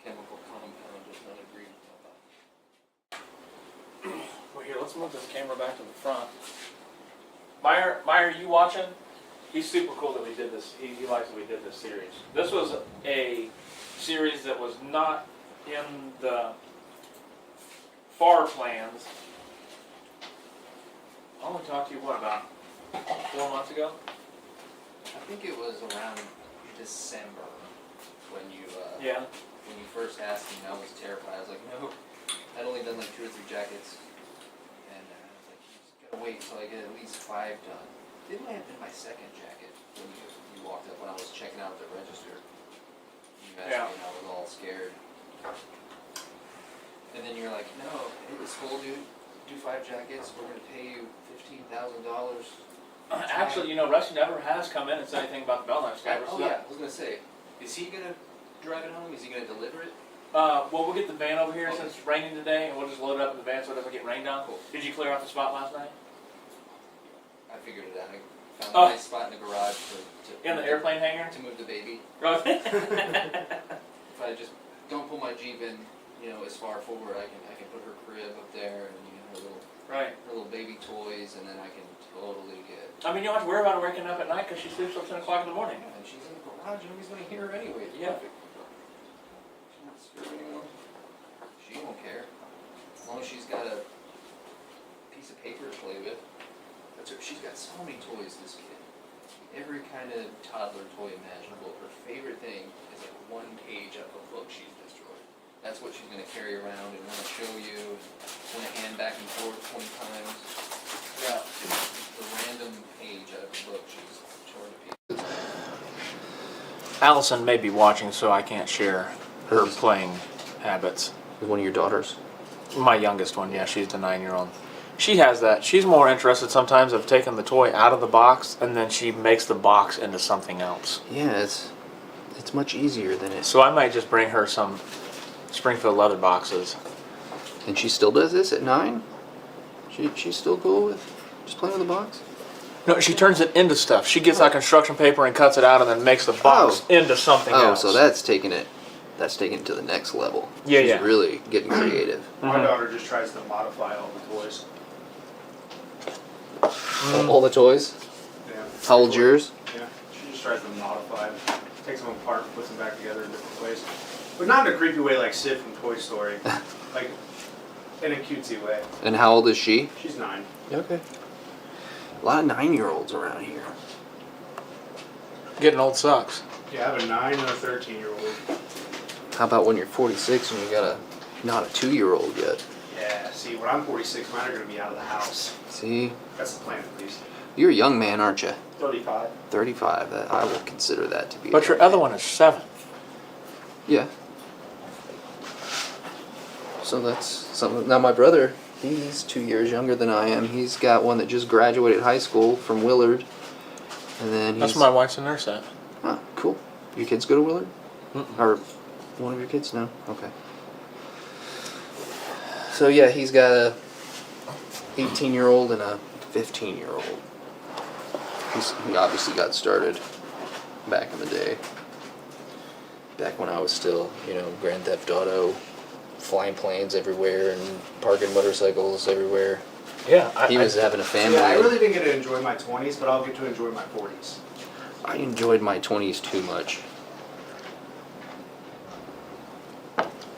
chemical compound does not agree with my body. Well, here, let's move this camera back to the front. Meyer, you watching? He's super cool that we did this. He likes that we did this series. This was a series that was not in the FAR plans. I only talked to you, what, about 4 months ago? think it was around December when you Yeah. when you first asked me. I was terrified. I was like, no. I'd only done like 2 or 3 jackets, and I was like, you just gotta wait till I get at least 5 done. It might have been my second jacket when you walked up when I was checking out at the register. You asked Yeah. me, and I was all scared. And then you're like, no, it was cool, dude. Do 5 jackets. We're gonna pay you $15,000. Actually, Rusty never has come in and said anything about the Bell Knife Scabbers. Oh yeah, I was gonna say, is he gonna drive it home? Is he gonna deliver it? Well, we'll get the van over here since it's raining today, and we'll just load it up in the van so it doesn't get rained on. Cool. Did you clear out the spot last night? I figured it out. I found Oh. a nice spot in the garage to In the airplane hangar? to move the baby. Oh. If I just don't pull my Jeep in, as far forward, I can put her crib up there and Right. her little baby toys, and then I can totally get. I mean, you don't have to worry about her waking up at night because she sleeps till 10 o'clock in the morning. And she's in the garage, and nobody's gonna hear her anyway. It's Yeah. perfect. She's not disturbing anyone. She won't care. As long as she's got a piece of paper to play with. That's her. She's got so many toys, this kid. Every kind of toddler toy imaginable. Her favorite thing is like one page of a book she's destroyed. That's what she's gonna carry around and wanna show you, and wanna hand back and forth 20 times. Yeah. The random page out of a book she's torn to pieces. Allison may be watching, so I can't share her playing habits. One of your daughters? My youngest one, yeah, she's the 9-year-old. She has that. She's more interested sometimes of taking the toy out of the box, and then she makes the box into something else. Yeah, it's much easier than it. So I might just bring her some Springfield leather boxes. And she still does this at 9? She's still cool with just playing with the box? No, she turns it into stuff. She gets out construction paper and cuts it out and then makes the box into something else. Oh, so that's taking it to the next level. Yeah, She's yeah. really getting creative. My daughter just tries to modify all the toys. All the toys? Yeah. How old's yours? Yeah, she just tries to modify them. Takes them apart and puts them back together in different ways. But not in a creepy way like Sid from Toy Story. Like, in a cutesy way. And how old is she? She's 9. Okay. A lot of 9-year-olds around here. Getting old sucks. Yeah, I have a 9 and a 13-year-old. How about when you're 46 and you got not a 2-year-old yet? Yeah, see, when I'm 46, mine are going to be out of the house. See? That's the plan, at least. You're a young man, aren't you? 35. 35. I will consider that to be. But your other one is 7. Yeah. So that's something. Now my brother, he's 2 years younger than I am. He's got one that just graduated high school from Willard, and then he's. That's my wife's a nurse at. Ah, cool. Your kids go to Willard? Mm-mm. Or one of your kids? No. Okay. So yeah, he's got a 18-year-old and a 15-year-old. He obviously got started back in the day. Back when I was still, Grand Theft Auto, flying planes everywhere and parking motorcycles everywhere. Yeah, He was having a family. Yeah, I really didn't get to enjoy my 20s, but I'll get to enjoy my 40s. I enjoyed my 20s too much.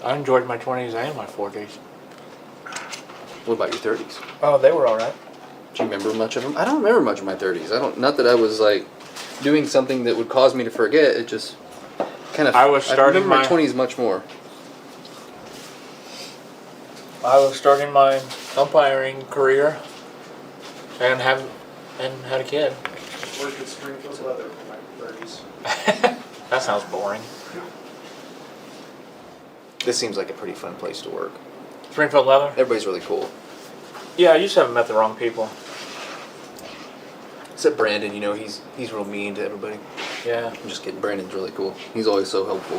I enjoyed my 20s and my 40s. What about your 30s? Oh, they were all right. Do you remember much of them? I don't remember much of my 30s. Not that I was like doing something that would cause me to forget. It just kind of. I was starting remember my my- 20s much more. I was starting my umpiring career and had a kid. Worked at Springfield Leather for my 30s. That sounds boring. This seems like a pretty fun place to work. Springfield Leather? Everybody's really cool. Yeah, you just haven't met the wrong people. Except Brandon, he's real mean to everybody. Yeah. I'm just kidding. Brandon's really cool. He's always so helpful.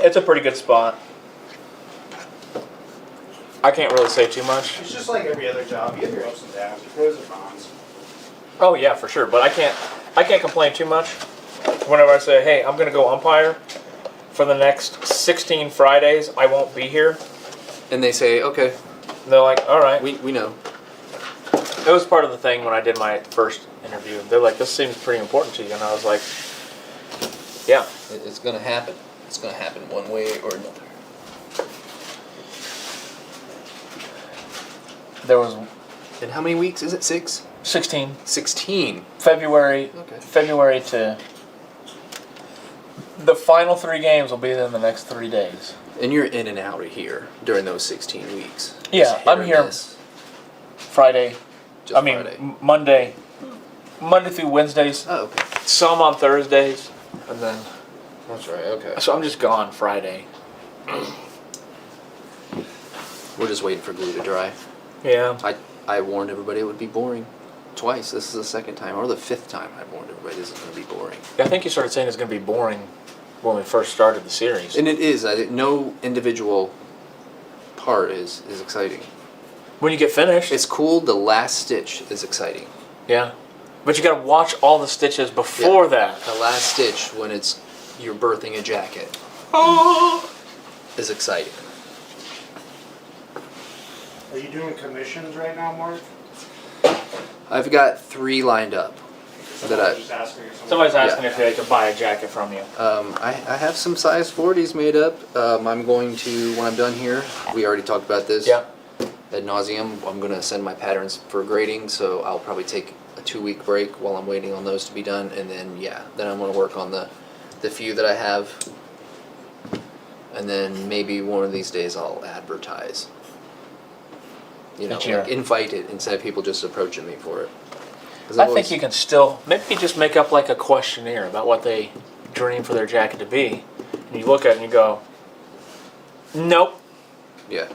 It's a pretty good spot. I can't really say too much. It's just like every other job. You have your ups and downs, your pros and cons. Oh yeah, for sure. But I can't complain too much. Whenever I say, hey, I'm gonna go umpire for the next 16 Fridays, I won't be here. And they say, okay, And they're like, all right. we know. It was part of the thing when I did my first interview. They're like, this seems pretty important to you. And I was like, yeah. It's going to happen. It's going to happen one way or another. There was And how many weeks is it? 6? 16. 16. February. Okay. February to. The final 3 games will be in the next 3 days. And you're in and out of here during those 16 weeks. Yeah, Just hit I'm or here miss. Friday. Just I mean, Friday. Monday. Monday through Wednesdays. Oh, okay. Some on Thursdays. And then. That's right. Okay. So I'm just gone Friday. We're just waiting for glue to dry. Yeah. I warned everybody it would be boring. Twice. This is the second time, or the 5th time I warned everybody this is going to be boring. I think you started saying it's going to be boring when we first started the series. And it is. No individual part is exciting. When you get finished. It's cool. The last stitch is exciting. Yeah. But you got to watch all the stitches before that. The last stitch when you're birthing a jacket is exciting. Are you doing commissions right now, Mark? I've got 3 lined up. Just asking you something. Somebody's asking if they could buy a jacket from you. I have some size 40s made up. I'm going to, when I'm done here, we already talked about this Yeah. ad nauseum. I'm going to send my patterns for grading, so I'll probably take a 2-week break while I'm waiting on those to be done, and then then I'm going to work on the few that I have, and then maybe one of these days I'll advertise. You know, That you're- like invite it instead of people just approaching me for it. 'Cause I I've think always- you can still maybe just make up like a questionnaire about what they dream for their jacket to be, and you look at it and you go, "Nope, Yeah.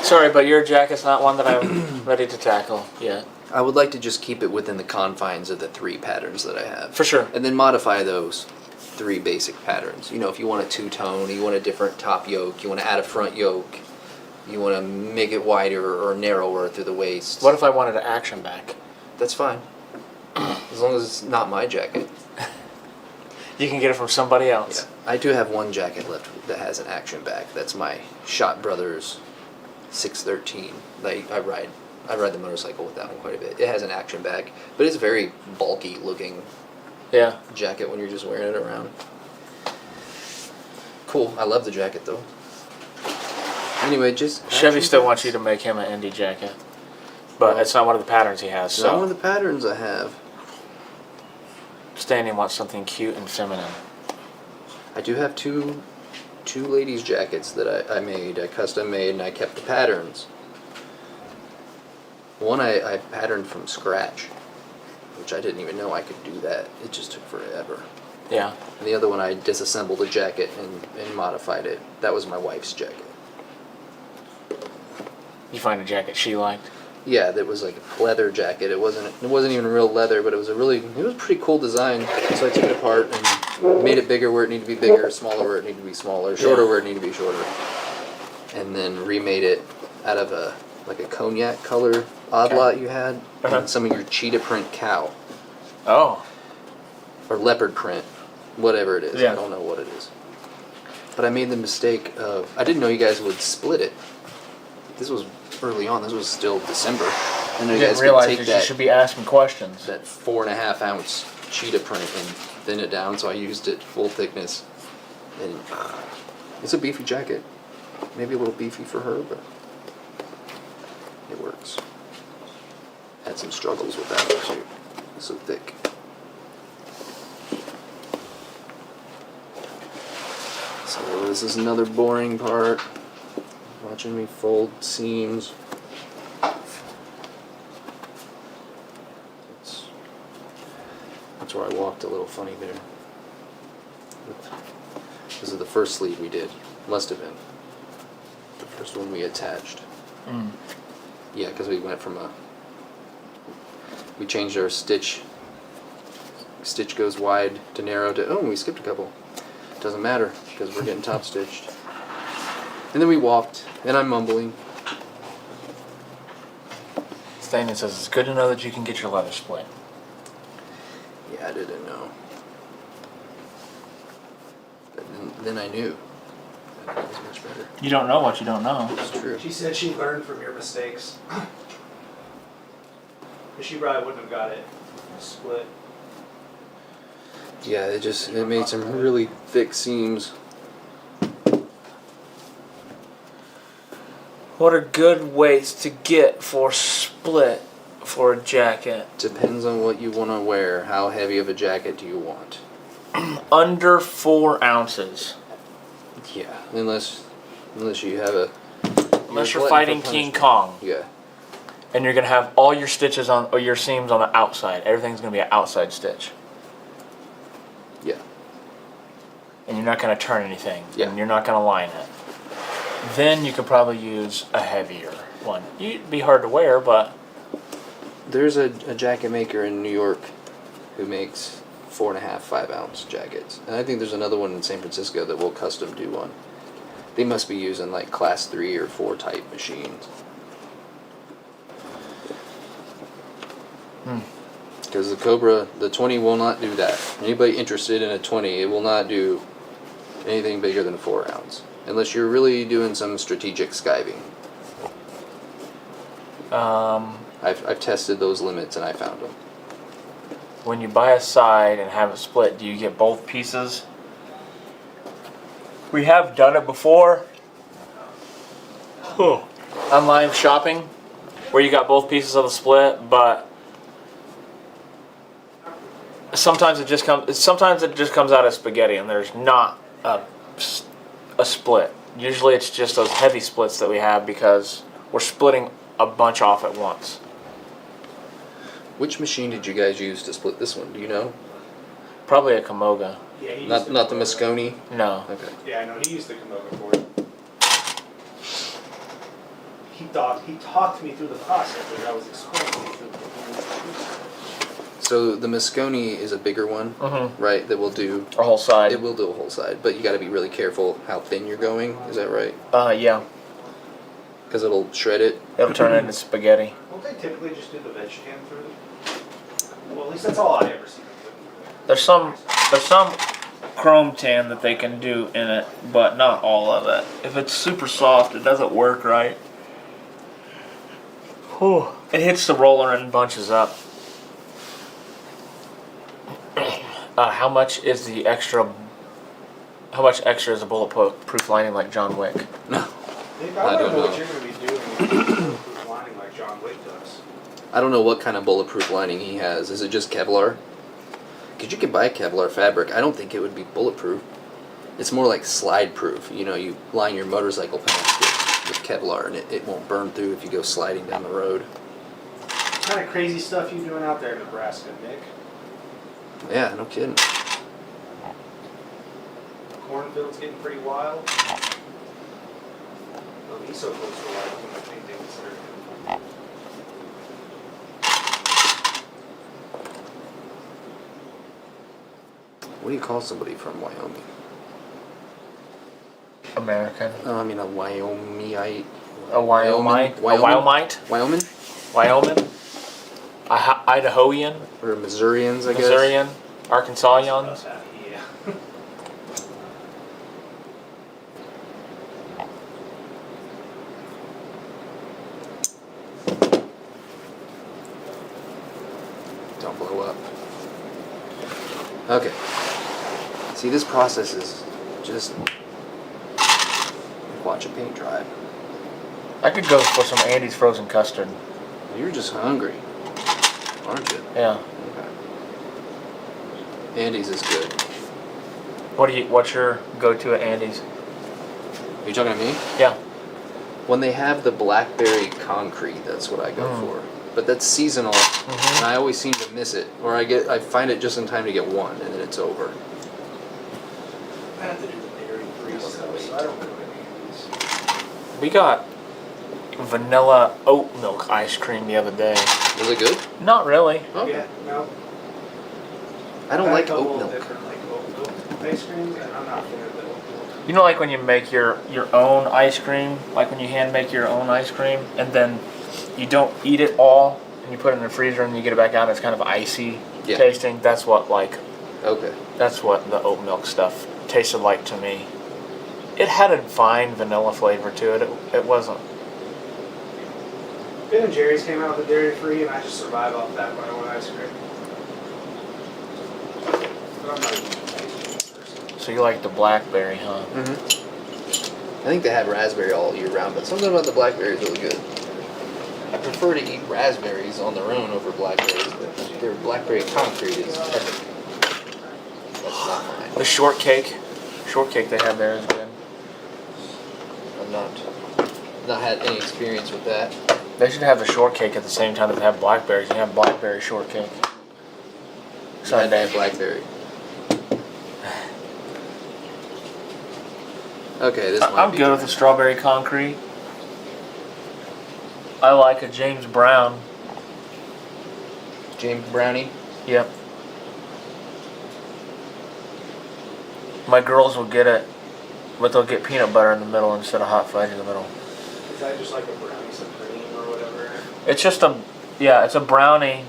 sorry, but your jacket's not one that I'm ready to tackle yet." I would like to just keep it within the confines of the 3 patterns that I have. For sure. And then modify those 3 basic patterns. You know, if you want a 2-tone, you want a different top yoke, you want to add a front yoke, you want to make it wider or narrower through the waist. What if I wanted an action back? That's fine. As long as it's not my jacket. You can get it from somebody Yeah. else. I do have one jacket left that has an action back. That's my Shot Brothers 613. I ride the motorcycle with that one quite a bit. It has an action back, but it's very bulky looking Yeah. jacket when you're just wearing it around. Cool. I love the jacket though. Anyway, just Chevy still wants you to make him an indie jacket, but it's not one of the patterns he has. It's not one of So the patterns I have. Stanley wants something cute and feminine. I do have two ladies' jackets that I made, I custom made, and I kept the patterns. One I patterned from scratch, which I didn't even know I could do that. It just took forever. Yeah. And the other one I disassembled a jacket and modified it. That was my wife's jacket. You find a jacket she liked. Yeah, that was like a leather jacket. It wasn't even real leather, but it was a pretty cool design. So I took it apart and made it bigger where it needed to be bigger, smaller where it needed to be smaller, shorter where it needed to be shorter. And then remade it out of a cognac color odd lot you had, and some of your cheetah print cow Oh. or leopard print, whatever it is. Yeah. I don't know what it is. But I made the mistake of I didn't know you guys would split it. This was early on. This was still December. I know You you didn't guys could realize take that you that should be asking questions. 4.5 ounce cheetah print and thin it down, so I used it full thickness. And it's a beefy jacket. Maybe a little beefy for her, but it works. Had some struggles with that too. It's so thick. So this is another boring part. Watching me fold seams. That's where I walked a little funny there. This is the first sleeve we did. Must have been. The first one we attached. Yeah, because we went from we changed our stitch goes wide to narrow to, we skipped a couple. Doesn't matter, because we're getting top stitched. And then we walked, and I'm mumbling. Stanley says it's good to know that you can get your leather split. Yeah, I didn't know. But then I knew. That it was much better. You don't know what you don't know. It's true. She said she learned from your mistakes. But she probably wouldn't have got it split. Yeah, it made some really thick seams. What are good weights to get for split for a jacket. Depends on what you want to wear. How heavy of a jacket do you want? Under 4 ounces. Yeah, unless you have a. Unless you're you're glutton fighting for King punishment. Kong. Yeah. And you're going to have all your stitches on, or your seams on the outside. Everything's going to be an outside stitch. Yeah. And you're not going to turn anything. Yeah. And you're not going to line it. Then you could probably use a heavier one. It'd be hard to wear, but There's a jacket maker in New York who makes 4.5, 5 ounce jackets. And I think there's another one in San Francisco that will custom do one. They must be using like class 3 or 4 type machines. Because the Cobra, the 20 will not do that. Anybody interested in a 20, it will not do anything bigger than 4 ounce. Unless you're really doing some strategic skiving. I've tested those limits and I found them. when you buy a side and have it split, do you get both pieces? We have done it before. Online shopping, where you got both pieces of the split, but sometimes it just comes out as spaghetti, and there's not a split. Usually, it's just those heavy splits that we have because we're splitting a bunch off at once. Which machine did you guys use to split this one? Do you know? Probably a Kamoga. Yeah, he used Not the Kamoga. Moscone? No. Okay. Yeah, I know. He used the Kamoga for it. He talked me through the process as I was explaining through the So the Moscone is a bigger one, Mm-hmm. right? That will do. A whole side. It will do a whole side, but you got to be really careful how thin you're going. Is that right? Yeah. Because it'll shred it. It'll turn into spaghetti. Don't they typically just do the veg can through it? Well, at least that's all I ever see them do. There's some chrome tan that they can do in it, but not all of it. If it's super soft, it doesn't work right. Whew. It hits the roller and bunches up. How much extra is a bulletproof lining like John Wick? No. Nick, I I don't don't know know. what you're going to be doing with lining like John Wick does. I don't know what kind of bulletproof lining he has. Is it just Kevlar? Because you can buy Kevlar fabric. I don't think it would be bulletproof. It's more like slide proof. You know, you line your motorcycle pants with Kevlar and it won't burn through if you go sliding down the road. What kind of crazy stuff you doing out there in Nebraska, Nick? Yeah, no kidding. Cornfield's getting pretty wild. Well, he's so close to wild, I think they consider him. What do you call somebody from Wyoming? American. No, I mean a Wyomingite. A Wyomite. A Wyomite. Wyoming? Wyoming. A Idahoan. Or Missourians, I guess. Missourian. Arkansasians. Yeah. Don't blow up. Okay. See, this process is just watch a paint dry. I could go for some Andy's frozen custard. You're just hungry, aren't you? Yeah. Okay. Andy's is good. What's your go-to at Andy's? Are you talking to me? Yeah. When they have the blackberry concrete, that's what I go for. But that's seasonal, and I always seem to miss it, or I find it just in time to get one, and then it's over. I have to do the dairy-free stuff, so I don't go to Andy's. We got vanilla oat milk ice cream the other day. Was it good? Not really. Oh, Yeah, no. I don't I've like had a couple oat of milk. different, like, oat milk ice creams, and I'm not a fan of the oat milk. You know, like when you make your own ice cream, like when you hand make your own ice cream, and then you don't eat it all, and you put it in the freezer, and you get it back out, it's kind of icy Yeah. tasting. That's what Okay. that's what the oat milk stuff tasted like to me. It had a fine vanilla flavor to it. It wasn't. Ben and Jerry's came out with the dairy-free, and I just survive off that when I want ice cream. But I'm not even an ice cream person. So you like the blackberry, huh? I think they have raspberry all year round, but something about the blackberry is really good. I prefer to eat raspberries on their own over blackberries, but their blackberry concrete is epic. That's not mine. The shortcake they have there is good. I've not had any experience with that. They should have the shortcake at the same time that they have blackberries. You have blackberry shortcake. Sunday blackberry. Okay, this might I'm be good with the strawberry concrete. I like a James Brown. James Brownie. Yep. My girls will get it, but they'll get peanut butter in the middle instead of hot fudge in the middle. Is that just like a brownie supreme or whatever? It's just it's a brownie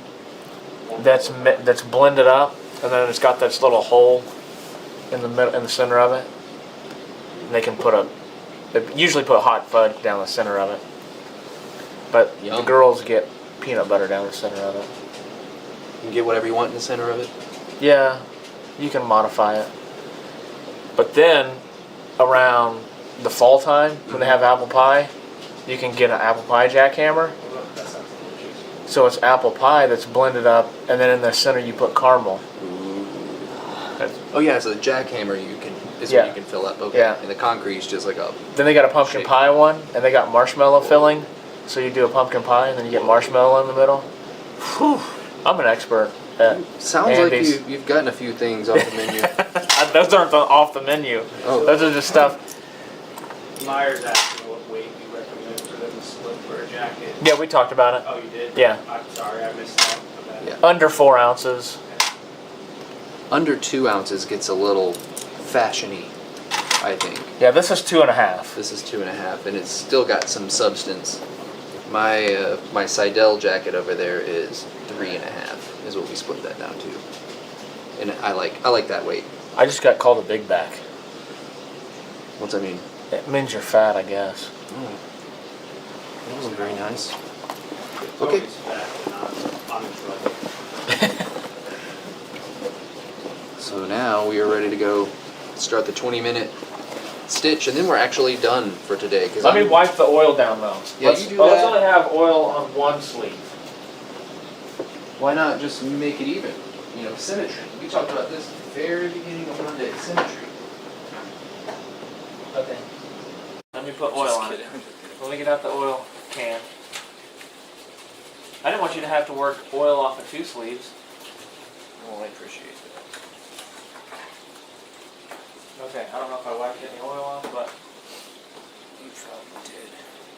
that's blended up, and then it's got this little hole in the middle, in the center of it. And they can they usually put hot fudge down the center of it, but the Yum. girls get peanut butter down the center of it. You can get whatever you want in the center of it. Yeah, you can modify it. But then, around the fall time, when they have apple pie, you can get an apple pie jackhammer. That sounds delicious. So it's apple pie that's blended up, and then in the center you put caramel. That's- Oh yeah, so the jackhammer is Yeah. what you can fill up. Okay. Yeah. And the concrete is just like a. Then they got a pumpkin Shake. pie one, and they got marshmallow filling. So you do a pumpkin pie, and then you get marshmallow in the middle. Whew, I'm an expert at Sounds Andy's. like you've gotten a few things off the menu. Those aren't off the menu. Oh. Those are just stuff. Myers asked me what weight you recommend for them to split for a jacket. Yeah, we talked about it. Oh, you did? Yeah. I'm sorry, I missed that. My bad. Yeah. Under 4 ounces. Under 2 ounces gets a little fashiony, I think. Yeah, this is 2.5. This is 2.5, and it's still got some substance. My Seidel jacket over there is 3.5. Is what we split that down to. And I like that weight. I just got called a big back. What's that mean? It means you're fat, I guess. Oh, that wasn't very nice. It's Okay. always fat and on the trouble. So now we are ready to go start the 20-minute stitch, and then we're actually done for today. Let me wipe the oil down though. Yeah, let's, you do let's that. only have oil on one sleeve. Why not just make it even? You know, symmetry. We talked about this at the very beginning of Monday. Symmetry. Okay. Let me put oil on it. Let me get out the oil can. I didn't want you to have to work oil off of 2 sleeves. Oh, I appreciate that. Okay, I don't know if I wiped any oil off, but You probably did.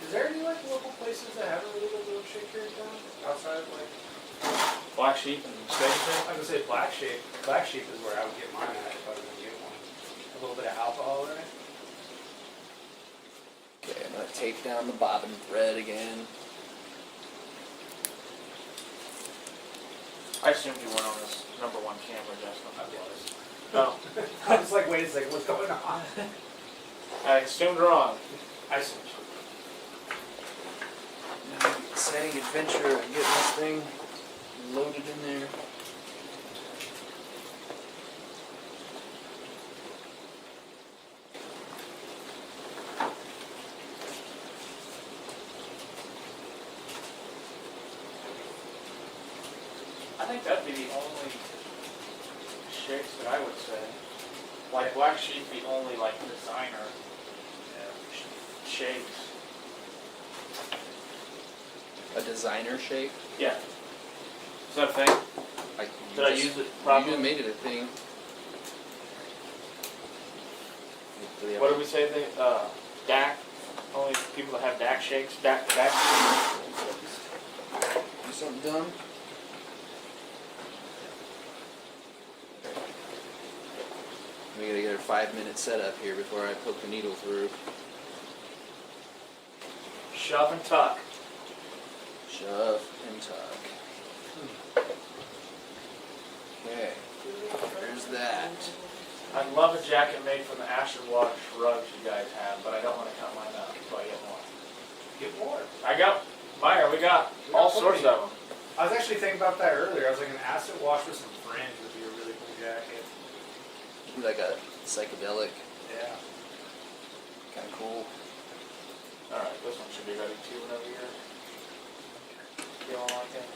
Is there any like local places that have a really good little shaker in town? Outside of like, black sheep and steak. I was gonna say Black Sheep. Black Sheep is where I would get mine at if I was gonna get one. A little bit of alcohol in it. Okay, I'm gonna tape down the bobbin thread again. I assumed you weren't on this #1 camera, Justin. I was. No, I was like, wait a second, what's going on? I assumed wrong. I see. Exciting adventure of getting this thing loaded in there. I think that'd be the only shakes that I would say. Like black sheep, the only like designer shakes. A designer shape. Yeah. Is that a thing? Did I use it properly? You made it a thing. What did we say? DAC. Only people that have DAC shakes. DAC. Do something dumb? We gotta get a 5-minute setup here before I poke the needle through. Shove and tuck. Shove and tuck. Okay, there's that. I'd love a jacket made from the Asher Wash rugs you guys have, but I don't want to cut mine up, so I get more. Get more. I got, Meyer, we got all sorts of them. I was actually thinking about that earlier. I was like, an acid wash with some fringe would be a really cool jacket. Like a psychedelic, Yeah. kind of cool. Alright, this one should be ready too whenever you're. Feeling like it?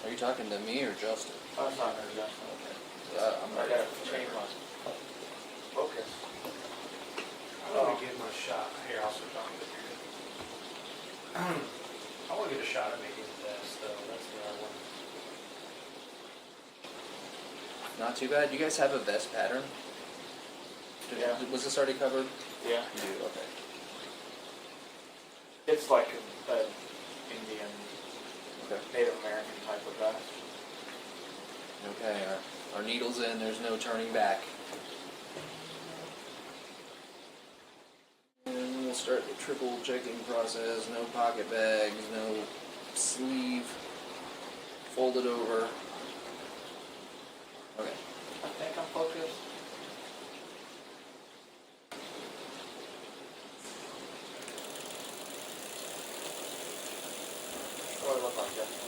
Are you talking to me or Justin? I was not gonna Justin. I'm I ready. gotta change my focus. I want to give him a shot. Here, I'll switch on with you. I want to get a shot at making the best, though. That's what I want. Not too bad. You guys have a vest pattern? Yeah. Was this already covered? Yeah. You do, okay. It's like a Indian, Okay. Native American type of vest. Okay, our needle's in, there's no turning back. And we'll start the triple checking process, no pocket bags, no sleeve, fold it over. Okay. I think I'm focused. What do I look like, Justin?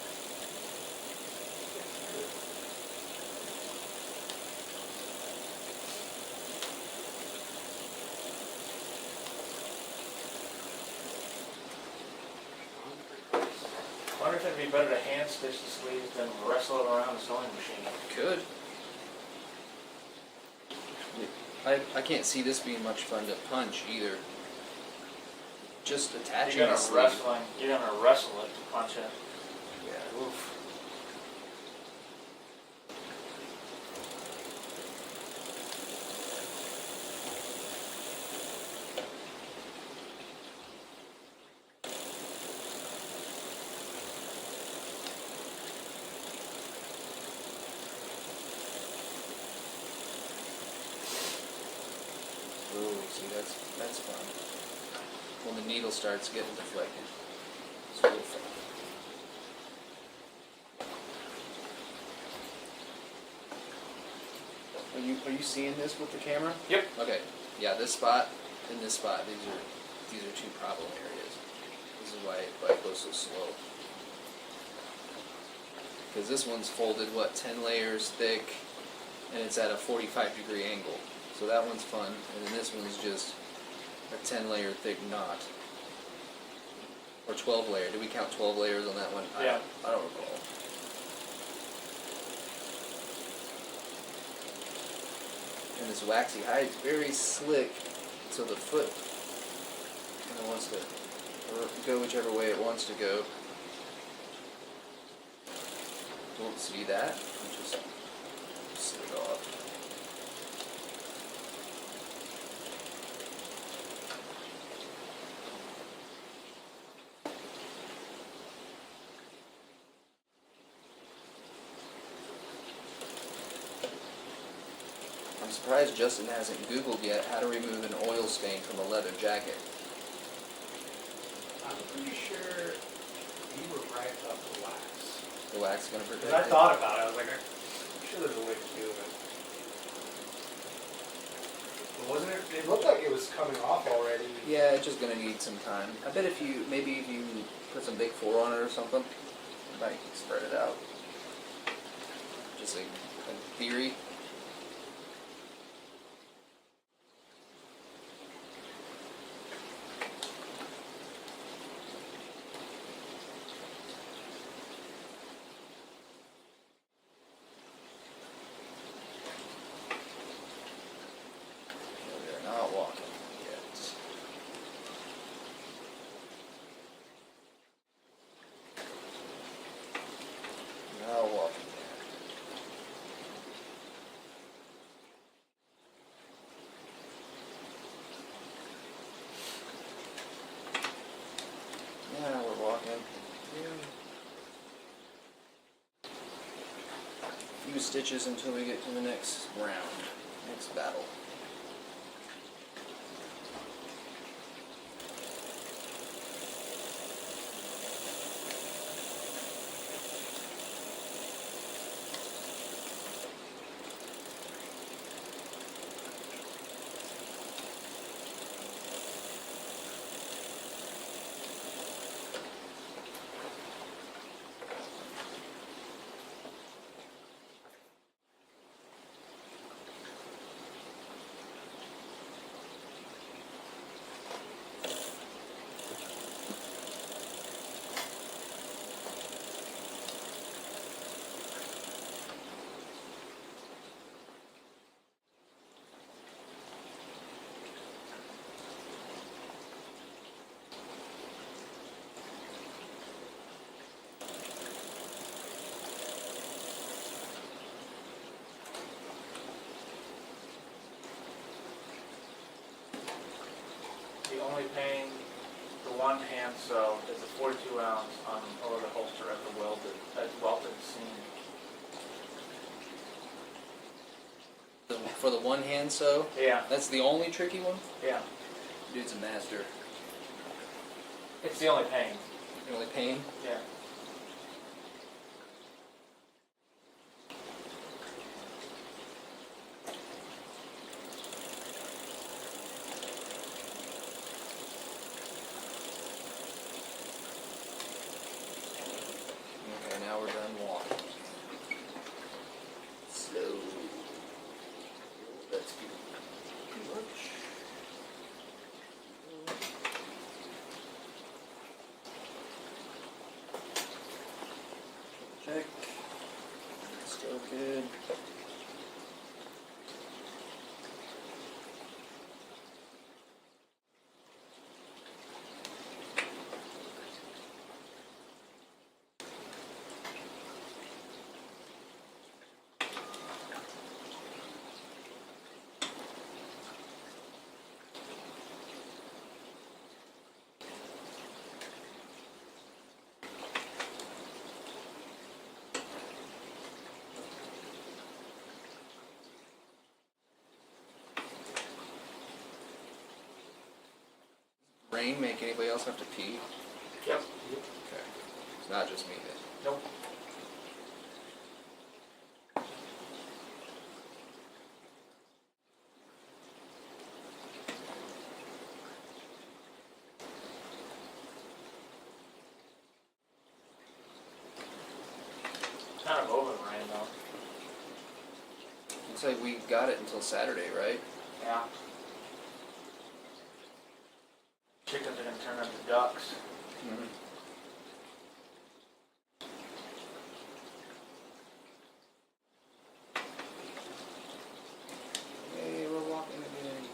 I wonder if it'd be better to hand stitch the sleeves than wrestle it around a sewing machine. Could. I can't see this being much fun to punch either. Just attaching You're the gonna sleeve. you're gonna wrestle it to punch it. Yeah. Oof. Ooh, see, that's fun. When the needle starts getting deflected. It's real fun. Are you seeing this with the camera? Yep. Okay. Yeah, this spot and this spot, these are two problem areas. This is why it goes so slow. Because this one's folded, what, 10 layers thick, and it's at a 45-degree angle. So that one's fun, and then this one's just a 10-layer thick knot. Or 12 layer. Did we count 12 layers on that one? Yeah. I don't recall. And this waxy hide is very slick, so the foot kind of wants to go whichever way it wants to go. Don't see that. Just slid it off. I'm surprised Justin hasn't Googled yet how to remove an oil stain from a leather jacket. I'm pretty sure you were right about the wax. The wax gonna protect Because I it? thought about it, I was like, I'm sure there's a way to do it. But wasn't it? It looked like it was coming off already. Yeah, it's just gonna need some time. I bet if you put some Big 4 on it or something, it might spread it out. Just a theory. We are not walking yet. Not walking yet. Yeah, we're walking. Few stitches until we get to the next round, next battle. only pain, the one hand sew is a 42 ounce on over the holster at the welted seam. For the one hand sew, Yeah, that's the only tricky one? yeah. Dude's a master. It's the only pain. The only pain? Yeah. Okay, now we're done walking. Slow. That's good. Too much. Check. Still good. Rain make anybody else have to pee? Yep. Okay. It's not just me then. Nope. Kind of over the rain though. Looks like we got it until Saturday, right? Yeah. Chickens are gonna turn into ducks. Mm-hmm. Hey, we're walking again.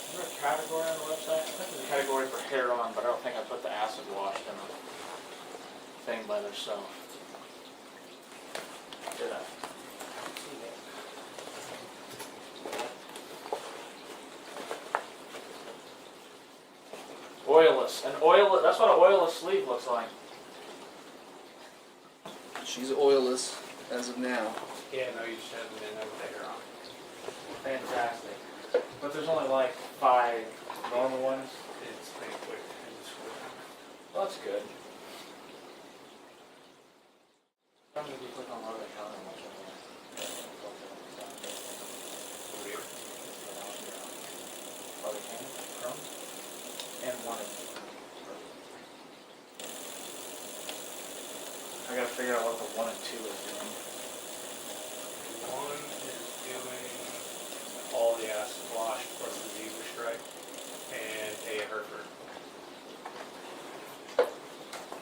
Is there a category on the website? I think there's a category for hair on, but I don't think I put the acid wash in the thing by themselves. Did I? Oilless. That's what an oilless sleeve looks like. She's oilless as of now. Yeah, no, you just haven't been over there on. Fantastic. But there's only like 5 normal ones. It's pretty quick. It's quick. Well, that's good. Sometimes if you click on logo counter much of Weird. and one of I gotta figure out what the 1 and 2 is doing. One is doing all the acid wash plus the zebra stripe and a Hereford.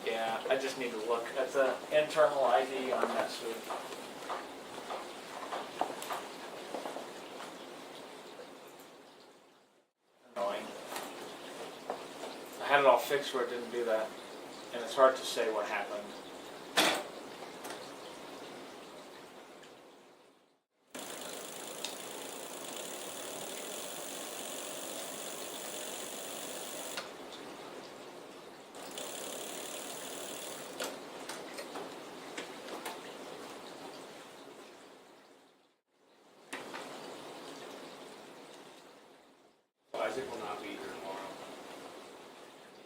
Yeah, I just need to look at the internal ID on NetSuite. Annoying. I had it all fixed where it didn't do that, and it's hard to say what happened. Isaac will not be here tomorrow.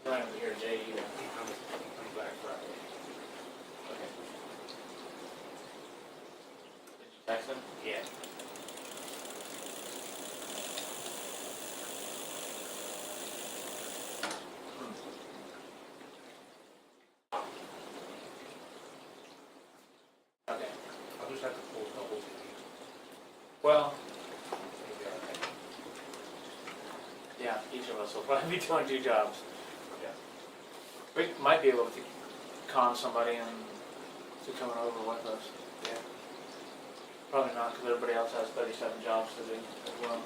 I'm not even here today either. He comes back Friday. Okay. Did you text him? Yeah. Okay. I'll just have to pull doubles. Well, Maybe alright. yeah, each of us will probably be doing 2 jobs. Yeah. We might be able to con somebody and to coming over with us. Yeah. Probably not, because everybody else has 37 jobs to do as well.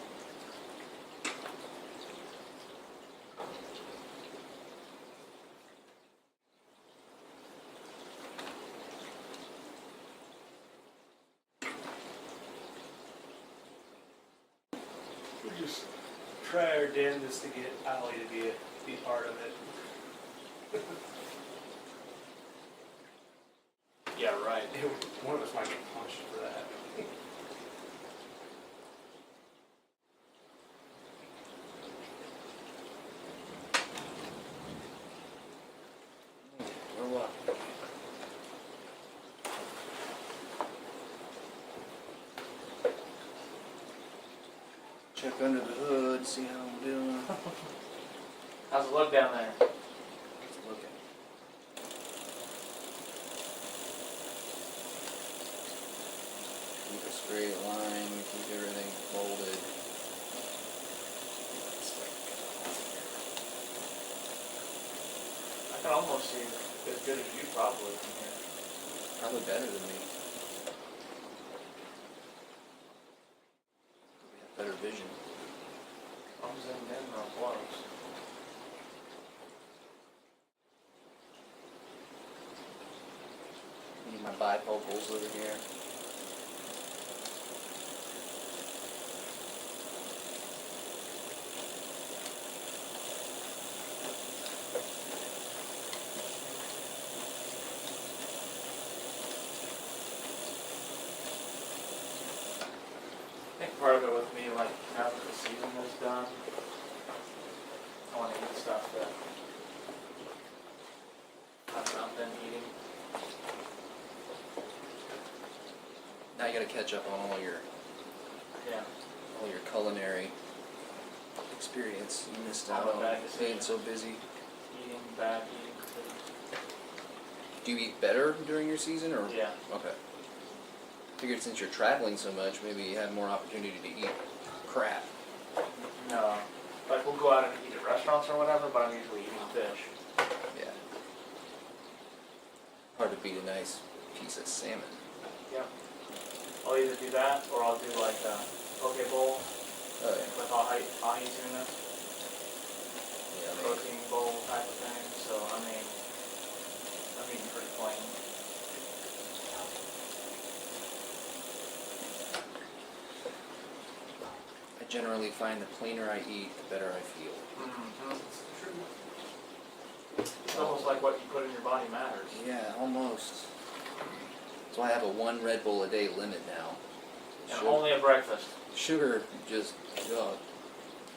We just try our damnedest to get Allie to be part of it. Yeah, right. One of us might get punched for that. Or what? Check under the hood, see how I'm doing. How's it look down there? Let's look at it. Keep a straight line, keep everything folded. It's like, I can almost see as good as you probably from here. probably better than me. We have better vision. I'm zoomed in real close. Need my bifocals over here. I think part of it with me, like, now that the season is done, I want to eat stuff that I've not been eating. Now you gotta catch up on Yeah. all your culinary experience. You missed All out the on bad being decisions. so busy. Eating bad, eating food. Do you eat better during your season, or? Yeah. Okay. Figured since you're traveling so much, maybe you have more opportunity to eat crap. No. Like, we'll go out and eat at restaurants or whatever, but I'm usually eating fish. Yeah. Hard to beat a nice piece of salmon. Yeah. I'll either do that, or I'll do like a poke bowl Oh yeah. with ahi tuna, Yeah. I mean, protein bowl type of thing. So, I mean, I'm eating pretty plain. I generally find the plainer I eat, the better I feel. It's almost like what you put in your body matters. Yeah, almost. That's why I have a 1 Red Bull a day limit now. And only at breakfast. Sugar just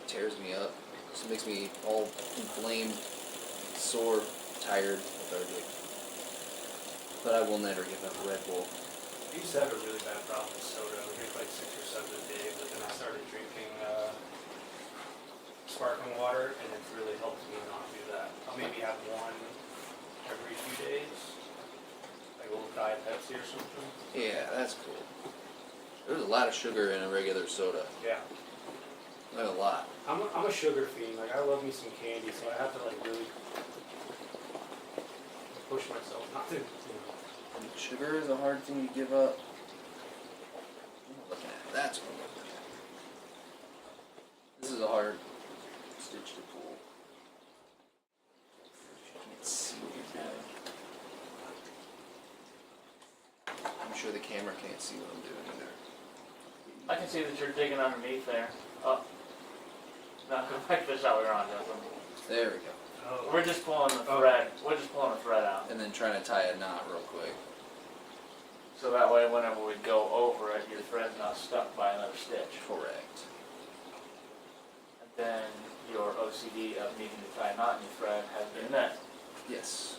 tears me up. Just makes me all inflamed, sore, tired, lethargic. But I will never give up Red Bull. I used to have a really bad problem with soda. I would drink like 6 or 7 a day, but then I started drinking sparkling water, and it's really helped me not do that. I'll maybe have one every few days, like a little Diet Pepsi or something. Yeah, that's cool. There's a lot of sugar in a regular soda. Yeah, Like a lot. I'm a sugar fiend. Like I love me some candy, so I have to like really push myself not to, Sugar is a hard thing to give up. What am I looking at? That's what I'm looking at. This is a hard stitch to pull. You can't see what you're doing. I'm sure the camera can't see what I'm doing either. I can see that you're digging underneath there. Oh. No, go back to the shot we were on, Justin. There we go. Oh. We're just pulling the thread. We're just pulling the thread out. And then trying to tie a knot real quick. So that way, whenever we go over it, your thread's not stuck by another stitch. Correct. And then your OCD of needing to tie a knot in your thread has been met. Yes.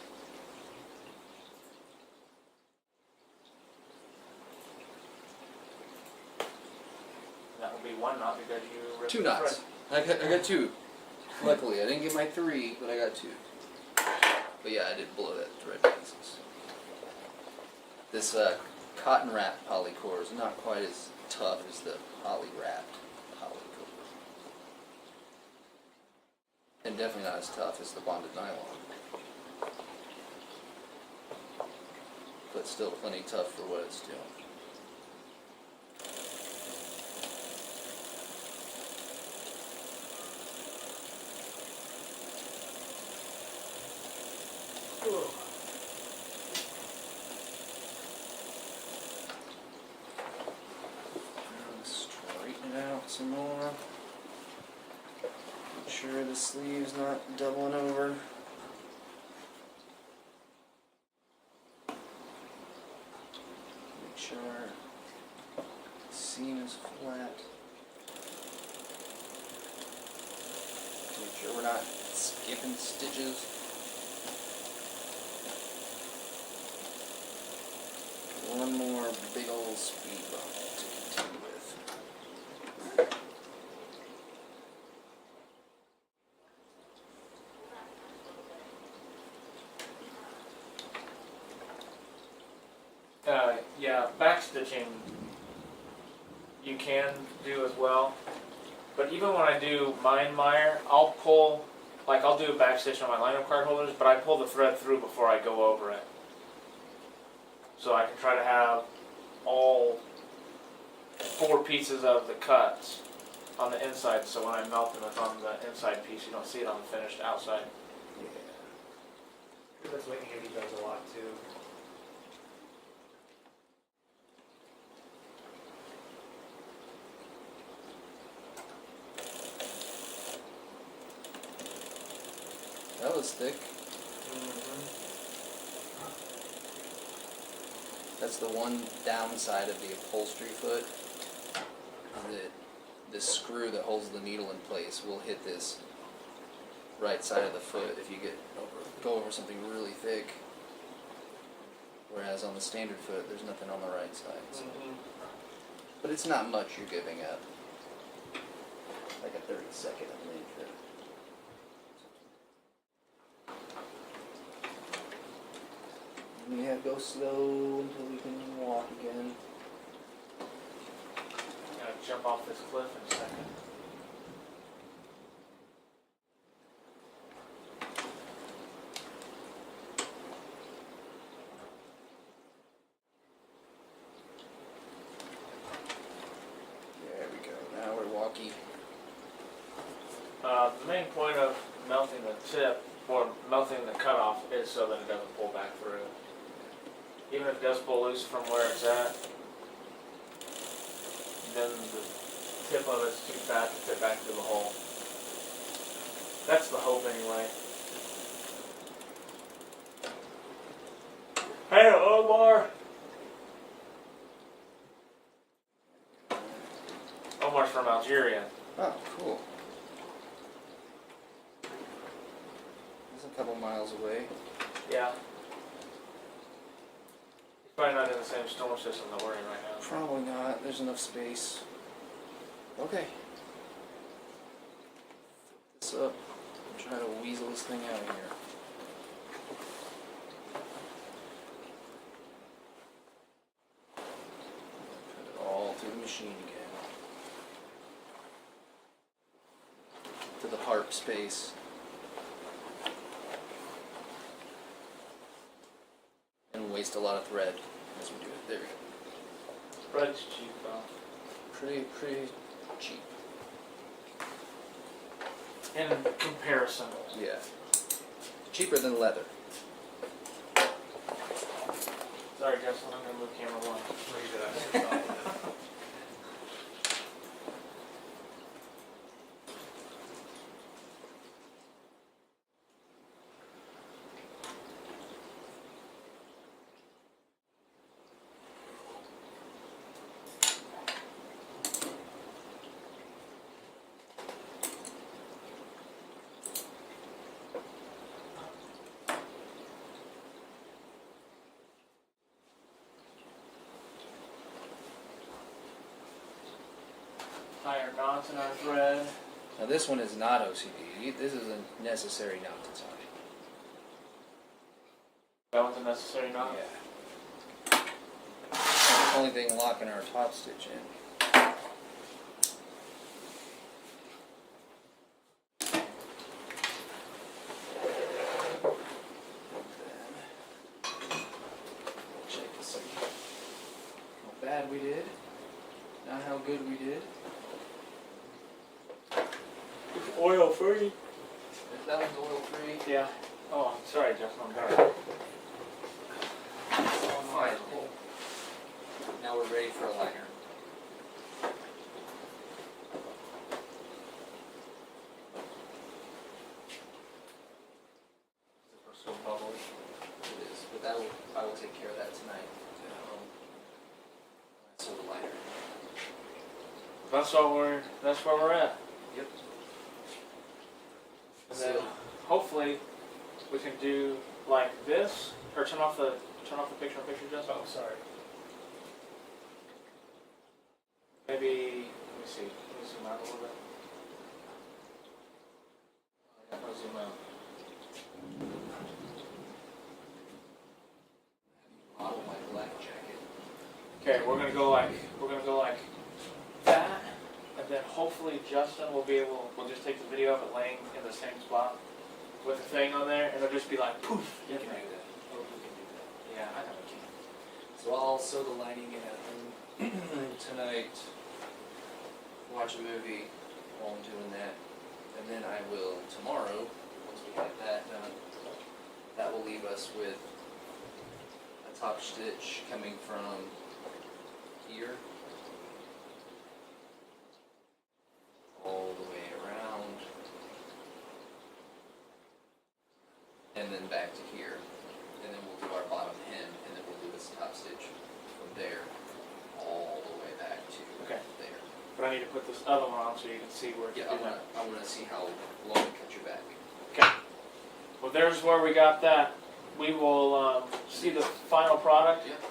That will be one knot because you ripped 2 the knots. thread. I got 2. Luckily, I didn't get my 3, but I got 2. But yeah, I did blow that thread to pieces. This cotton wrap polycore is not quite as tough as the poly wrapped polycore. And definitely not as tough as the bonded nylon. But still plenty tough for what it's doing. some more. Make sure the sleeve's not doubling over. Make sure our seam is flat. Make sure we're not skipping stitches. One more big old speed bump to continue with. Yeah, backstitching you can do as well. But even when I do mine mire, I'll pull, like I'll do a backstitch on my liner card holders, but I pull the thread through before I go over it. So I can try to have all 4 pieces of the cuts on the inside, so when I melt them, it's on the inside piece. You don't see it on the finished outside. That's what Andy does a lot too. That was thick. That's the one downside of the upholstery foot. That the screw that holds the needle in place will hit this right side of the foot if you go over something really thick. Whereas on the standard foot, there's nothing on the right side. So. But it's not much you're giving up. Like a 30-second of an inch. We have to go slow until we can walk again. I'm gonna jump off this cliff in a second. There we go. Now we're walkie. The main point of melting the tip or melting the cutoff is so that it doesn't pull back through. Even if it does pull loose from where it's at, then the tip of it's too fat to fit back through the hole. That's the hope anyway. Hey Omar! Omar's from Algeria. Oh, cool. It's a couple miles away. Yeah. He's probably not in the same storm system that we're in right now. Probably not. There's enough space. Okay. Flip this up. Try to weasel this thing out of here. Put it all through the machine again. To the harp space. And waste a lot of thread as we do it. There we go. Bread's cheap though. Pretty cheap. In comparison. Yeah. Cheaper than leather. Sorry, Justin, I'm gonna move camera 1. Leave it at the top. Higher knots in our thread. Now this one is not OCD. This is a necessary knot to tie. That one's a necessary knot. Yeah. Only thing locking our top stitch in. Check to see how bad we did, not how good we did. It's oil free. If that one's oil free, Yeah. Oh, I'm sorry, Justin, I'm sorry. fine. Now we're ready for a liner. that's where we're at. Yep. And then So, hopefully we can do like this, or turn off the picture just. Oh, sorry. Maybe let me see. Let me zoom out a little bit. I'm gonna zoom out. model my black jacket. Okay, we're gonna go like that, and then hopefully Justin will be able. We'll just take the video of it laying in the same spot with the thing on there, and it'll just be like poof. You in can there. do that. Oh, we can do that. Yeah, I know we can. So I'll sew the lining in at home tonight, watch a movie while I'm doing that, and then I will tomorrow, once we have that done, that will leave us with a top stitch coming from here all the way around, and then back to here, and then we'll do our bottom hem, and then we'll do this top stitch from there all the way back to Okay. there. But I need to put this other one on so you can see where to Yeah, do that. I wanna see how long you cut your back. Okay. Well, there's where we got that. We will see the final product. Yep.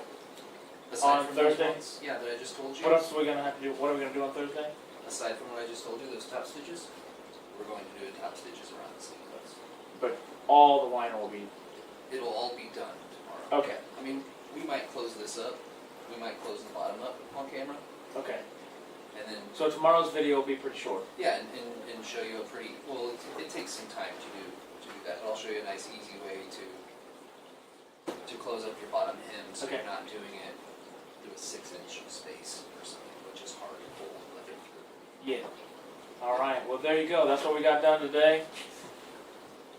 On from those Thursday? ones, yeah, that I just told you. What else are we gonna have to do? What are we gonna do on Thursday? Aside from what I just told you, those top stitches, we're going to do top stitches around the sequence. But all the liner will be. It'll all be done tomorrow. Okay. I mean, we might close this up. We might close the bottom up on camera, Okay. and then So tomorrow's video will be pretty short. yeah, and show you a pretty. Well, it takes some time to do that, but I'll show you a nice, easy way to close up your bottom hem, so Okay. you're not doing it through a 6-inch space or something, which is hard to pull like it through. Yeah. All right. Well, there you go. That's what we got done today.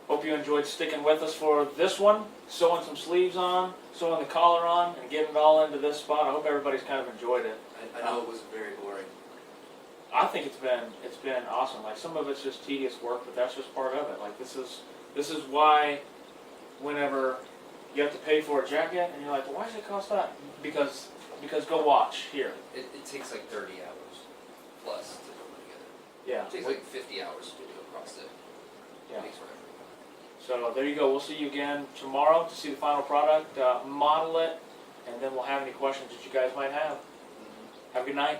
Hope you enjoyed sticking with us for this one. Sewing some sleeves on, sewing the collar on, and getting it all into this spot. I hope everybody's kind of enjoyed it. I know it was very boring. I think it's been awesome. Like some of it's just tedious work, but that's just part of it. Like this is why whenever you have to pay for a jacket and you're like, well, why does it cost that? Because go watch here. It takes like 30 hours plus to put it together. Yeah. It takes like 50 hours to do across it. Yeah. It takes forever. So there you go. We'll see you again tomorrow to see the final product, model it, and then we'll have any questions that you guys might have. Have a good night.